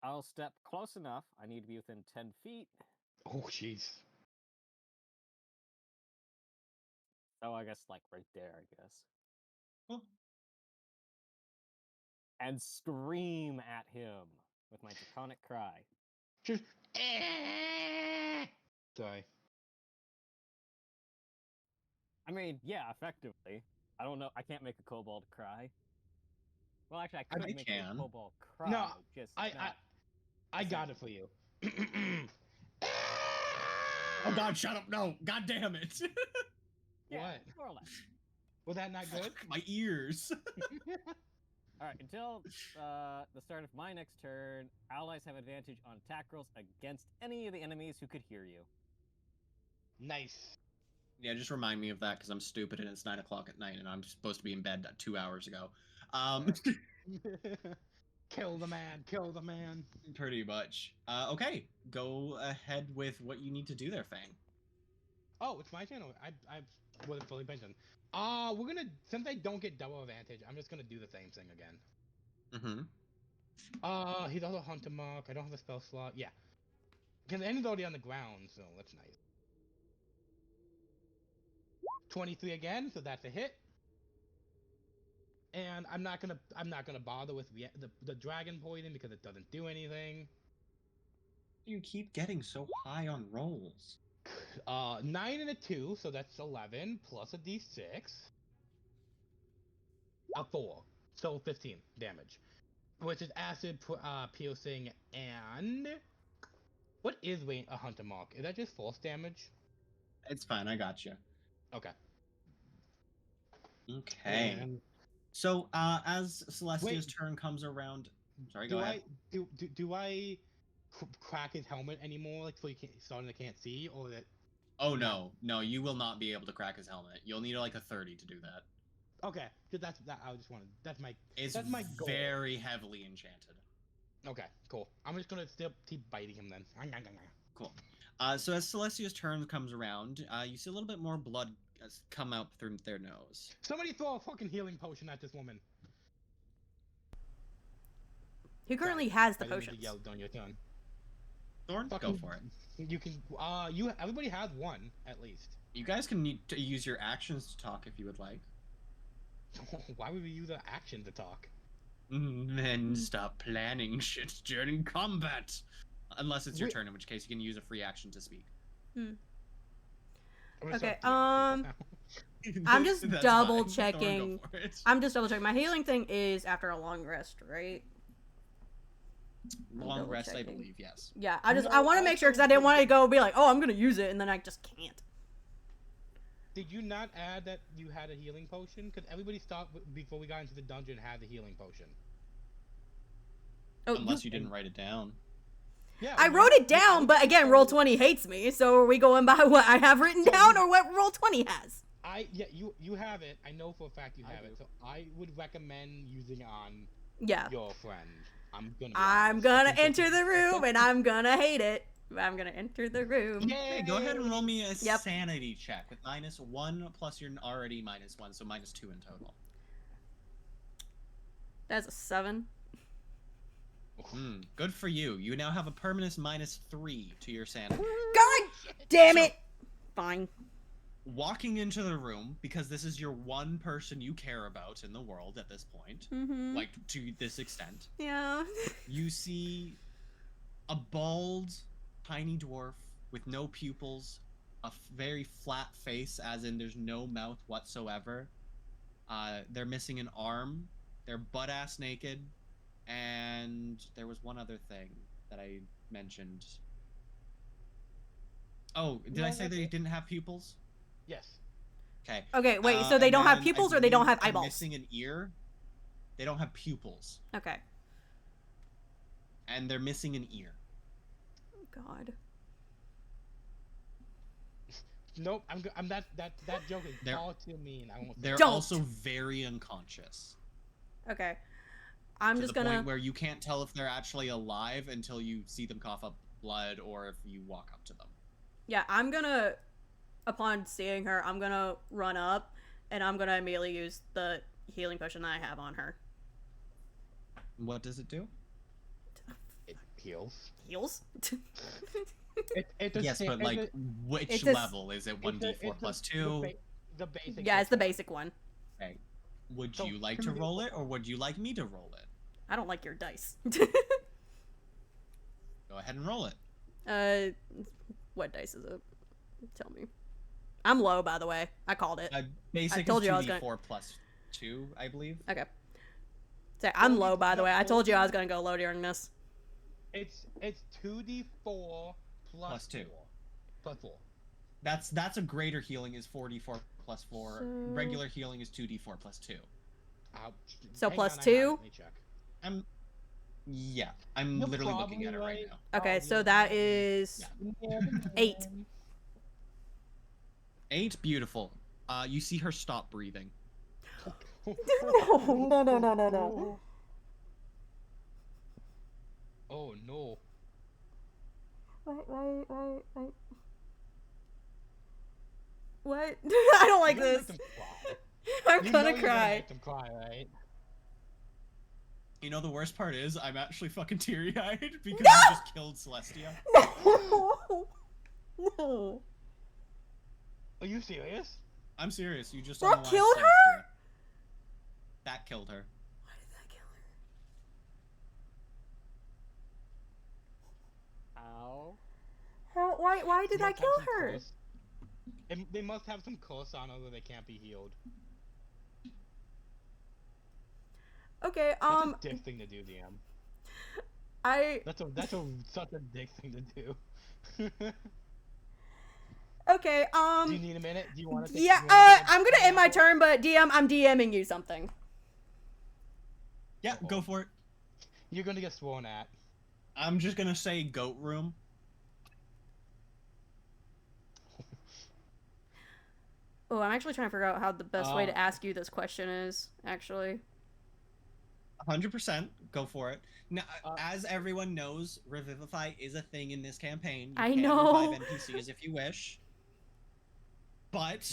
I'll step close enough. I need to be within 10 feet. Oh jeez. So I guess like right there, I guess. Oh. And scream at him with my Draconic Cry. Just. Sorry. I mean, yeah, effectively. I don't know. I can't make a kobold cry. Well, actually, I could I make can. a kobold cry. No, just I not. I got it for you. Oh God! Shut up! No! God damn it! Yeah, What? more or less. Was that not good? Fuck my ears. All right. Until the start of my next turn, allies have advantage on attack rolls against any of the enemies who could hear you. Nice. Yeah, just remind me of that because I'm stupid and it's 9 o'clock at night and I'm supposed to be in bed 2 hours ago. Kill the man. Kill the man. Pretty much. Okay, go ahead with what you need to do there, Fang. Oh, it's my channel. I wasn't fully mentioned. We're gonna, since I don't get double advantage, I'm just gonna do the same thing again. Mm-hmm. He does a hunter mark. I don't have a spell slot. Yeah. Because Andy's already on the ground, so that's nice. 23 again, so that's a hit. And I'm not gonna bother with the dragon poison because it doesn't do anything. You keep getting so high on rolls. 9 and a 2, so that's 11 plus a d6. A 4, so 15 damage, which is acid, piercing, and what is a hunter mark? Is that just force damage? It's fine, I got you. Okay. Okay. And So, as Celestia's Wait. turn comes around, sorry, do go ahead. do I crack his helmet anymore, like so I can't see, or that? Oh no, you will not be able to crack his helmet. You'll need like a 30 to do that. Okay, because that I just wanted. That's my It's goal. very heavily enchanted. Okay, cool. I'm just gonna still keep biting him then. Cool. So as Celestia's turn comes around, you see a little bit more blood come out through their nose. Somebody throw a fucking healing potion at this woman. He currently has the I didn't mean potions. to yell on your turn. Thorn, go Fucking- for it. You can. Everybody has one at least. You guys can need to use your actions to talk if you would like. Why would we use an action to talk? Men stop planning shit during combat. Unless it's your Wait. turn, in which case you can use a free action to speak. I'm gonna Okay, start doing this now. I'm just That's double fine. Thor, checking. go for it. I'm just double checking. My healing thing is after a long rest, right? Long double rest, I checking. believe, yes. Yeah, I No, want to make sure because I also, didn't want to go be like, oh, I'm gonna use it, and then I just can't. Did you not add that you had a healing potion? Because everybody stopped before we got into the dungeon had the healing potion. Oh, Unless you didn't write it down. Yeah, I we- wrote it we- down, but again, we- Roll20 hates me, so are we going by what I have written down or what Roll20 has? You have it. I know for a fact you I have do. it. So I would recommend using it on Yeah. your friend. I'm gonna. Be I'm honest. gonna enter the room, and I'm gonna hate it. I'm gonna enter the room. Hey, go ahead and roll me a Yep. sanity check with -1 plus you're already -1, so -2 in total. That's a 7. Good for you. You now have a permanent -3 to your sanity. God damn So- it! Fine. Walking into the room, because this is your one person you care about in the world at this point, Mm-hmm. like to this extent, Yeah. you see a bald, tiny dwarf with no pupils, a very flat face, as in there's no mouth whatsoever. They're missing an arm. They're butt-ass naked. And there was one other thing that I mentioned. Oh, did I No, say that's they it. didn't have pupils? Yes. Okay. Okay, wait, so they and don't have then I pupils or they don't believe have they're eyeballs? Missing an ear. They don't have pupils, Okay. and they're missing an ear. Oh, God. Nope. I'm that joke is They're- all too mean. I won't. They're Don't. also very unconscious. Okay. I'm To just the gonna. point where you can't tell if they're actually alive until you see them cough up blood or if you walk up to them. Yeah, I'm gonna. Upon seeing her, I'm gonna run up and I'm gonna immediately use the healing potion that I have on her. What does it do? It heals. Heals? It's a Yes, sa- but it's like, a- which it's a- level is it? it's 1d4 it's plus the 2. The basic. Yeah, it's the one. basic one. Okay. Would So, you like can to we- roll it, or would you like me to roll it? I don't like your dice. Go ahead and roll it. What dice is it? Tell me. I'm low, by the way. I called it. Basic told is you I was 2d4 plus 2, I believe. Okay. So I'm Well, low, by the no, way. I told you I well, was gonna go low during this. It's 2d4 Plus 2. 4. Plus 4. That's a greater healing is 4d4 plus 4. So- Regular healing is 2d4 plus 2. So Hang plus on, I have 2? it, let me check. I'm You're literally looking at it probably right now. Okay, Oh, so yeah. that is Yeah. 8. 8, beautiful. You see her stop breathing. No. Oh no. Wait. What? I don't like You're gonna this. make them cry. I'm You know gonna you're cry. make them cry, right? You know the worst part is I'm actually fucking teary-eyed because you just killed Celestia. No. No. Are you serious? I'm serious. You just That unalized killed Celestia. That killed her. Why did that kill her? Ow. How? Why did They that must have kill some her? curse. They must have some curse on her where they can't be healed. Okay. That's a dick thing to do, DM. That's such a dick thing to do. Okay. Do you need a minute? Do you want to? Yeah. I'm gonna end my turn, but DM, I'm DMing you something. Yeah, go for it. You're gonna get sworn at. I'm just gonna say goat room. Oh, I'm actually trying to figure out how the best way to ask you this question is. Actually. 100%. Go for it. Now, Uh, as everyone knows, Revivify is a thing in this campaign. You I can know. revive NPCs if you wish. But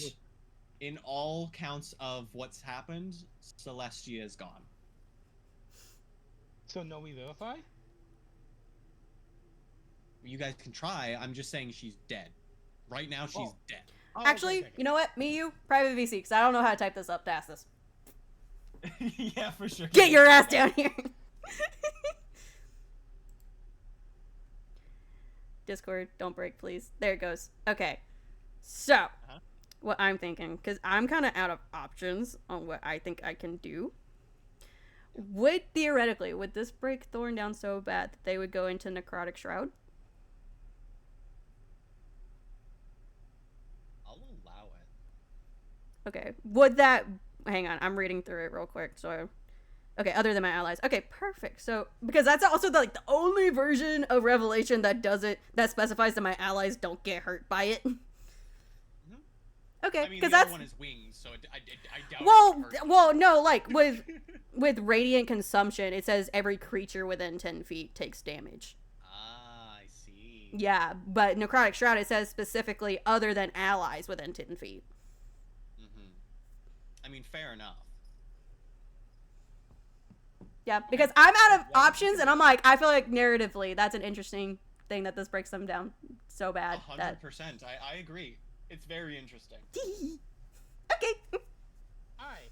in all counts of what's happened, Celestia is gone. So no Revivify? You guys can try. I'm just saying she's dead. Right now, she's Oh. dead. Oh, Actually, okay. you know what? Me, you, private VC, because I don't know how to type this up to ask this. Yeah, for sure. Get your ass down here. Discord, don't break, please. There it goes. Okay. So, what I'm thinking, because I'm kind of out of options on what I think I can do. Theoretically, would this break Thorn down so bad that they would go into Necrotic Shroud? I'll allow it. Okay. Would that... Hang on, I'm reading through it real quick, so... Okay, other than my allies. Okay, perfect. So, because that's also the only version of Revelation that does it, that specifies that my allies don't get hurt by it. Okay, I mean, because the that's... other one is wings, so I doubt it would hurt. Well, no, like, with Radiant Consumption, it says every creature within 10 feet takes damage. Ah, I see. Yeah, but Necrotic Shroud, it says specifically other than allies within 10 feet. Mm-hmm. I mean, fair enough. Yeah, because I'm out of options, and I'm like, I feel like narratively, that's an interesting thing that this breaks them down so bad. 100%. I agree. It's very interesting. Okay. Alright.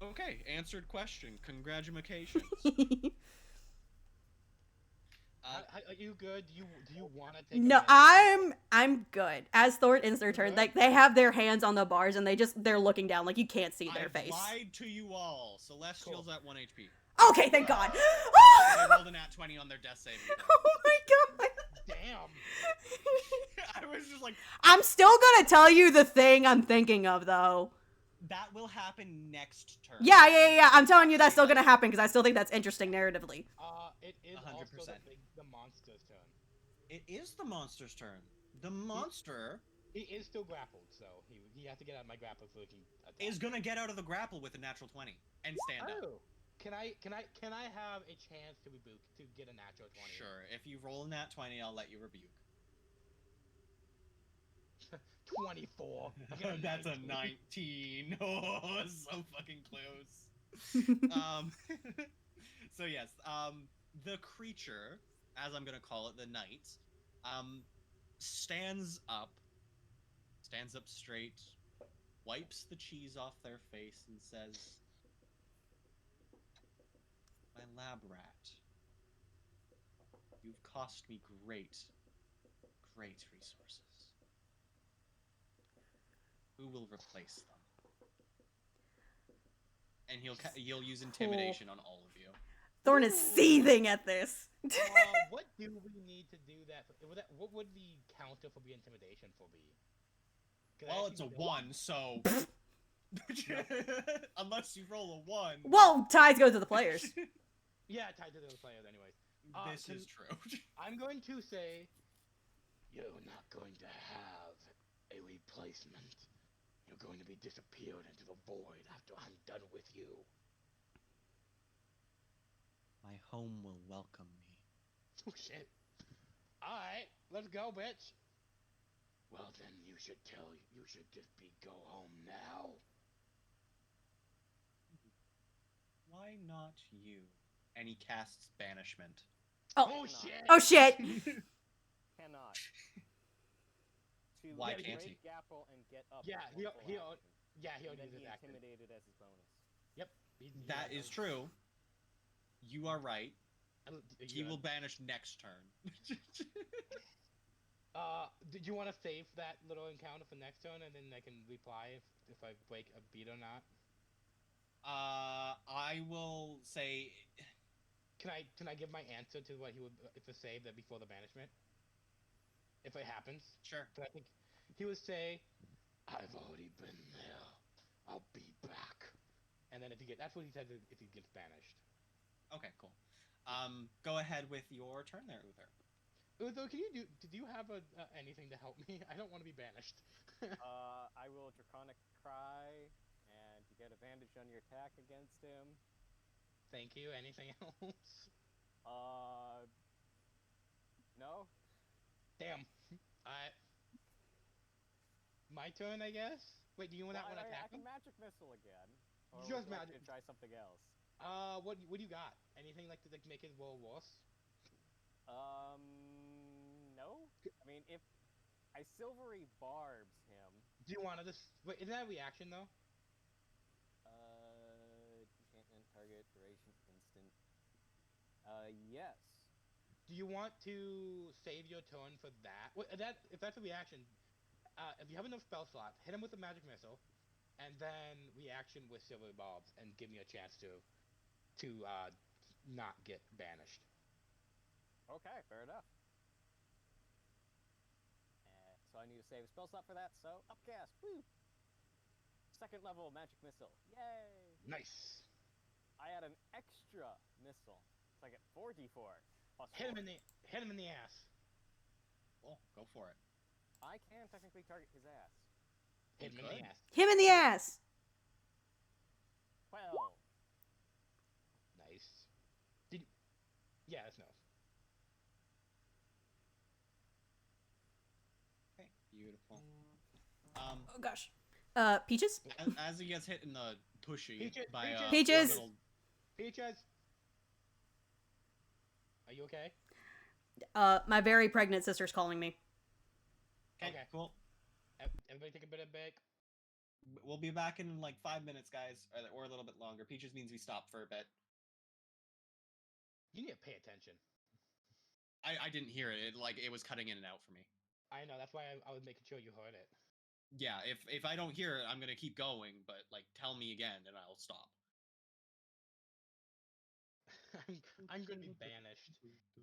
Okay, answered question. Congratulations. Are you good? Do you want to take? No, advantage? I'm good. As Thorn ends their turn, like they have their hands on the bars and they're looking down, like you can't see their I've face. lied to you all. Celestial's at 1 HP. Okay, thank God. They rolled a nat 20 on their death saving throw. Oh my God. Damn. I was just like, I'm still gonna tell you the thing I'm thinking of, though. that will happen next turn. Yeah. I'm telling you that's still gonna happen because I still think that's interesting narratively. It is 100%. also the monster's turn. It is the monster's turn. The monster He is still grappled, so he has to get out of my grapple so he can attack. is gonna get out of the grapple with a natural 20 and stand up. Oh. Can I have a chance to rebuke to get a natural 20? Sure. If you roll a nat 20, I'll let you rebuke. 24. I get a That's a 19. 19. Oh, so fucking close. So yes, the creature, as I'm gonna call it, the knight, stands up straight, wipes the cheese off their face, and says, "My lab rat, you've cost me great resources. Who will replace them?" And he'll use intimidation on all of you. Thorn is seething at this. What do we need to do that? What would the counter for the intimidation for be? Well, it's a 1, so unless you roll a 1. Well, ties go to the players. Yeah, tied to the players, anyways. This is true. I'm going to say, you're not going to have a replacement. You're going to be disappeared into the void after I'm done with you. My home will welcome me. Oh shit. Alright, let's go, bitch. Well then, you should just go home now. Why not you? And he casts banishment. Oh shit! Oh shit! Cannot. To Why break can't he? grapple and get up. Yeah, is one full action. he And then uses he his action. intimidated as his bonus. Yep. That is true. You are right. He You will banish next turn. Did you want to save that little encounter for next turn, and then I can reply if I break a beat or not? I will say. Can I give my answer to what he would to save that before the banishment? If it happens. Sure. But I think he would say, "I've already been there. I'll be back." And then that's what he said if he gets banished. Okay, cool. Go ahead with your turn there, Uther. Uzo, did you have anything to help me? I don't want to be banished. I will Draconic Cry, and you get advantage on your attack against him. Thank you. Anything else? No? Damn. My turn, I guess. Wait, do you want to I attack can him? Magic Missile again. Or Just would you like magic- to try something else? What do you got? Anything like to make it roll worse? No. I mean, if I Silvery Barbs him, Do you want to just wait? Isn't that a reaction though? enchantment, target, duration, instant. Yes. Do you want to save your turn for that? If that's a reaction, if you have enough spell slots, hit him with a magic missile, and then reaction with silver bulbs, and give me a chance to not get banished. Okay, fair enough. So I need to save a spell slot for that, so upcast, woo! Second level magic missile, yay! Nice. I add an extra missile, so I get 4d4 plus 4. Hit him in the ass. Cool, go for it. I can technically target his ass. Hit him in the ass. Him in the ass. 12. Nice. Did yeah, that's no. Okay, beautiful. Oh gosh. Peaches. As he gets hit in the tushy Peaches, by Peaches! orbital- Peaches. Are you okay? My very pregnant sister's calling me. Okay, Okay. cool. Everybody take a bit of break. We'll be back in like 5 minutes, guys, or a little bit longer. Peaches means we stop for a bit. You need to pay attention. I didn't hear it. It was cutting in and out for me. I know, that's why I was making sure you heard it. Yeah, if I don't hear it, I'm gonna keep going. But like, tell me again, and I'll stop. I'm gonna be banished.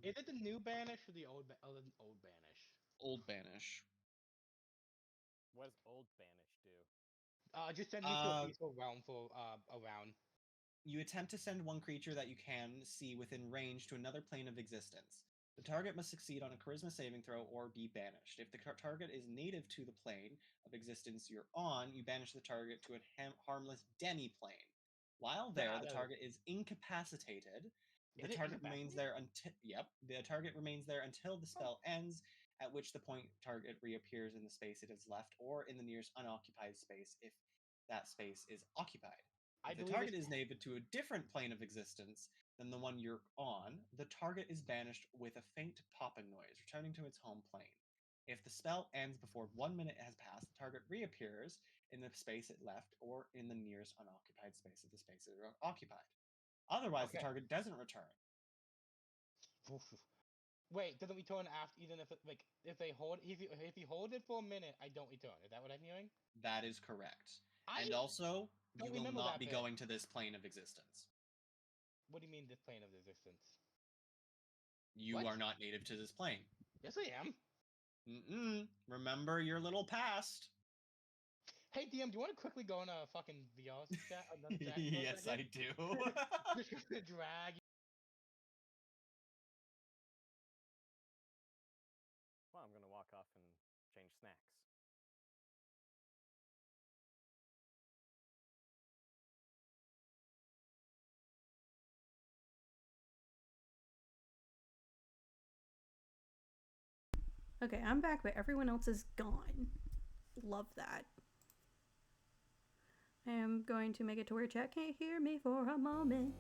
Is it the new banish or the old old banish? Old banish. What does old banish do? Just send me to a peaceful realm for a round. You attempt to send one creature that you can see within range to another plane of existence. The target must succeed on a charisma saving throw or be banished. If the target is native to the plane of existence you're on, you banish the target to a harmless demi-plane. While there, the target is incapacitated. The target remains there until the target remains there until the spell ends, at which the point target reappears in the space it has left or in the nearest unoccupied space if that space is occupied. If the target is native to a different plane of existence than the one you're on, the target is banished with a faint popping noise, returning to its home plane. If the spell ends before 1 minute has passed, the target reappears in the space it left or in the nearest unoccupied space of the space it occupied. Otherwise, the target doesn't return. Wait, doesn't return after? Even if if they hold, if you hold it for a minute, I don't return. Is that what I'm hearing? That is correct. And also, you will not be going to this plane of existence. What do you mean, this plane of existence? You are not native to this plane. Yes, I am. Remember your little past. Hey, DM, do you want to quickly go in a fucking VR chat? Yes, I do. Just gonna drag. Well, I'm gonna walk off and change snacks. Okay, I'm back, but everyone else is gone. Love that. I am going to make it to where chat can't hear me for a moment.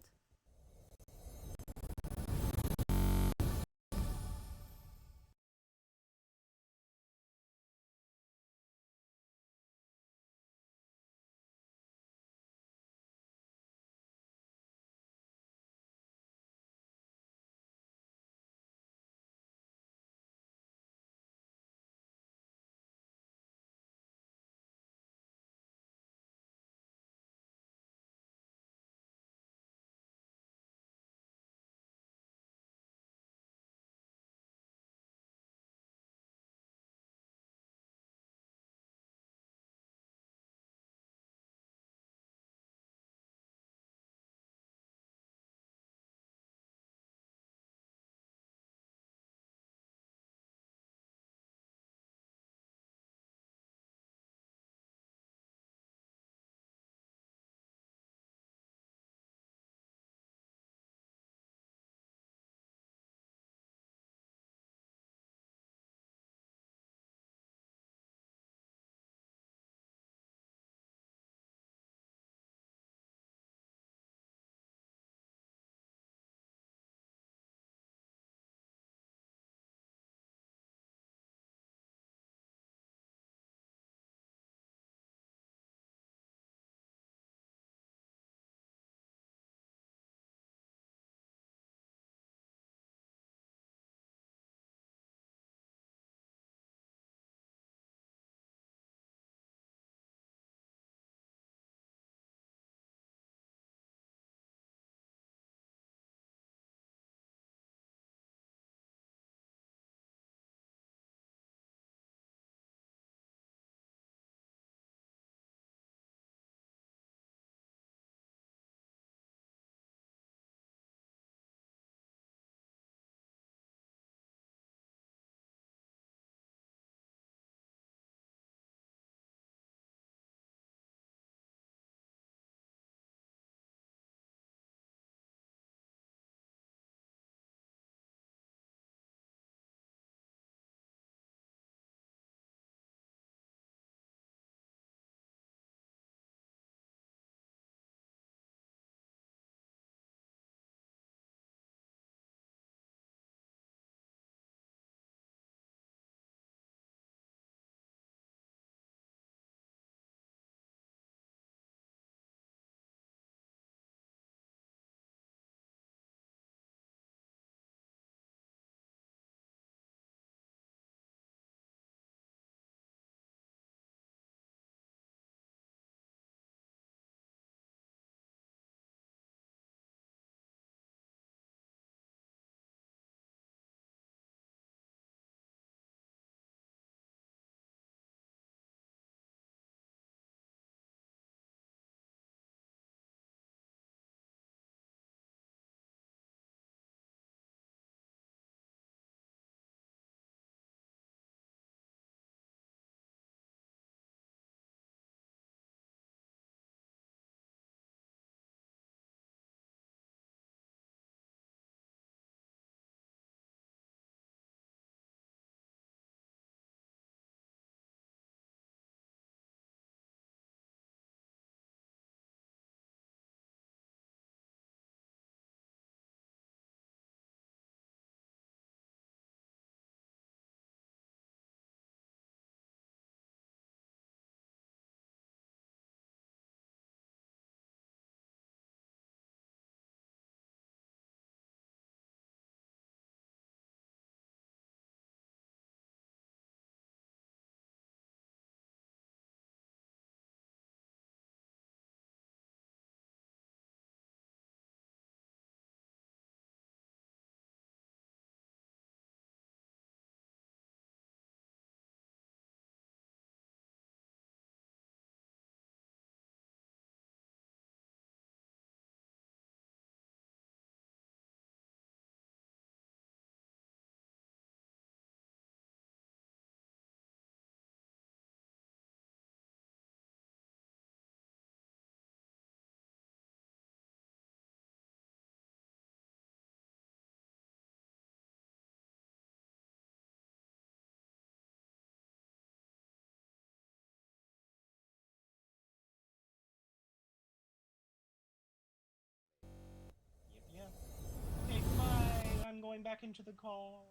going back into the call.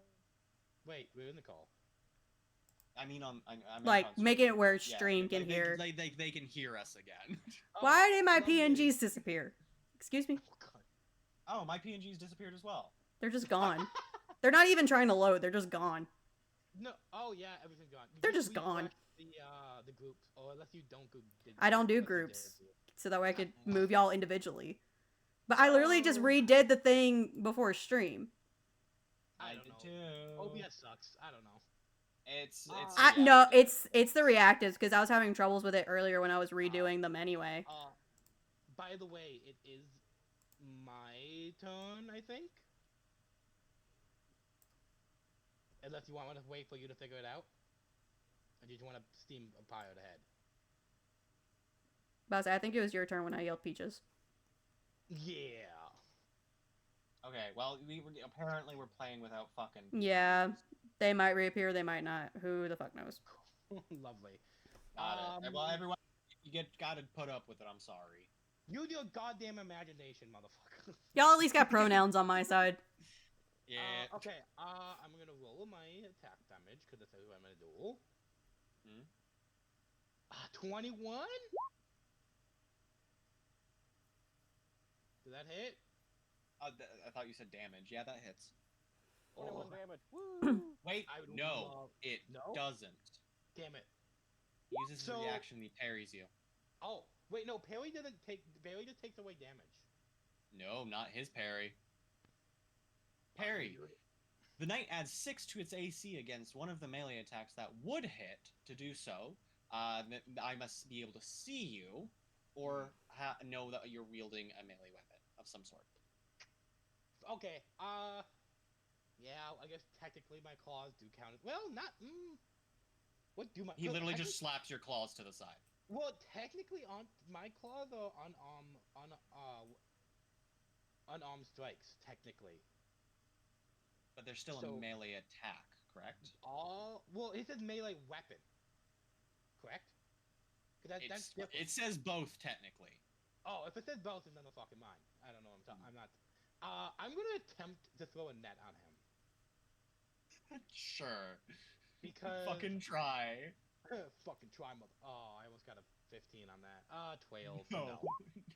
Wait, we're in the call. I mean, I'm Like on stream. making it where Yeah, stream can they, hear. They can hear us again. Why did my lovely. PNGs disappear? Excuse me. Oh, God. Oh, my PNGs disappeared as well. They're just gone. They're not even trying to load. They're just gone. No. Oh yeah, everything's gone. They're just gone. refresh The groups, or unless you don't go. I don't do unless you dare groups. do it. So that way I could move y'all individually. But I literally just redid the thing before stream. I did don't know. too. OBS sucks. I don't know. It's No, it's the reactives because I was having troubles with it earlier when I was redoing them anyway. By the way, it is my turn, I think. Unless you want to wait for you to figure it out, or did you want to steam a pilot ahead? But I think it was your turn when I yelled peaches. Yeah. Okay, well, apparently we're playing without fucking. Yeah, they might reappear, they might not. Who the fuck knows? Lovely. Got it. Well, everyone, gotta put up with it. I'm sorry. Use your goddamn imagination, motherfucker. Y'all at least got pronouns on my side. Yeah. Okay. I'm gonna roll my attack damage because that's what I'm gonna do. 21. Did that hit? I thought you said damage. Yeah, that hits. 21 damage. Woo! Wait, I would no, love- it No? doesn't. Damn it. He uses his So- reaction. He parries you. Oh, wait, no. Parry doesn't take. Parry just takes away damage. No, not his parry. Parry. The knight adds 6 to its AC against one of the melee attacks that would hit. To do so, I must be able to see you, or know that you're wielding a melee weapon of some sort. Okay. Yeah. I guess technically my claws do count as well. Not. What do my? He no, literally technic- just slaps your claws to the side. Well, technically, on my claws are on unarmed strikes. Technically. But there's still So- a melee attack, correct? Well, it says melee weapon. Correct? 'Cause that's different. It says both, technically. Oh, if it says both, then never fucking mind. I don't know what I'm talking. I'm not. I'm gonna attempt to throw a net on him Sure. because Fucking try. fucking try, mother. Oh, I almost got a 15 on that. 12. No, No.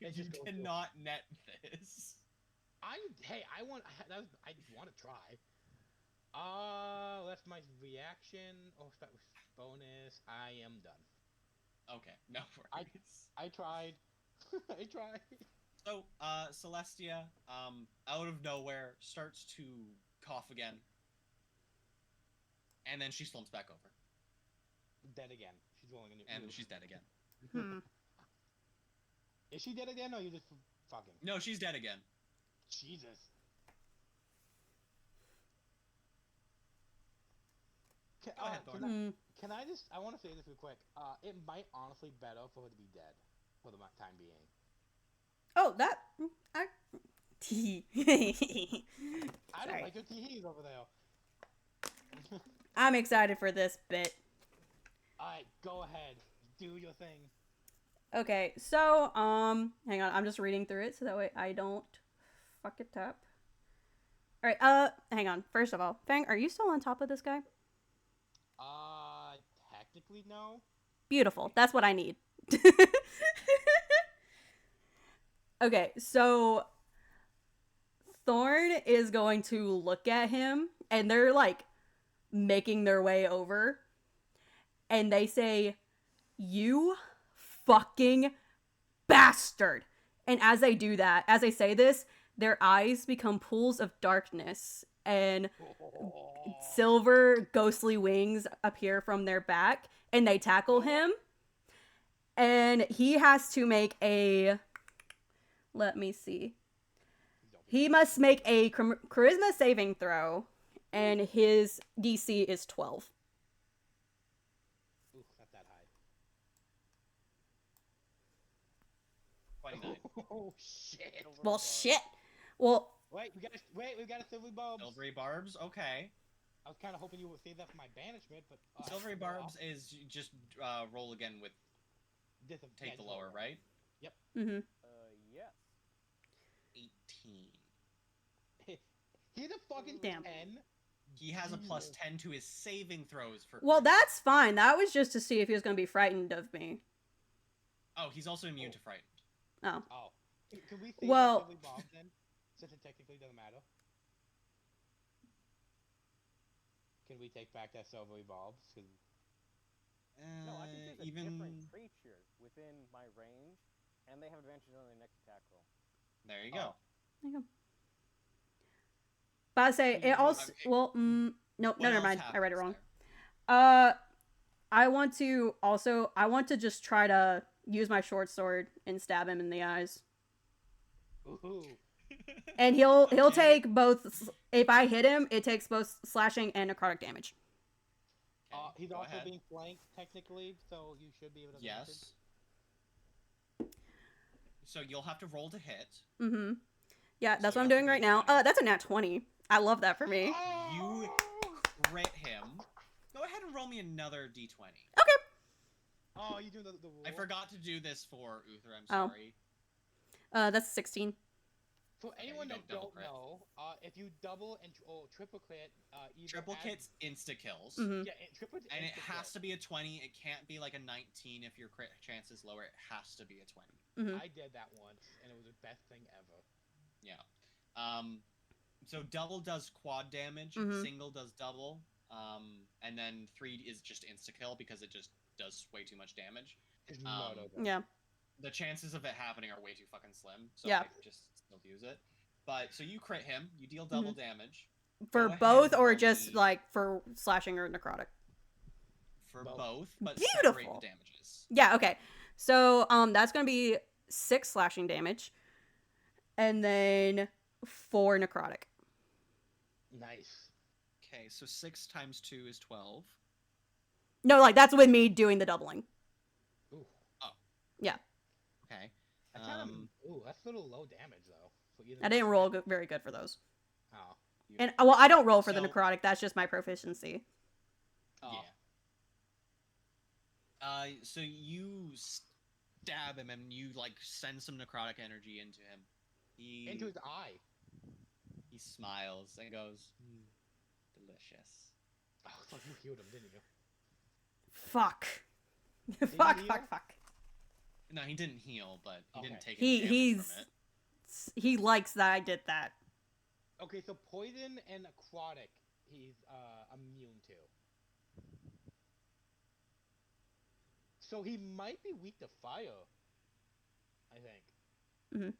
you It just goes through. cannot net this. Hey, I want to try. That's my reaction. Oh, that was bonus. I am done. Okay, no worries. I tried. I tried. So, Celestia, out of nowhere, starts to cough again. And then she slumps back over. Dead again. She's rolling a new. And she's dead again. Hmm. Is she dead again, or you just fucking? No, she's dead again. Jesus. Can, Go ahead, can Thorn. Hmm. Can I just? I want to say this real quick. It might honestly better for her to be dead for the time being. Oh, that. I. I don't Sorry. like your teehees over there. I'm excited for this bit. Alright, go ahead. Do your thing. Okay, so, hang on, I'm just reading through it so that way I don't fuck it up. Alright, hang on. First of all, Fang, are you still on top of this guy? Technically no. Beautiful. That's what I need. Okay, so Thorn is going to look at him, and they're like making their way over, and they say, "You fucking bastard." And as they do that, as they say this, their eyes become pools of darkness, and silver ghostly wings appear from their back, and they tackle him. And he has to make a... Let me see. He must make a charisma saving throw, and his DC is 12. Ooh, not that high. 29. Oh shit. Well, shit. Well, Wait, we got a silvery bulb. Silvery Barbs, okay. I was kind of hoping you would save that for my banishment, but Silvery Barbs is just roll again with take the lower, right? mm-hmm. Yes. 18. He's a fucking Damn. 10. He has a plus Jesus. 10 to his saving throws for. Well, crit. that's fine. That was just to see if he was gonna be frightened of me. Oh, he's also immune to frightened. Oh. Oh. Can we say Well- that Silly Bob then? Since it technically doesn't matter. Can we take back that Silver Evolves? 'Cause No, I can choose a even different creature within my range, and they have advantage on their next attack roll. there you Oh. go. But I say it also. Okay. Well, no, What never else mind. I read it happens wrong. there? I want to also. I want to just try to use my short sword and stab him in the eyes. Ooh. And he'll Okay. take both. If I hit him, it takes both slashing and necrotic damage. Okay, He's go also ahead. being flanked technically, so you should be able to. manage it. Yes. So you'll have to roll to hit. Mm-hmm. Yeah, that's So what I'm you have to doing do right now. 20. That's a nat 20. I love that for me. You crit him. Go ahead and roll me another d20. Oh, you doing the roll? I forgot to do this for Uther. I'm Oh. sorry. That's 16. For anyone you that don't double don't crit. know, if you double and or triple crit, either Triple add- kit's insta kills. Mm-hmm. Yeah, triple. And it has to be a 20. It can't be like a 19 if your crit chance is lower. It has to be a 20. Mm-hmm. I did that once, and it was the best thing ever. Yeah. So double does quad damage, Mhm. single does double, and then 3 is just insta kill because it just does way too much damage. It's Um, murder them. Yeah. The chances of it happening are way too fucking slim, so Yeah. I just still use it. But so you crit him, you deal double damage For Go ahead both and or roll just me- like for slashing or necrotic? for Both. both, but separate Beautiful. the damages. Yeah, okay. So that's gonna be 6 slashing damage. And then 4 necrotic. Nice. Okay, so 6 times 2 is 12. No, like that's with me doing the doubling. Ooh. Okay. I kind Um, of. Ooh, that's a little low damage though. For either I didn't roll very good for those. Oh. You- And well, I don't roll for the So- necrotic. That's just my proficiency. oh. Yeah. So you stab him and you like send some necrotic energy into him. Into his eye. He smiles and goes, delicious. Oh, fuck, you healed him, didn't you? Fuck. he fuck, heal? fuck. No, he didn't heal, but he didn't Okay. take any damage He's from it. he likes that I did that. Okay, so poison and necrotic, he's immune to. So he might be weak to fire. I think.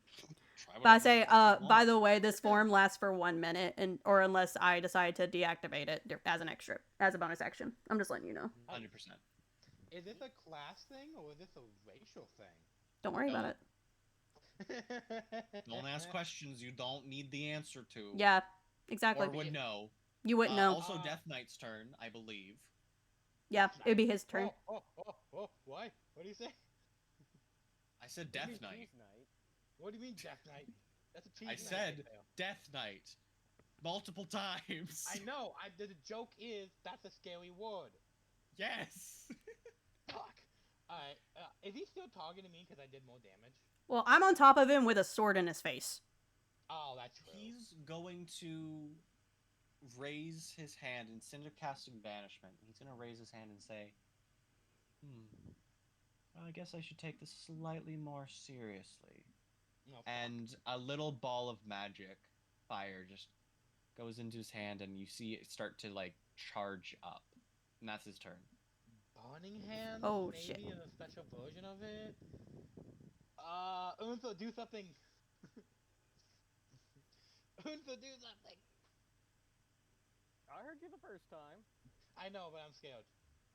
Try But I whatever say, the fuck you by want. the way, this form lasts for 1 minute, and or unless I decide to deactivate it as an extra, as a bonus action. I'm just letting you know. 100%. Is this a class thing or is this a racial thing? Don't worry about No. it. Don't ask questions you don't need the answer to. Yeah, exactly. Or would know. You wouldn't know. Also, Death Knight's turn, I believe. Yeah, it'd be his turn. Oh, why? What do you say? I said What do you Death mean, Knight. What do you mean, Death Knight? That's a cheese I knight said right there. Death Knight. Multiple times. I know. The joke is that's a scary word. Yes. Fuck. Alright. Is he still targeting me because I did more damage? Well, I'm on top of him with a sword in his face. Oh, that's true. He's going to raise his hand instead of casting Banishment. He's going to raise his hand and say, well, I guess I should take this slightly more seriously. No, fuck. And a little ball of magic fire just goes into his hand, and you see it start to like charge up. And that's his turn. Burning Hands? Oh, maybe shit. in a special version of it? Unso, do something. Unso, do something. I heard you the first time. I know, but I'm scared.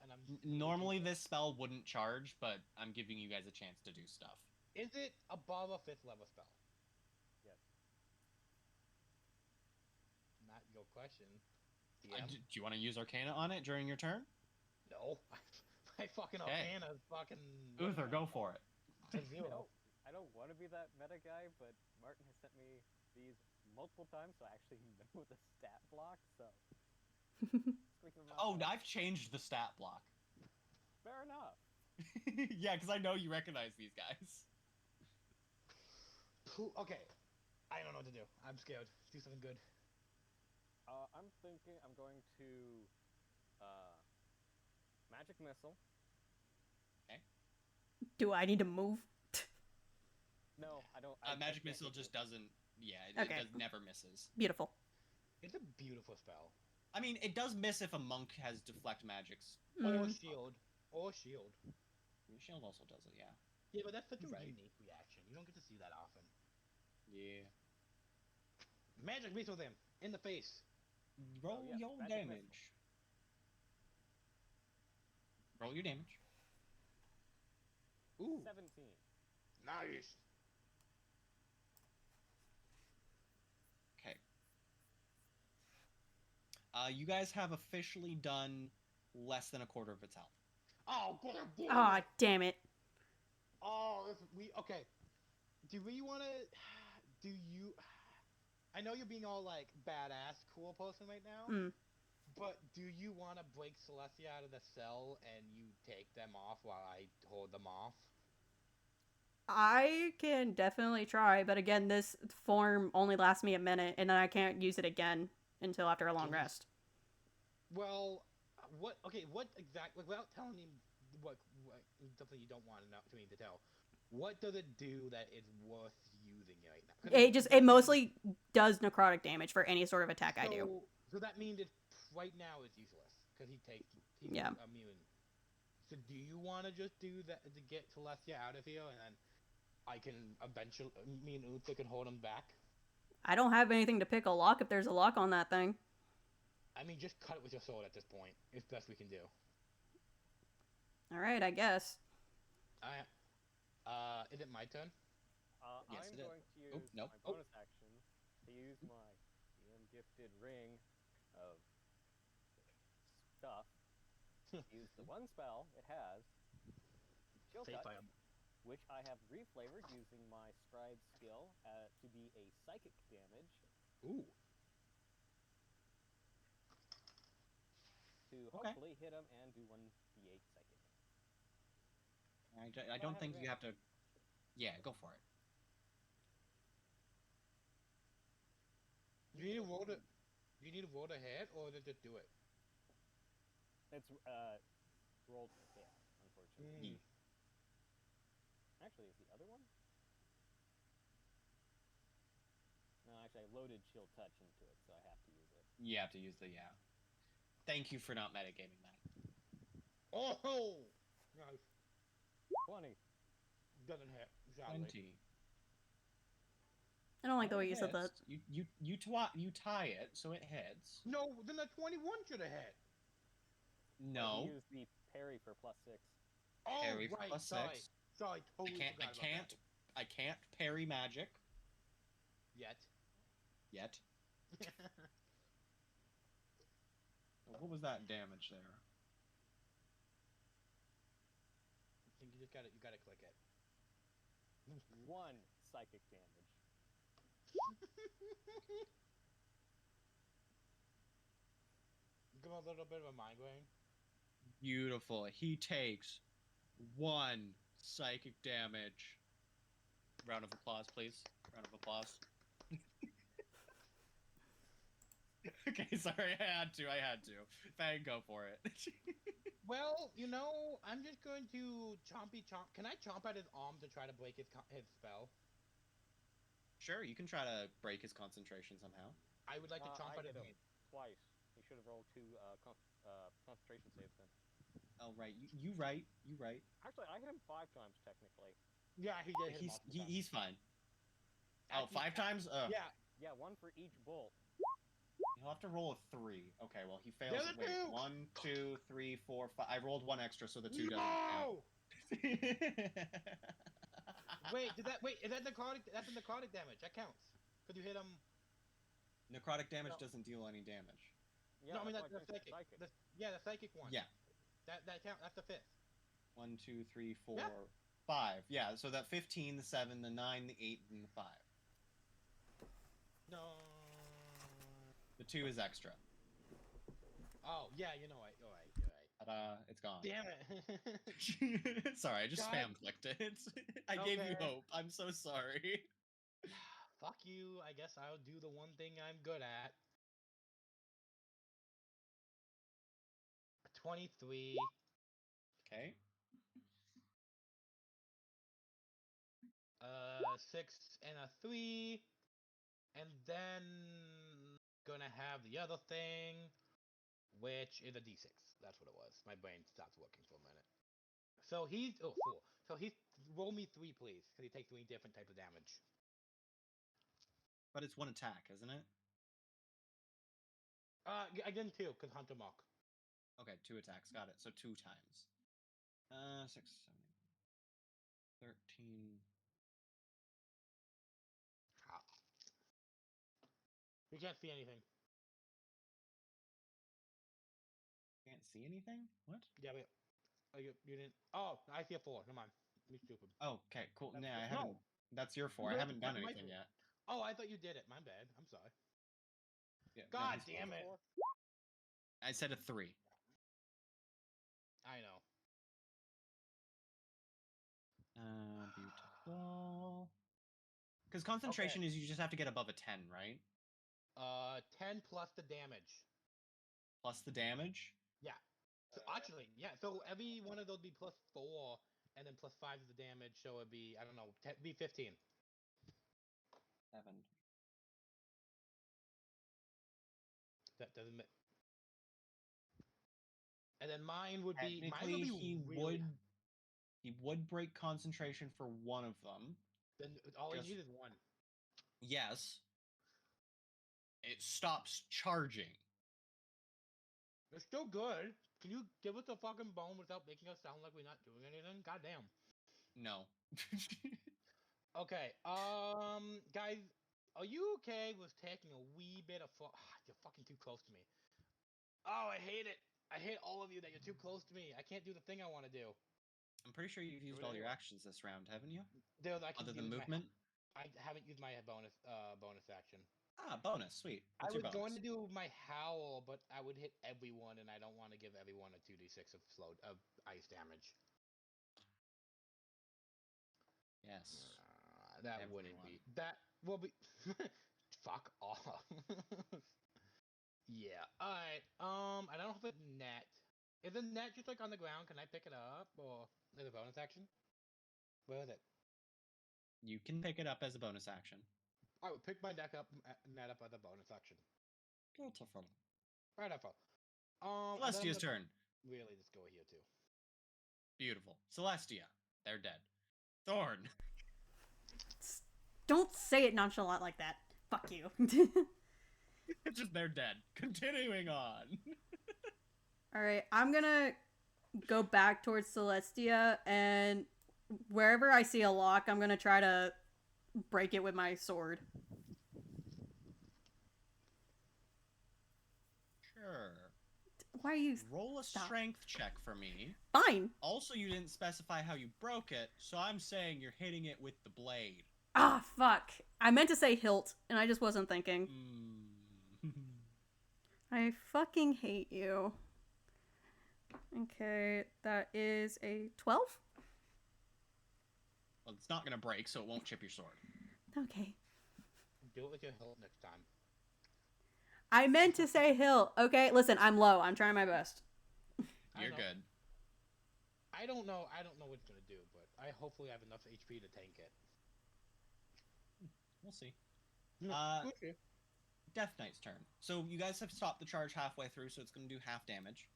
And I'm Normally this spell wouldn't charge, but I'm giving you guys a chance to do stuff. Is it above a 5th level spell? Yes. Not your question. Do you want to use Arcana on it during your turn? No. My fucking Okay. Arcana is fucking... Uther, go for it. A 0. I don't want to be that meta guy, but Martin has sent me these multiple times, so I actually know the stat block, so... squeak them out Oh, there. I've changed the stat block. Fair enough. Yeah, because I know you recognize these guys. Okay. I don't know what to do. I'm scared. Do something good. I'm thinking I'm going to magic missile. Do I need to move? No, I don't. I Magic can't missile hit just you. doesn't. Yeah, Okay. it does, never misses. Beautiful. It's a beautiful spell. I mean, it does miss if a monk has deflect magics. Or Mm. shield. Or shield. Shield also does it, yeah. Yeah, but that's such a You're right. unique reaction. You don't get to see that often. Yeah. Magic missile them in the face. Roll yeah, your magic missile. damage. Roll your damage. Ooh, 17. nice. Okay. You guys have officially done less than a quarter of its health. Oh, god damn Ah, it. damn it. Oh, okay. Do we want to? Do you? I know you're being all like badass, cool person right now. Mm. But do you want to break Celestia out of the cell and you take them off while I hold them off? I can definitely try, but again, this form only lasts me a minute, and then I can't use it again until after a long rest. Well, what? Okay, what exactly? Without telling me what something you don't want me to tell. What does it do that is worth using right now? 'Cause It mostly does necrotic damage for any sort of attack I do. So that means it right now is useless because he's Yeah. immune. So do you want to just do that to get Celestia out of here, and then I can eventually, me and Uther can hold him back? I don't have anything to pick a lock if there's a lock on that thing. I mean, just cut it with your sword at this point. It's best we can do. Alright, I guess. Is it my turn? Yes, I'm it is. going to use Oh, no. my bonus action to use my DM gifted ring of stuff. Use the one spell it has, Chill Safe Touch, fire. which I have reflavored using my Stride skill to be a psychic damage Ooh. to Okay. hopefully hit him and do 1d8 psychic. I don't think you have to. Yeah, go for it. Do you need to roll the? Do you need to roll the hit, or just do it? It's rolled to hit, unfortunately. Actually, is the other one? No, actually, I loaded Chill Touch into it, so I have to use it. You have to use the yeah. Thank you for not metagaming that. Oh! Nice. 20. Doesn't hit. Sadly. 20. I don't like the Oh, way it you said that. hits. You tie it so it hits. No, then the 21 should have hit. No. Use the parry for +6. Oh, Parry for right. +6. Sorry, totally forgot about I can't parry magic that. yet. What was that damage there? I think you gotta click it. 1 psychic damage. Give him a little bit of a migraine. Beautiful. He takes 1 psychic damage. Round of applause, please. Round of applause. Okay, sorry, I had to. Fang, go for it. Well, I'm just going to chompy chomp. Can I chomp at his arm to try to break his spell? Sure, you can try to break his concentration somehow. I would like to chomp I at his hit arm. him twice. He should have rolled 2 concentration saves then. Oh, right. You right. Actually, I hit him 5 times technically. Yeah, he did hit him multiple times. He's fine. Oh, 5 times? Yeah. Yeah, 1 for each bolt. He'll have to roll a 3. Okay, well, he fails. There's a Wait, 2! 1, 2, 3, 4, 5. I rolled 1 extra, so the 2 doesn't No! count. Wait, is that necrotic? That's a necrotic damage. That counts. Could you hit him? Necrotic damage No. doesn't deal any damage. Yeah, No, I mean that's that's why the I psychic. said The psychic one. Yeah. That count. That's the 5th. 1, 2, 3, 4, Yeah. 5. Yeah, so that 15, the 7, the 9, the 8, and the 5. No. The 2 is extra. Oh yeah, you're right. You're right. Ta-da, it's gone. Damn it. Sorry, I just God. spam clicked it. I gave you Okay. hope. I'm so sorry. Fuck you. I guess I'll do the one thing I'm good at. 23. Okay. 6 and a 3. And then gonna have the other thing, which is a d6. That's what it was. My brain stopped working for a minute. So he's 4. So he's roll me 3, please, because he takes 3 different types of damage. But it's one attack, isn't it? Again 2, because Hunter Mock. Okay, 2 attacks. Got it. So 2 times. 6, 7, 13. Ah. You can't see anything. Can't see anything? What? Yeah, but you didn't. Oh, I see a 4. Never mind. Me stupid. Oh, okay, cool. That's Nah, cool. I haven't. No. That's your 4. I No, haven't done that's my anything 4. yet. Oh, I thought you did it. My bad. I'm sorry. Yeah, no, God he's- damn it. I said a 3. I know. Beautiful. Because concentration is you just have to get above a 10, right? 10 plus the damage. Plus the damage. Yeah. So actually, yeah. So every one of those be plus 4, and then plus 5 is the damage. So it'd be, I don't know, be 15. 7. That doesn't. And then mine would be. Mine Technically, would be he really. would break concentration for one of them. Then all Just- you need is 1. Yes. It stops charging. It's still good. Can you give us a fucking bone without making us sound like we're not doing anything? Goddamn. No. Okay. Guys, are you okay with taking a wee bit of you're fucking too close to me. Oh, I hate it. I hate all of you that you're too close to me. I can't do the thing I want to do. I'm pretty sure you've used all your actions this round, haven't you? Dude, I can Other than use movement? I haven't used my bonus action. Ah, bonus. Sweet. I What's your was going bonus? to do my howl, but I would hit everyone, and I don't want to give everyone a 2d6 of ice damage. Yes. That wouldn't be. Everyone. That will be. Fuck off. Yeah. All right. I don't know if it's net. Is the net just like on the ground? Can I pick it up, or is it a bonus action? Where is it? You can pick it up as a bonus action. I would pick my net up as a bonus action. Beautiful. Right up. and then I'm Celestia's gonna turn. Really, just go here too. Beautiful. Celestia. They're dead. Thorn. Don't say it nonchalant like that. Fuck you. It's just they're dead. Continuing on. Alright, I'm gonna go back towards Celestia, and wherever I see a lock, I'm gonna try to break it with my sword. Sure. Why are you... Roll a Stop. strength check for me. Fine! Also, you didn't specify how you broke it, so I'm saying you're hitting it with the blade. Ah, fuck. I meant to say hilt, and I just wasn't thinking. I fucking hate you. Okay, that is a 12? Well, it's not gonna break, so it won't chip your sword. Okay. Do it with your hilt next time. I meant to say hilt. Okay, listen, I'm low. I'm trying my best. I You're know. good. I don't know what it's gonna do, but I hopefully have enough HP to tank it. We'll see. Okay. Death Knight's turn. So you guys have stopped the charge halfway through, so it's going to do half damage.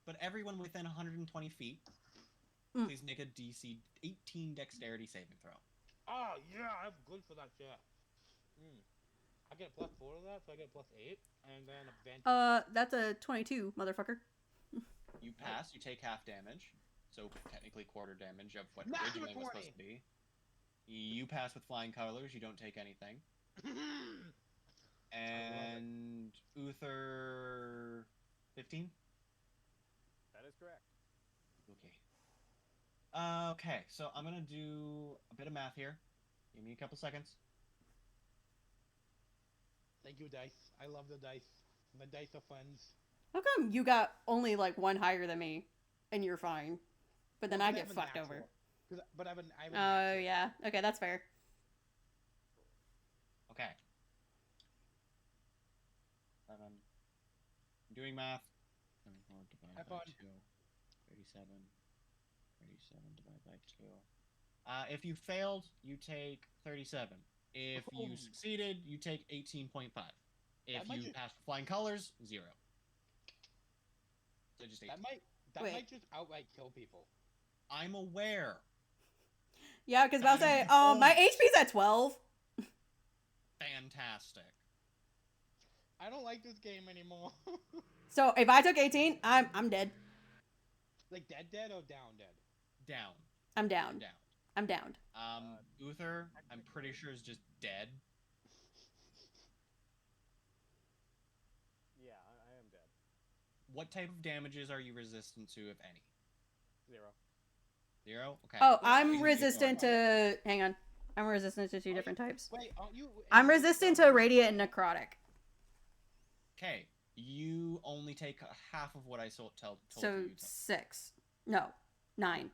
But everyone within 120 feet, please make a DC 18 Dexterity saving throw. Oh yeah, I'm good for that shit. I get a +4 to that, so I get a +8, and then advantage. That's a 22, motherfucker. You pass, you take half damage, so technically quarter damage of what Natural originally was supposed to be. You pass with flying colors, you don't take anything. And Uther 15? That is correct. Okay. Okay, so I'm gonna do a bit of math here. Give me a couple seconds. Thank you, dice. I love the dice. The dice are friends. How come you got only like one higher than me, and you're fine, but then Well, I 'cause get have a fucked over? natural. But I have a Oh natural. yeah. Okay, that's fair. Okay. I'm doing math. 74 divided Have by fun. 2. 37. 37 divided by 2. If you failed, you take 37. If you Boom. succeeded, you take 18.5. If might you just- passed flying colors, 0. So just 18. That Wait. might just outright kill people. I'm aware. Yeah, because I was say, my HP's at 12. Fantastic. I don't like this game anymore. So if I took 18, I'm dead. Like dead or down dead? Down. I'm down. Down. I'm down. Uther, I'm pretty sure is just dead. Yeah, I am dead. What type of damages are you resistant to, if any? 0. 0? Okay. Oh, You I'm can resistant ignore to. Hang on. I'm resistant to 2 different types. Wait, aren't you? I'm resistant to radiant and necrotic. it. Okay. You only take half of what I told So you. You took. 6. No, 9.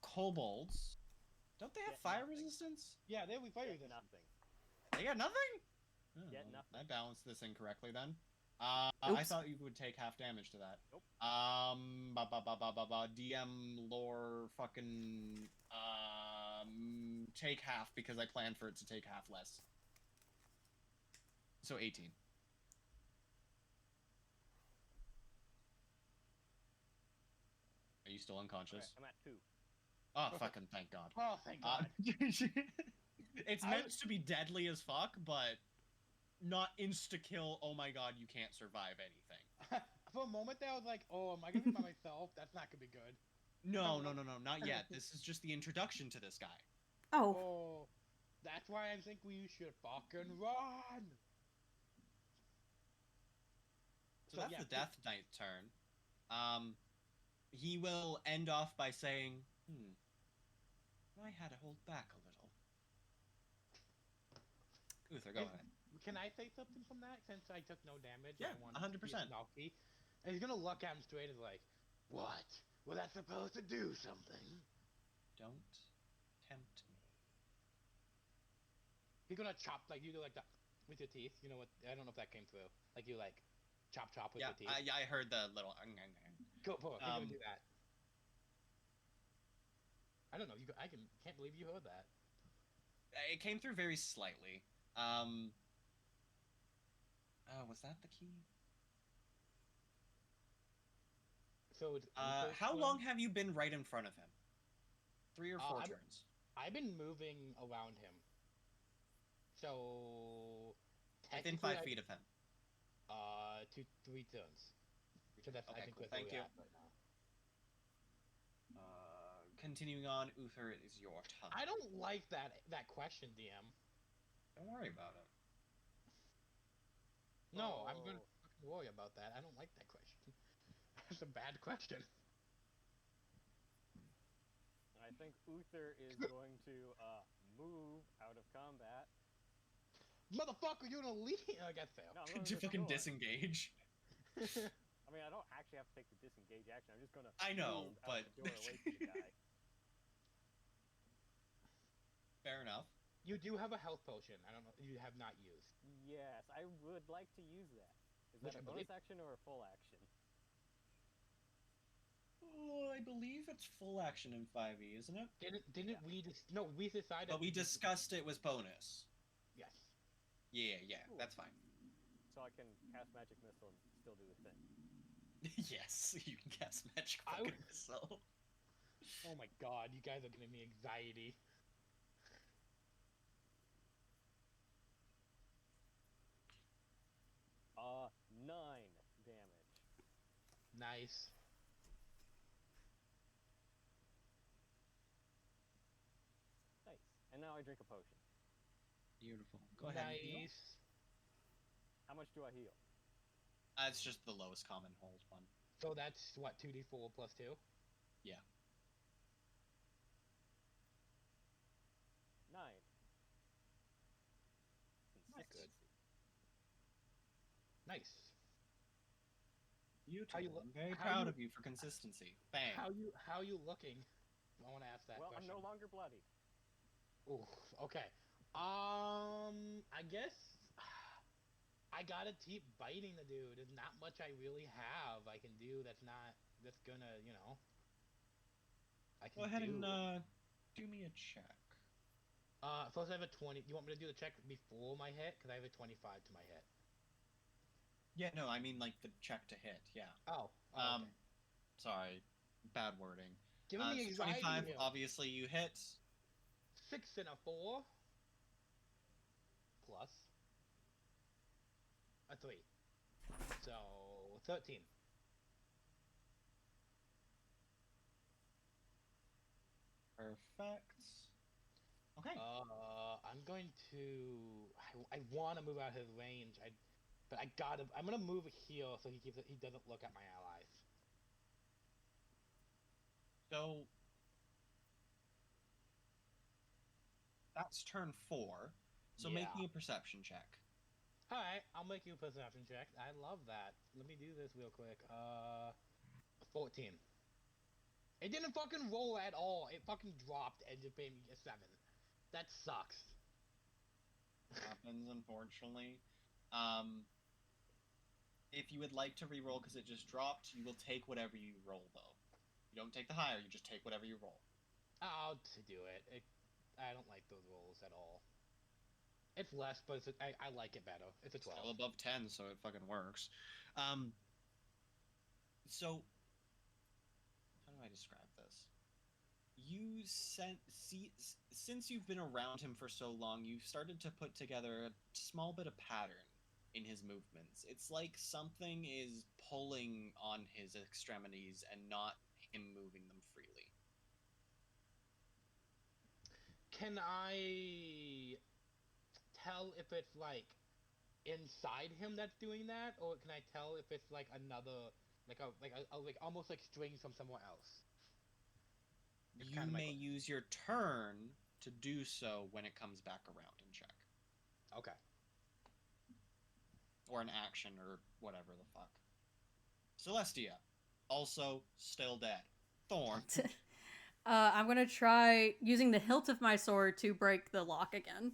Kobolds. Don't they have Get fire nothing. resistance? Yeah, they'll be fighting Get this. nothing. They got nothing? Oh, Get well, nothing. I balanced this incorrectly then. I Oops. thought you would take half damage to that. Nope. DM lore fucking take half because I planned for it to take half less. So 18. Are you still unconscious? Okay, I'm at 2. Oh, fucking thank God. Oh, thank God. It's meant to be deadly as fuck, but not insta-kill, oh my god, you can't survive anything. For a moment there, I was like, "Oh, am I gonna be by myself? That's not gonna be good." No, not yet. This is just the introduction to this guy. Oh. Oh, that's why I think we should fucking run. So that's the Death Knight's turn. He will end off by saying, I had to hold back a little. Uther, go ahead. Can I say something from that since I took no damage? Yeah, I wanted to be 100%. Snocky? And he's gonna look at him straight and like, "What? Well, that's supposed to do something." Don't tempt me. He's gonna chop like you do, like that with your teeth. You know what? I don't know if that came through. Like you like chop with Yeah, your teeth. I heard the little. Go for it. He's gonna um, do that. I don't know. Can't believe you heard that. It came through very slightly. Was that the key? So it's How long have you been right in front of him? 3 or 4 turns? I've been moving around him. So Within technically 5 feet of him. 3 turns. So that's Okay, I think cool. that's where Thank we're you. at right now. Continuing on, Uther, it is your turn. I don't like that question, DM. Don't worry about it. No, I'm gonna Oh. fucking worry about that. I don't like that question. That's a bad question. I think Uther is going to move out of combat. Motherfucker, you're gonna leave. I guess fail. No, I'm going To to fucking door. disengage. I mean, I don't actually have to take the disengage action. I'm just gonna. I know, move out but the door away from the guy. fair enough. You do have a health potion. I don't know. You have not used. Yes, I would like to use that. Is Which that I a bonus believe- action or a full action? Oh, I believe it's full action in 5e, isn't it? Didn't we just? No, we decided. But we discussed it was bonus. Yes. Yeah, Cool. that's fine. So I can cast magic missile and still do the thing. Yes, you can cast magic I fucking would- missile. Oh my god, you guys are giving me anxiety. Uh, 9 damage. Nice. Nice. And now I drink a potion. Beautiful. Go ahead. and heal. Nice. How much do I heal? It's just the lowest common hold one. So that's what 2d4 plus 2. Yeah. 9. That's good. Consistency. Nice. Beautiful. How you I'm very how proud you- of you for consistency. Bang. How you looking? I want to ask that Well, question. I'm no longer bloodied. Ooh, okay. I guess I gotta keep biting the dude. There's not much I really have I can do that's gonna, I can Go ahead do. and do me a check. Plus I have a 20. You want me to do the check before my hit? Because I have a 25 to my hit. Yeah, no, I mean like the check to hit. Yeah. Oh. Okay. Sorry, bad wording. Giving me So anxiety 25. here. Obviously, you hit. 6 and a 4. Plus a 3. So 13. Perfect. Okay. I'm going to. I want to move out of his range. But I gotta. I'm gonna move here so he doesn't look at my allies. So that's turn 4. So make Yeah. me a perception check. All right, I'll make you a perception check. I love that. Let me do this real quick. 14. It didn't fucking roll at all. It fucking dropped and just made me a 7. That sucks. Happens, unfortunately. If you would like to re-roll because it just dropped, you will take whatever you roll, though. You don't take the higher, you just take whatever you roll. I'll do it. I don't like those rolls at all. It's less, but I like it better. It's a 12. Still above 10, so it fucking works. So, how do I describe this? Since you've been around him for so long, you've started to put together a small bit of pattern in his movements. It's like something is pulling on his extremities and not him moving them freely. Can I tell if it's like inside him that's doing that, or can I tell if it's like another, like almost like strings from somewhere else? It's You kind of my may use your turn to do so when it comes back around and check. Okay. Or an action or whatever the fuck. Celestia, also still dead. Thorn, I'm gonna try using the hilt of my sword to break the lock again.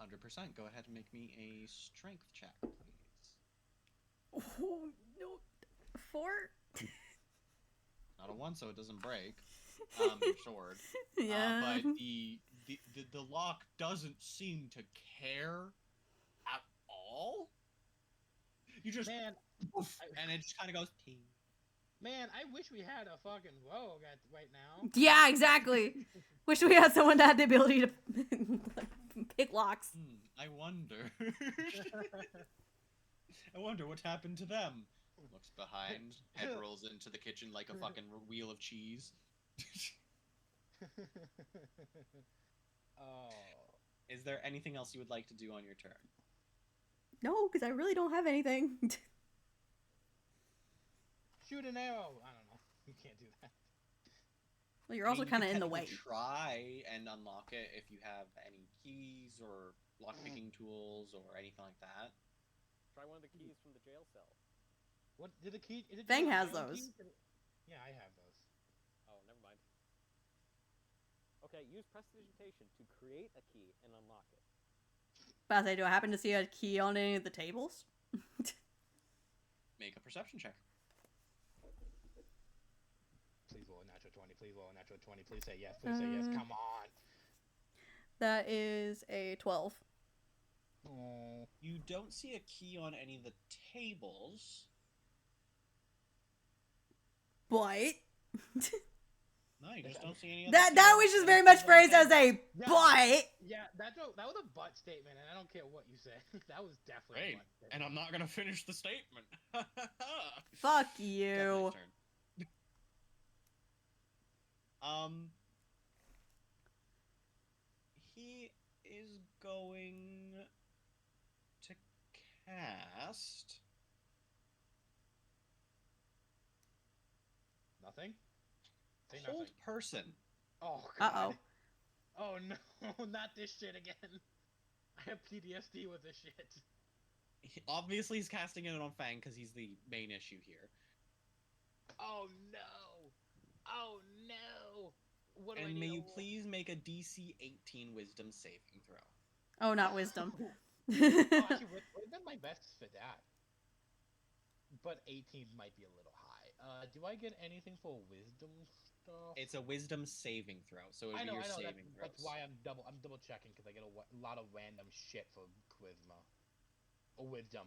100%. Go ahead and make me a strength check, please. Oh no, 4. Not a 1, so it doesn't break. Your sword. Yeah. But the lock doesn't seem to care at all. You just Man, and it just kind of goes ting. man, I wish we had a fucking rogue right now. Yeah, exactly. Wish we had someone that had the ability to pick locks. I wonder. I wonder what happened to them. Looks behind, head rolls into the kitchen like a fucking wheel of cheese. Oh. Is there anything else you would like to do on your turn? No, because I really don't have anything. Shoot an arrow. I don't know. You can't do that. Well, you're also kind of in the way. Try and unlock it if you have any keys or lockpicking tools or anything like that. Try one of the keys from the jail cell. What did the key? Is it Fang the has iron those. key? Yeah, I have those. Oh, never mind. Okay, use prestidigitation to create a key and unlock it. But I say, do I happen to see a key on any of the tables? Make a perception check. Please roll a natural 20. Please roll a natural 20. Please say yes. Please say yes. Come on. That is a 12. Oh. You don't see a key on any of the tables. But No, you just don't see any other that keys. was just very much phrased as a Yeah. but. Yeah, that was a butt statement, and I don't care what you say. That was definitely Great. a butt statement. And I'm not gonna finish the statement. Fuck Definitely you. turn. He is going to cast. Nothing? Say Hold nothing. person. Oh, God. Uh-oh. Oh, no. Not this shit again. I have PTSD with this shit. Obviously, he's casting it on Fang because he's the main issue here. Oh, no. Oh, no. What do I And need may to you roll? please make a DC 18 Wisdom saving throw. Oh, not wisdom. Oh, actually, would have been my best for that. But 18 might be a little high. Do I get anything for wisdom stuff? It's a wisdom saving throw, so it'd I be know, your I know. saving That's throws. why I'm double checking because I get a lot of random shit for charisma or wisdom.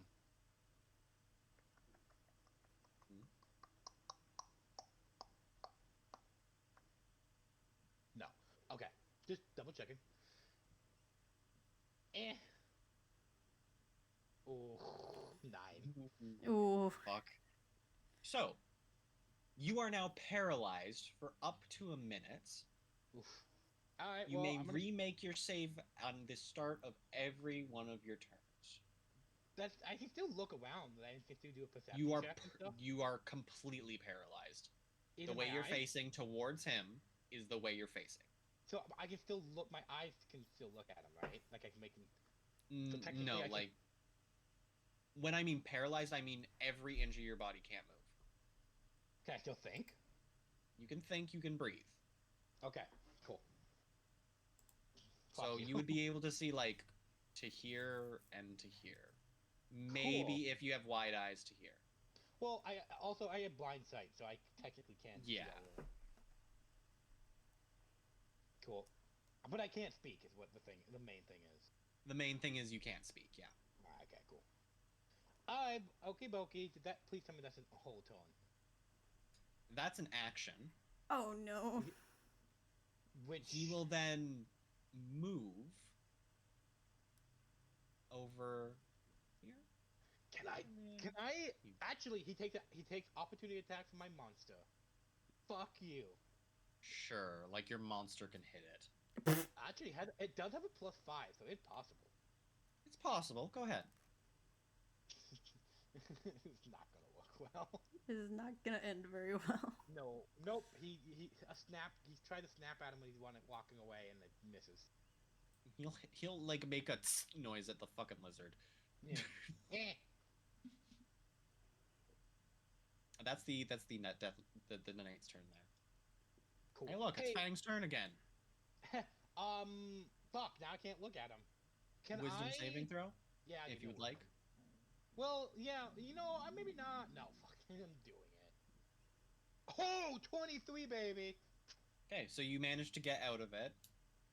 Hmm? No. Okay. Just double checking. Eh. Oh, 9. Ooh. Fuck. So, you are now paralyzed for up to a minute. Oof. All right. You Well, may I'm gonna. remake your save on the start of every one of your turns. That's. I can still look around. I can still do a perception You are check and stuff. you are completely paralyzed. The Even way my you're eyes. facing towards him is the way you're facing. So I can still look. My eyes can still look at him, right? Like I can make him. So No, technically I can- like when I mean paralyzed, I mean every inch of your body can't move. Can I still think? You can think, you can breathe. Okay. Cool. So Fuck you would be able to see like to here and to here. Maybe if you have wide eyes to here. Well, I have blind sight, so I technically can. see Yeah. all of it. Cool. But I can't speak. Is what the main thing is. The main thing is you can't speak, yeah. Alright, okay, cool. Okay, Boki. Did that please tell me that's a whole turn? That's an action. Oh no. Which He will then move over here. can I actually he takes opportunity attack from my monster. Fuck you. Sure, like your monster can hit it. Actually, it does have a +5, so it's possible. It's possible. Go ahead. It's not gonna work well. This is not gonna end very well. No, nope. He He's tried to snap at him when he's walking away, and it misses. He'll like make a tss noise at the fucking lizard. Yeah. Eh. That's the net death the knight's turn there. Cool. Hey, look, it's Fang's turn again. Fuck. Now I can't look at him. Can Wisdom I? saving throw, Yeah. if you would like. Well, yeah. Maybe not. No, fuck. I'm doing it. Oh, 23, baby. Okay, so you managed to get out of it.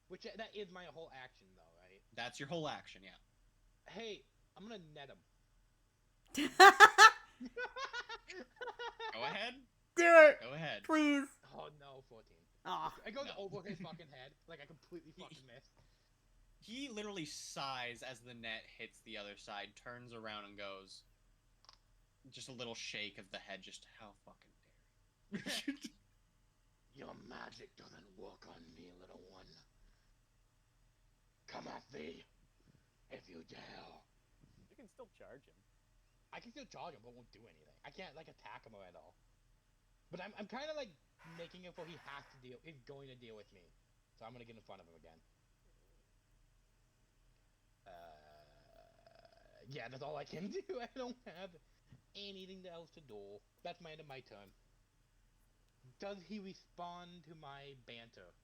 Which that is my whole action, though, right? That's your whole action, yeah. Hey, I'm gonna net him. Go ahead. Do it, Go ahead. please. Oh no, 14. Ah. I goes No. over his fucking head, like I completely fucking missed. He literally sighs as the net hits the other side, turns around and goes. Just a little shake of the head, just how fucking dare you. Your magic doesn't work on me, little one. Come at thee, if you dare. You can still charge him. I can still charge him, but won't do anything. I can't like attack him at all. But I'm kind of like making it so he has to deal. He's going to deal with me, so I'm gonna get in front of him again. Yeah, that's all I can do. I don't have anything else to do. That's my end of my turn. Does he respond to my banter?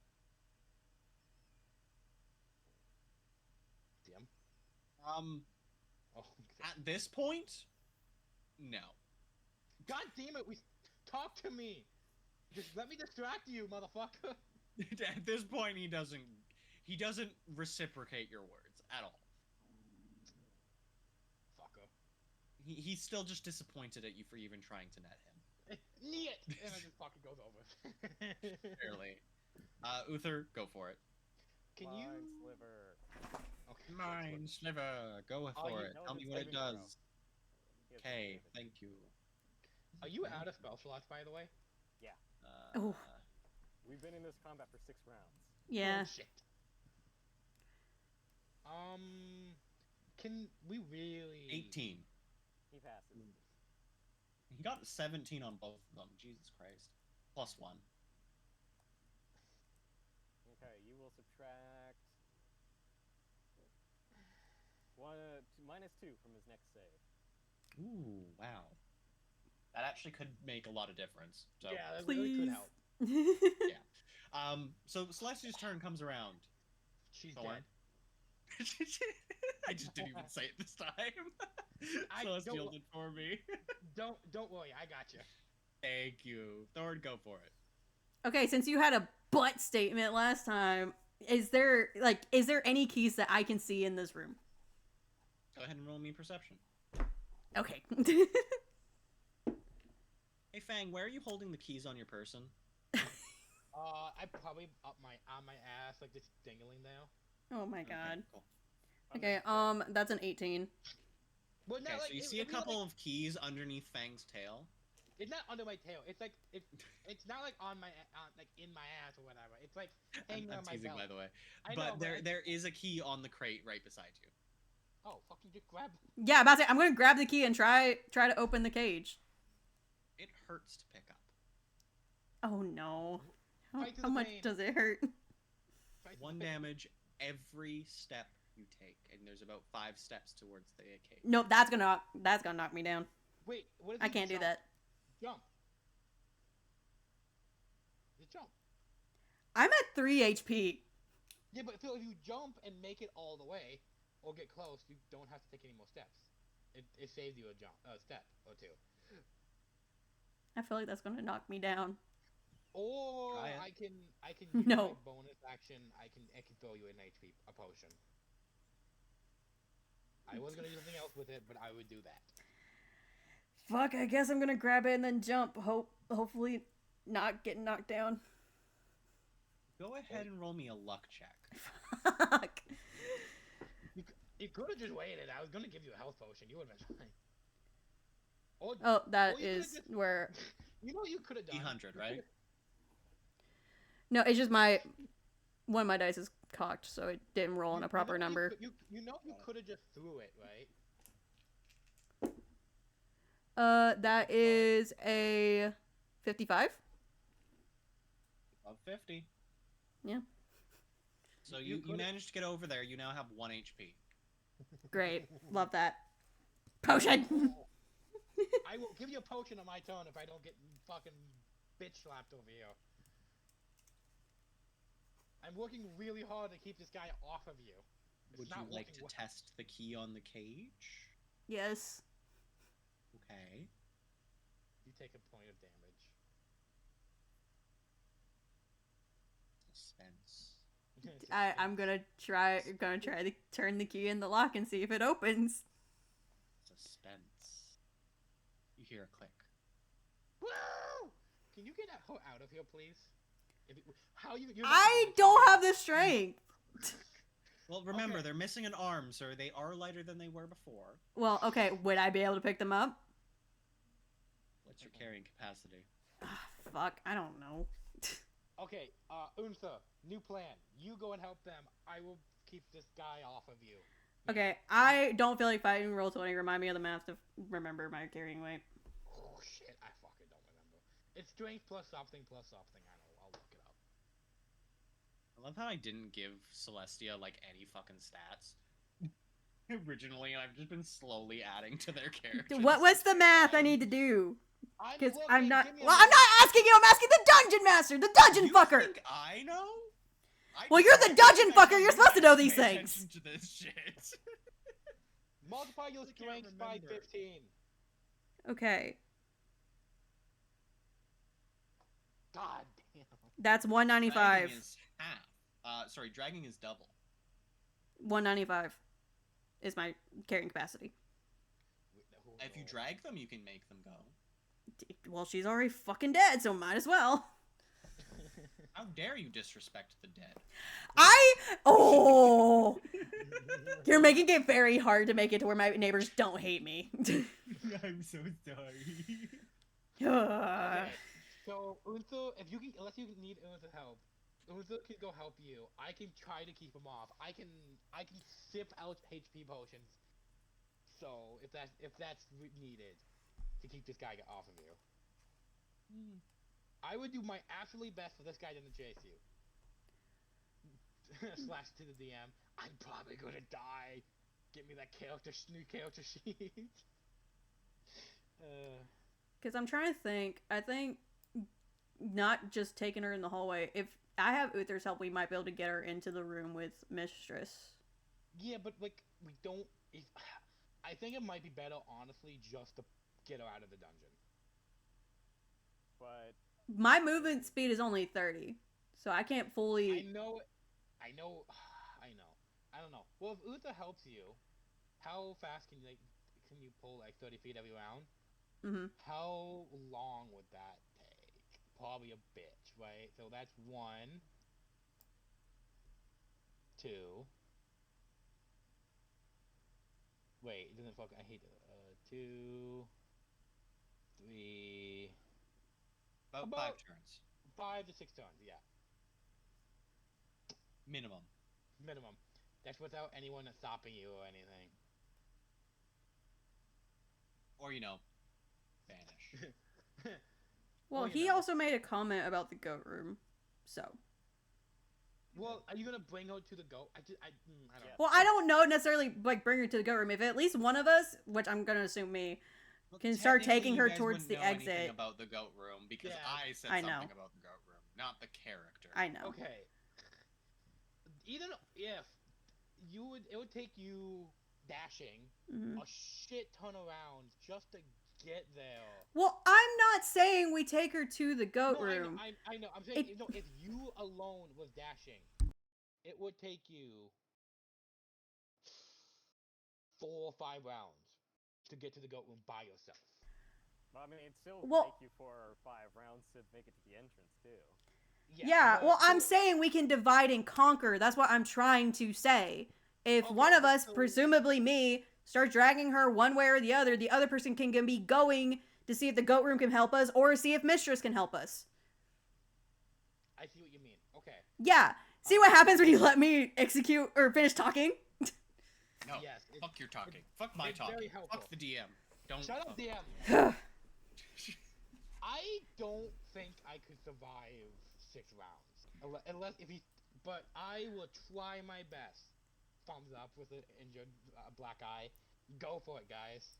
DM? Oh, At this point, no. God damn it! Talk to me. Just let me distract you, motherfucker. At this point, he doesn't reciprocate your words at all. Fucker. He's still just disappointed at you for even trying to net him. Niet! And I just fucking goes over. Barely. Uther, go for it. Can Mind you? Sliver. Okay. Mine sliver, go Oh, for you it. know Tell it's me what it saving throw. does. He has Okay, saving throw. thank you. Are you out of spell slots, by the way? Oh. We've been in this combat for 6 rounds. Yeah. Oh, shit. Can we really? 18. He passes. He got 17 on both of them. Jesus Christ. +1. Okay, you will subtract -2 from his next save. Ooh, wow. That actually could make a lot of difference. So, Yeah, that really could Please. help. So Celestia's turn comes around. She's Thorn. dead. I just didn't even say it this time. I Celestial don't- did for me. Don't worry, I got you. Thank you. Thorn, go for it. Okay, since you had a butt statement last time, is there any keys that I can see in this room? Go ahead and roll me perception. Okay. Hey Fang, where are you holding the keys on your person? I probably up on my ass, like just dingling now. Oh my god. Cool. Okay, that's an 18. Well, not Okay, like, so you it- see a it's not couple like- of keys underneath Fang's tail. It's not under my tail. It's like it's not like on my like in my ass or whatever. It's like hanging I'm on my teasing, belt. by the way. I But know, but there is a key on the crate right beside you. oh, fucking just grab. Yeah, I'm about to say, I'm gonna grab the key and try to open the cage. It hurts to pick up. Oh no. Fight to How the much pain. does it hurt? Fight One the pain. damage every step you take, and there's about 5 steps towards the cage. Nope, that's gonna knock me down. Wait, what is I it? can't do Jump. that. Jump. You jump. I'm at 3 HP. Yeah, but Phil, if you jump and make it all the way, or get close, you don't have to take any more steps. It saves you a step or two. I feel like that's gonna knock me down. Or Try it. I can use No. my bonus action. I can throw you an HP a potion. I was gonna do something else with it, but I would do that. Fuck, I guess I'm gonna grab it and then jump. Hopefully not get knocked down. Go ahead and roll me a luck check. Fuck. You could have just waited. I was gonna give you a health potion. You would have been fine. Or Oh, that Well, you could've is just- where. you know what you could have done. 300, right? No, it's just one of my dice is cocked, so it didn't roll on a proper number. You know you could have just threw it, right? That is a 55. Above 50. Yeah. So You you could've- managed to get over there. You now have 1 HP. Great, love that. Potion. I will give you a potion on my turn if I don't get fucking bitch slapped over here. I'm working really hard to keep this guy off of you. It's Would you not like working to well. test the key on the cage? Yes. Okay. You take a point of damage. Suspense. I'm gonna try to turn the key in the lock and see if it opens. Suspense. You hear a click. Woo! Can you get her out of here, please? How you? You're I not- don't have the strength. Well, remember, Okay. they're missing an arm, so they are lighter than they were before. Well, okay, would I be able to pick them up? What's your carrying capacity? Ah, fuck, I don't know. Okay, Untha, new plan. You go and help them. I will keep this guy off of you. Okay, I don't feel like fighting roll 20. Remind me of the math to remember my carrying weight. Oh shit, I fucking don't remember. It's strength plus something plus something. I know. I'll look it up. I love how I didn't give Celestia, like, any fucking stats. Originally, and I've just been slowly adding to their characters. What's the math I need to do? Because looking, I'm not. give me a Well, I'm not asking you. I'm asking the dungeon master, the dungeon You fucker. think I know? Well, you're the dungeon fucker, you're supposed to know these Pay things. attention to this shit. Multiply your I can't strength by remember. 15. Okay, God damn. that's Dragging 195. is half. Sorry, dragging is double. 195 is my carrying capacity. If you drag them, you can make them go. Well, she's already fucking dead, so might as well. How dare you disrespect the dead? Oh, you're making it very hard to make it to where my neighbors don't hate me. I'm so sorry. Ugh. Okay, so Untha, if you can, unless you need Untha help, Untha can go help you. I can try to keep him off. I can sip out HP potions. So if that's needed to keep this guy off of you, I would do my absolutely best for this guy to chase you. Slash to the DM. I'm probably gonna die. Get me that new character sheet. Because I'm trying to think. I think not just taking her in the hallway. If I have Uther's help, we might be able to get her into the room with Mistress. Yeah, but like we don't. If, I think it might be better, honestly, just to get her out of the dungeon. But My movement speed is only 30, so I can't I fully. know, I know, I know. I don't know. Well, if Uther helps you, how fast can you pull like 30 feet every round? Hmm. How long would that take? Probably a bit, right? So that's one, two. Wait, it doesn't fuck. I hate it. Two, three, About about 5 turns 5 to 6 turns. Yeah, minimum. minimum. That's without anyone stopping you or anything. Or vanish. Well, Well, he know. also made a comment about the goat room, so. Well, are you gonna bring her to the goat? I don't Yeah. know. Well, I don't know necessarily like bring her to the goat room. If at least one of us, which I'm gonna assume me, Well, can start technically, taking you her guys towards wouldn't the know anything exit. about the goat room because Yeah, I said I something know. about the goat room, not the character. I know. Okay. Even if it would take you dashing Hmm. a shit ton of rounds just to get there. Well, I'm not saying we take her to the goat No, room. I know. I'm saying, It- if you alone was dashing, it would take you 4 or 5 rounds to get to the goat room by yourself. I mean, it'd still Well- take you 4 or 5 rounds to make it to the entrance too. Yeah, but- well, I'm so- saying we can divide and conquer. That's what I'm trying to say. If Okay, one of us, so- presumably me, starts dragging her one way or the other person can be going to see if the goat room can help us or see if Mistress can help us. I see what you mean. Okay. Yeah. See what happens when you let me execute or finish talking? No, Yes. fuck your talking. Fuck my it's very talking. helpful. Fuck the DM. Don't. Shut up, fuck- DM. I don't think I could survive 6 rounds unless if he. But I will try my best. Thumbs up with an injured black eye. Go for it, guys.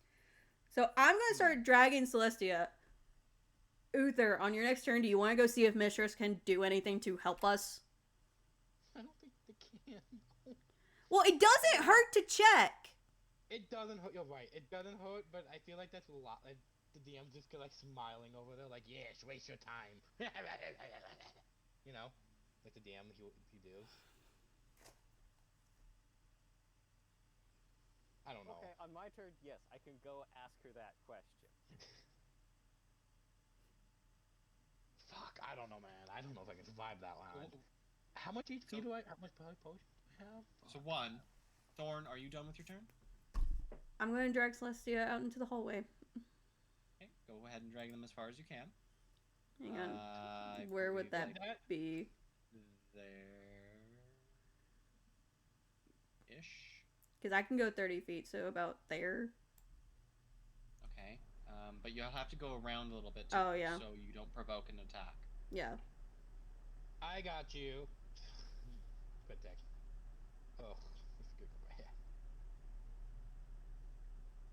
So I'm gonna start dragging Celestia. Uther, on your next turn, do you want to go see if Mistress can do anything to help us? I don't think they can. Well, it doesn't hurt to check. It doesn't hurt. You're right. It doesn't hurt, but I feel like that's a lot. Like, the DM's just like smiling over there, like, yes, waste your time. You know, like the DM he does. I don't know. Okay, on my turn, yes, I can go ask her that question. Fuck, I don't know, man. I don't know if I can survive that round. Well, How much HP so- do I? How much potion do I have? So Fuck. Thorn, are you done with your turn? I'm gonna drag Celestia out into the hallway. Okay, go ahead and drag them as far as you can. Hang on. I Where would believe, that like, be? there ish. Because I can go 30 feet, so about there. Okay. But you'll have to go around a little bit too, Oh, yeah. so you don't provoke an attack. Yeah. I got you. Good deck. Oh, this is good. Right here.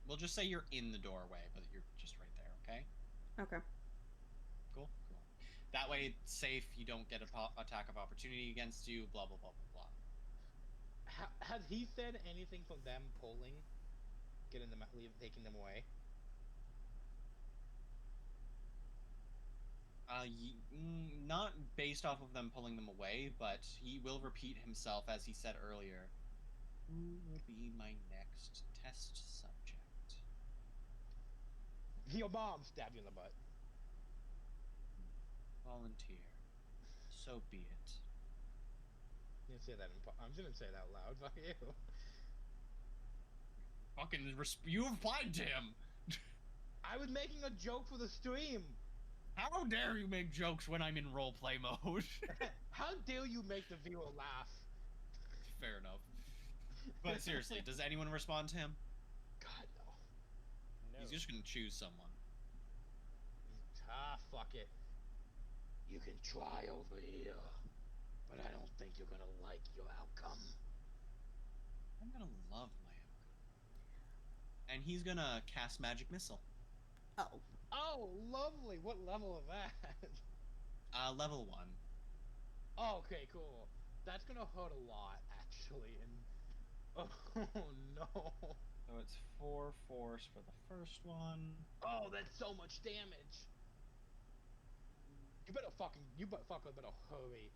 We'll just say you're in the doorway, but you're just right there, okay? Okay. Cool. That way it's safe, you don't get an attack of opportunity against you, blah, blah, blah, blah, blah. Has he said anything from them pulling, taking them away? Not based off of them pulling them away, but he will repeat himself as he said earlier. Who will be my next test subject? Your mom stabbed you in the butt. Volunteer. So be it. You didn't say that I'm just gonna say that out loud. Fuck you. You replied to him! I was making a joke for the stream. How dare you make jokes when I'm in roleplay mode? How dare you make the viewer laugh? Fair enough. But seriously, does anyone respond to him? God no. No. He's just gonna choose someone. Fuck it. You can try over here, but I don't think you're gonna like your outcome. I'm gonna love my outcome. And he's gonna cast Magic Missile. Oh. Oh, lovely. What level is that? Level 1. Oh, okay, cool. That's gonna hurt a lot, actually. And Oh no. So it's 4 force for the first one. Oh, that's so much damage. You better hurry.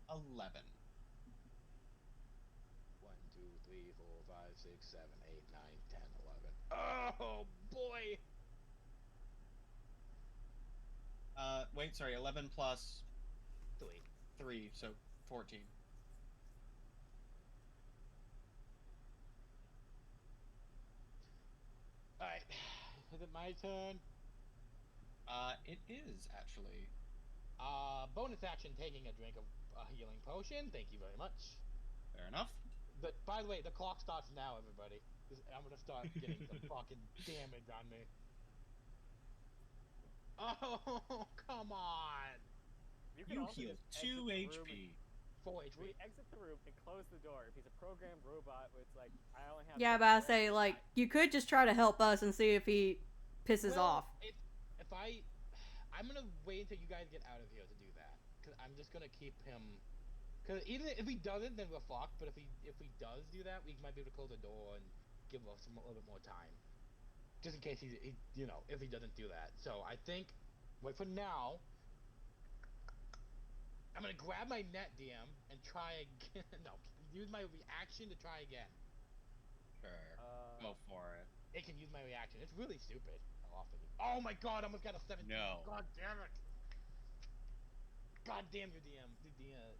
11. 1, 2, 3, 4, 5, 6, 7, 8, 9, 10, 11. Oh boy. Wait, sorry, 11 plus 3. 3, so 14. Alright. Is it my turn? It is actually. Bonus action taking a drink of a healing potion. Thank you very much. Fair enough. By the way, the clock starts now, everybody. 'Cause I'm gonna start getting some fucking damage on me. Oh, come on! You can You also heal just 2 exit the room HP. 4 and- HP. we exit the room and close the door. If he's a programmed robot, it's like I only have. Yeah, two but I programs, say like you could just try to help us and see if he pisses off. I'm gonna wait until you guys get out of here to do that, cause I'm just gonna keep him. Cause even if he doesn't, then we're fucked. But if he does do that, we might be able to close the door and give us a little bit more time, just in case he if he doesn't do that. So I think, wait for now. I'm gonna grab my net DM and try again. No, use my reaction to try again. Sure. Uh, Go for it. It can use my reaction. It's really stupid how often. Oh my god! I almost got a 17. No. God damn it! God damn your DM.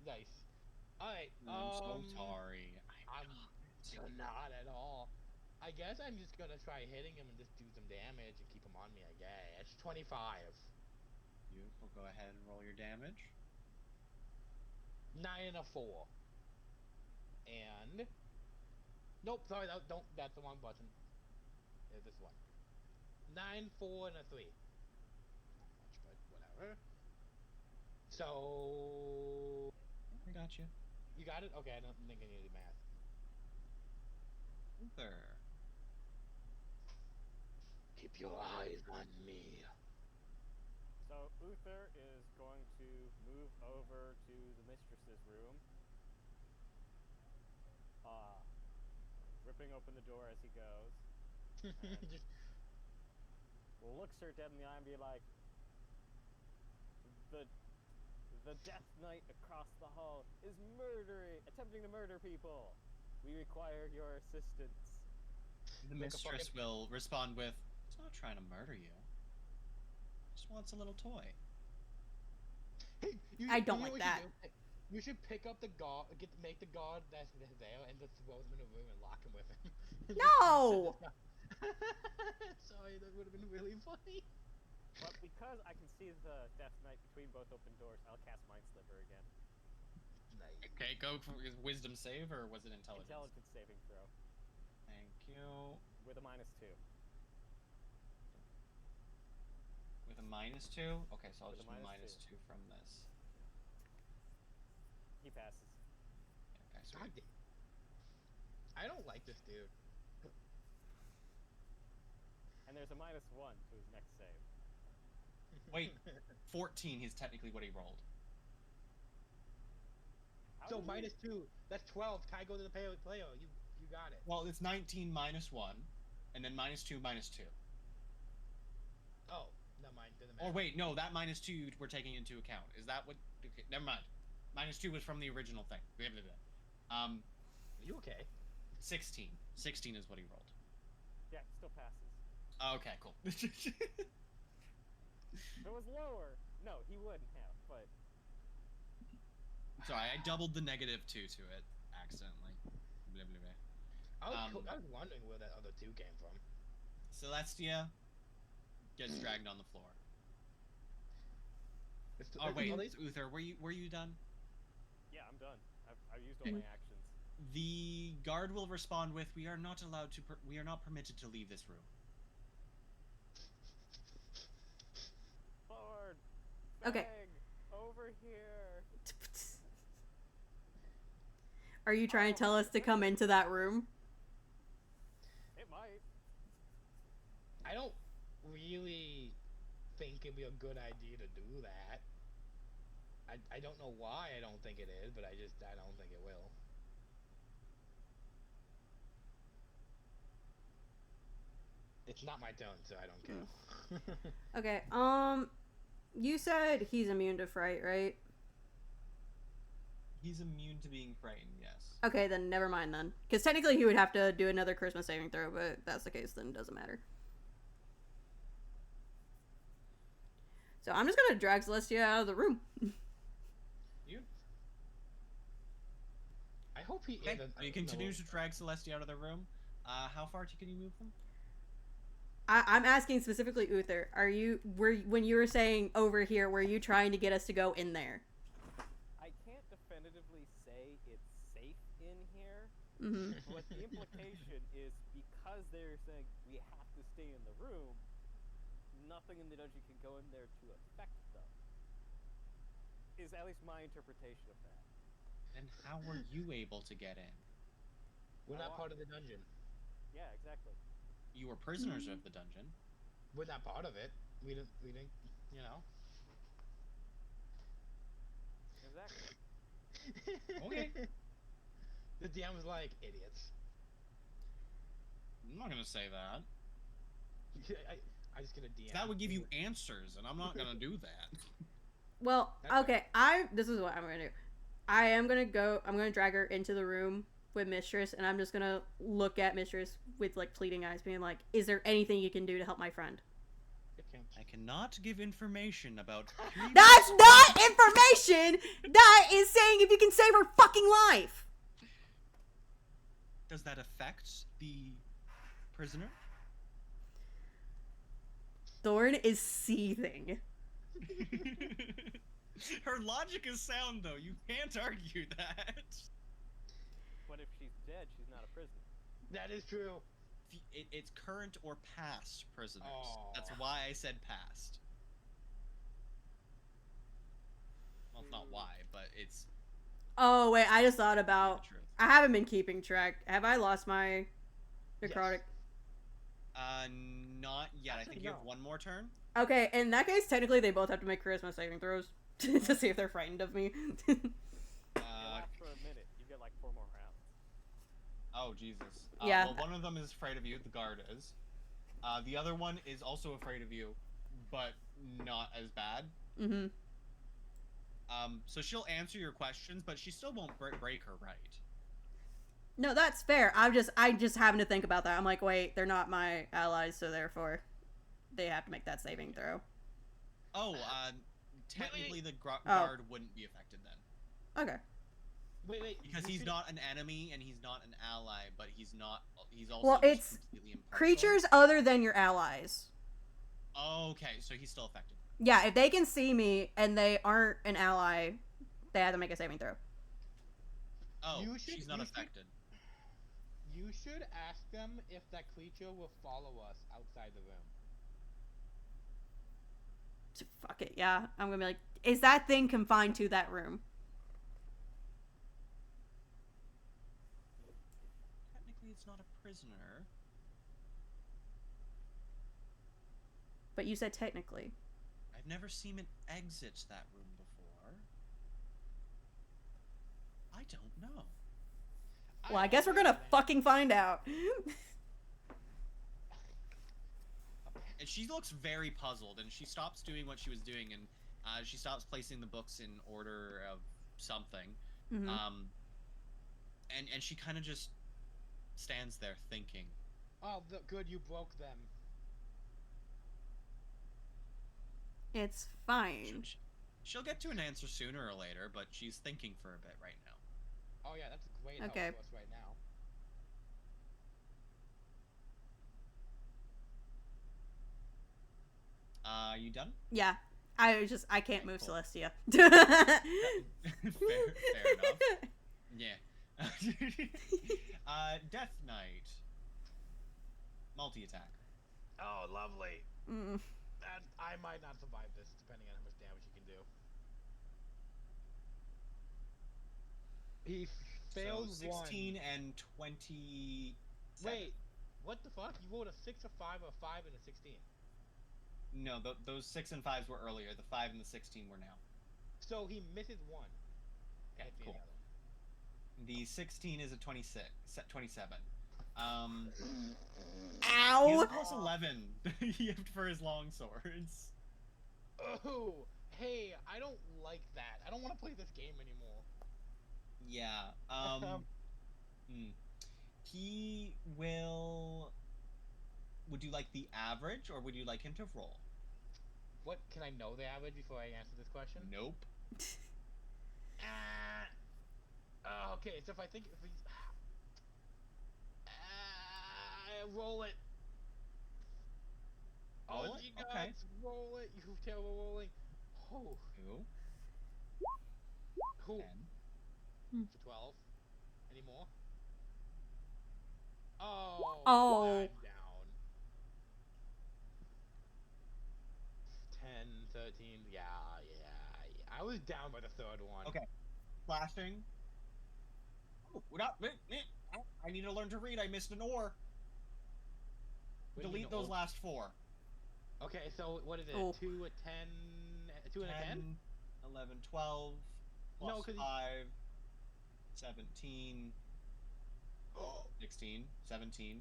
Nice. All right. I'm so sorry. I'm not at all. I guess I'm just gonna try hitting him and just do some damage and keep him on me. I guess 25. You will go ahead and roll your damage. 9 and a 4. And nope, sorry, don't. That's the wrong button. There's this one. 9, 4, and a 3. Not much, but whatever. So I got you. you got it? Okay, I don't think I need to do math. There. Keep your eyes on me. So Uther is going to move over to the mistress's room. Ripping open the door as he goes. Just Looks her dead in the eye and be like, the Death Knight across the hall is attempting to murder people. We require your assistance. The Make a mistress fucking- will respond with, "It's not trying to murder you. Just wants a little toy." Hey, I don't know like what you that. should do? You should pick up the guard, make the guard that's there, and just throw him in a room and lock him with him. No! Sorry, that would have been really funny. But because I can see the Death Knight between both open doors, I'll cast Mind Sliver again. Nice. Okay, go for wisdom save, or was it intelligence? Intelligence saving throw Thank you. with a -2. With a -2? Okay, so I'll With a just -2. -2 from this. He passes. Okay, God sweet. damn. I don't like this dude. And there's a -1 to his next save. Wait. 14 is technically what he rolled. How So did he- -2. That's 12. Kai, go to the player. You got it. Well, it's 19 -1, and then -2 -2. Oh, no mind. Doesn't Or matter. wait, no, that -2 we're taking into account. Is that what? Okay, never mind. -2 was from the original thing. Are you okay? 16. 16 is what he rolled. Yeah, still passes. Okay, cool. If it was lower, no, he wouldn't have, but Sorry, I doubled the -2 to it accidentally. Blah, blah, blah. I was wondering where that other 2 came from. Celestia gets dragged on the floor. It's- Oh wait, at least- Uther, were you done? yeah, I'm done. I've used all my actions. The guard will respond with, "We are not allowed to. We are not permitted to leave this room." Lord, Okay. Beg, over here. Are you trying to tell us to come into that room? It might. I don't really think it'd be a good idea to do that. I don't know why I don't think it is, but I don't think it will. It's not my turn, so I don't care. Okay. You said he's immune to fright, right? He's immune to being frightened, yes. Okay, then never mind then. Because technically he would have to do another charisma saving throw, but if that's the case, then it doesn't matter. So I'm just gonna drag Celestia out of the room. You? I hope he Okay. isn't. You continue to drag Celestia out of the room. How far can you move them? I'm asking specifically Uther. When you were saying over here, were you trying to get us to go in there? I can't definitively say it's safe in here. Mm-hmm. What the implication is, because they're saying we have to stay in the room, nothing in the dungeon can go in there to affect them. Is at least my interpretation of that. And how were you able to get in? We're not part of the dungeon. Yeah, exactly. You were prisoners of the dungeon. We're not part of it. We didn't. You know. Exactly. Okay. The DM was like, idiots. I'm not gonna say that. I just get a DM. That would give you answers, and I'm not gonna do that. Well, That's okay. This is what I'm gonna do. I'm gonna drag her into the room with Mistress, and I'm just gonna look at Mistress with like pleading eyes, being like, "Is there anything you can do to help my friend?" I cannot give information about. That's not information. That is saying if you can save her fucking life. Does that affect the prisoner? Thorn is seething. Her logic is sound, though. You can't argue that. But if she's dead, she's not a prisoner. That is true. It's current or past prisoners. Oh. That's why I said past. Well, it's not why, but it's Oh wait, I just thought the about. truth. I haven't been keeping track. Have I lost my necrotic? Not yet. I Actually, think you have no. one more turn. Okay, in that case, technically they both have to make charisma saving throws to see if they're frightened of me. It lasts for a minute. You get like 4 more rounds. Oh Jesus. Yeah. Well, one of them is afraid of you. The guard is. The other one is also afraid of you, but not as bad. Mm-hmm. So she'll answer your questions, but she still won't break her right. No, that's fair. I just having to think about that. I'm like, wait, they're not my allies, so therefore, they have to make that saving throw. Oh, technically the Oh. guard wouldn't be affected then, Okay. Wait. because you he's should- not an enemy and he's not an ally, but he's also Well, just it's completely impartial. Creatures other than your allies. Okay, so he's still affected. Yeah, if they can see me and they aren't an ally, they have to make a saving throw. Oh, You she's not should- affected. You should ask them if that creature will follow us outside the room. Fuck it, yeah. I'm gonna be like, is that thing confined to that room? Technically, it's not a prisoner. But you said technically. I've never seen it exit that room before. I don't know. Well, I guess we're gonna fucking find out. And she looks very puzzled, and she stops doing what she was doing, and she stops placing the books in order of something. Mhm. And she kind of just stands there thinking. Oh, good, you broke them. It's fine. She'll get to an answer sooner or later, but she's thinking for a bit right now. Oh yeah, that's a great help Okay. to us right now. Are you done? Yeah. I can't Okay, move cool. Celestia. fair enough. Yeah. Death Knight. Multi-attack. Oh, lovely. Mm. That I might not survive this, depending on how much damage you can do. He fails so 16 and 20. Wait, what the fuck? You rolled a 6, a 5, a 5, and a 16. No, those 6 and 5s were earlier. The 5 and the 16 were now. So he misses one. Okay, Hits the cool. other. The 16 is a 27. He has Ow! a plus 11 for his long swords. Oh, hey, I don't like that. I don't want to play this game anymore. Yeah. He will. Would you like the average, or would you like him to roll? What can I know the average before I answer this question? Nope. Okay, so if we roll it. Roll Oh, it? you Okay. guys, roll it. You terrible rolling. Oh, 2, cool. 10. For 12. Any more? Oh. Oh. I'm down. 10, 13. Yeah. I was down by the third one. Okay. Flashing. Oh, I need to learn to read. I missed an or. What do you mean, Delete those oh? last 4. Okay, so what is it? Oh. 2, a 10, 2 and a 10? 11, 12, plus No, 'cause 5, 17, 16, 17,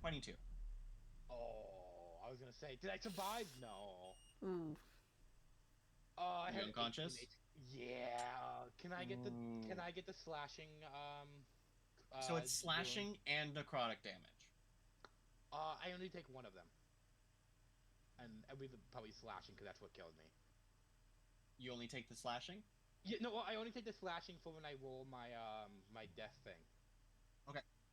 22. Oh, I was gonna say, did I survive? No. Ooh. I You had unconscious? 18. Yeah. Can I get the slashing? So it's doing- slashing and necrotic damage. I only take one of them. And I'll be probably slashing because that's what killed me. You only take the slashing? Yeah, no, I only take the slashing for when I roll my my death thing.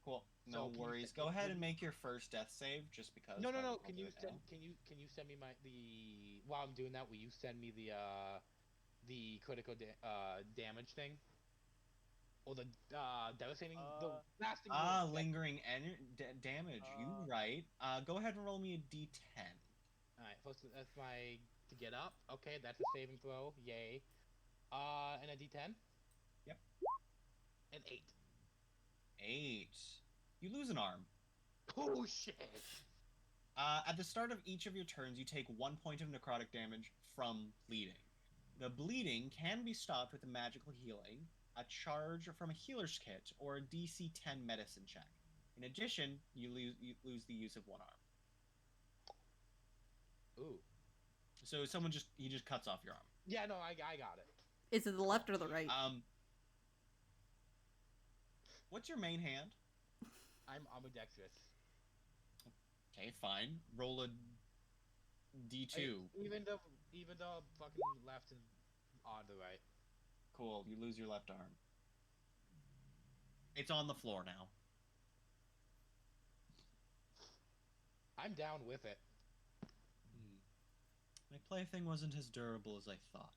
Cool. So No can you worries. set- Go can ahead you- and make your first death save, just because. No. I'll Can do you it send now. can you send me while I'm doing that? Will you send me the critical damage thing? Or the devastating the lasting. Lingering damage. You Uh, right. Go ahead and roll me a d10. All right, first that's my to get up. Okay, that's a saving throw. Yay. And a D10. Yep. An 8. 8. You lose an arm. Oh shit. At the start of each of your turns, you take 1 point of necrotic damage from bleeding. The bleeding can be stopped with a magical healing, a charge from a healer's kit, or a DC 10 medicine check. In addition, you lose the use of one arm. Ooh. So he just cuts off your arm. Yeah, no, I got it. Is it the left or the right? What's your main hand? I'm ambidextrous. Okay, fine. Roll a D2. Even though fucking left and on the right. Cool. You lose your left arm. It's on the floor now. I'm down with it. My plaything wasn't as durable as I thought.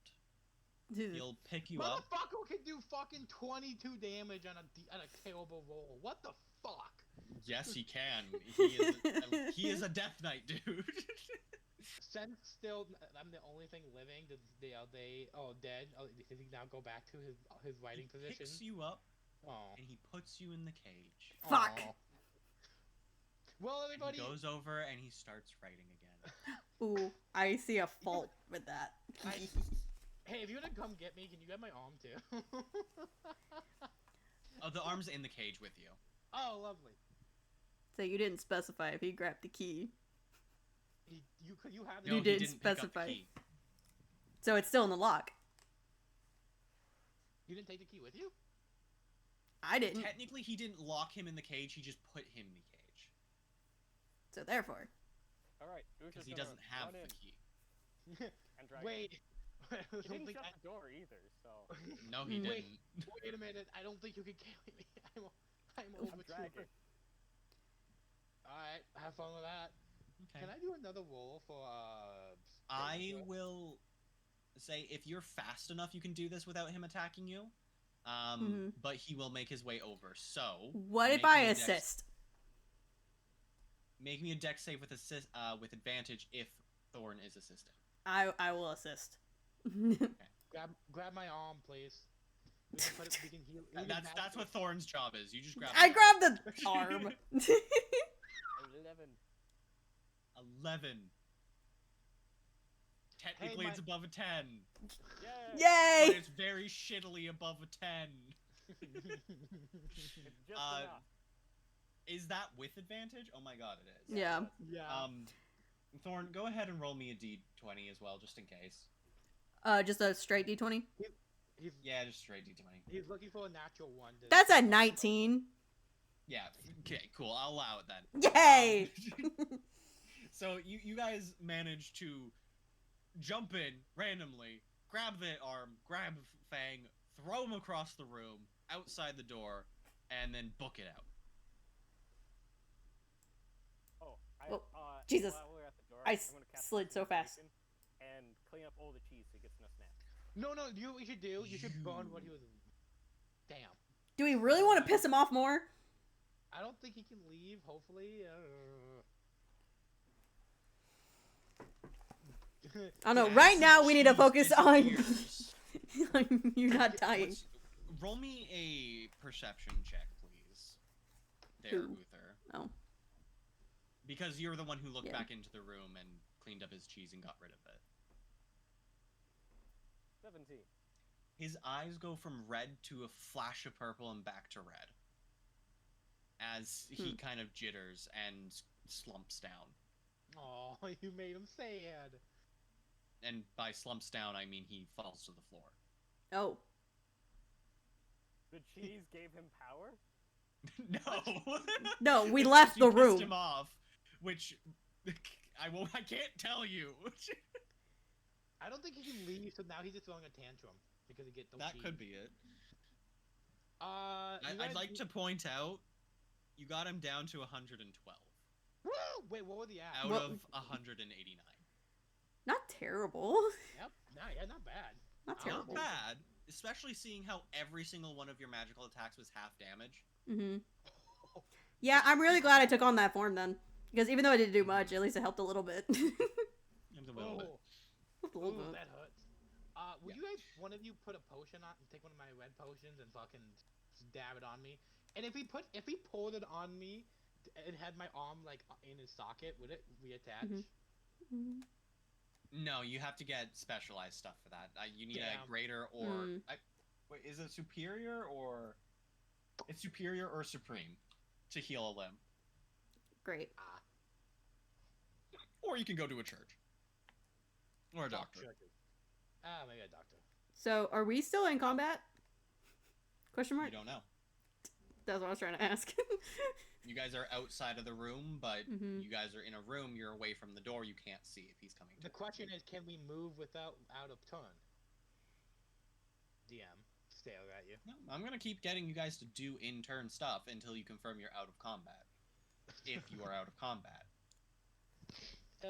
Dude. He'll pick you up. Motherfucker can do fucking 22 damage on a terrible roll. What the fuck? Yes, he can. He is a Death Knight, dude. Since still, I'm the only thing living. Dead? Does he now go back to his writing He position? picks you up Oh. and he puts you in the cage. Fuck. Aw. Well, And everybody. he goes over and he starts writing again. Ooh, I see a fault with that. Hey, if you wanna come get me, can you get my arm too? Oh, the arm's in the cage with you. Oh, lovely. So you didn't specify if he grabbed the key. You have You No, didn't he didn't pick up the specify. key. So it's still in the lock. You didn't take the key with you? I didn't. Technically, he didn't lock him in the cage. He just put him in the cage So therefore. All right, because he doesn't have the key. And drag Wait. I He don't didn't think shut the door either, so No, he Wait. didn't. Wait a minute. I don't think you can carry me. I'm I'm over dragging. Alright, have fun with that. Okay. Can I do another roll for I danger? will say if you're fast enough, you can do this without him attacking you. Mhm. But he will make his way over. So What if make I me a dex- assist? Make me a dex save with with advantage if Thorn is assisting. I will assist. Grab my arm, please. We can heal. we can That's have- what Thorn's job is. You just grab. I the grabbed the arm. 11. 11. Technically, my- it's above a 10, Yay! but Yay! it's very shittily above a 10. It's just Uh, enough. Is that with advantage? Oh my god, it is. Yeah. yeah. Thorn, go ahead and roll me a d20 as well, just in case. Just a straight d20. He's Yeah, just straight d20. he's looking for a natural one. That's a 19. Yeah. Okay. Cool. I'll allow it then. Yay! So you guys manage to jump in randomly, grab the arm, grab Fang, throw him across the room, outside the door, and then book it out. Oh, Oh, Jesus. While we're at the door, I I'm gonna cast slid so fast. concentration and clean up all the cheese so he gets no snaps. No, you know what you should do? You should burn what he was. Damn. Do we really want to piss him off more? I don't think he can leave. Hopefully. I don't know. Yeah, Right as now, the we need to cheese focus on. disappears- You're not dying. Roll me a perception check, please. There, Who? Uther. Oh. Because you're the one who looked Yeah. back into the room and cleaned up his cheese and got rid of it. 17. His eyes go from red to a flash of purple and back to red. As he kind of jitters and slumps down. Oh, you made him sad. And by slumps down, I mean he falls to the floor. Oh. The cheese gave him power? No! No, we It's left just you the pissed room. him off, which I can't tell you. I don't think he can leave, so now he's just throwing a tantrum because he gets no That cheese. could be it. You I'd guys- like to point out, you got him down to 112 Woo! Wait, what was he at? out What- of 189. Not terrible. Yep. Not bad. Not Not terrible. Not bad, especially seeing how every single one of your magical attacks was half damage. Mm-hmm. Yeah, I'm really glad I took on that form then. Because even though I didn't do much, at least it helped a little bit. It was a little bit. Helped a little Ooh, bit. that hurts. Would you guys, one of you, put a potion on, take one of my red potions and fucking dab it on me? And if he poured it on me and had my arm like in his socket, would it reattach? Mhm. Mhm. No, you have to get specialized stuff for that. You need Damn. a greater or Mm. wait, is it superior or it's superior or supreme to heal a limb, Great. Ah, or you can go to a church or a fuck doctor. churches. Maybe a doctor. So, are we still in combat? Question You mark? don't know. That's what I was trying to ask. You guys are outside of the room, but Mhm. you guys are in a room. You're away from the door. You can't see if he's coming. The towards question you. is, can we move without out of turn? DM, stare at you. No, I'm gonna keep getting you guys to do in-turn stuff until you confirm you're out of combat. If you are out of combat. By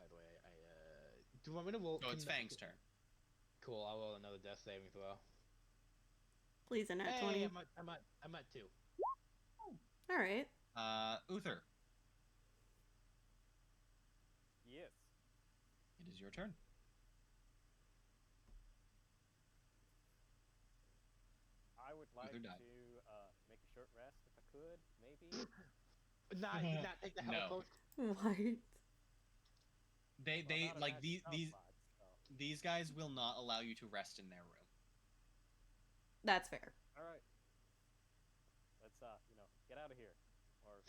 the way, do you want me to roll? So it's can- Fang's turn. Cool, I'll roll another death saving throw. Please, a nat Hey, 20. I'm at 2. Alright. Uther, Yes. it is your turn. I would like Uther to died. make a short rest if I could, maybe. Not take the health No. potion. What? They Well, not a like magic these spell slot, so. these guys will not allow you to rest in their room. That's fair. All right. Let's get out of here. Or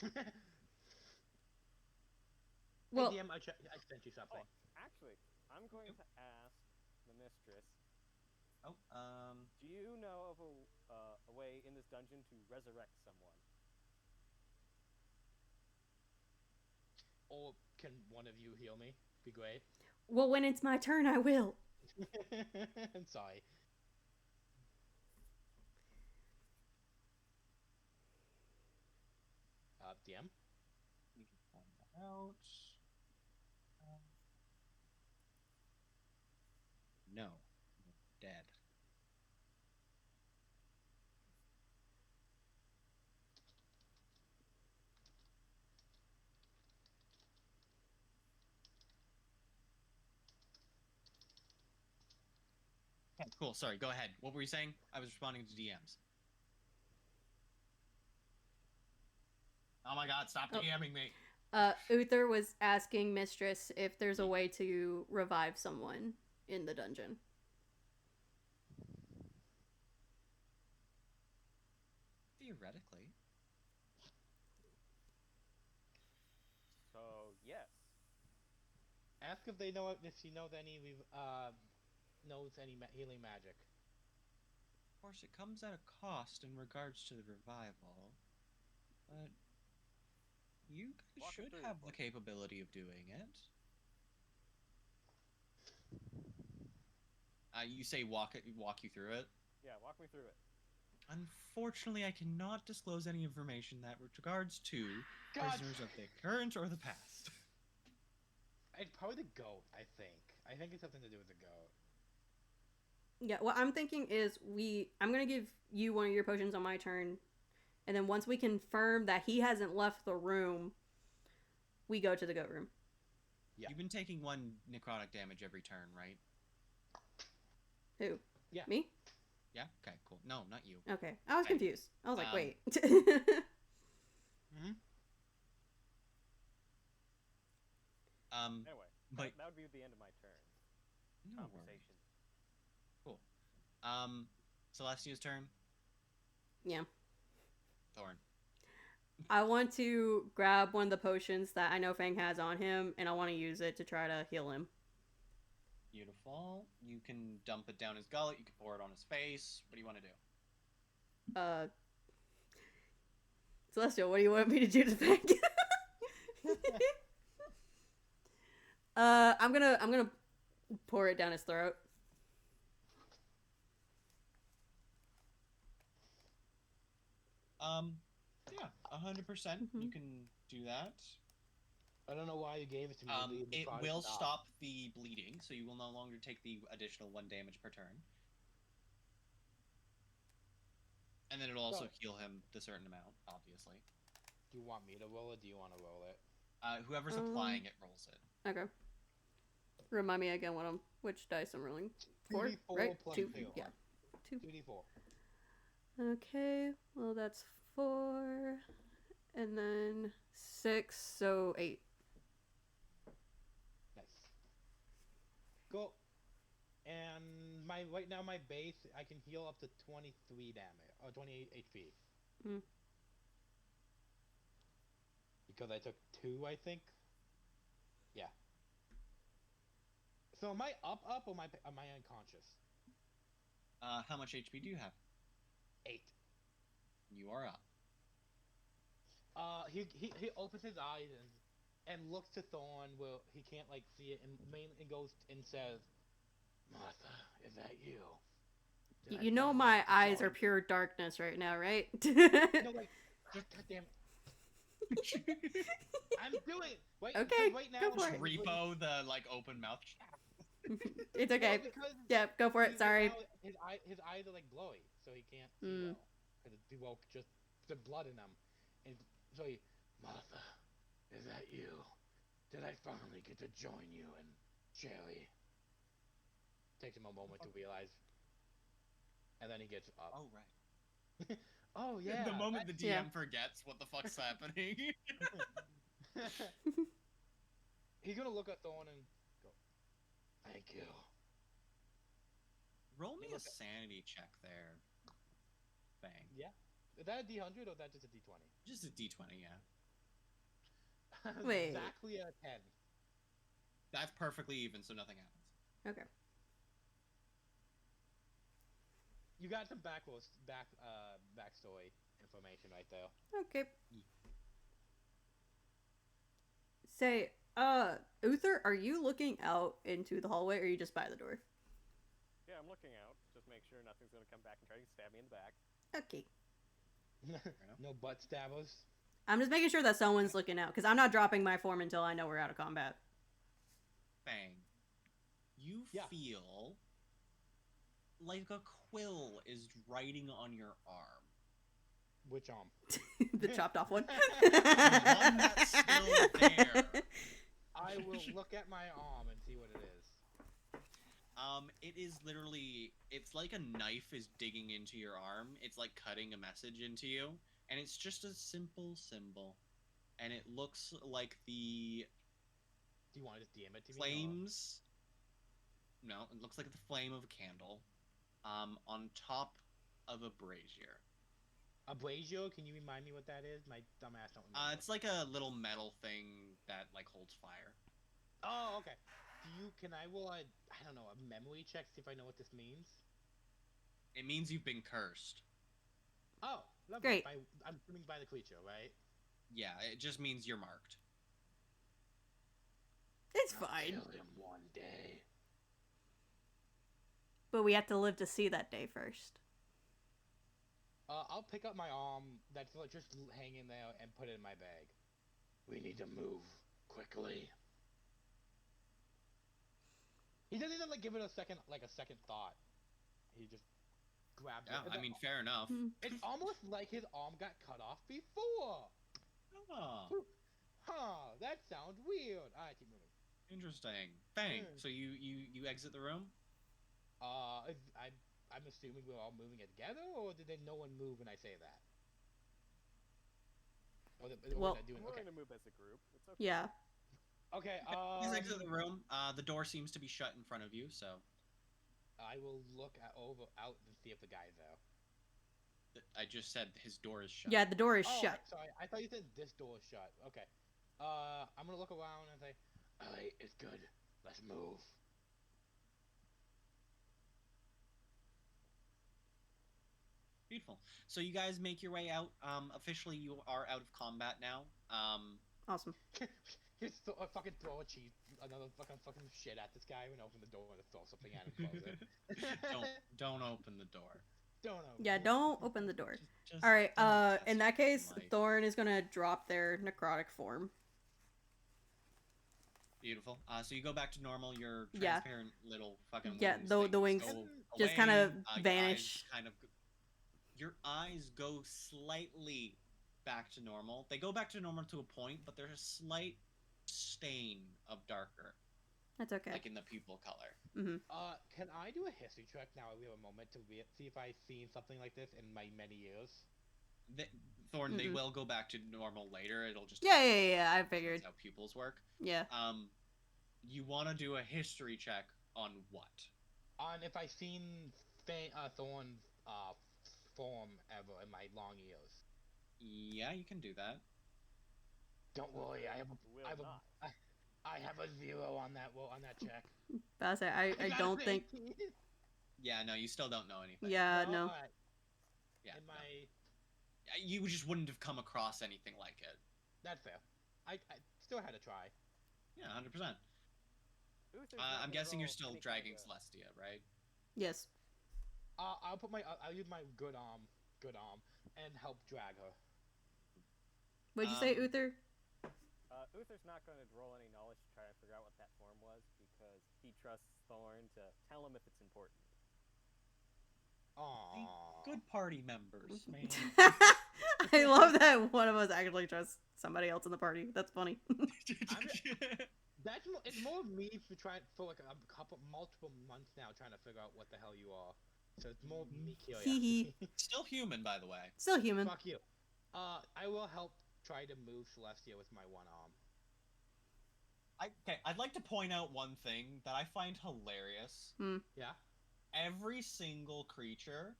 Well, Hey, DM, I sent you something. actually, I'm going to ask the mistress. Oh, Do you know of a way in this dungeon to resurrect someone? Or can one of you heal me? Be great. well, when it's my turn, I will. I'm sorry. DM? we can find that out. No, you're dead. Okay, cool. Sorry, go ahead. What were you saying? I was responding to DMs. Oh my god, stop Oh. DMing me. Uther was asking Mistress if there's a way to revive someone in the dungeon. Theoretically. So yes. Ask if she knows any healing magic. Of course, it comes at a cost in regards to the revival, but you guys Walk it should through have for the me. capability of doing it. You say walk you through it. Yeah, walk me through it. Unfortunately, I cannot disclose any information that regards to God. prisoners of the current or the past. It's probably the goat. I think it's something to do with the goat. Yeah, what I'm thinking is I'm gonna give you one of your potions on my turn, and then once we confirm that he hasn't left the room, we go to the goat room. Yeah. You've been taking 1 necrotic damage every turn, right? Who? Yeah. Me? Yeah? Okay, cool. No, not you. Okay. I was Okay. confused. I was like, wait. Mm-hmm. Anyway, but that would be the end of my turn. no Conversation. worries. Cool. Celestia's turn. Yeah. Thorn. I want to grab one of the potions that I know Fang has on him, and I want to use it to try to heal him. Beautiful. You can dump it down his gullet. You can pour it on his face. What do you want to do? Celestial, what do you want me to do to Fang? I'm gonna pour it down his throat. Yeah, 100%. You can do that. I don't know why you gave it to me. It will stop the bleeding, so you will no longer take the additional 1 damage per turn. And then it'll also heal him the certain amount, obviously. Do you want me to roll it? Do you want to roll it? Whoever's applying it rolls it. Okay. Remind me again which dice I'm rolling. 4, 2d4 right? plus 2. 2. Yeah. 2. 2d4. Okay. Well, that's 4, and then 6, so 8. Nice. Cool. And right now my base, I can heal up to 23 damage or 28 HP. Mm. Because I took 2, I think. Yeah. So am I up, or am I unconscious? How much HP do you have? 8. You are up. He opens his eyes and looks to Thorn where he can't like see it, and goes and says, "Martha, is that you?" Did I You know finally my get to eyes join are you?" pure darkness right now, right? No, like, just goddamn. I'm doing it. Wait, Okay, right now, go for it. Repo the open mouth. It's okay. Well, because Yeah, go for it. he's Sorry. now- his eyes are like blowy, so he can't see Mm. well. Because it's woke just the blood in them, and so he, Martha, is that you? Did I finally get to join you and Cherry? Takes him a moment to realize, and then he gets up. Oh, right. Oh yeah. The moment the DM Yeah. forgets what the fuck's happening. He's gonna look at Thorn and go, "Thank you." Roll me a Look at- sanity check there. Bang. Yeah. Is that a D100 or is that just a D20? Just a D20, yeah. Wait. Exactly a 10. That's perfectly even, so nothing happens. Okay. You got some backstory information right there. Okay. Say, Uther, are you looking out into the hallway, or are you just by the door? Yeah, I'm looking out. Just make sure nothing's gonna come back and try to stab me in the back. Okay. No butt stabbers. I'm just making sure that someone's looking out, because I'm not dropping my form until I know we're out of combat. Bang. You Yeah. feel like a quill is writing on your arm. Which arm? The chopped off one. One that's still there. I will look at my arm and see what it is. It is literally, it's like a knife is digging into your arm. It's like cutting a message into you. And it's just a simple symbol. And it looks like the Do you want to just DM it to me? flames. No, it looks like the flame of a candle. On top of a brazier. A brazier? Can you remind me what that is? My dumbass don't remember. It's like a little metal thing that like holds fire. Oh, okay. Can I roll I don't know, a memory check, see if I know what this means? It means you've been cursed. Oh, lovely. Great. I'm assuming by the creature, right? Yeah, it just means you're marked. It's I'll fine. kill him one day. But we have to live to see that day first. I'll pick up my arm that's like just hanging there and put it in my bag. We need to move quickly. He doesn't even like give it a second thought. He just grabs Yeah, it. I mean, fair enough. It's almost like his arm got cut off before. Oh, Huh, that sounds weird. Alright, keep moving. interesting. Bang. Hmm. So you exit the room? I'm assuming we're all moving it together, or did no one move when I say that? Or Well- they're doing, We're okay. gonna move as a group. It's okay. Yeah. Okay, You exit the room. The door seems to be shut in front of you, so I will look out and see if the guy's there. I just said his door is shut. Yeah, the door is Oh, shut. sorry. I thought you said this door is shut. Okay. I'm gonna look around and say, alright, it's good. Let's move. Beautiful. So you guys make your way out. Officially, you are out of combat now. Awesome. Just fucking throw another fucking shit at this guy and open the door and throw something at him and close it. don't open the door. Don't open Yeah, it. don't open the door. Just All right. don't In that test your case, life. Thorn is gonna drop their necrotic form. Beautiful. So you go back to normal. Your Yeah. transparent little fucking Yeah, wings the things wings go just away, kinda your eyes vanish. Your eyes go slightly back to normal. They go back to normal to a point, but there's a slight stain of darker, That's okay. like in the pupil color. Can I do a history check now? We have a moment to see if I've seen something like this in my many years. Thorn, they Mm-mm. will go back to normal later. It'll just Yeah. I figured. That's how pupils work. Yeah. You want to do a history check on what? On if I've seen Thorn's form ever in my long years. Yeah, you can do that. Don't worry, I have Will I have not. I have a 0 on that check. But I say I got don't an think. 18. Yeah, no, you still don't know anything. Yeah. No. Alright. Yeah, In no. my You just wouldn't have come across anything like it. That's fair. I still had to try. Yeah, 100%. Uther's not I'm gonna guessing you're roll still any dragging kind of Celestia, right? Yes. I'll use my good arm, and help drag her. What'd you say, Um, Uther? Uther's not going to roll any knowledge to try to figure out what that form was because he trusts Thorn to tell him if it's important. Aww. Good party members, man. I love that one of us actually trusts somebody else in the party. That's funny. It's more me for like multiple months now trying to figure out what the hell you are. So it's more me Hee curiosity. Still human, by the way. Still human. Fuck you. I will help try to move Celestia with my one arm. I'd like to point out one thing that I find hilarious. Yeah. Every single creature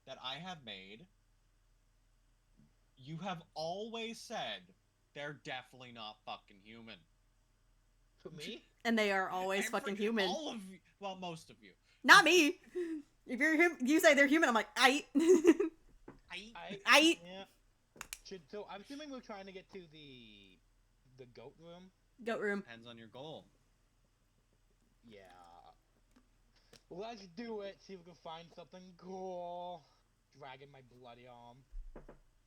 that I have made, you have always said they're definitely not fucking human. For me? And they are always fucking human. All of you, well, most of you. Not me. If you're you say they're human, I'm like, I. I. Yeah. So I'm assuming we're trying to get to the goat room. Goat room. Depends on your goal. Yeah. Let's do it. See if we can find something cool. Dragging my bloody arm.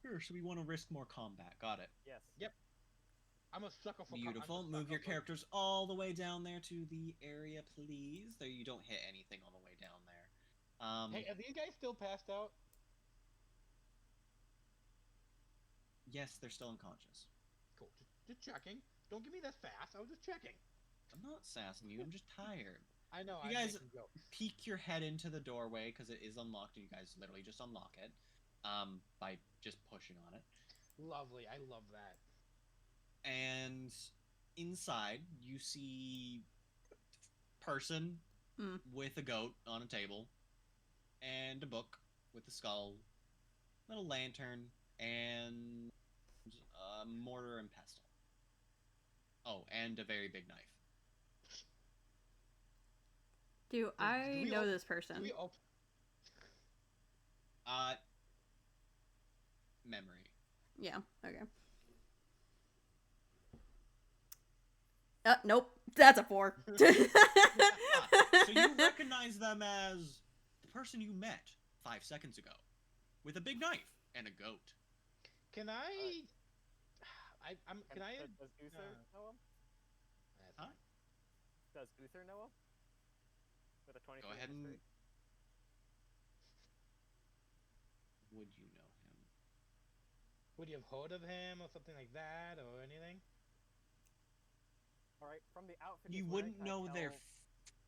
Sure, so we want to risk more combat. Got it. Yes. I'm a sucker for. Beautiful. Move your characters all the way down there to the area, please. There, you don't hit anything on the way down there. Hey, are these guys still passed out? Yes, they're still unconscious. Cool. Just checking. Don't give me that fast. I was just checking. I'm not sassing you. I'm just tired. I know. You I'm guys- making jokes. Peek your head into the doorway because it is unlocked, and you guys literally just unlock it by just pushing on it. Lovely. I love that. And inside, you see person with a goat on a table, and a book with a skull, little lantern, and a mortar and pestle. Oh, and a very big knife. Do I we know op- this person? Do we op- Memory. Yeah. Okay. Nope. That's a 4. So you recognize them as the person you met 5 seconds ago, with a big knife and a goat. Can I? Can I? Does Uther know him? That's Huh? fine. Does Uther know him? With a 23 Go ahead and. history? Would you know him? Would you have heard of him or something like that or anything? All right, from the outfit. You he's wearing, wouldn't can I know their tell-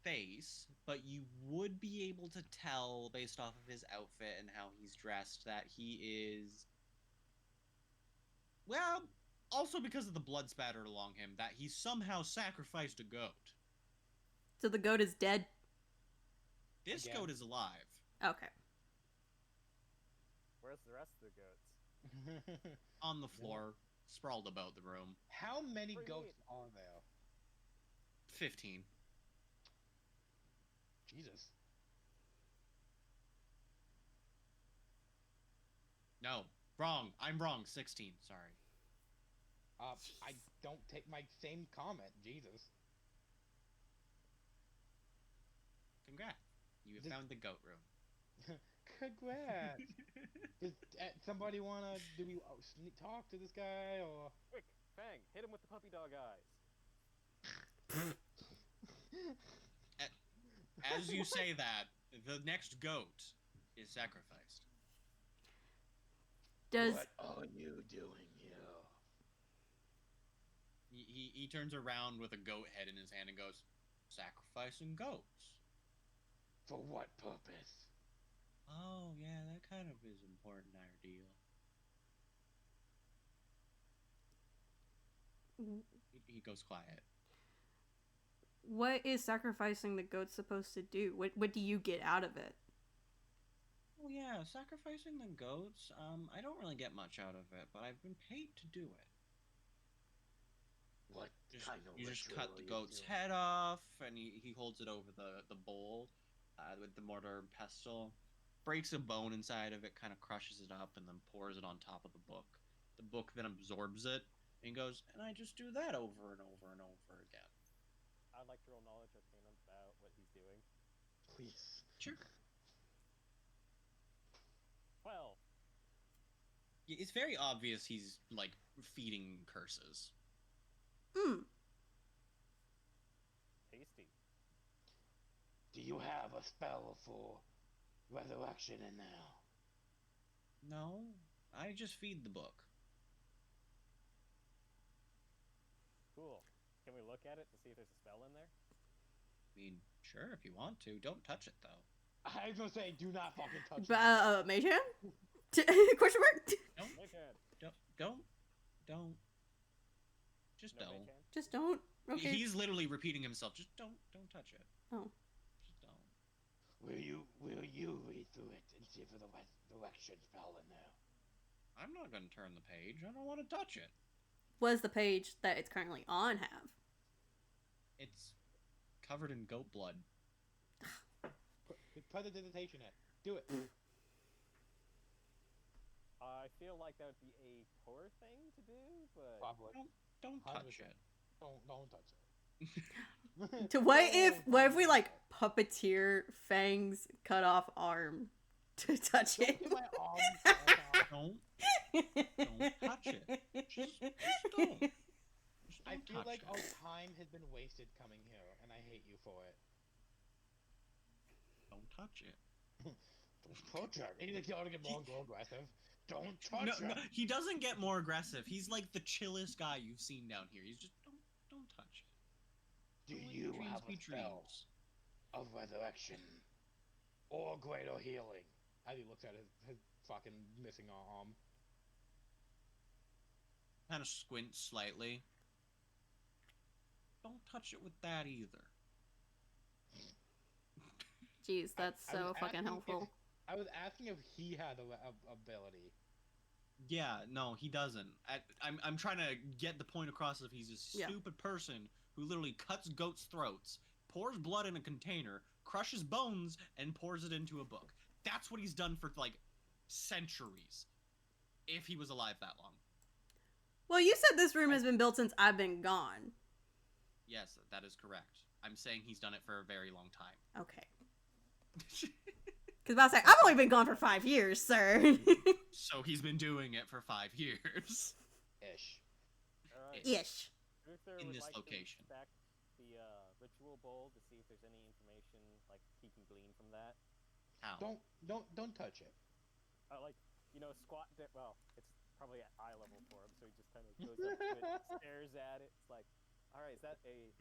face, but you would be able to tell based off of his outfit and how he's dressed that he is. Well, also because of the blood spattered along him, that he somehow sacrificed a goat. So the goat is dead. This Again. goat is alive. Okay. Where's the rest of the goats? On the floor, sprawled about the room. How many Pretty goats neat. are there? 15. Jesus. No, wrong. I'm wrong. 16. Sorry. I don't take my same comment. Jesus. Congrats. You have This- found the goat room. Congrats. Does somebody wanna? Do we talk to this guy or? Quick, Fang, hit him with the puppy dog eyes. As you say that, the next goat is sacrificed. Does What are you doing here? He turns around with a goat head in his hand and goes, sacrificing goats. For what purpose? Oh, yeah, that kind of is important our deal. He goes quiet. what is sacrificing the goat supposed to do? What do you get out of it? Oh, yeah, sacrificing the goats, I don't really get much out of it, but I've been paid to do it. What You just cut the goat's head off, and he holds it over the bowl with the mortar and pestle, breaks a bone inside of it, kind of crushes it up, and then pours it on top of the book. The book then absorbs it, and he goes, and I just do that over and over and over again. I'd like to roll knowledge arcana about what he's doing. Please. Sure. 12. It's very obvious he's, like, feeding curses. Hmm. Tasty. Do you have a spell for resurrection in there? No, I just feed the book. Cool. Can we look at it to see if there's a spell in there? I mean, sure, if you want to. Don't touch it, though. I was gonna say, do not fucking touch But Mage Hand? Question mark? Mage hand. Don't. Just No don't. mage hand? Just don't. Okay. He's literally repeating himself. Just don't touch it. Oh. Just don't. Will you read through it and see if there's a resurrection spell in there? I'm not gonna turn the page. I don't want to touch it. What does the page that it's currently on have? It's covered in goat blood. Put the dissertation in. Do it. I feel like that would be a poor thing to do, but Probably. Don't touch 100%. it. Don't touch it. To what if we like puppeteer Fang's cut off arm to touch Don't it? get my arm cut off. Don't touch it. Just don't. Just I don't feel touch like it. our time has been wasted coming here, and I hate you for it. Don't touch it. Don't touch it. He's gonna get more aggressive. Don't touch No, it. he doesn't get more aggressive. He's like the chillest guy you've seen down here. He's just don't touch it. Do Don't let you dreams have a be spell dreams. of resurrection or greater healing? As he looks at his fucking missing arm. Kind of squints slightly. Don't touch it with that either. Jeez, that's I so was fucking asking helpful. I was asking if he had a ability. Yeah, no, he doesn't. I'm trying to get the point across of he's a Yeah. stupid person who literally cuts goats' throats, pours blood in a container, crushes bones, and pours it into a book. That's what he's done for like centuries. If he was alive that long. Well, you said this room has been built since I've been gone. Yes, that is correct. I'm saying he's done it for a very long time. Okay. Because I was like, I've only been gone for 5 years, sir. So he's been doing it for 5 years. Ish. Alright. Ish. Uther In would this like location. to inspect the ritual bowl to see if there's any information like he can glean from that. How? Don't touch it. Like, squat. Well, it's probably at eye level for him, so he just kind of goes up to it, and stares at it. It's like, all right, is that a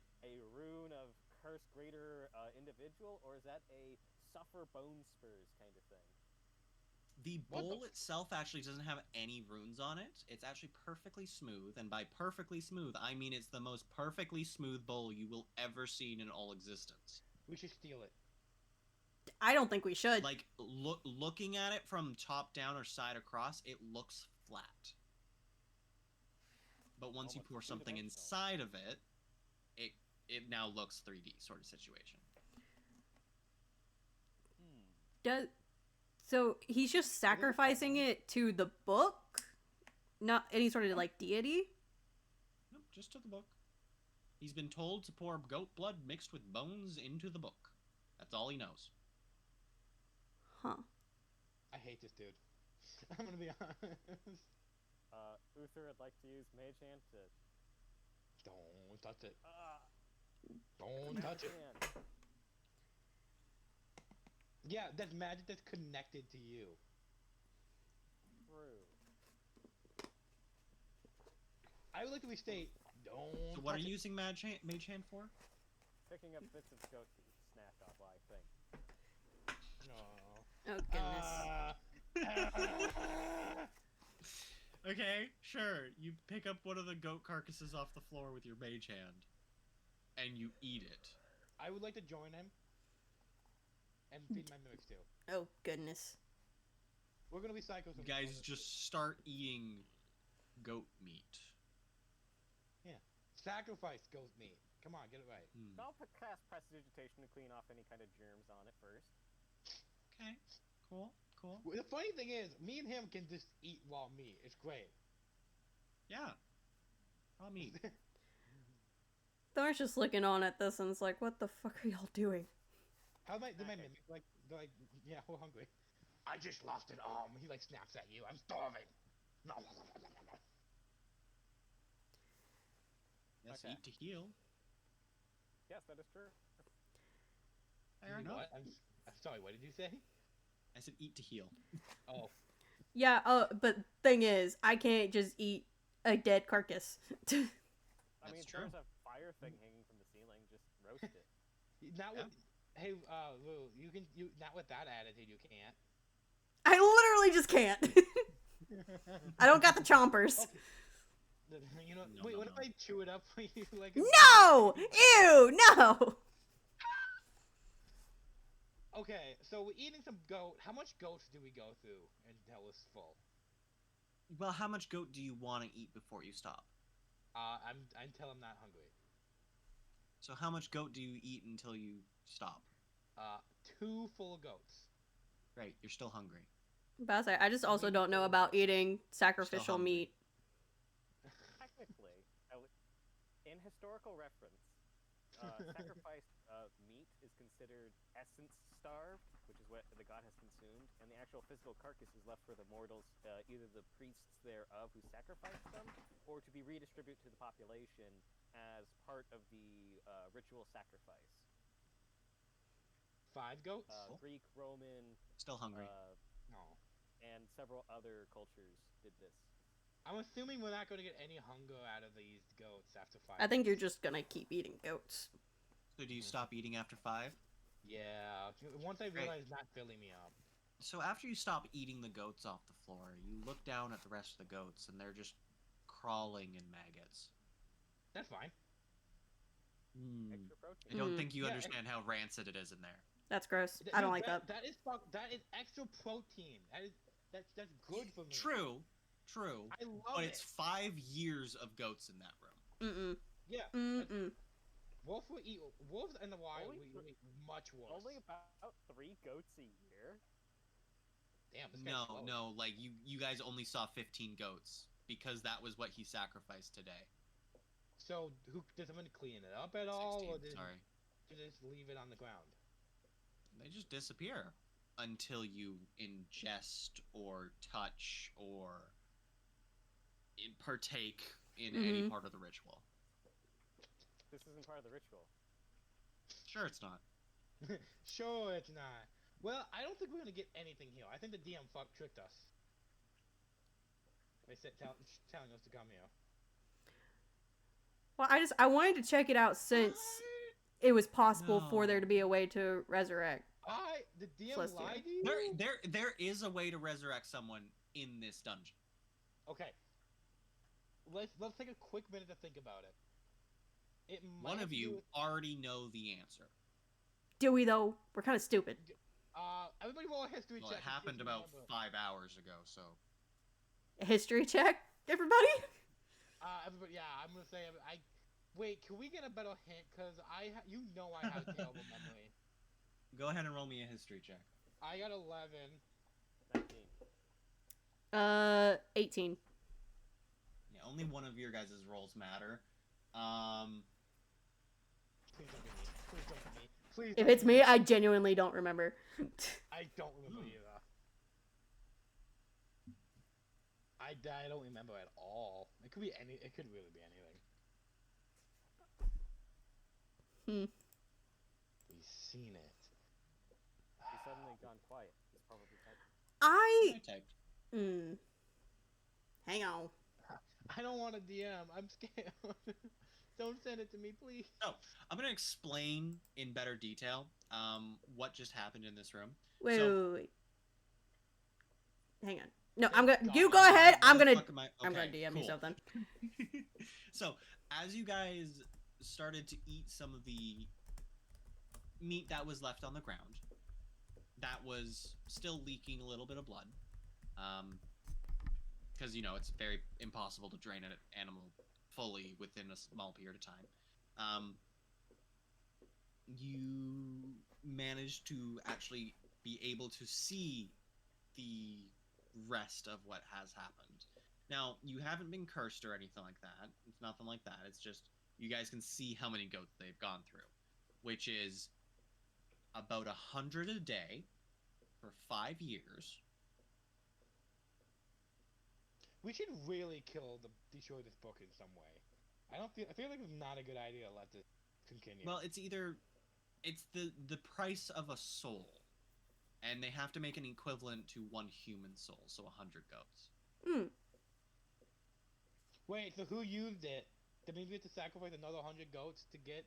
rune of cursed greater individual, or is that a suffer bone spurs kind of thing? The What the bowl itself actually doesn't have any runes on it. It's actually perfectly smooth, and by perfectly smooth, I mean it's the most perfectly smooth bowl you will ever see in all existence. We should steal it. I don't think we should. Like, looking at it from top down or side across, it looks flat. But once you Almost pour something two-dimensional. inside of it, it now looks 3D sort of situation. So he's just sacrificing it to the book? Not any sort of, like, deity? Nope, just to the book. He's been told to pour goat blood mixed with bones into the book. That's all he knows. Huh. I hate this dude. I'm gonna be honest. Uther would like to use Mage Hand to. Don't touch it. Don't touch it. Man. Yeah, that's magic that's connected to you. True. I would like to restate. Don't. So what are touch you it. using Mage Hand for? Picking up bits of goat to snack off, I think. No. Oh, goodness. Okay, sure. You pick up one of the goat carcasses off the floor with your Mage Hand, and you eat it. I would like to join him and feed my mimics too. Oh, goodness. We're gonna be psychos. You guys just start eating goat meat. sacrifice goat meat. Come on, get it right. I'll cast Prestidigitation to clean off any kind of germs on it first. Okay, cool. Well, the funny thing is, me and him can just eat raw meat. It's great. Yeah. Raw meat. Thor's just looking on at this and it's like, what the fuck are y'all doing? How did my mimic they're like, yeah, we're hungry. I just lost an arm. He like snaps at you. I'm starving. No. Yes, Okay. eat to heal. Yes, that is true. Fair enough. What? I'm sorry. What did you say? I said eat to heal. Oh, Yeah, but thing is, I can't just eat a dead carcass. I mean, That's true. there's a fire thing hanging from the ceiling. Just roast it. not Yeah. with. Hey, Lou, you not with that attitude. You can't. I literally just can't. I don't got the chompers. Okay. You know, No, wait. no, What no. if I chew it up for you like? No! Ew! No! Okay, so we're eating some goat. How much goats do we go through until it's full? Well, how much goat do you want to eat before you stop? Until I'm not hungry. So how much goat do you eat until you stop? 2 full goats. Right, you're still hungry. But I was like, I just also don't know about eating sacrificial hungry. meat. Technically, in historical reference, sacrificed meat is considered essence starved, which is what the god has consumed, and the actual physical carcass is left for the mortals, either the priests thereof who sacrificed them, or to be redistributed to the population as part of the ritual sacrifice. 5 goats? Greek, Roman, Still hungry. No. and several other cultures did this. I'm assuming we're not going to get any hunger out of these goats after 5. I think you're just gonna keep eating goats. So do you stop eating after 5? Yeah. Once I realize it's not filling me up. So after you stop eating the goats off the floor, you look down at the rest of the goats, and they're just crawling in maggots. That's fine. Hmm. Extra protein. I don't think you Yeah, understand how rancid it is in there. That's gross. I don't like that. That is extra protein. That's good for me. True. I love But it. it's 5 years of goats in that room. Mm-mm. Yeah. Mm-mm. Wolves in the wild Only will eat much worse. Only about 3 goats a year. Damn, this guy's slow. No, like you guys only saw 15 goats because that was what he sacrificed today. So, does someone clean it up at all, 16, or did sorry. you just leave it on the ground? They just disappear until you ingest or touch or partake in any part of the ritual. This isn't part of the ritual. Sure, it's not. Sure, it's not. Well, I don't think we're gonna get anything here. I think the DM tricked us. They said telling us to come here. Well, I wanted to check it out since it was possible for there No. to be a way to resurrect. The DM Celestia. lied to you? There is a way to resurrect someone in this dungeon. Okay. Let's take a quick minute to think about it. One of you already know the answer. Do we though? We're kind of stupid. Everybody roll a history Well, check. it and see if happened you about remember. 5 hours ago, so. A history check, everybody. Everybody, yeah, I'm gonna say. Wait, can we get a better hint? Cause I have a terrible memory. Go ahead and roll me a history check. I got 11. 19. 18. Yeah, only one of your guys' rolls matter. Please don't be me. Please don't be me. Please. If don't it's be me, I genuinely don't remember. I don't remember either. I don't remember at all. It could be any. It could really be anything. We've seen it. He's suddenly gone quiet. He's probably typing. I. I typed. Hang on. I don't want a DM. I'm scared. Don't send it to me, please. So, I'm going to explain in better detail what just happened in this room. Wait, So- wait. Hang on. No, Thank I'm gonna. God. You go ahead. I'm Why the gonna. fuck am I- I'm gonna okay, DM you cool. something. So, as you guys started to eat some of the meat that was left on the ground, that was still leaking a little bit of blood. Because, it's very impossible to drain an animal fully within a small period of time. You managed to actually be able to see the rest of what has happened. Now, you haven't been cursed or anything like that. It's nothing like that. It's just you guys can see how many goats they've gone through, which is about 100 a day for 5 years. We should really destroy this book in some way. I feel like it's not a good idea to let this continue. Well, it's the price of a soul, and they have to make an equivalent to 1 human soul, so 100 goats. Wait, so who used it? That means we have to sacrifice another 100 goats to get.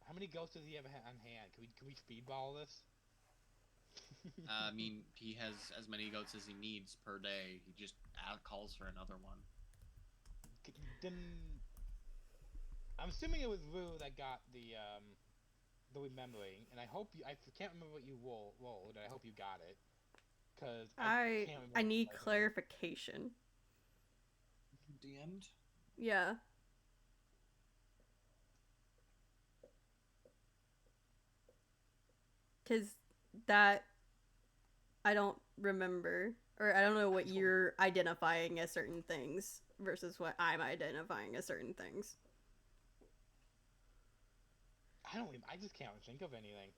How many goats does he have on hand? Can we speedball this? I mean, he has as many goats as he needs per day. He just calls for another one. Then I'm assuming it was Rue that got the remembering, and I can't remember what you rolled, and I hope you got it, cause I can't remember I what need I rolled. clarification. DM'd? Yeah. Cause that I don't remember, or I don't know what you're identifying as certain things versus what I'm identifying as certain things. I just can't think of anything.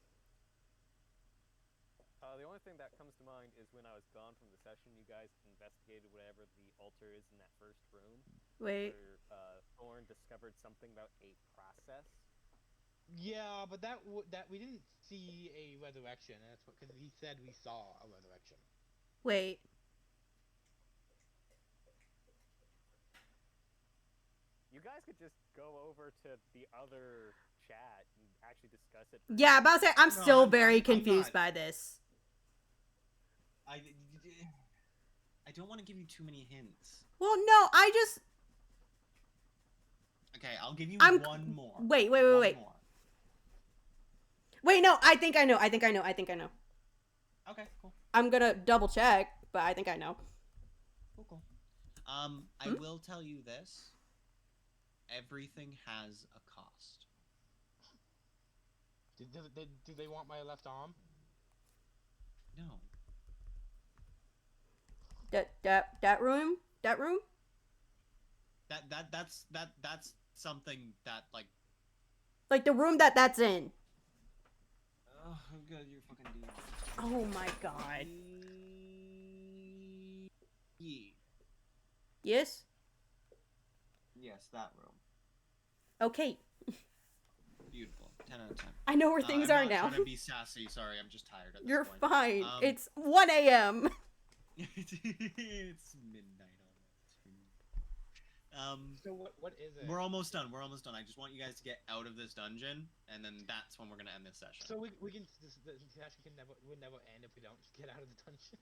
The only thing that comes to mind is when I was gone from the session, you guys investigated whatever the altar is in that first room. Wait. Where Thorn discovered something about a process. Yeah, but that we didn't see a resurrection, and that's because he said we saw a resurrection. Wait. You guys could just go over to the other chat and actually discuss it. Yeah, about to say I'm No, still I'm very not. confused by this. I don't want to give you too many hints. Well, no, I just Okay, I'll give you I'm- one more. wait. One more. Wait, no, I think I know. I think I know. I think I know. Okay, cool. I'm gonna double check, but I think I know. Cool. I Hmm? will tell you this. Everything has a cost. Do they want my left arm? No. That room? That room? That's something that like. Like the room that's in. Oh god, you're fucking dude. Oh my god. Yeah. Yes? Yes, that room. Okay. Beautiful. 10 out of 10. I know where things I'm are not now. trying to be sassy. Sorry, I'm just tired at this You're point. fine. It's 1 a.m. It's midnight almost. So what is it? We're almost done. We're almost done. I just want you guys to get out of this dungeon, and then that's when we're gonna end this session. So we can the session would never end if we don't get out of the dungeon.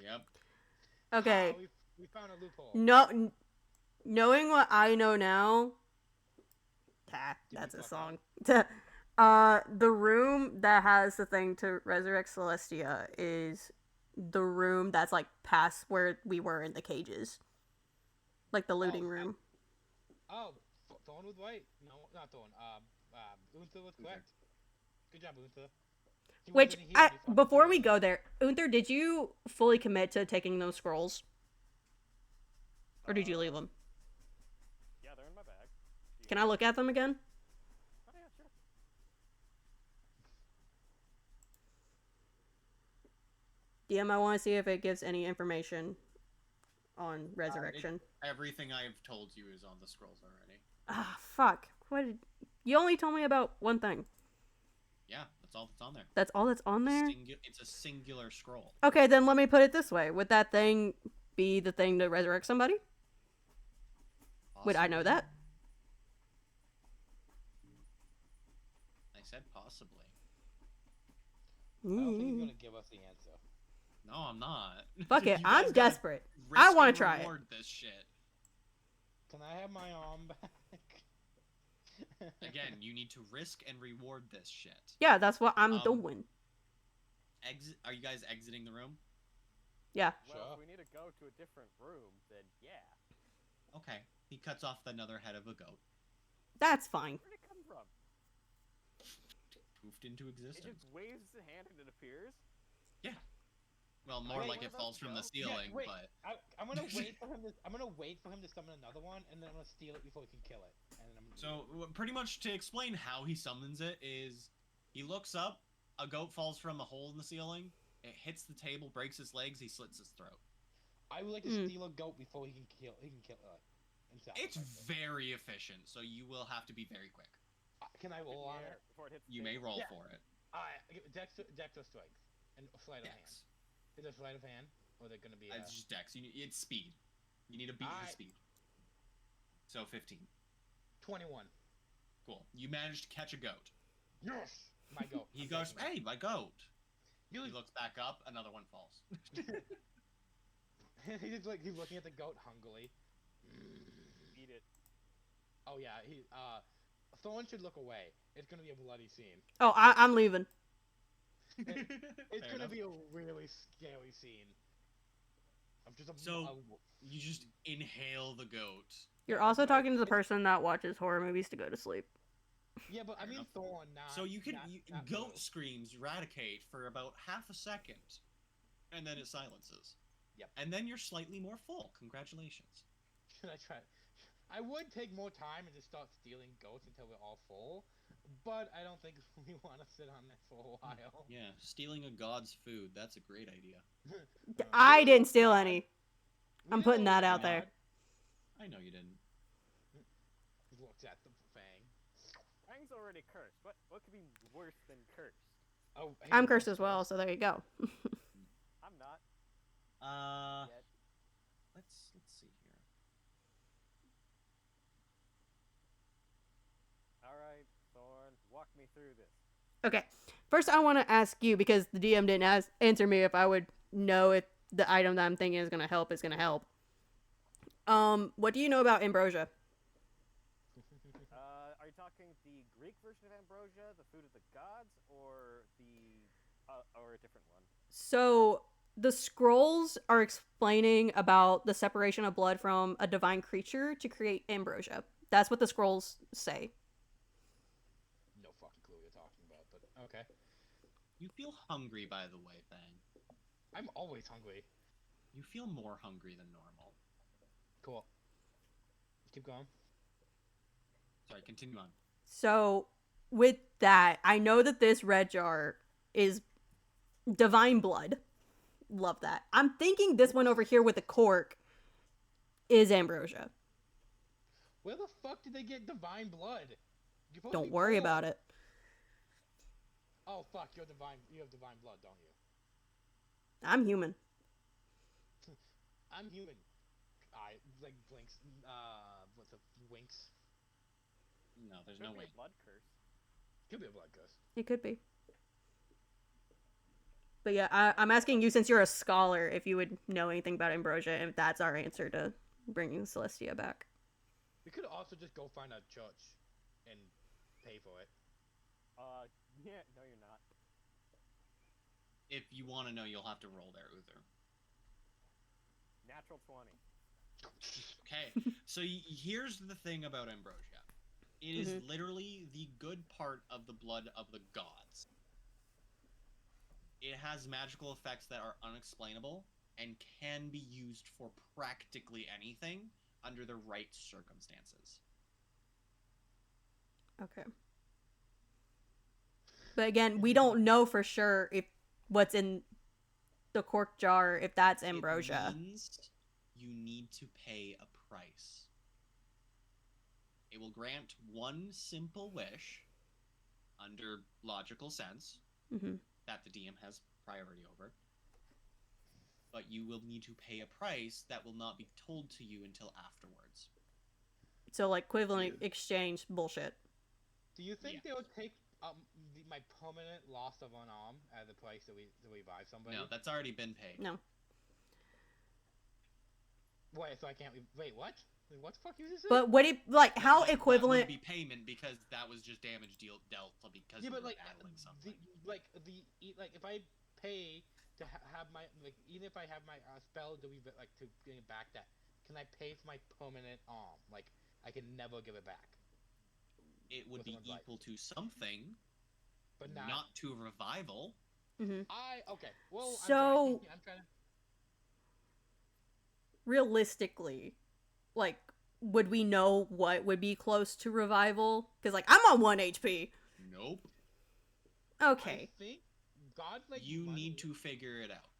Yep. Okay. Ah, we found a loophole. No, knowing what I know now, that's a fuck song. The room that has the thing to resurrect Celestia is the room that's like past where we were in the cages, like the looting room. Oh, Thorn with white? No, not Thorn. Unther was correct. Good job, Unther. She Which, wasn't here when you fucking before did we it. go there, Unther, did you fully commit to taking those scrolls, or did you leave them? Yeah, they're in my bag. Can I look at them again? Oh yeah, sure. DM, I want to see if it gives any information on resurrection. Everything I've told you is on the scrolls already. Ah, fuck. What did... You only told me about one thing. Yeah, that's all that's on there. That's all that's on there? It's a singular scroll. Okay, then let me put it this way. Would that thing be the thing to resurrect somebody? Would I know that? I said possibly. I don't think he's Mm. gonna give us the answer. No, I'm not. Fuck it, You I'm guys gotta desperate. risk I wanna and try it. reward this shit. Can I have my arm back? Again, you need to risk and reward this shit. Yeah, that's what I'm Um, doing. Are you guys exiting the room? Yeah. Well, Sure. if we need to go to a different room, then yeah. Okay. He cuts off another head of a goat. That's fine. Where'd it come from? Poofed into It existence. just waves the hand and it appears. Well, more Wait, like what it about falls from the Joe? ceiling, wait. but I'm gonna wait for him to. I'm gonna wait for him to summon another one, and then I'm gonna steal it before we can kill it. And then I'm pretty much to explain how he summons it is he looks up, a goat falls from a hole in the ceiling, it hits the table, breaks his legs, he slits his throat. I would like to steal a goat before he can kill. He can kill it. And It's sacrifice it. very efficient, so you will have to be very quick. Can I roll on it? Before it hits the You may table. roll Yeah. for it. Dex or strength, and sleight of hand. Dex. Is it sleight of hand, or is it gonna be? It's just Dex. It's speed. You need to beat his Alright. speed. So 15. 21. Cool. You managed to catch a goat. Yes, my goat. He I'm goes, taking it. hey, my goat. You He looks back up, another one falls. he's like he's looking at the goat hungrily. Eat it. Oh yeah, Thorn should look away. It's gonna be a bloody scene. Oh, I'm leaving. It's Fair gonna enough. be a really scary scene. I'm just So- You just inhale the goat. You're also talking to the person that watches horror movies to go to sleep. yeah, but I Fair mean enough. Thorn, not. So you can not goat Blue. screams eradicate for about half a second, and then it silences. Yep. And then you're slightly more full. Congratulations. Should I try? I would take more time and just start stealing goats until we're all full, but I don't think we want to sit on that for a while. Yeah, stealing a god's food, that's a great idea. I didn't steal God. any. We I'm didn't putting know that it was out there. God. I know you didn't. He looks at the fang. Fang's already cursed. What could be worse than cursed? Oh, hey, I'm look, cursed as well, so there you go. I'm not Let's yet. see here. Alright, Thorn, walk me through this. Okay. First, I want to ask you, because the DM didn't answer me if I would know if the item that I'm thinking is going to help is going to help. What do you know about ambrosia? Are you talking the Greek version of ambrosia, the food of the gods, or or a different one? So the scrolls are explaining about the separation of blood from a divine creature to create ambrosia. That's what the scrolls say. No fucking clue what you're talking about, but okay. You feel hungry, by the way, Fang. I'm always hungry. You feel more hungry than normal. Cool. Keep going. Sorry, continue on. So with that, I know that this red jar is divine blood. Love that. I'm thinking this one over here with the cork is ambrosia. Where the fuck did they get divine blood? You're supposed to Don't be worry poor. about it. Oh fuck, you're divine. You have divine blood, don't you? I'm human. I'm human. I like blinks. What's the winks? No, there's Could no be way. a blood curse. Could be a blood curse. It could be. But yeah, I'm asking you, since you're a scholar, if you would know anything about ambrosia, and if that's our answer to bringing Celestia back. We could also just go find a church and pay for it. Yeah, no, you're not. If you want to know, you'll have to roll there, Uther. Natural 20. Okay, so here's the thing about ambrosia. It is Mhm. literally the good part of the blood of the gods. It has magical effects that are unexplainable and can be used for practically anything under the right circumstances. Okay. But again, we don't know for sure if what's in the cork jar, if that's ambrosia. It means you need to pay a price. It will grant one simple wish under logical sense Hmm. that the DM has priority over. But you will need to pay a price that will not be told to you until afterwards. So like equivalent exchange bullshit. Do you think Yeah. they would take my permanent loss of an arm as a price to revive somebody? No, that's already been paid. No. Wait, so I can't. Wait, what? Wait, what the fuck you just say? But would it like how That equivalent? would be payment because that was just damage dealt because yeah, you but were like, battling something. like if I pay to have my even if I have my spell to get it back, that can I pay for my permanent arm? Like I can never give it back. It would with be someone's life. equal to something, But not to revival. Mhm. Okay. Well, So- I'm trying to. Realistically, like, would we know what would be close to revival? Because like I'm on 1 HP. Nope. Okay. I think God like You money. need to figure it out.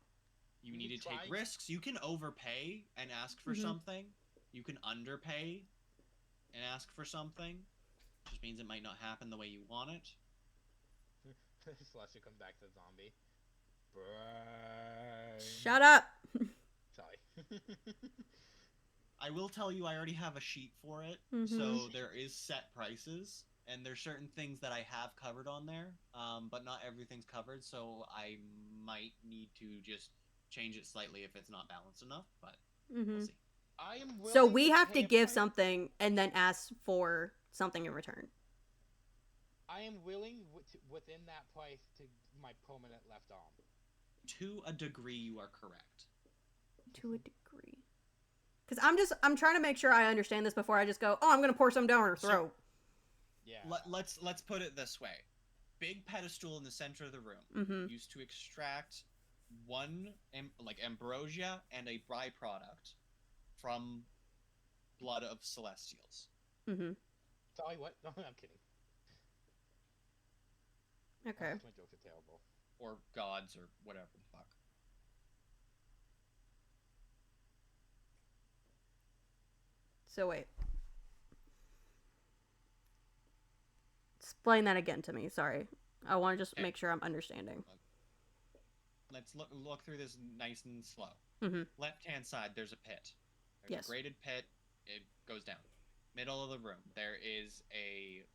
You We need to take tried- risks. You can overpay and ask for Mhm. something. You can underpay and ask for something. Just means it might not happen the way you want it. Celestia comes back to the zombie. Brain. Shut up. Sorry. I will tell you, I already have a sheet for it. Mhm. So there is set prices, and there's certain things that I have covered on there, but not everything's covered. So I might need to just change it slightly if it's not balanced enough. But we'll Hmm. see. I am. So willing we have pay to a give price- something and then ask for something in return. I am willing within that price to my permanent left arm. To a degree, you are correct. To a degree. Because I'm trying to make sure I understand this before I just go, oh, I'm gonna pour some down her So- throat. Yeah. Let's put it this way: big pedestal in the center of the room Mm-hmm. used to extract one ambrosia and a byproduct from blood of celestials. Mm-hmm. Sorry, what? No, I'm kidding. Okay. My jokes are terrible. Or gods, or whatever the fuck. So wait. Explain that again to me. Sorry. I want to just Okay. make sure I'm understanding. Let's look through this nice and slow. Mhm. Left-hand side, there's a pit. There's Yes. a graded pit. It goes down. Middle of the room, there is a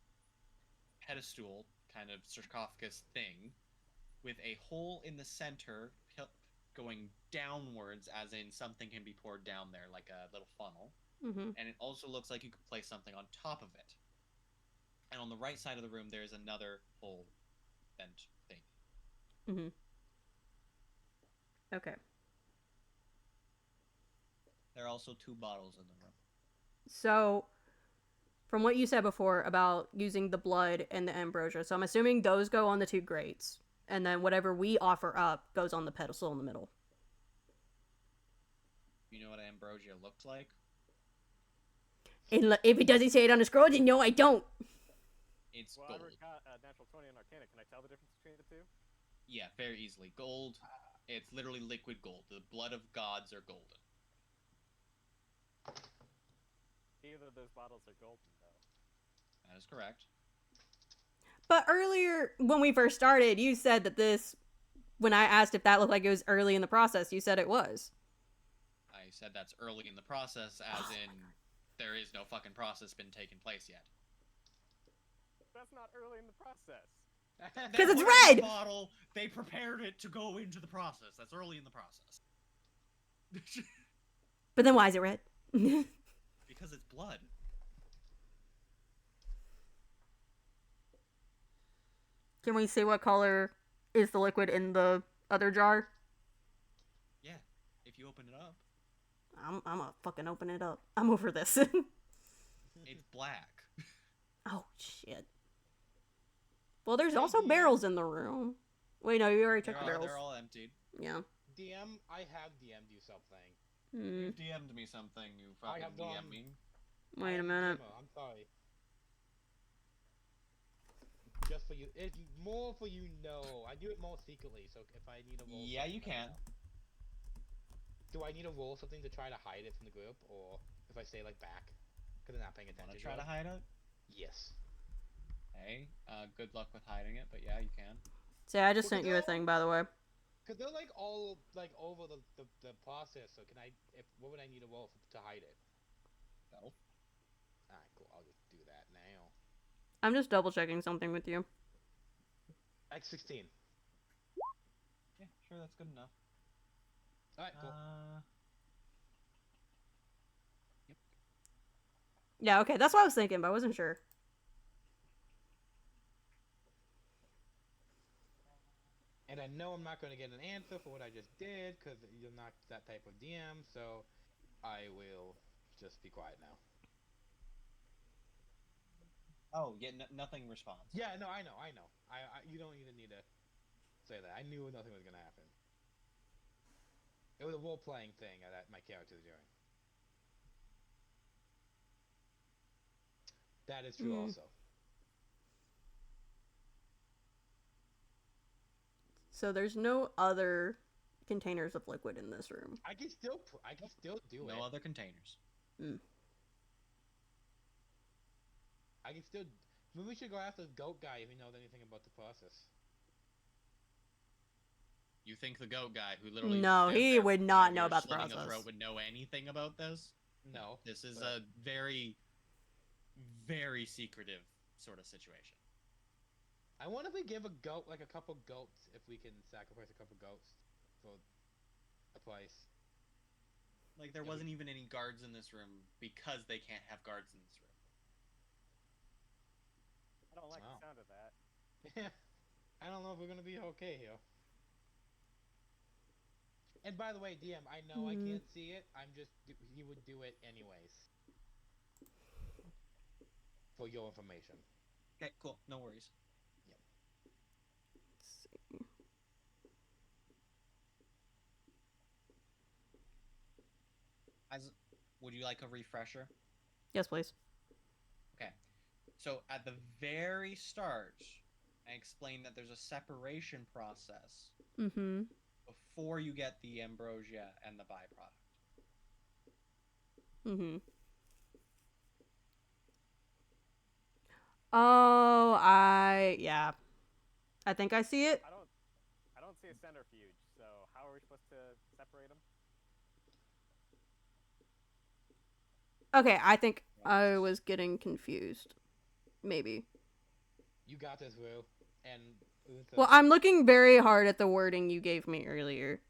pedestal, kind of sarcophagus thing, with a hole in the center going downwards, as in something can be poured down there, like a little funnel. Mm-hmm. And it also looks like you could place something on top of it. on the right side of the room, there's another whole vent thing. Mm-hmm. Okay. There are also 2 bottles in the room. So, from what you said before about using the blood and the ambrosia, so I'm assuming those go on the 2 grates, and then whatever we offer up goes on the pedestal in the middle. You know what ambrosia looks like? And if it doesn't say it on the scroll, then no, I don't. It's Well, gold. I got a natural 20 on Arcana. Can I tell the difference between the two? Yeah, very easily. Gold, it's literally liquid gold. The blood of gods are golden. Either of those bottles are golden, though. That is correct. But earlier, when we first started, you said that this, when I asked if that looked like it was early in the process, you said it was. I said that's early in the process, as in there is no fucking process been taking place yet. That's not early in the process. 'Cause it's They put it in red! the bottle, they prepared it to go into the process. That's early in the process. But then why is it red? Because it's blood. Can we see what color is the liquid in the other jar? Yeah, if you open it up, I'm gonna fucking open it up. I'm over this. it's black. Oh, shit. Well, there's Hey, also DM. barrels in the room. Wait, no, you already checked the barrels. They're all emptied. Yeah. DM, I have DM'd you something. Hmm. You DM'd me something, you I fucking have DM done- me. Wait I a am minute. DMO, I'm sorry. Just for you, more for you know. I do it more secretly, so if I need a roll. Yeah, you something, I can. know. Do I need to roll something to try to hide it from the group, or if I stay like back, because they're not paying attention? Wanna try to to it? hide it? Yes. Hey, good luck with hiding it, but yeah, you can. Say, I just Well, sent you a no. thing, by the way. Cause they're like all like over the process. So can I? What would I need to roll to hide it? Stealth. Alright, cool. I'll just do that now. I'm just double checking something with you. X16. Yeah, sure, that's good enough. Alright, cool. Yeah, okay, that's what I was thinking, but I wasn't sure. And I know I'm not going to get an answer for what I just did, because you're not that type of DM, so I will just be quiet now. Oh, yeah, nothing responds. Yeah, no, I know. You don't even need to say that. I knew nothing was going to happen. It was a role-playing thing that my character's doing. That is true also. So there's no other containers of liquid in this room. I can still do it. No other containers. I can still. Maybe we should go after the goat guy if he knows anything about the process. You think the goat guy, who literally No, stands he there would with not a know beer about the slitting a process. throat, would know anything about this? No. This is but- a very, very secretive sort of situation. I wonder if we give a goat, like a couple goats, if we can sacrifice a couple goats for a price. Like, there Yeah, wasn't even any guards in this room because they can't have guards in this room. I don't like Wow. the sound of that. Yeah. I don't know if we're gonna be okay here. And by the way, DM, I know I can't see it. He would do it anyways. For your information. Okay, cool. No worries. Let's see. Would you like a refresher? Yes, please. Okay. So at the very start, I explained that there's a separation process Mm-hmm. before you get the ambrosia and the byproduct. Mm-hmm. Oh, yeah. I think I see it. I don't see a centrifuge. So how are we supposed to separate them? Okay, I think I was getting confused. Maybe. You got this, Will. And Well, I'm looking very hard at the wording you gave me earlier.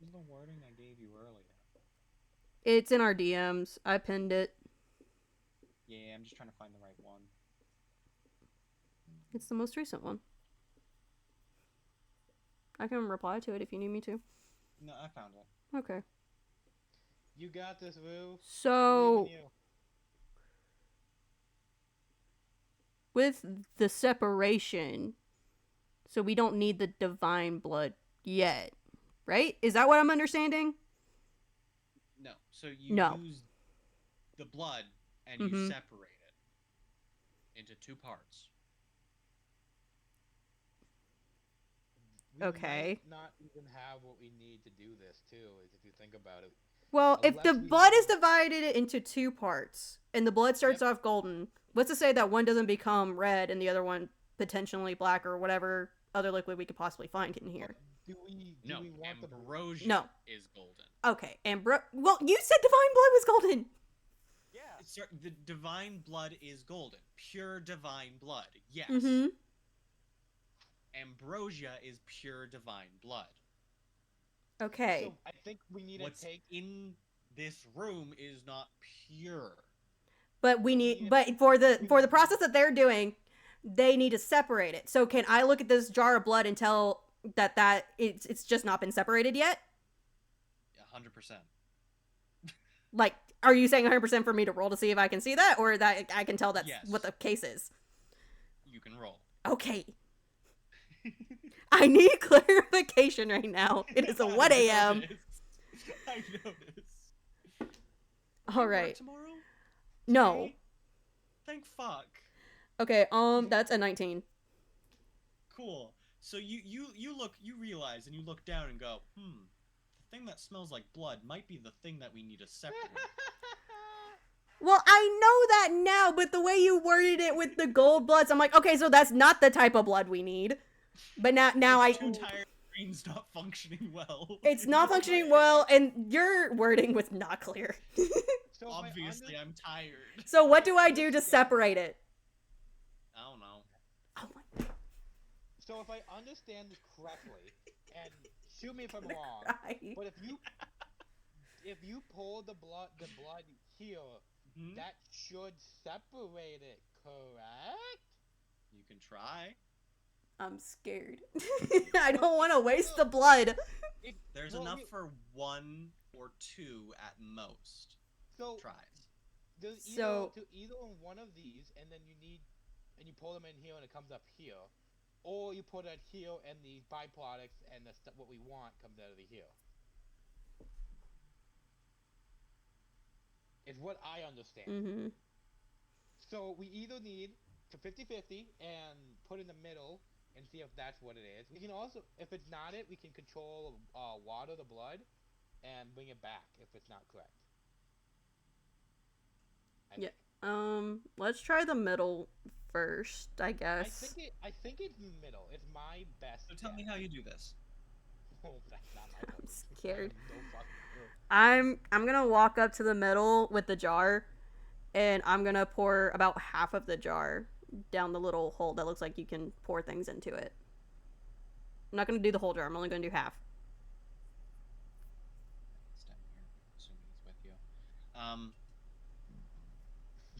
This is the wording I gave you earlier. It's in our DMs. I pinned it. Yeah, I'm just trying to find the right one. It's the most recent one. I can reply to it if you need me to. No, I found it. Okay. You got this, Rue. So, Believe in you. with the separation, so we don't need the divine blood yet, right? Is that what I'm understanding? No, so you No. use the blood and Mhm. you separate it into two parts. We Okay. might not even have what we need to do this too, is if you think about it. Well, if the Unless we blood is have- divided into two parts, and the blood starts off golden, what's to say that one doesn't become red and the other one potentially black or whatever other liquid we could possibly find in here? Do we No, want the ambrosia No. is golden. Okay, and well, you said divine blood was golden. Yeah. The divine blood is golden. Pure divine blood. Yes. Mm-hmm. Ambrosia is pure divine blood. Okay. So I think we need What's to take. in this room is not pure. But we need, but for the process that they're doing, they need to separate it. So can I look at this jar of blood and tell that it's just not been separated yet? 100%. Like, are you saying 100% for me to roll to see if I can see that, or that I can tell that's Yes. what the case is? You can roll. Okay. I need clarification right now. It is a 1 a.m. I noticed. All You work right. Tomorrow? No. Today? Thank fuck. Okay. That's a 19. Cool. So you realize and you look down and go, the thing that smells like blood might be the thing that we need to separate. Well, I know that now, but the way you worded it with the gold bloods, I'm like, okay, so that's not the type of blood we need. But now I. Two tired brains not functioning well. It's not functioning well, and your wording was not clear. So if I Obviously, I'm tired. So what do I do to separate it? I don't know. Oh my So if I understand this correctly, and shoot me if I'm wrong, God. but if you pull the blood here, Mhm. that should separate it, correct? You can try. I'm scared. I don't want to waste the blood. There's Well, enough you- for 1 or 2 at most So tries. there's So- either on one of these, and then you pull them in here, and it comes up here, or you put it here, and the byproducts and the stuff what we want comes out of the here. Is what I understand. Mm-hmm. So we either need to 50-50 and put in the middle and see if that's what it is. We can also, if it's not it, we can control water the blood and bring it back if it's not correct. I Yeah. think. Let's try the middle first, I I guess. think it's the middle. It's my best. So tell me how you do this. Oh, that's not my I'm voice. I scared. have no fucking clue. I'm gonna walk up to the middle with the jar, and I'm gonna pour about half of the jar down the little hole that looks like you can pour things into it. I'm not gonna do the whole jar. I'm only gonna do half. Step here, assuming he's with you.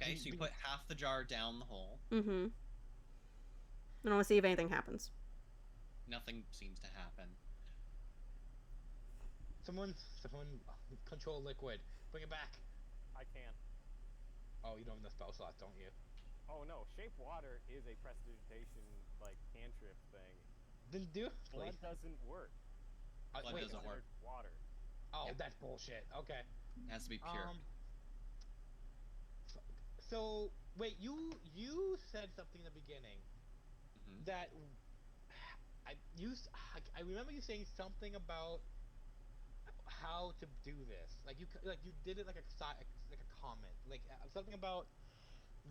Okay, so you put half the jar down the hole. Mm-hmm. I want to see if anything happens. Nothing seems to happen. Someone control liquid. Bring it back. I can. Oh, you don't have the spell slot, don't you? Oh no, shape water is a prestidigitation like cantrip thing. Then do it, Blood please. doesn't work. Blood wait, doesn't work. Water. Oh, Yep. that's bullshit. Okay. It has to be pure. So wait, you said something in the beginning Mhm. that I remember you saying something about how to do this. Like you did it like a comment, like something about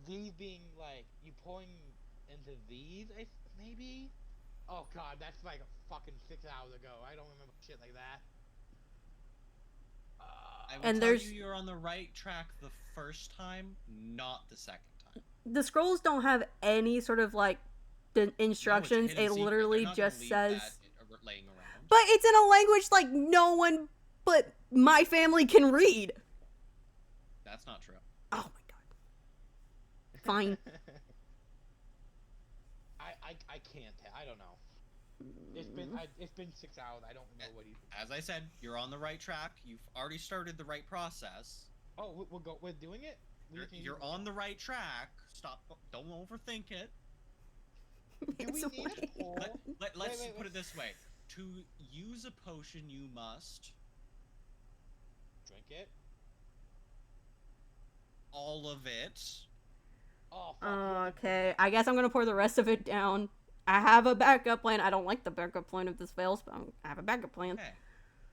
these being like you pouring into these. Maybe. Oh god, that's like a fucking 6 hours ago. I don't remember shit like that. I will And tell there's- you you're on the right track the first time, not the second time. The scrolls don't have any sort of like the No, it's a instructions. hidden It secret. literally They're not gonna just leave says. that laying around. But it's in a language like no one but my family can read. That's not true. Oh my god. Fine. I can't. I don't know. It's been 6 hours. I don't know what he's. As I said, you're on the right track. You've already started the right process. Oh, we're doing it. You're on the right track. Stop. Don't overthink it. Do we It's need a way- poll? Let's wait, put it this way. To use a potion, you must Drink it. all of it. Oh. Fuck, Okay, I guess I'm gonna pour the rest of it down. I have a backup plan. I don't like the backup plan if this fails, but I have a backup plan. Okay.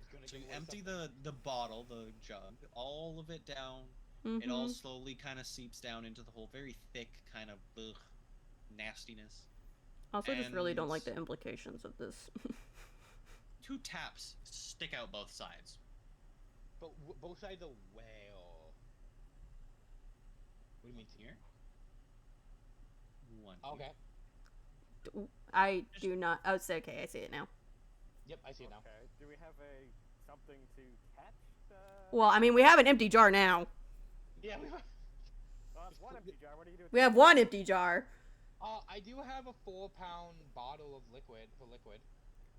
It's gonna So give you away empty something. the bottle, the jug, all of it down. It all Mhm. slowly kind of seeps down into the whole very thick kind of nastiness. Also, just really don't like and- the implications of this. 2 taps stick out both sides. But both sides are whale. What do you mean Here. 1. Okay. I do not. Oh, it's okay. I see it now. Yep, I see it now. Okay. Do we have something to catch the? Well, I mean, we have an empty jar now. Yeah. Well, that's one empty jar. What do you do? With We the have one empty jar. I do have a 4-pound bottle of liquid for liquid.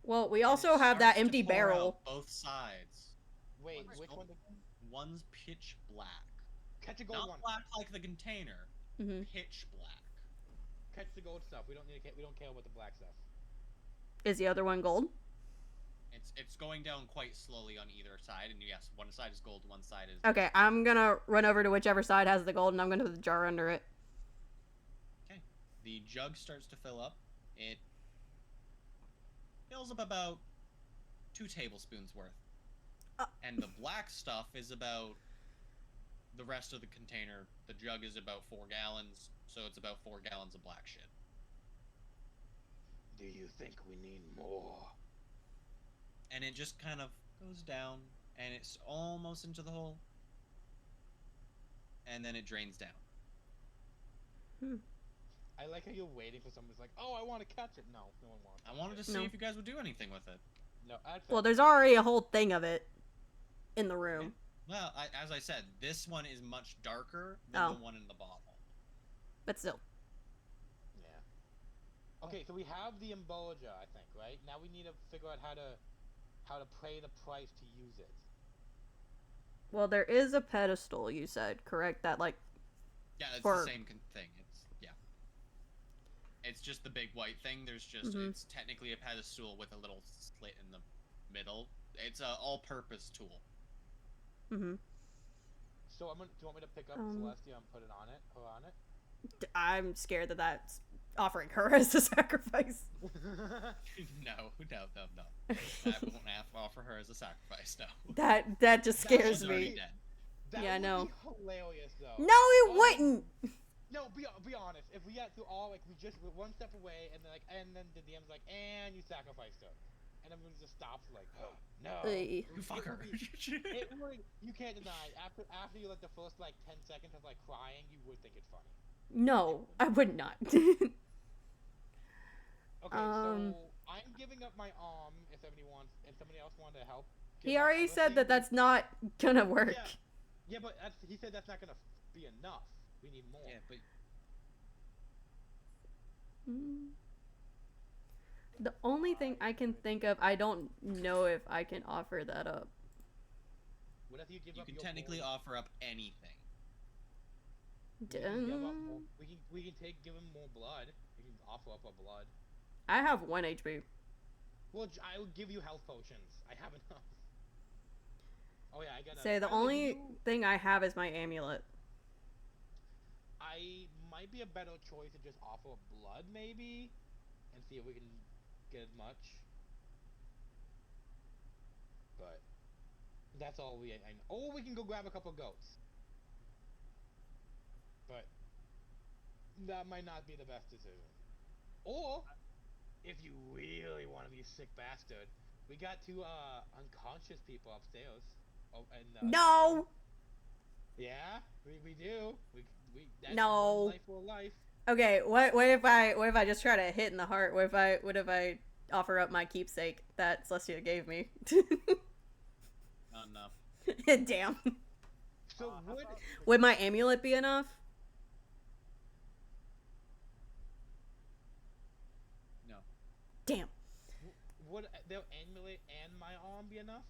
Well, we And it also have that starts to empty pour barrel. out both sides. Wait, One's which gold, one? One's pitch black. Catch a gold Not one. black like the container. Hmm. Pitch black. Catch the gold stuff. We don't need. We don't care about the black stuff. Is the other one gold? It's going down quite slowly on either side, and yes, one side is gold, one side is. Okay, I'm gonna run over to whichever side has the gold, and I'm gonna put the jar under it. Okay. The jug starts to fill up. It fills up about 2 tablespoons worth. And the black stuff is about the rest of the container. The jug is about 4 gallons, so it's about 4 gallons of black shit. Do you think we need more? And it just kind of goes down, and it's almost into the hole. And then it drains down. I like how you're waiting for someone who's like, "Oh, I want to catch it." No, no one wants. I wanted to see No. if you guys would do anything with it. No, that's Well, there's already a whole thing of it in the room. Well, as I said, this one is much darker than Oh. the one in the bottle. But still. Yeah. Okay, so we have the Embolja, I think, right? Now we need to figure out how to pay the price to use it. Well, there is a pedestal, you said, correct? That, like, Yeah, it's For- the same thing. It's just the big white thing. There's just Mhm. it's technically a pedestal with a little slit in the middle. It's a all-purpose tool. hmm So do you want me to pick up Celestia and put it on it? Her on it? I'm scared that that's offering her as a sacrifice. No. I won't have to offer her as a sacrifice. No. That just scares She's already me. dead. That Yeah, I would know. be hilarious, though. No, it Oh. wouldn't. No, be honest. If we had to all we we're one step away, and then the DM's like, and you sacrificed her, and everyone just stops like, oh, no. Ey. You fuck her. It would. You can't deny. After you like the first 10 seconds of crying, you would think it's funny. No, I would not. Okay, Um, so I'm giving up my arm if somebody else wanted to help. He give up already other said that things. that's not gonna work. Yeah, but he said that's not gonna be enough. We need more. Yeah, but Mm. The only thing I can think of, I don't know if I can offer that up. What if you give you up can your technically board? offer up anything. We can give up Dun- more- we can give him more blood. We can offer up our blood. I have 1 HP. Well, I will give you health potions. I have enough. Oh yeah, I got. Say the only thing I have is my amulet. I might be a better choice to just offer blood, maybe, and see if we can get as much. But that's all we. Or we can go grab a couple goats. But that might not be the best decision. Or if you really want to be a sick bastard, we got 2 unconscious people upstairs. Oh, and No! yeah, we do. That's No. one life for life. Okay, what if I just try to hit in the heart? What if I offer up my keepsake that Celestia gave me? Not enough. Damn. So How would about- Would my amulet be enough? Damn. Would their amulet and my arm be enough?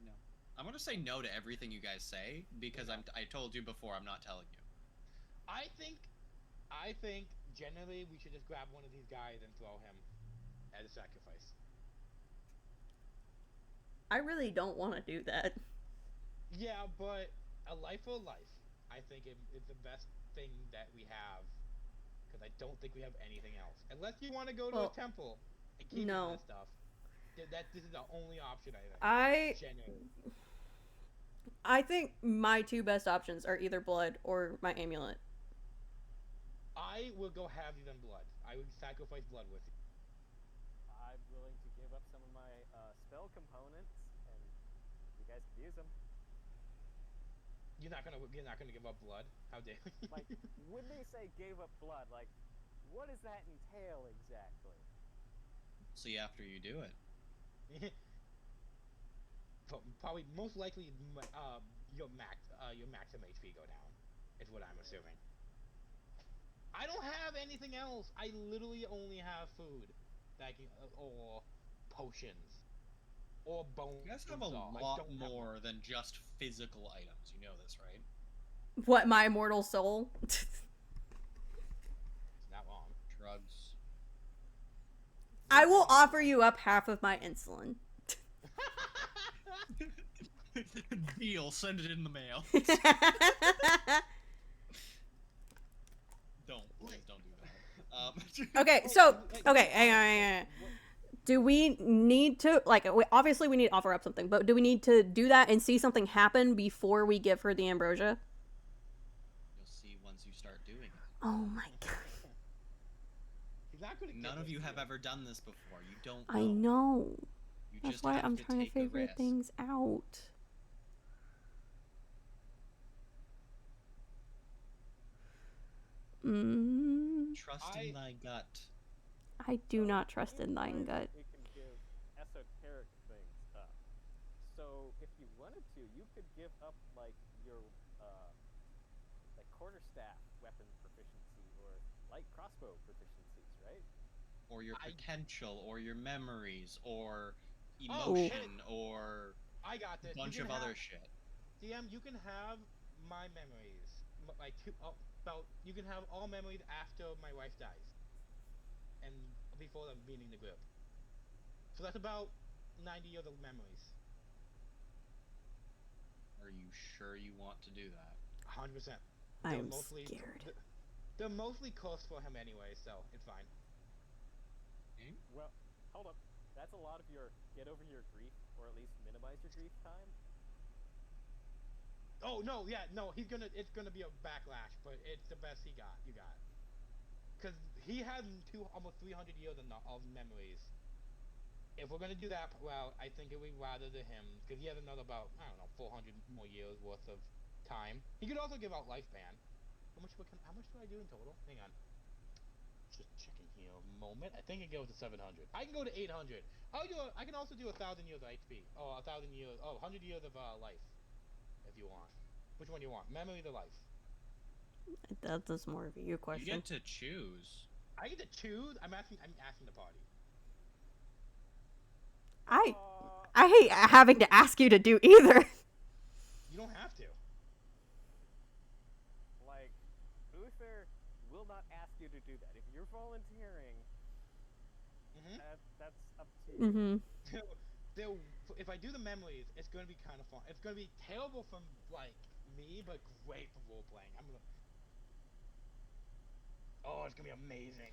No. I'm gonna say no to everything you guys say because I told you before I'm not telling you. I think generally we should just grab one of these guys and throw him as a sacrifice. I really don't want to do that. Yeah, but a life for a life. I think it's the best thing that we have, because I don't think we have anything else. Unless you want to go to Well, a temple and keep no. this stuff. This is the only option I think. Genuinely. I think my two best options are either blood or my amulet. I will go have you than blood. I would sacrifice blood with you. I'm willing to give up some of my spell components, and you guys can use them. You're not gonna give up blood. How dare you? Like, when they say gave up blood, like, what does that entail exactly? See after you do it. Probably most likely your maximum HP go down. Is what I'm assuming. I don't have anything else. I literally only have food, that I can, or potions, or bones. You guys have a lot more than just physical items. You know this, right? What, my immortal soul? It's not wrong. Drugs. I will offer you up half of my insulin. Deal. Send it in the mail. Please don't do that. Okay, so hang on. Do we need to obviously we need to offer up something, but do we need to do that and see something happen before we give her the ambrosia? You'll see once you start doing it. Oh my god. He's not gonna None of you have ever done this before. You don't know. I know. You That's just why have I'm to trying to take a figure risk. things out. Trust in thy gut. I do not trust in thine gut. It can give esoteric things up. So if you wanted to, you could give up like your like quarterstaff weapon proficiency or light crossbow proficiencies, right? Or your potential, or your memories, or Oh, emotion, or I got this. a bunch of other shit. DM, you can have my memories, like you can have all memories after my wife dies, and before the meeting the group. So that's about 90 years of memories. Are you sure you want to do that? 100%. I'm scared. They're mostly cursed for him anyway, so it's fine. Well, hold up. That's a lot of your get over your grief, or at least minimize your grief time. Oh no, yeah, no, it's gonna be a backlash, but it's the best you got. Because he has almost 300 years of memories. If we're gonna do that, well, I think it would be rather to him, because he has another about, I don't know, 400 more years worth of time. He could also give out lifespan. How much do I do in total? Hang on. Just checking here a moment. I think it goes to 700. I can go to 800. I can also do 1,000 years of HP. Oh, 1,000 years. Oh, 100 years of life. If you want. Which one do you want? Memory or life? That's more of a you question. You get to choose. I get to choose? I'm asking the party. I hate having to ask you to do either. You don't have to. Like, Uther will not ask you to do that. If you're volunteering, that's up to you. If I do the memories, it's gonna be kind of fun. It's gonna be terrible from me, but great for role playing. Oh, it's gonna be amazing.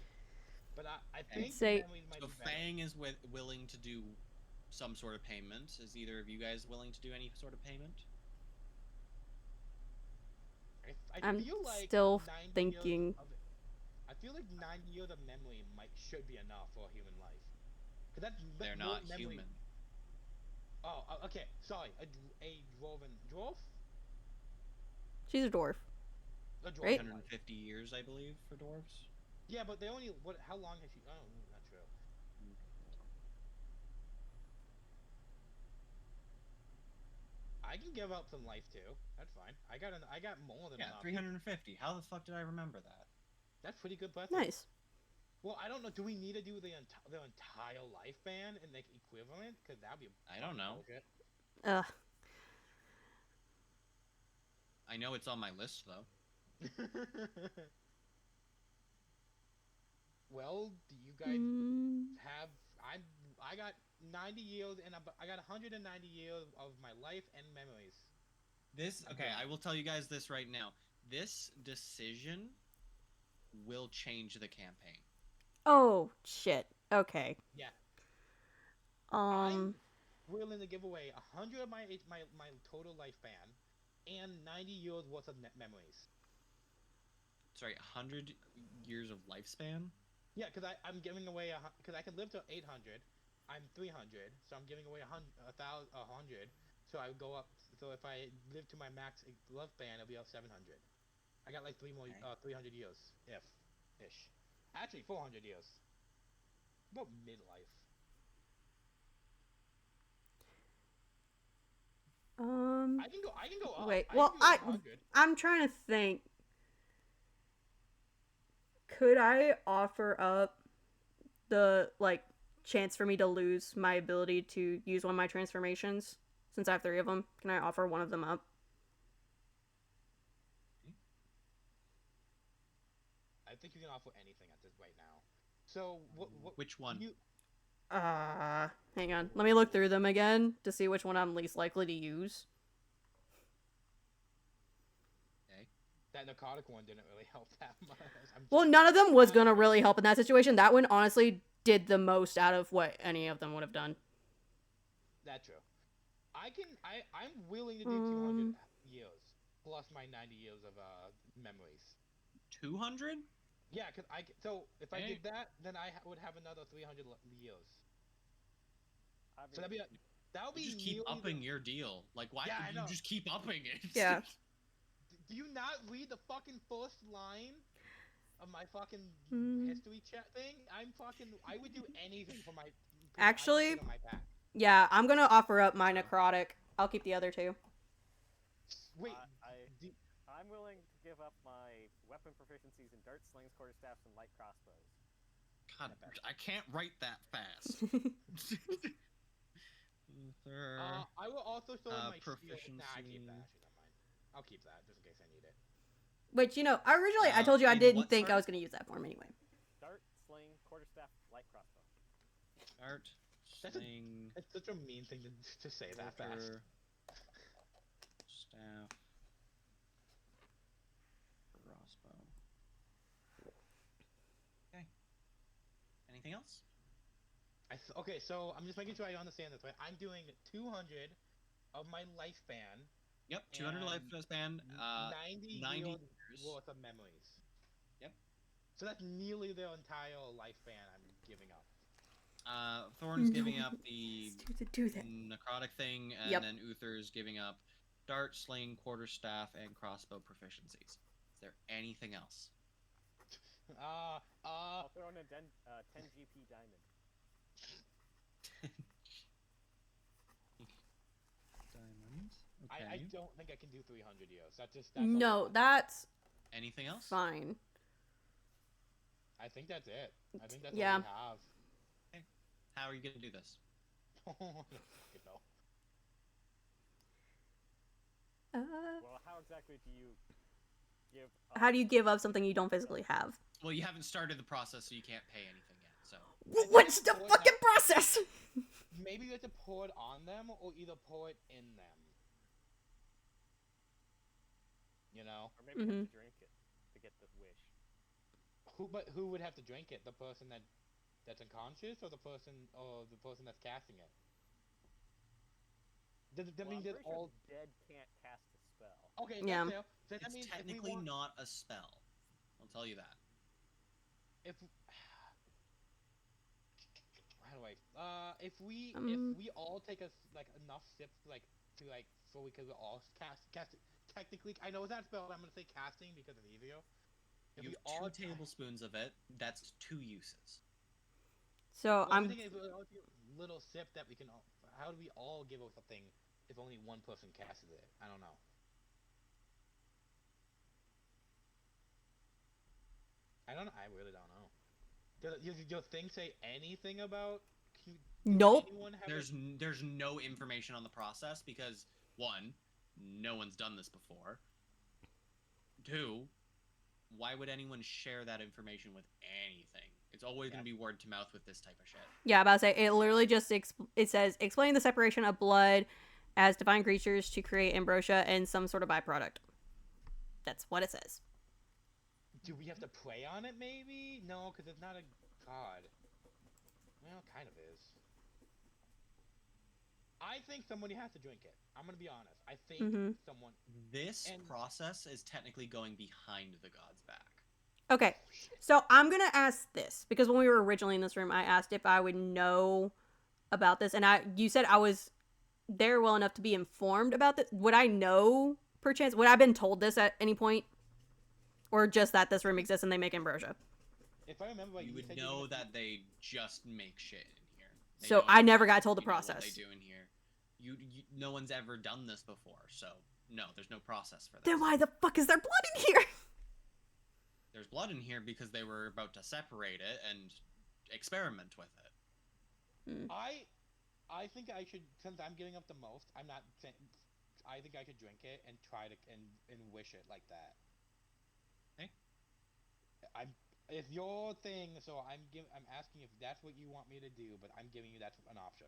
But I think memories might be better. Fang is willing to do some sort of payment. Is either of you guys willing to do any sort of payment? I'm feel like still 90 thinking. I feel like 90 years of memory should be enough for a human life. They're not human. Oh, okay. Sorry, a dwarf. She's a dwarf. A dwarf. Right? 150 years, I believe, for dwarves. Yeah, but they only. How long has she? Oh, not true. I can give up some life too. That's fine. I got more than enough. 350. How the fuck did I remember that? That's pretty good birthday. Nice. Well, I don't know. Do we need to do the entire lifespan and like equivalent? Because that'd be. I don't know. Bullshit. Ugh. I know it's on my list though. Well, do you guys Mm, have? I got 90 years and I got 190 years of my life and memories. Okay, I will tell you guys this right now. This decision will change the campaign. oh shit. Okay. Yeah. Um. Willing to give away 100 of my total lifespan and 90 years worth of memories. Sorry, 100 years of lifespan? Yeah, because I'm giving away because I can live to 800. I'm 300, so I'm giving away 100. So I would go up. So if I live to my max lifespan, it'll be up 700. I got like 300 years, ish. Actually, 400 years. About midlife. I can go up. Wait. I Well, can go 100. I'm trying to think. Could I offer up the like chance for me to lose my ability to use one of my transformations since I have 3 of them? Can I offer one of them up? I think you can offer anything at this right now. So what Which one? You, Hang on. Let me look through them again to see which one I'm least likely to use. that narcotic one didn't really help that much. Well, none of them was gonna really help in that situation. That one honestly did the most out of what any of them would have done. That's true. I'm willing to do 200 years plus my 90 years of memories. 200? Yeah, so if I Hey. did that, then I would have another 300 years. I So that'd be that would be You just keep nearly upping your deal. Like, why Yeah, I you know. just keep upping it? Yeah. Do you not read the fucking first line of my fucking Hmm. history chat thing? I would do anything for my. Actually- on my back. Yeah, I'm gonna offer up my necrotic. I'll keep the other 2. Wait. do- I'm willing to give up my weapon proficiencies in darts, slings, quarterstaffs, and light crossbows. God, I can't write that fast. Luther. I will also throw in my shield. Nah, I keep proficiency. that. Actually, never mind. I'll keep that just in case I need it. Which, I told you I in didn't what think I sort? was gonna use that for him anyway. Dart, sling, quarterstaff, light crossbow. Art, That's a- sling, It's such a mean thing to say that fast. Luther, staff, crossbow. Okay. Anything else? Okay, so I'm just making sure I understand this right. I'm doing 200 of my lifespan. Yep, 200 And lifespan. 90 90 years years. worth of memories. Yep. So that's nearly the entire lifespan I'm giving up. Thorn's giving up the Do that. necrotic thing, and Yep. then Uther's giving up dart, sling, quarterstaff, and crossbow proficiencies. Is there anything else? I'll throw in a 10 GP diamond. Diamonds. I don't think I can do 300 years. That's a No, lot. that's Anything else? fine. I think that's it. I think that's Yeah. all we have. How are you gonna do this? I don't fucking know. Well, how exactly do you give up? How do you give up something you don't physically have? Well, you haven't started the process, so you can't pay anything yet. So What's the fucking process? Maybe you have to pour it on them, or either pour it in them. You know? Or maybe have to drink it to get the wish. Who would have to drink it? The person that's unconscious, or the person that's casting it? Does that Well, mean I'm that pretty sure all? the dead can't cast a spell. Okay, Yeah. that's fair. So that it's means if we technically want- not a spell. I'll tell you that. If if we all take enough sips so we could all cast it technically, I know it's not spelled, I'm gonna say casting because it's easier. If You we have all 2 tablespoons of it. That's 2 uses. So Well, I'm I'm thinking if we all take a little sip that we can all, how do we all give us something if only one person casted it? I don't know. I really don't know. Does your thing say anything about? Does Nope. anyone have There's no information on the process because one, no one's done this before. Two, why would anyone share that information with anything? It's always going to be word to mouth with this type of shit. Yeah, about to say it literally just it says explain the separation of blood as divine creatures to create ambrosia and some sort of byproduct. That's what it says. Do we have to pray on it? Maybe no, because it's not a god. Well, it kind of is. I think somebody has to drink it. I'm gonna be honest. I think Mhm. someone. This And- process is technically going behind the god's back. Okay, so I'm gonna ask this because when we were originally in this room, I asked if I would know about this, and you said I was there well enough to be informed about this. Would I know, perchance? Would I have been told this at any point, or just that this room exists and they make ambrosia? If I remember, right, You would said know were gonna- that they just make shit in here. They So don't I never got told the actually know what process. they do in here. No one's ever done this before, so no, there's no process for that. Then why the fuck is there blood in here? There's blood in here because they were about to separate it and experiment with it. I think I should, since I'm giving up the most. I'm not saying. I think I could drink it and try to and wish it like that. Hey. It's your thing, so I'm asking if that's what you want me to do, but I'm giving you that's an option.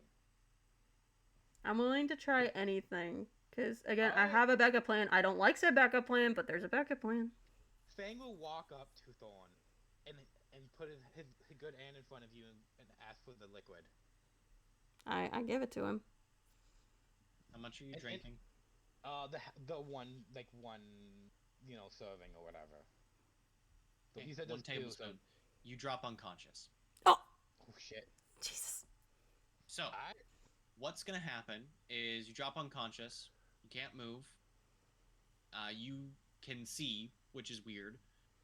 I'm willing to try anything. Because, again, I Alright. have a backup plan. I don't like said backup plan, but there's a backup plan. Fang will walk up to Thorn and put his good hand in front of you and ask for the liquid. I give it to him. How much are you And- drinking? The one, like one, serving or whatever. But he said One there's two, tablespoon. You drop unconscious. Oh shit. Jesus. So, I what's gonna happen is you drop unconscious. You can't move. You can see, which is weird.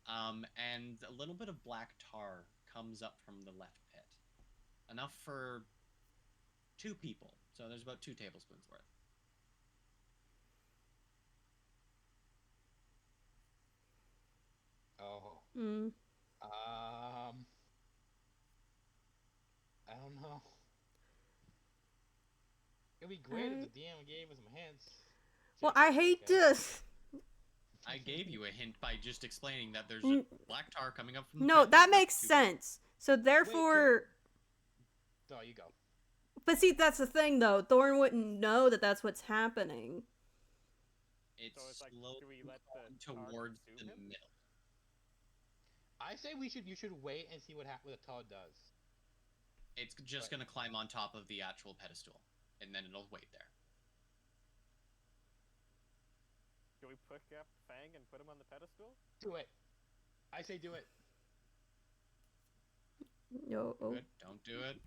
And a little bit of black tar comes up from the left pit. Enough for 2 people. So there's about 2 tablespoons worth. oh. Mm. I don't know. It'd be great if the DM gave us some hints. Well, I hate Okay. this. I gave you a hint by just explaining that there's Mm. black tar coming up from the No, pit. that Not makes 2 people. sense. So therefore, Oh, you go. but see, that's the thing though. Thorn wouldn't know that that's what's happening. It's So it's like, slowly do we let the tar towards the consume him? middle. I say you should wait and see what the Todd does. It's just Right. gonna climb on top of the actual pedestal, and then it'll wait there. Do we push up Fang and put him on the pedestal? Do it. I say do it. No. Oh, Good. Don't do it.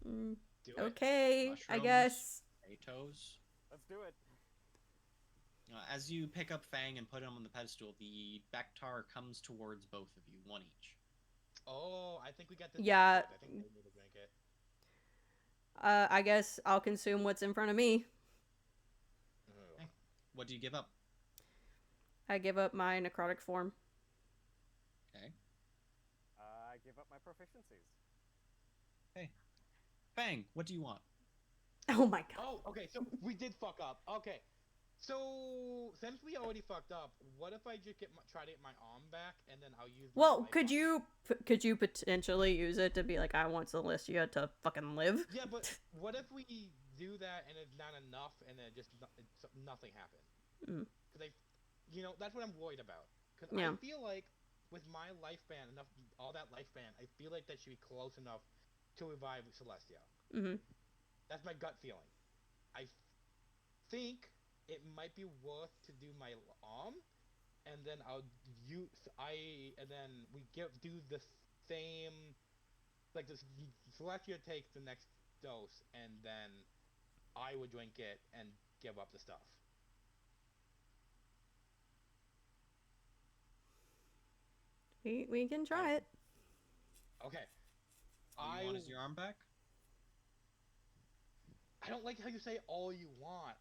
Do it. okay, I Mushrooms. guess. Potatoes. Let's do it. As you pick up Fang and put him on the pedestal, the Bactar comes towards both of you, one each. Oh, I think we got this. Yeah. backwards. I think they need to drink it. I guess I'll consume what's in front of me. Ugh. What do you give up? I give up my necrotic form. Okay. I give up my proficiencies. Fang, what do you want? Oh my god. Oh, okay. So we did fuck up. Okay. So since we already fucked up, what if I just try to get my arm back and then I'll use. my Well, life could on- you potentially use it to be like, I want Celestia to fucking live? Yeah, but what if we do that and it's not enough and then just nothing happens? Mm. Because that's what I'm worried about. Because Yeah. I feel like with my lifespan, all that lifespan, I feel like that should be close enough to revive Celestia. Mm-hmm. That's my gut feeling. I think it might be worth to do my arm, and then we do the same, like this. Celestia takes the next dose, and then I would drink it and give up the stuff. We can try it. Okay. All you want is your arm back? I don't like how you say all you want.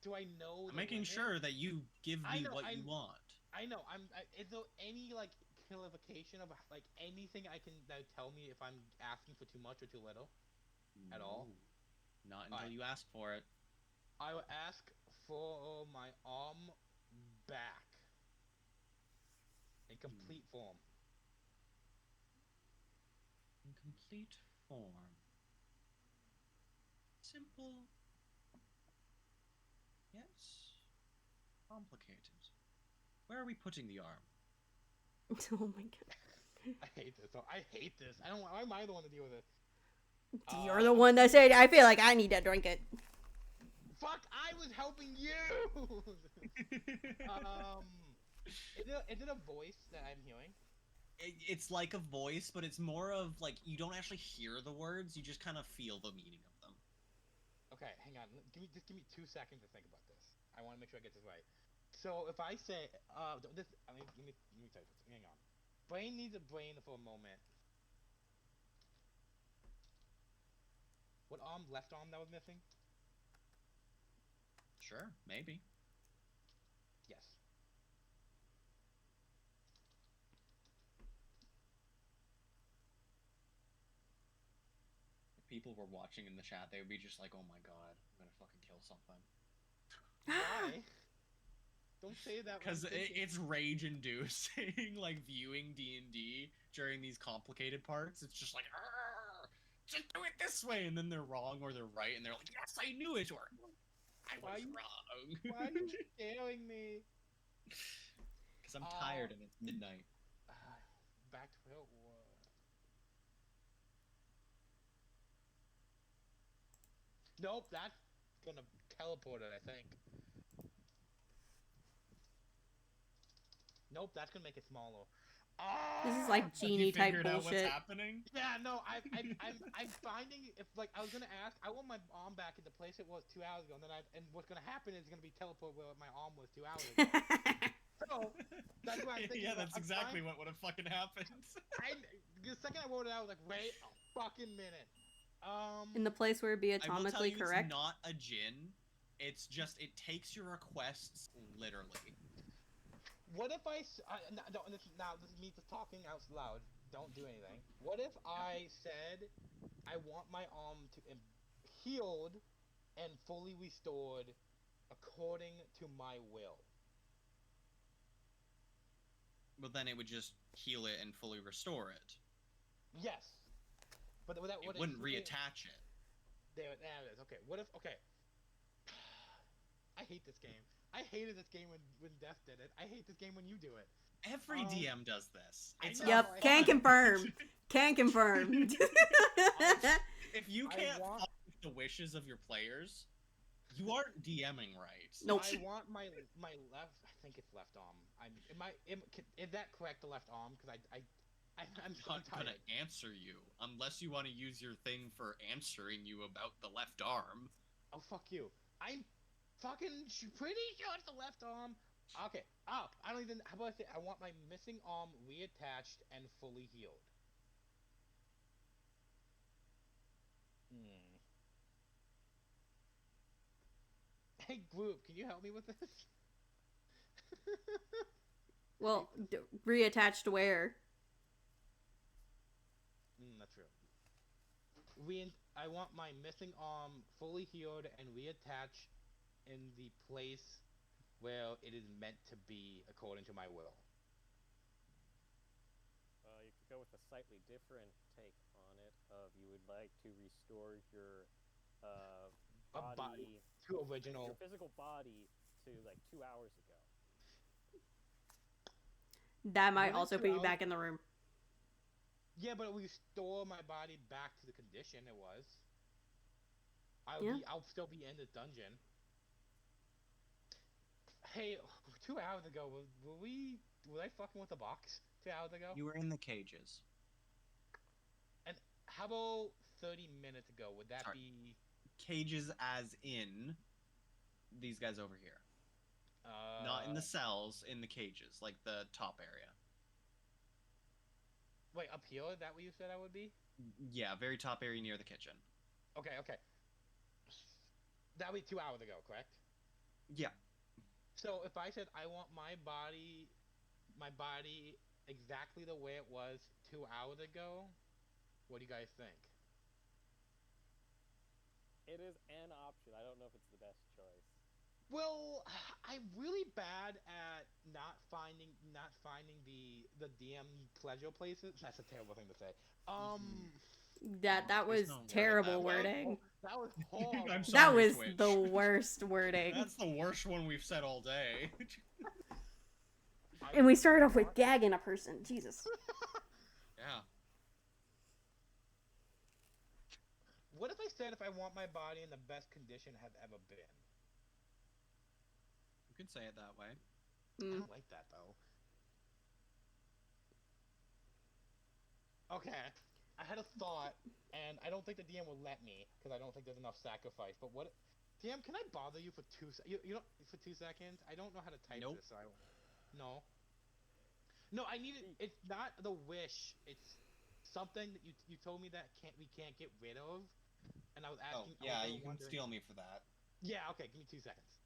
Do I know? I'm the making limit? sure that you give I me know, what you want. I know. Is there any clarification of like anything I can that would tell me if I'm asking for too much or too little? At all? No, not until Alright. you ask for it. I will ask for my arm back in complete form. In complete form. Simple. Yes. Complicated. Where are we putting the arm? Oh my god. I hate this. I hate this. I don't. Why am I the one to deal with it? You're the one that said, I feel like I need to drink it. Fuck! I was helping you. Is it a voice that I'm hearing? It's like a voice, but it's more of like you don't actually hear the words, you just kind of feel the meaning of them. Okay, hang on. Give me 2 seconds to think about this. I want to make sure I get this right. So if I say this, I mean, let me tell you something. Hang on. Brain needs a brain for a moment. What arm? Left arm that was missing? Sure, maybe. Yes. If people were watching in the chat, they would be just like, "Oh my god, I'm gonna fucking kill something." Why? Don't say that. Because it's rage-inducing, like viewing D&D during these complicated parts. It's just like, "Arr, just do it this way," and then they're wrong or they're right, and they're like, "Yes, I knew it," or "I was wrong." Why are you scaring me? Because I'm tired and it's midnight. Back to where it was. Nope, that's gonna teleport it, I think. Nope, that's gonna make it smaller. This is like Have you genie type figured out what's bullshit. happening? Yeah, no, I'm finding if like I was gonna ask, I want my arm back in the place it was 2 hours ago, and then what's gonna happen is it's gonna be teleport where my arm was 2 hours ago. So that's what I'm thinking. Yeah, about. that's I'm exactly trying- what would have fucking happened. The second I wrote it out, I was like, wait a fucking minute. In the place where it'd be I will tell atomically you, correct. it's not a djinn. It's just it takes your requests literally. What if no, this is me just talking out loud. Don't do anything. What if I said I want my arm to healed and fully restored according to my will? Well, then it would just heal it and fully restore it. Yes. But that It wouldn't reattach it. There it is. Okay. What if? Okay. I hate this game. I hated this game when Death did it. I hate this game when you do it. Every DM does this. I It's know, Yep, I can know. confirm. Can confirm. If you I can't want- follow the wishes of your players, you aren't DMing right. Nope. I want my left. I think it's left arm. Is that correct? The left arm? Because I'm Not tired. gonna answer you unless you want to use your thing for answering you about the left arm. Oh fuck you! I'm fucking pretty sure it's the left arm. Okay, up. I don't even. How about I say I want my missing arm reattached and fully healed. Hey group, can you help me with this? Well, reattached where? That's true. I want my missing arm fully healed and reattached in the place where it is meant to be according to my will. You could go with a slightly different take on it. Of you would like to restore your body, To original. your physical body to like 2 hours ago. That might What also if put you I- back in the room. Yeah, but we restore my body back to the condition it was. Yeah. I'll still be in the dungeon. Hey, 2 hours ago, were I fucking with the box 2 hours ago? You were in the cages. And how about 30 minutes ago? Would that Sorry. be? Cages as in these guys over here. Not in the cells, in the cages, like the top area. Wait, up here? Is that what you said I would be? Yeah, very top area near the kitchen. Okay. That would be 2 hours ago, correct? Yeah. So if I said I want my body exactly the way it was 2 hours ago, what do you guys think? It is an option. I don't know if it's the best choice. Well, I'm really bad at not finding the DM pleasure places. That's a terrible thing to say. That Please was don't word it that terrible way. wording. That was horrible. I'm That sorry, was Twitch. the worst wording. That's the worst one we've said all day. And we started off with gagging a person. Jesus. Yeah. What if I said if I want my body in the best condition it has ever been? You could say it that way. I Mm. don't like that though. Okay, I had a thought, and I don't think the DM will let me because I don't think there's enough sacrifice. But what, DM? Can I bother you for you don't for 2 seconds? I don't know how to type Nope. this. So no. No, I need it. It's not the wish. It's something that you told me that we can't get rid of, and I was Oh, asking. yeah, I was you can wondering- steal me for that. Yeah. Okay. Give me 2 seconds.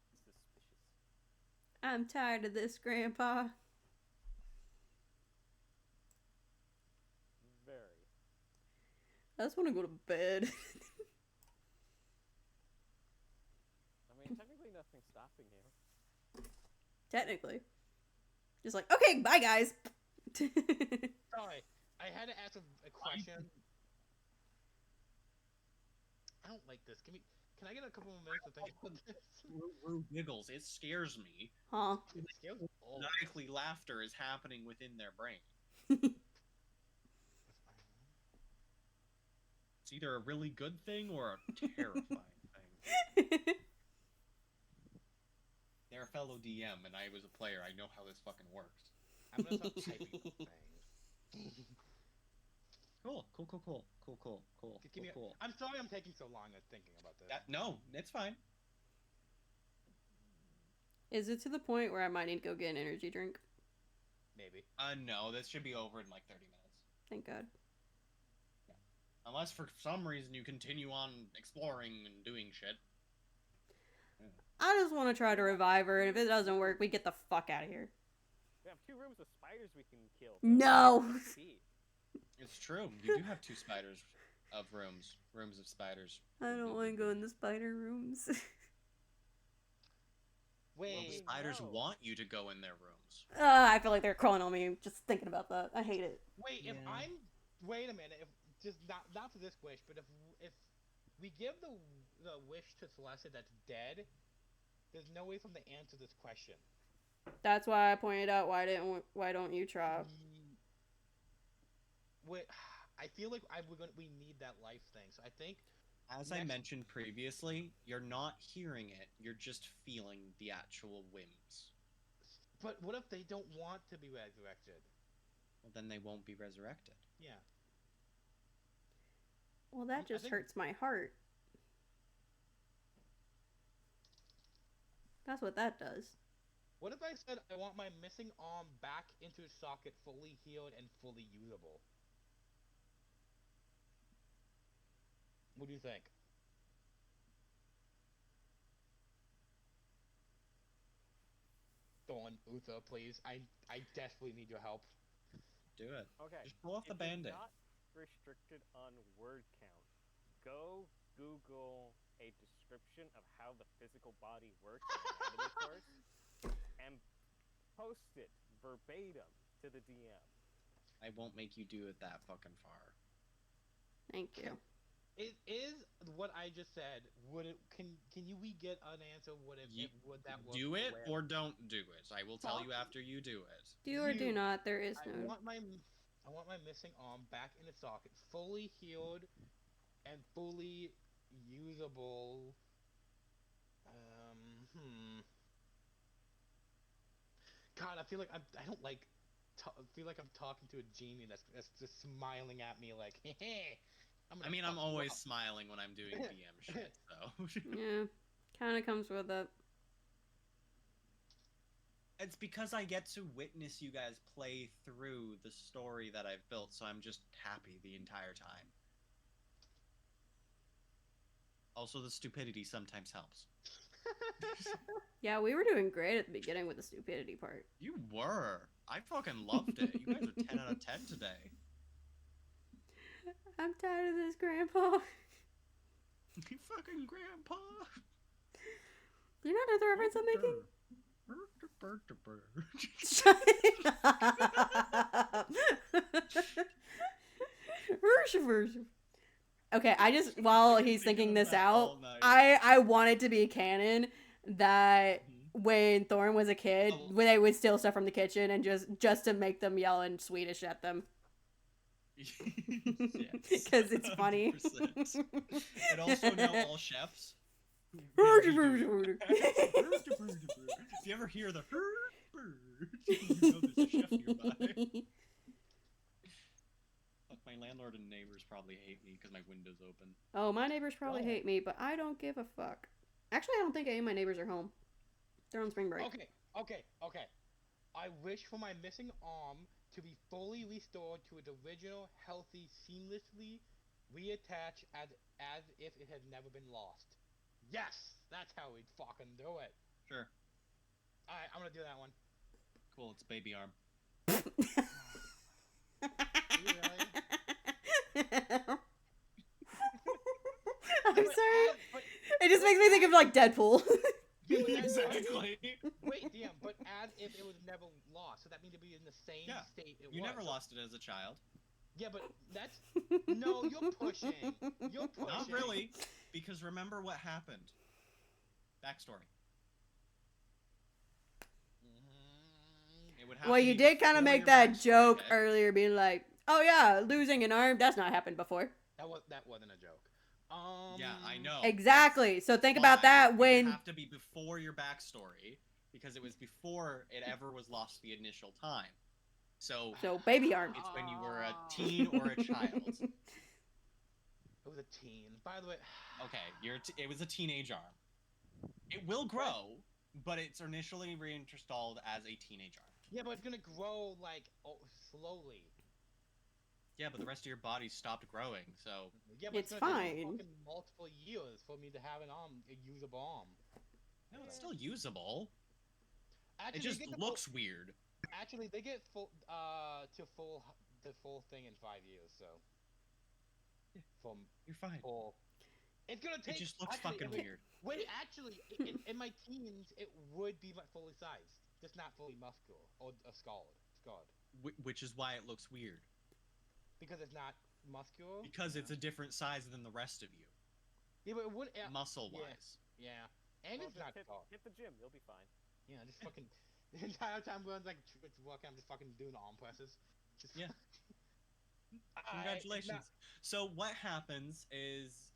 Suspicious. I'm tired of this, Grandpa. Very. I just want to go to bed. I mean, technically nothing's stopping you. Technically. Just like, okay, bye, guys. Sorry, I had to ask a question. I don't like this. Can I get a couple more minutes to think about this? Rue giggles. It scares me. Huh. It scares me. Oh. Maniacally, laughter is happening within their brain. It's either a really good thing or a terrifying thing. They're a fellow DM, and I was a player. I know how this fucking works. I'm gonna stop typing those things. Cool. Give me a- Cool. I'm sorry I'm taking so long at thinking about this. No, it's fine. Is it to the point where I might need to go get an energy drink? Maybe. No, this should be over in like 30 minutes. Thank God. Unless for some reason you continue on exploring and doing shit. I just want to try to revive her, and if it doesn't work, we get the fuck out of here. We have 2 rooms with spiders we can kill. No! It's true. You do have 2 spiders of rooms. Rooms of spiders. I don't want to go in the spider rooms. Well, the Wait. spiders no. want you to go in their rooms. I feel like they're crawling on me just thinking about that. I hate it. Wait. If Yeah. I'm. Wait a minute. If just not for this wish, but if we give the wish to Celeste that's dead, there's no way for them to answer this question. That's why I pointed out why don't you try? Wait. I feel like we need that life thing. So I think. As I Next- mentioned previously, you're not hearing it. You're just feeling the actual whims. But what if they don't want to be resurrected? Well, then they won't be resurrected. Yeah. Well, I that just think- hurts my heart. That's what that does. What if I said I want my missing arm back into its socket, fully healed and fully usable? What do you think? Dawn, Uther, please. I desperately need your help. Do it. Okay. Just pull off the if you're band-aid. not restricted on word count, go Google a description of how the physical body works in anatomy course and post it verbatim to the DM. I won't make you do it that fucking far. Thank you. It is what I just said. Would it? Can we get an answer? Would that work? Do it where- or don't do it. I will tell you after you do it. Do or do You- not. There is I no. want my missing arm back in its socket, fully healed and fully usable. God, I feel like I don't like. Feel like I'm talking to a genie that's just smiling at me like, hey. I'm always smiling when I'm doing DM shit, so. Yeah, kind of comes with it. It's because I get to witness you guys play through the story that I've built, so I'm just happy the entire time. Also, the stupidity sometimes helps. Yeah, we were doing great at the beginning with the stupidity part. You were. I fucking loved it. You guys are 10 out of 10 today. I'm tired of this, Grandpa. You fucking grandpa. You know the reference I'm making? Shut up. Okay, I just while he's thinking this out, I want it to be canon that when Thorn was a kid, when they would steal stuff from the kitchen and just to make them yell in Swedish at them. Because it's funny. 100%. And also now all chefs. If you ever hear the you know there's a chef nearby. Fuck, my landlord and neighbors probably hate me because my window's open. Oh, my neighbors probably hate me, but I don't give a fuck. Actually, I don't think any of my neighbors are home. They're on spring break. Okay. I wish for my missing arm to be fully restored to its original, healthy, seamlessly reattached as if it had never been lost. Yes! That's how we'd fucking do it. Sure. Alright, I'm gonna do that one. Cool, it's baby arm. I'm sorry. It just makes me think of like Deadpool. Exactly. Wait, DM, but as if it was never lost, so that means it'd be in the same state it was. You never lost it as a child. Yeah, but that's... No, you're pushing. You're pushing. Not really, because remember what happened. Backstory. It would have Well, to you be did kind before of make your that backstory joke bit. earlier, being like, "Oh yeah, losing an arm, that's not happened before." That wasn't a joke. Yeah, I know. Exactly. So think about But that it would when. have to be before your backstory, because it was before it ever was lost the initial time. So So baby arm. it's when you were a teen or a child. It was a teen. By the way... Okay, it was a teenage arm. It will grow, but it's initially reinstalled as a teenage arm. Yeah, but it's gonna grow, like, slowly. Yeah, but the rest of your body stopped growing, so... Yeah, but It's gonna take fine. fucking multiple years for me to have a usable arm. No, it's still usable. Actually, It just they get the looks weird. Actually, they get full thing in 5 years, so... From You're fine. full... It's gonna take... It just looks actually, fucking weird. Wait, actually, in my teens, it would be fully sized. Just not fully muscular, or scarred. Which is why it looks weird. Because it's not muscular? Because it's a different size than the rest of you. Yeah, but it would... Muscle-wise. Yeah. And Well, it's just not hit, tall. hit the gym, you'll be fine. Yeah, just fucking... The entire time going like, it's working, I'm just fucking doing arm presses. Just Yeah. I- Congratulations. So what happens is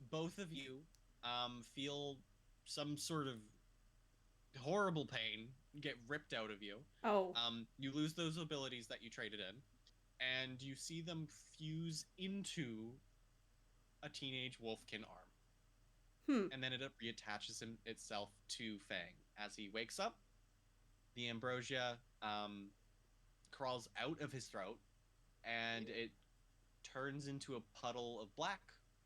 both of you feel some sort of horrible pain get ripped out of you. Oh. You lose those abilities that you traded in, and you see them fuse into a teenage wolfkin arm. And then it reattaches itself to Fang. As he wakes up, the ambrosia crawls out of his throat, and it turns into a puddle of black.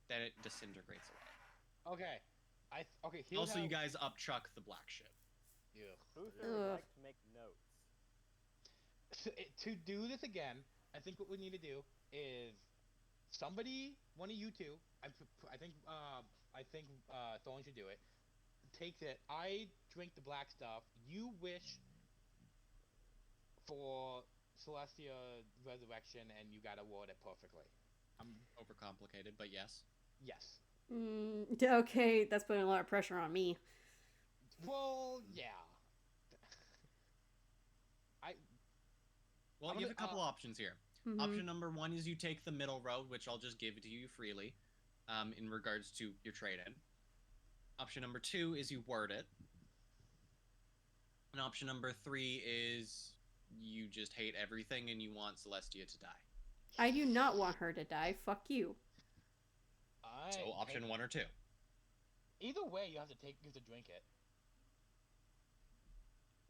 Then it disintegrates away. Okay. Okay, here's Also, how... you guys upchuck the black ship. Yeah. Who's there would Ugh. like to make notes? To do this again, I think what we need to do is somebody, one of you two, I think Thorn should do it. Takes it. I drink the black stuff. You wish for Celestia resurrection, and you gotta word it perfectly. I'm overcomplicated, but yes. Yes. Okay, that's putting a lot of pressure on me. Well, yeah. Well, I'm you have a gonna- couple options here. Mhm. Option number one is you take the middle road, which I'll just give to you freely, in regards to your trade-in. Option number two is you word it. And option number three is you just hate everything and you want Celestia to die. I do not want her to die. Fuck you. So option one or two. Either way, you have to drink it.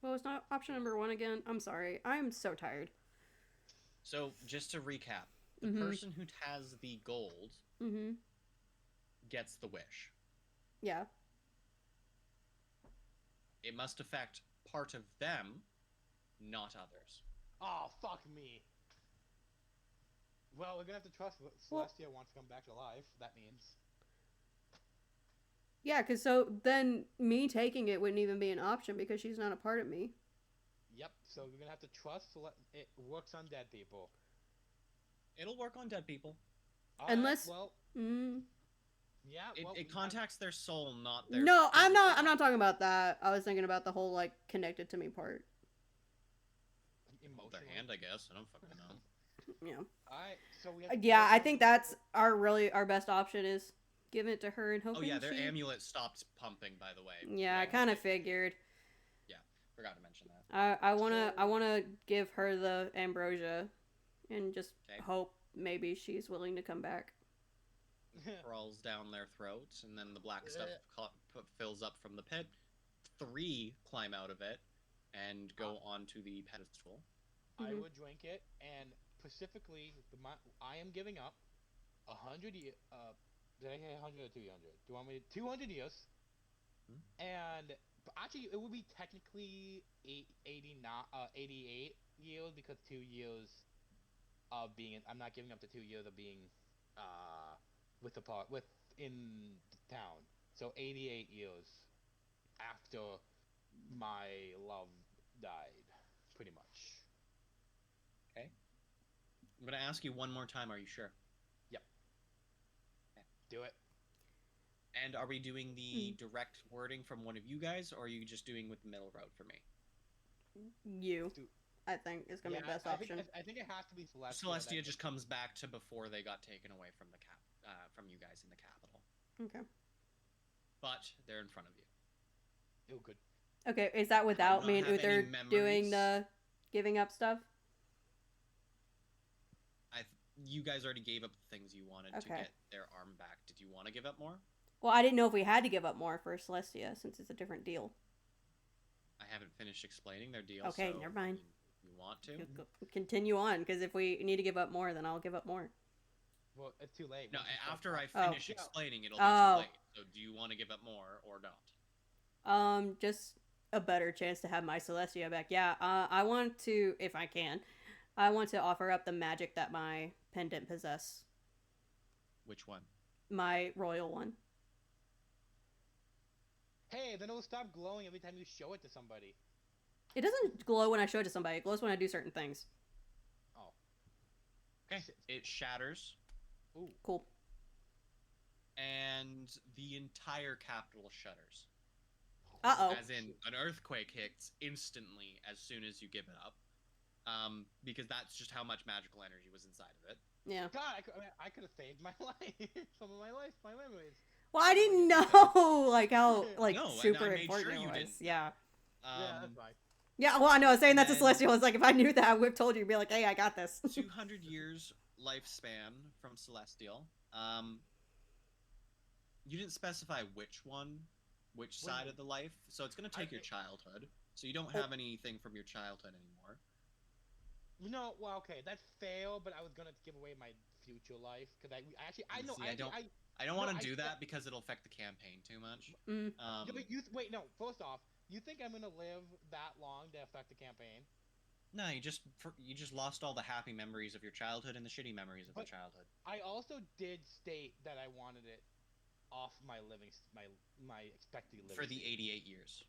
Well, it's not option number one again. I'm sorry. I'm so tired. So just to recap, the Mhm. person who has the gold Mm-hmm. gets the wish. Yeah. it must affect part of them, not others. Oh, fuck me. Well, we're gonna have to trust Well- Celestia wants to come back to life. That means. Yeah, because so then me taking it wouldn't even be an option because she's not a part of me. Yep. So we're gonna have to trust it works on dead people. It'll work on dead people. Alright, Unless- well, Mm. yeah. It, well, it we contacts their soul, not their. No, I'm not. physical I'm not talking about that. I was thinking about the whole like connected to me part. have Hold their emotionally- hand, I guess. I don't fucking know. Yeah. Alright, so we have. to Yeah, work I on- think that's our best option is giving it to her and Oh hoping yeah, their she. amulet stopped pumping. By the way. Yeah, I kind of figured. Forgot to mention that. I wanna give her the ambrosia, and just Okay. hope maybe she's willing to come back. Crawls down their throats, and then the black stuff fills up from the pit. 3 climb out of it and go onto the pedestal. I Mhm. would drink it, and specifically, I am giving up 100 years. Did I say 100 or 200? Do you want me to 200 years? And but actually, it would be technically 88 years because 2 years of being. I'm not giving up the 2 years of being with the part within the town. So 88 years after my love died, pretty much. I'm gonna ask you one more time. Are you sure? Do it. And are we doing the direct wording from one of you guys, or are you just doing with the middle road for me? You, Do- I think, is gonna be the best I think, option. I think it has to be Celestia. Celestia just comes back to before they got taken away from the from you guys in the capital, Okay. but they're in front of you. Oh, good. Okay, is that without not me and have any Uther doing memories. the giving up stuff? You guys already gave up the things you wanted to Okay. get their arm back. Did you want to give up more? Well, I didn't know if we had to give up more for Celestia since it's a different deal. I haven't finished explaining their deal. Okay, so, never mind. You want to? Continue on, because if we need to give up more, then I'll give up more. Well, it's too late. No, Once you after I start- finish Yeah. explaining, it'll Oh. be too late. So do you want to give up more or not? Just a better chance to have my Celestia back. Yeah, I want to, if I can, I want to offer up the magic that my pendant possess, Which one? my royal one. Hey, then it'll stop glowing every time you show it to somebody. It doesn't glow when I show it to somebody. It glows when I do certain things. Oh. Okay. It shatters, Ooh. Cool. and the entire capital shudders. Uh-oh. As in, an earthquake hits instantly as soon as you give it up. Because that's just how much magical energy was inside of it. Yeah. God, I could have saved my life. Some of my memories. Well, I didn't know like how like No, and super I made important sure it you was. didn't. Yeah. Yeah, that's fine. Yeah. Well, I know. I was saying that to then- Celestial. It's like if I knew that, I would have told you. Be like, hey, I got this. 200 years lifespan from Celestial. You didn't specify which one, which What do you side mean? of the life. So it's going to take your childhood. So you don't Oh. have anything from your childhood anymore. You know, well, okay, that's fail, but I was gonna give away my future life because I know See, I I don't- I I don't No, want I to do said- that because it'll affect the campaign too much. Mm. Yeah, but wait, no. First off, you think I'm gonna live that long to affect the campaign? No, you just lost all the happy memories of your childhood and the shitty memories of But- your childhood. I also did state that I wanted it off my my expected living For the stage. 88 years.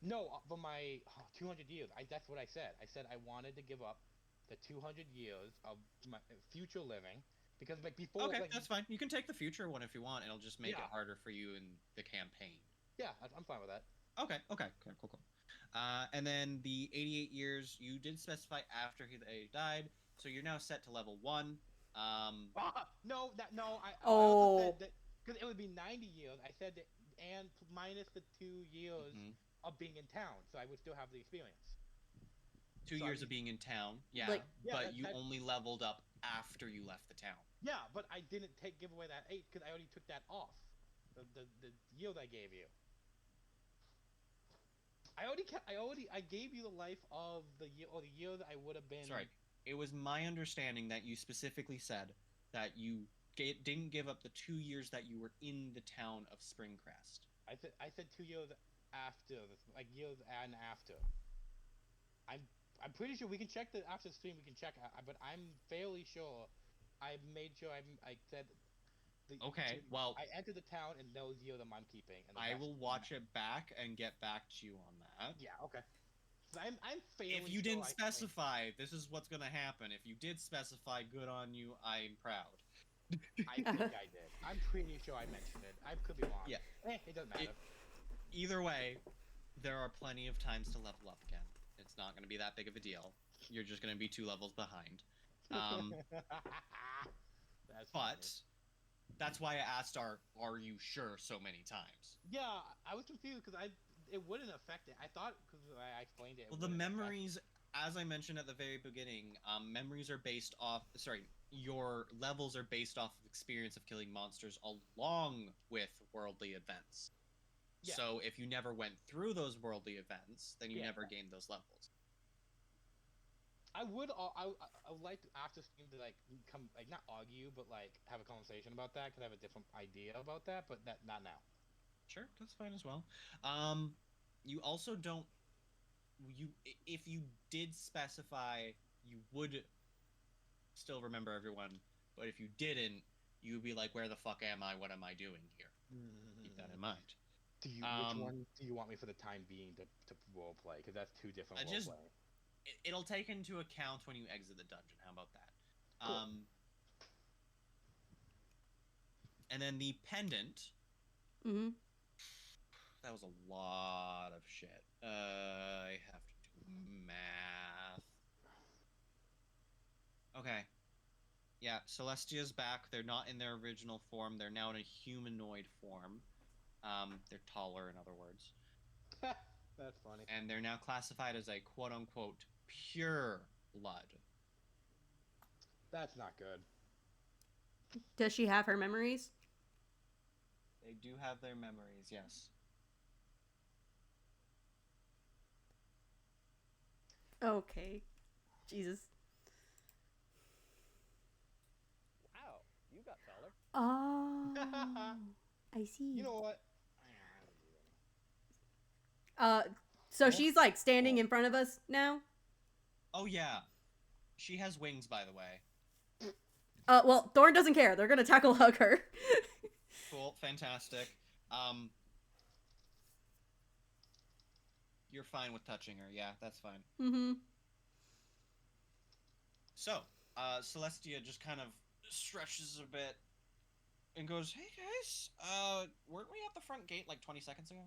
No, for my 200 years. That's what I said. I said I wanted to give up the 200 years of my future living because like before. Okay, like, that's fine. You can take the future one if you want. It'll just make Yeah. it harder for you in the campaign. Yeah, I'm fine with that. Okay, cool. And then the 88 years, you did specify after they died, so you're now set to level 1. No, I Oh. also said that because it would be 90 years. I said that and minus the 2 years Mhm. of being in town, so I would still have the experience. 2 So years I- of being in town, yeah, Like- Yeah, but that- you that- only leveled up after you left the town. Yeah, but I didn't give away that 8 because I already took that off. The yield I gave you. I gave you the life of the year or the year that I would have been. Sorry, it was my understanding that you specifically said that you didn't give up the 2 years that you were in the town of Springcrest. I said 2 years after this, like years and after. I'm pretty sure we can check the after the stream. We can check, but I'm fairly sure. I made sure I said. Okay, well, I entered the town and those years I'm keeping. And the I rest will I'm watch not. it back and get back to you on that. Yeah. Okay. So I'm fairly. If you sure didn't I explained- specify, this is what's gonna happen. If you did specify, good on you. I'm proud. I think I did. I'm pretty sure I mentioned it. I could be wrong. Yeah. It doesn't matter. Either way, there are plenty of times to level up again. It's not gonna be that big of a deal. You're just gonna be 2 levels behind. That's But funny. that's why I asked, are you sure so many times? Yeah, I was confused because it wouldn't affect it. I thought because I explained it. Well, the memories, as I mentioned at the very beginning, memories are based off. Sorry, your levels are based off of experience of killing monsters along with worldly events. Yeah. So if you never went through those worldly events, then you Yeah. never gained those levels. I would like to after stream to like come like not argue but like have a conversation about that because I have a different idea about that, but not now. Sure, that's fine as well. You also don't. If you did specify, you would still remember everyone. But if you didn't, you would be like, "Where the fuck am I? What am I doing here?" Keep that in mind. Which one do you want me for the time being to role play? Because that's two different I role just- play. It'll take into account when you exit the dungeon. How about that? Cool. And then the pendant. Mm-hmm. That was a lot of shit. I have to do math. Okay. Yeah, Celestia's back. They're not in their original form. They're now in a humanoid form. They're taller, in other words. That's funny. And they're now classified as a quote-unquote pure blood. That's not good. Does she have her memories? They do have their memories, yes. Okay. Jesus. Wow, you got taller. Oh. I see. You know what? So Oh. she's like standing in front of us now? Oh yeah. She has wings, by the way. Well, Thorn doesn't care. They're gonna tackle hug her. Cool, fantastic. You're fine with touching her, yeah, that's fine. Mm-hmm. So, Celestia just kind of stretches a bit and goes, "Hey guys, weren't we at the front gate like 20 seconds ago?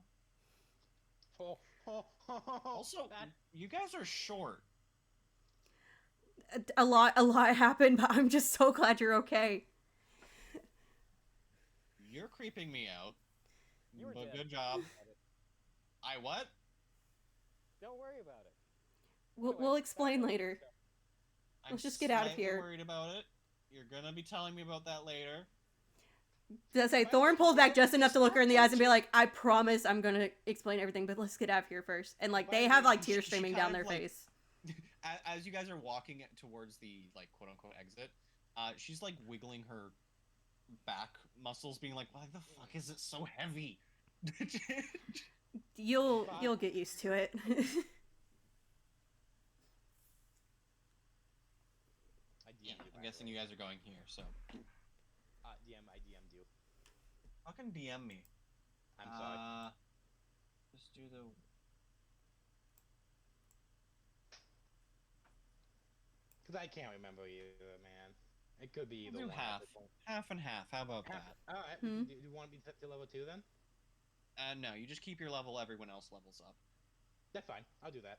Also, you guys are short. A lot happened, but I'm just so glad you're okay. You're creeping me out. You were But dead. good job. About it. I what? Don't worry about it. We'll Anyway, explain back to later. I'm Let's just get out of slightly here. worried about it. You're gonna be telling me about that later. Did I say Thorn pulls back just enough to look her in the eyes and be like, "I promise I'm gonna explain everything, but let's get out of here first." And like they have like tears She streaming kind down of, their like- face. As you guys are walking towards the like quote unquote exit, she's like wiggling her back muscles, being like, "Why the fuck is it so heavy?" You'll get used to it. I DM'd Yeah, you, by I'm the guessing way. you guys are going here, so I DM'd you. fucking DM me. I'm sorry. Just do the. Because I can't remember either, man. It could be either Do one. at half. this point. Half and half. How about Half- that? Alright. Hmm. Do you want me to level 2 then? No, you just keep your level. Everyone else levels up. That's fine. I'll do that.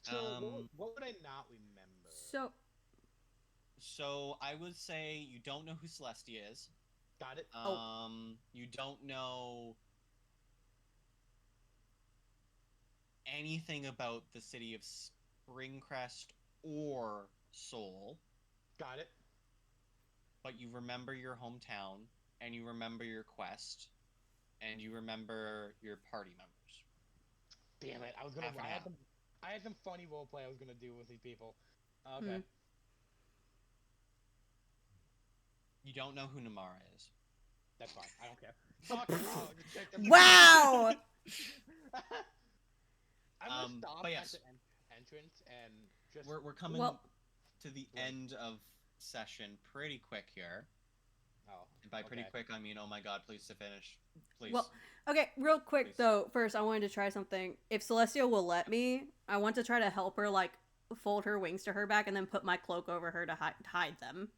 So, what would I not remember? So So I would say you don't know who Celestia is. Got it? You don't know anything about the city of Springcrest or Seoul, Got it. but you remember your hometown, and you remember your quest, and you remember your party members. Damn it. I was gonna. Half and I had, half. some, I had some funny roleplay I was gonna do with these people. Okay. Hmm. You don't know who Namara is. That's fine. I don't care. Fuck. Oh, just check them- wow, I'm gonna stop but at yes. the entrance and just. We're coming Well- to the Right. end of session pretty quick here. Oh, And by pretty okay. quick, I mean, oh my god, please to finish. Please. Well, okay, real quick Please. though. First, I wanted to try something. If Celestia will let me, I want to try to help her like fold her wings to her back and then put my cloak over her to hide them.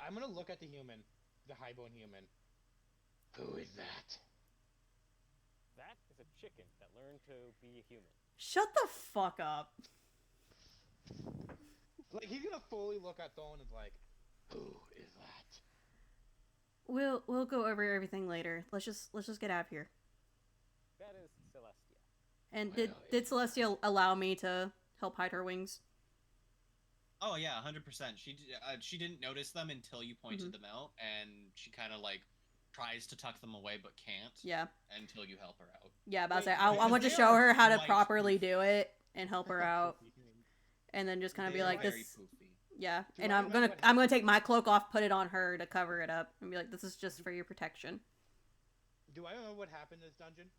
I'm gonna look at the human, the highbone human. Who is that? That is a chicken that learned to be a human. Shut the fuck up. Like he's gonna fully look at Thorn and like, who is that? We'll go over everything later. Let's just get out of here. That is Celestia. And Well, did Celestia allow me to help hide her wings? Oh yeah, 100%. She didn't notice them until you pointed Mhm. them out, and she kind of like tries to tuck them away but can't. Yeah. Until you help her out. Yeah, about to Wait, say I because want to they show are her how to quite properly poofy. do it and help her out, and then just kind of They be are like very this. poofy. Yeah, Do and I I'm remember gonna what take my cloak off, put it on her to cover it up, and be like, this is just for your protection. Do I remember what happened in this dungeon?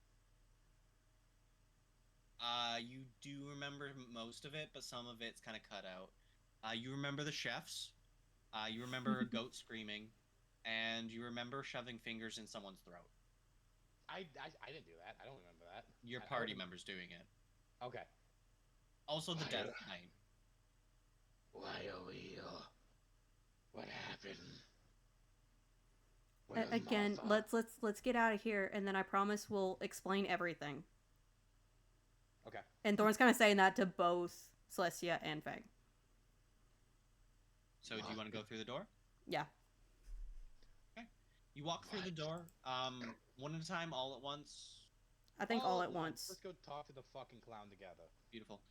You do remember most of it, but some of it's kind of cut out. You remember the chefs. You remember a goat screaming, and you remember shoving fingers in someone's throat. I didn't do that. I don't remember that. Your I party don't- members doing it. Okay. Also, the Why Death do- Knight. Why are we here? What happened? Where's Again, Martha? let's get out of here, and then I promise we'll explain everything. Okay. And Thorn's kind of saying that to both Celestia and Fang. So, do you want to go through the door? Yeah. Okay. You walk through the door, one at a time, all at once. I think all at once. Let's go talk to the fucking clown together. Beautiful.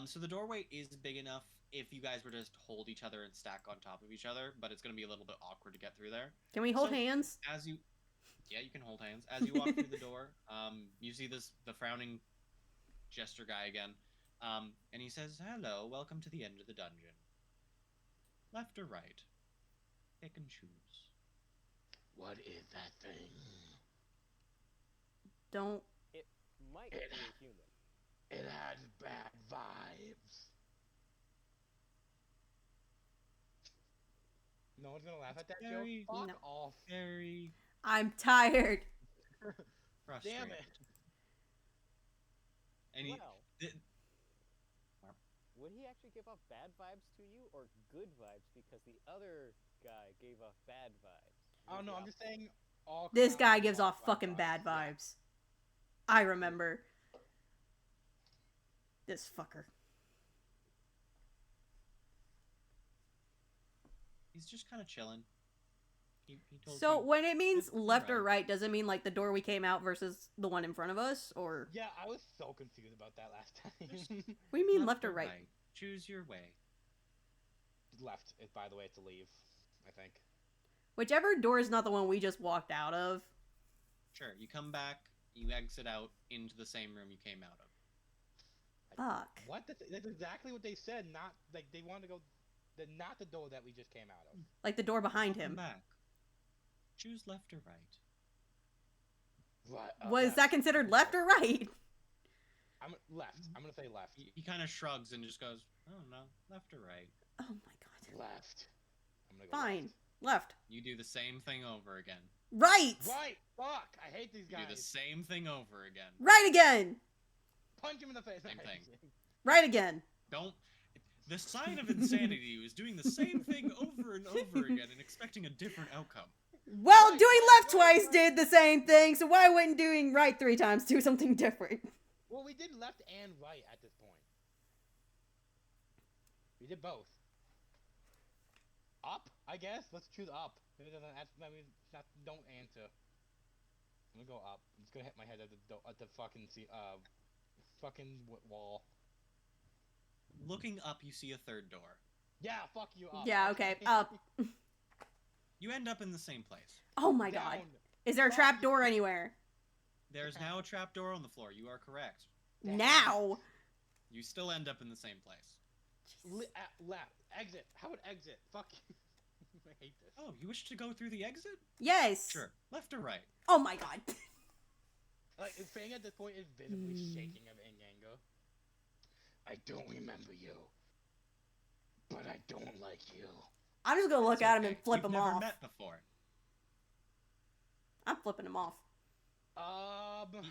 So the doorway is big enough if you guys were to just hold each other and stack on top of each other, but it's going to be a little bit awkward to get through there. Can we hold So- hands? Yeah, you can hold hands. As you walk through the door, you see the frowning jester guy again, and he says, "Hello, welcome to the end of the dungeon. Left or right? Pick and choose." What is that thing? Don't. It might be a human. It has bad vibes. No one's gonna laugh at that Very- joke? Fuck No. off. Very I'm tired. frustrated. Damn it. And he, Well, th- would he actually give off bad vibes to you or good vibes because the other guy gave off bad vibes? Oh no, I'm just saying all This clowns guy gives have off fucking bad Yeah. vibes. I remember. This fucker. he's just kind of chilling. He told So you, when it means Left or left or right? right, does it mean like the door we came out versus the one in front of us, or Yeah, I was so confused about that last time. we mean left or right? Choose your way. Left, by the way, to leave, I think. Whichever door is not the one we just walked out of. Sure, you come back, you exit out into the same room you came out of. Fuck. What? That's exactly what they said. Not like they wanted to go. Not the door that we just came out of. Like the door behind Come him. back. Choose left or right. What? Was that considered left or right? I'm left. I'm gonna say left. He kind of shrugs and just goes, "Oh no, left or right." Oh my god. Left. I'm gonna go Fine. Left. You do the same thing over again. Right! Left. Right. Fuck. I hate these You do the guys. same thing over again. Right again! Punch him in the face. Same thing. Right again! Don't. The sign of insanity is doing the same thing over and over again and expecting a different outcome. Well, Right, doing right, left right, twice right. did the same thing, so why wouldn't doing right 3 times do something different? Well, we did left and right at this point. We did both. Up, I guess. Let's choose up. If it doesn't. I mean, don't answer. I'm gonna go up. I'm just gonna hit my head at the fucking wall. Looking up, you see a third door. Yeah, fuck you up. Yeah, okay, up. You end up in the same place. Oh my god. Down. Is there a Fuck trap you. door anywhere? There's now a trap door on the floor. You are correct. Damn. Now! You still end up in the same place. Left. Exit. How would exit? Fuck you. hate this. Oh, you wish to go through the exit? Yes. Sure. Left or right? Oh my god. Like, Fang at this point is visibly shaking of anger. I don't remember you, but I don't like you. I'm just gonna look It's at him okay. and flip We've him never off. met before. I'm flipping him off.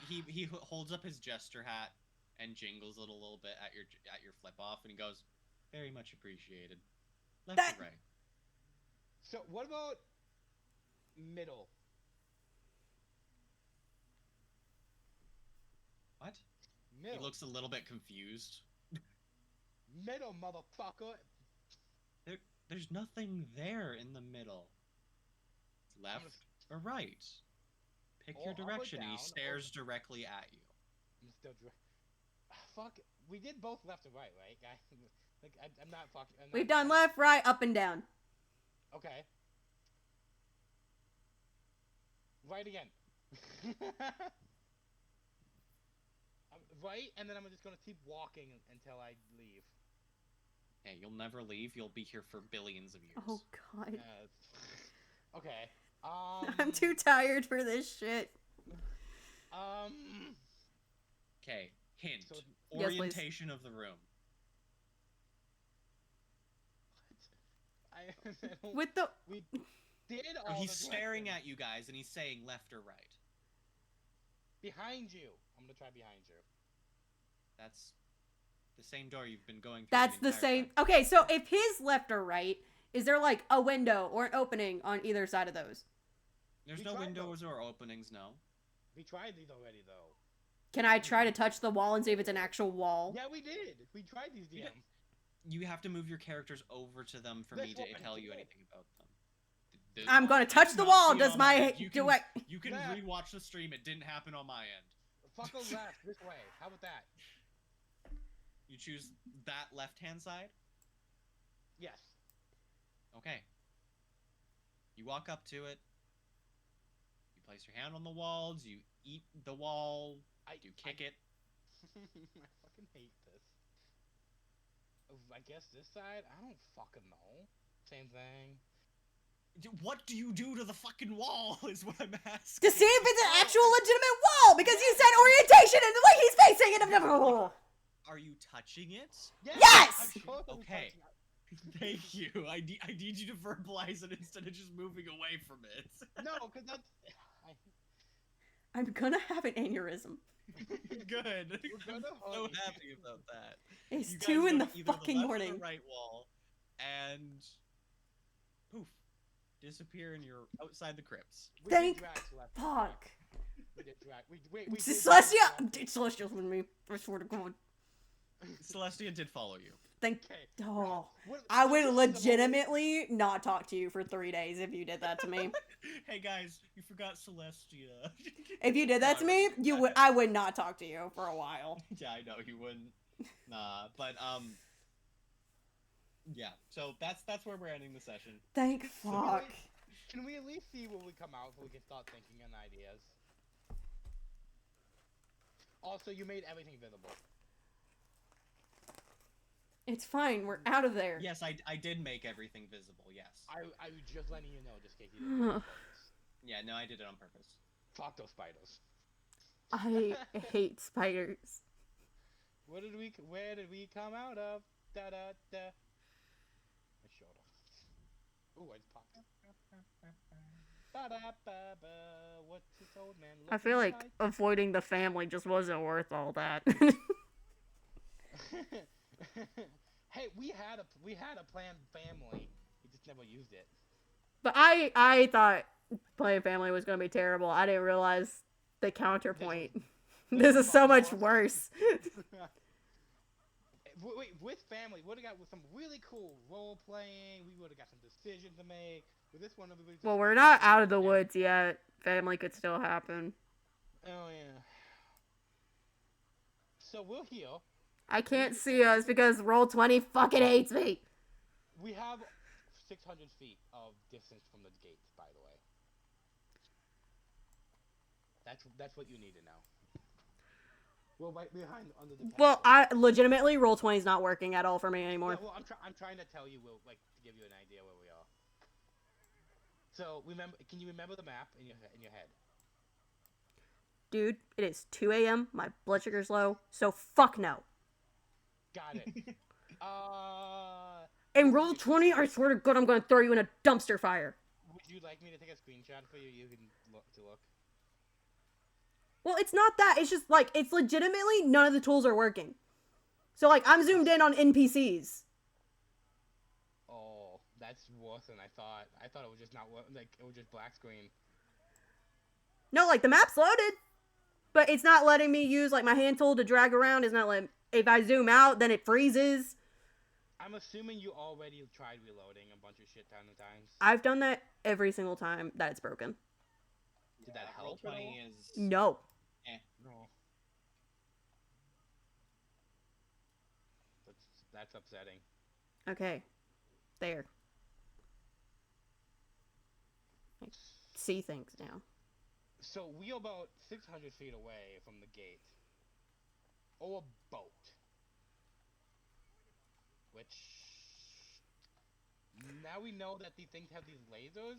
He holds up his jester hat and jingles it a little bit at your flip off, and he goes, "Very much appreciated." Left That- or right? So what about middle? What? Middle. He looks a little bit confused. Middle, motherfucker. There's nothing there in the middle. Left or right? Pick your Or up or direction. And he down, stares directly at you. I'm still fuck. We did both left and right, right, guy? Like I'm not fucking. We've done left, right, up, and down. Okay. Right again. Right, and then I'm just gonna keep walking until I leave. Hey, you'll never leave. You'll be here for billions of years. Oh god. Okay. I'm too tired for this shit. Okay. Hint. So- Yes, please. Orientation of the room. I don't- With the we did Or all he's the staring directions. at you guys and he's saying left or right. Behind you. I'm gonna try behind you. That's the same door you've been going through. that's the entire same. time. Okay, so if his left or right, is there like a window or an opening on either side of those? There's We no tried windows or openings, no. We tried these already, though. Can I try to touch the wall and see if it's an actual wall? Yeah, we did. We tried these We DM. did. You have to move your characters over to them for This me to one, tell you good. anything about them. I'm gonna I touch did the not wall. see Does on my end. do I? You can Yeah. rewatch the stream. It didn't happen on my end. Fuck a left this way. How about that? You choose that left-hand side. Yes. Okay. You walk up to it. You place your hand on the walls. You eat the wall. You kick it. I fucking hate this. I guess this side? I don't fucking know. Same thing. What do you do to the fucking wall? Is what I'm asking. To see if it's an actual legitimate wall, because you said orientation and the way he's facing it. Are you touching it? Yes! I'm totally Okay. touching it. Thank you. I need you to verbalize it instead of just moving away from it. No, because that's. I'm gonna have an aneurysm. Good. We're gonna I'm so hug. happy about that. It's You guys 2 in go the to either fucking left or morning. the right wall, and poof, disappear and you're outside the crypts. We did Thank drag Celestia. Fuck. We did drag. We did Celestia! drag Celestia's with me. I swear to God. Celestia did follow you. Thank. Okay. Oh. What- I what would is the whole- legitimately not talk to you for 3 days if you did that to me. Hey guys, you forgot Celestia. If you did that to me, you would. I would not talk to you for a while. Yeah, I know you wouldn't. Nah, but yeah. So that's where we're ending the session. Thank fuck. Can we at least see when we come out so we can start thinking on ideas? Also, you made everything visible. It's fine. We're out of there. Yes, I did make everything visible. Yes. I was just letting you know, just in case you didn't. notice. Yeah, no, I did it on purpose. Fuck those spiders. I hate spiders. Where did we come out of? Da da da. I showed up. Ooh, I just popped. Ba da ba ba. What's this old man I feel looking like avoiding the family just wasn't worth all that. Hey, we had a planned family. We just never used it. But I thought playing family was gonna be terrible. I didn't realize the counterpoint. This is so much worse. Wait, with family, would have got with some really cool role playing. We would have got some decisions to make. With this one, everybody. Well, we're not out of the woods yet. Family could still happen. Oh yeah. So we're here. I can't see us because Roll20 fucking hates me. We have 600 feet of distance from the gates, by the way. That's what you need to know. We're right behind under the. Well, castle. I legitimately Roll20 is not working at all for me Yeah, anymore. well, I'm trying to tell you, like, to give you an idea where we are. So remember, can you remember the map in your head? Dude, it is 2 a.m. My blood sugar's low, so fuck no. Got it. In Would roll you- 20, I swear to God, I'm gonna throw you in a dumpster fire. Would you like me to take a screenshot for you? You can look. Well, it's not that. It's just like it's legitimately none of the tools are working. So like I'm zoomed in on NPCs. Oh, that's worse than I thought. I thought it was just not like it was just black screen. No, like the map's loaded, but it's not letting me use like my hand tool to drag around. It's not letting. If I zoom out, then it freezes. I'm assuming you already tried reloading a bunch of shit tons of times. I've done that every single time that it's broken. Did that help Roll at all? 20 is. No. No. That's upsetting. Okay. There. I see things now. So we are about 600 feet away from the gate. Or a boat. Which... Now we know that these things have these lasers.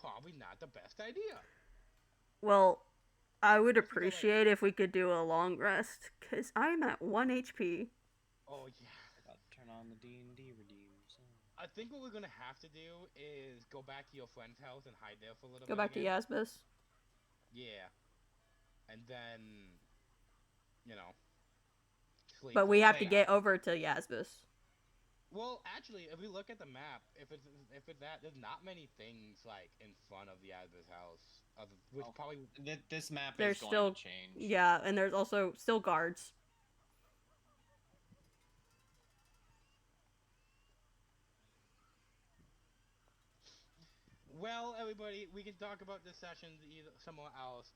Probably not the best idea. Well, I would Let's go, like- appreciate if we could do a long rest, because I'm at 1 HP. Oh yeah. About to turn on the D&D redeem. So. I think what we're gonna have to do is go back to your friend's house and hide there for a little Go bit. back to again. Yasbus. Yeah. And then, you know, sleep. But for we the have to day get after. over to Yasbus. Well, actually, if we look at the map, if it's that, there's not many things like in front of the Yasbus house, which Oh. probably. This map There's is going still- to change. Yeah, and there's also still guards. Well, everybody, we can talk about this session either somewhere else.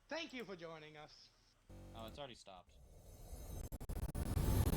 Thank you for joining us. Oh, it's already stopped.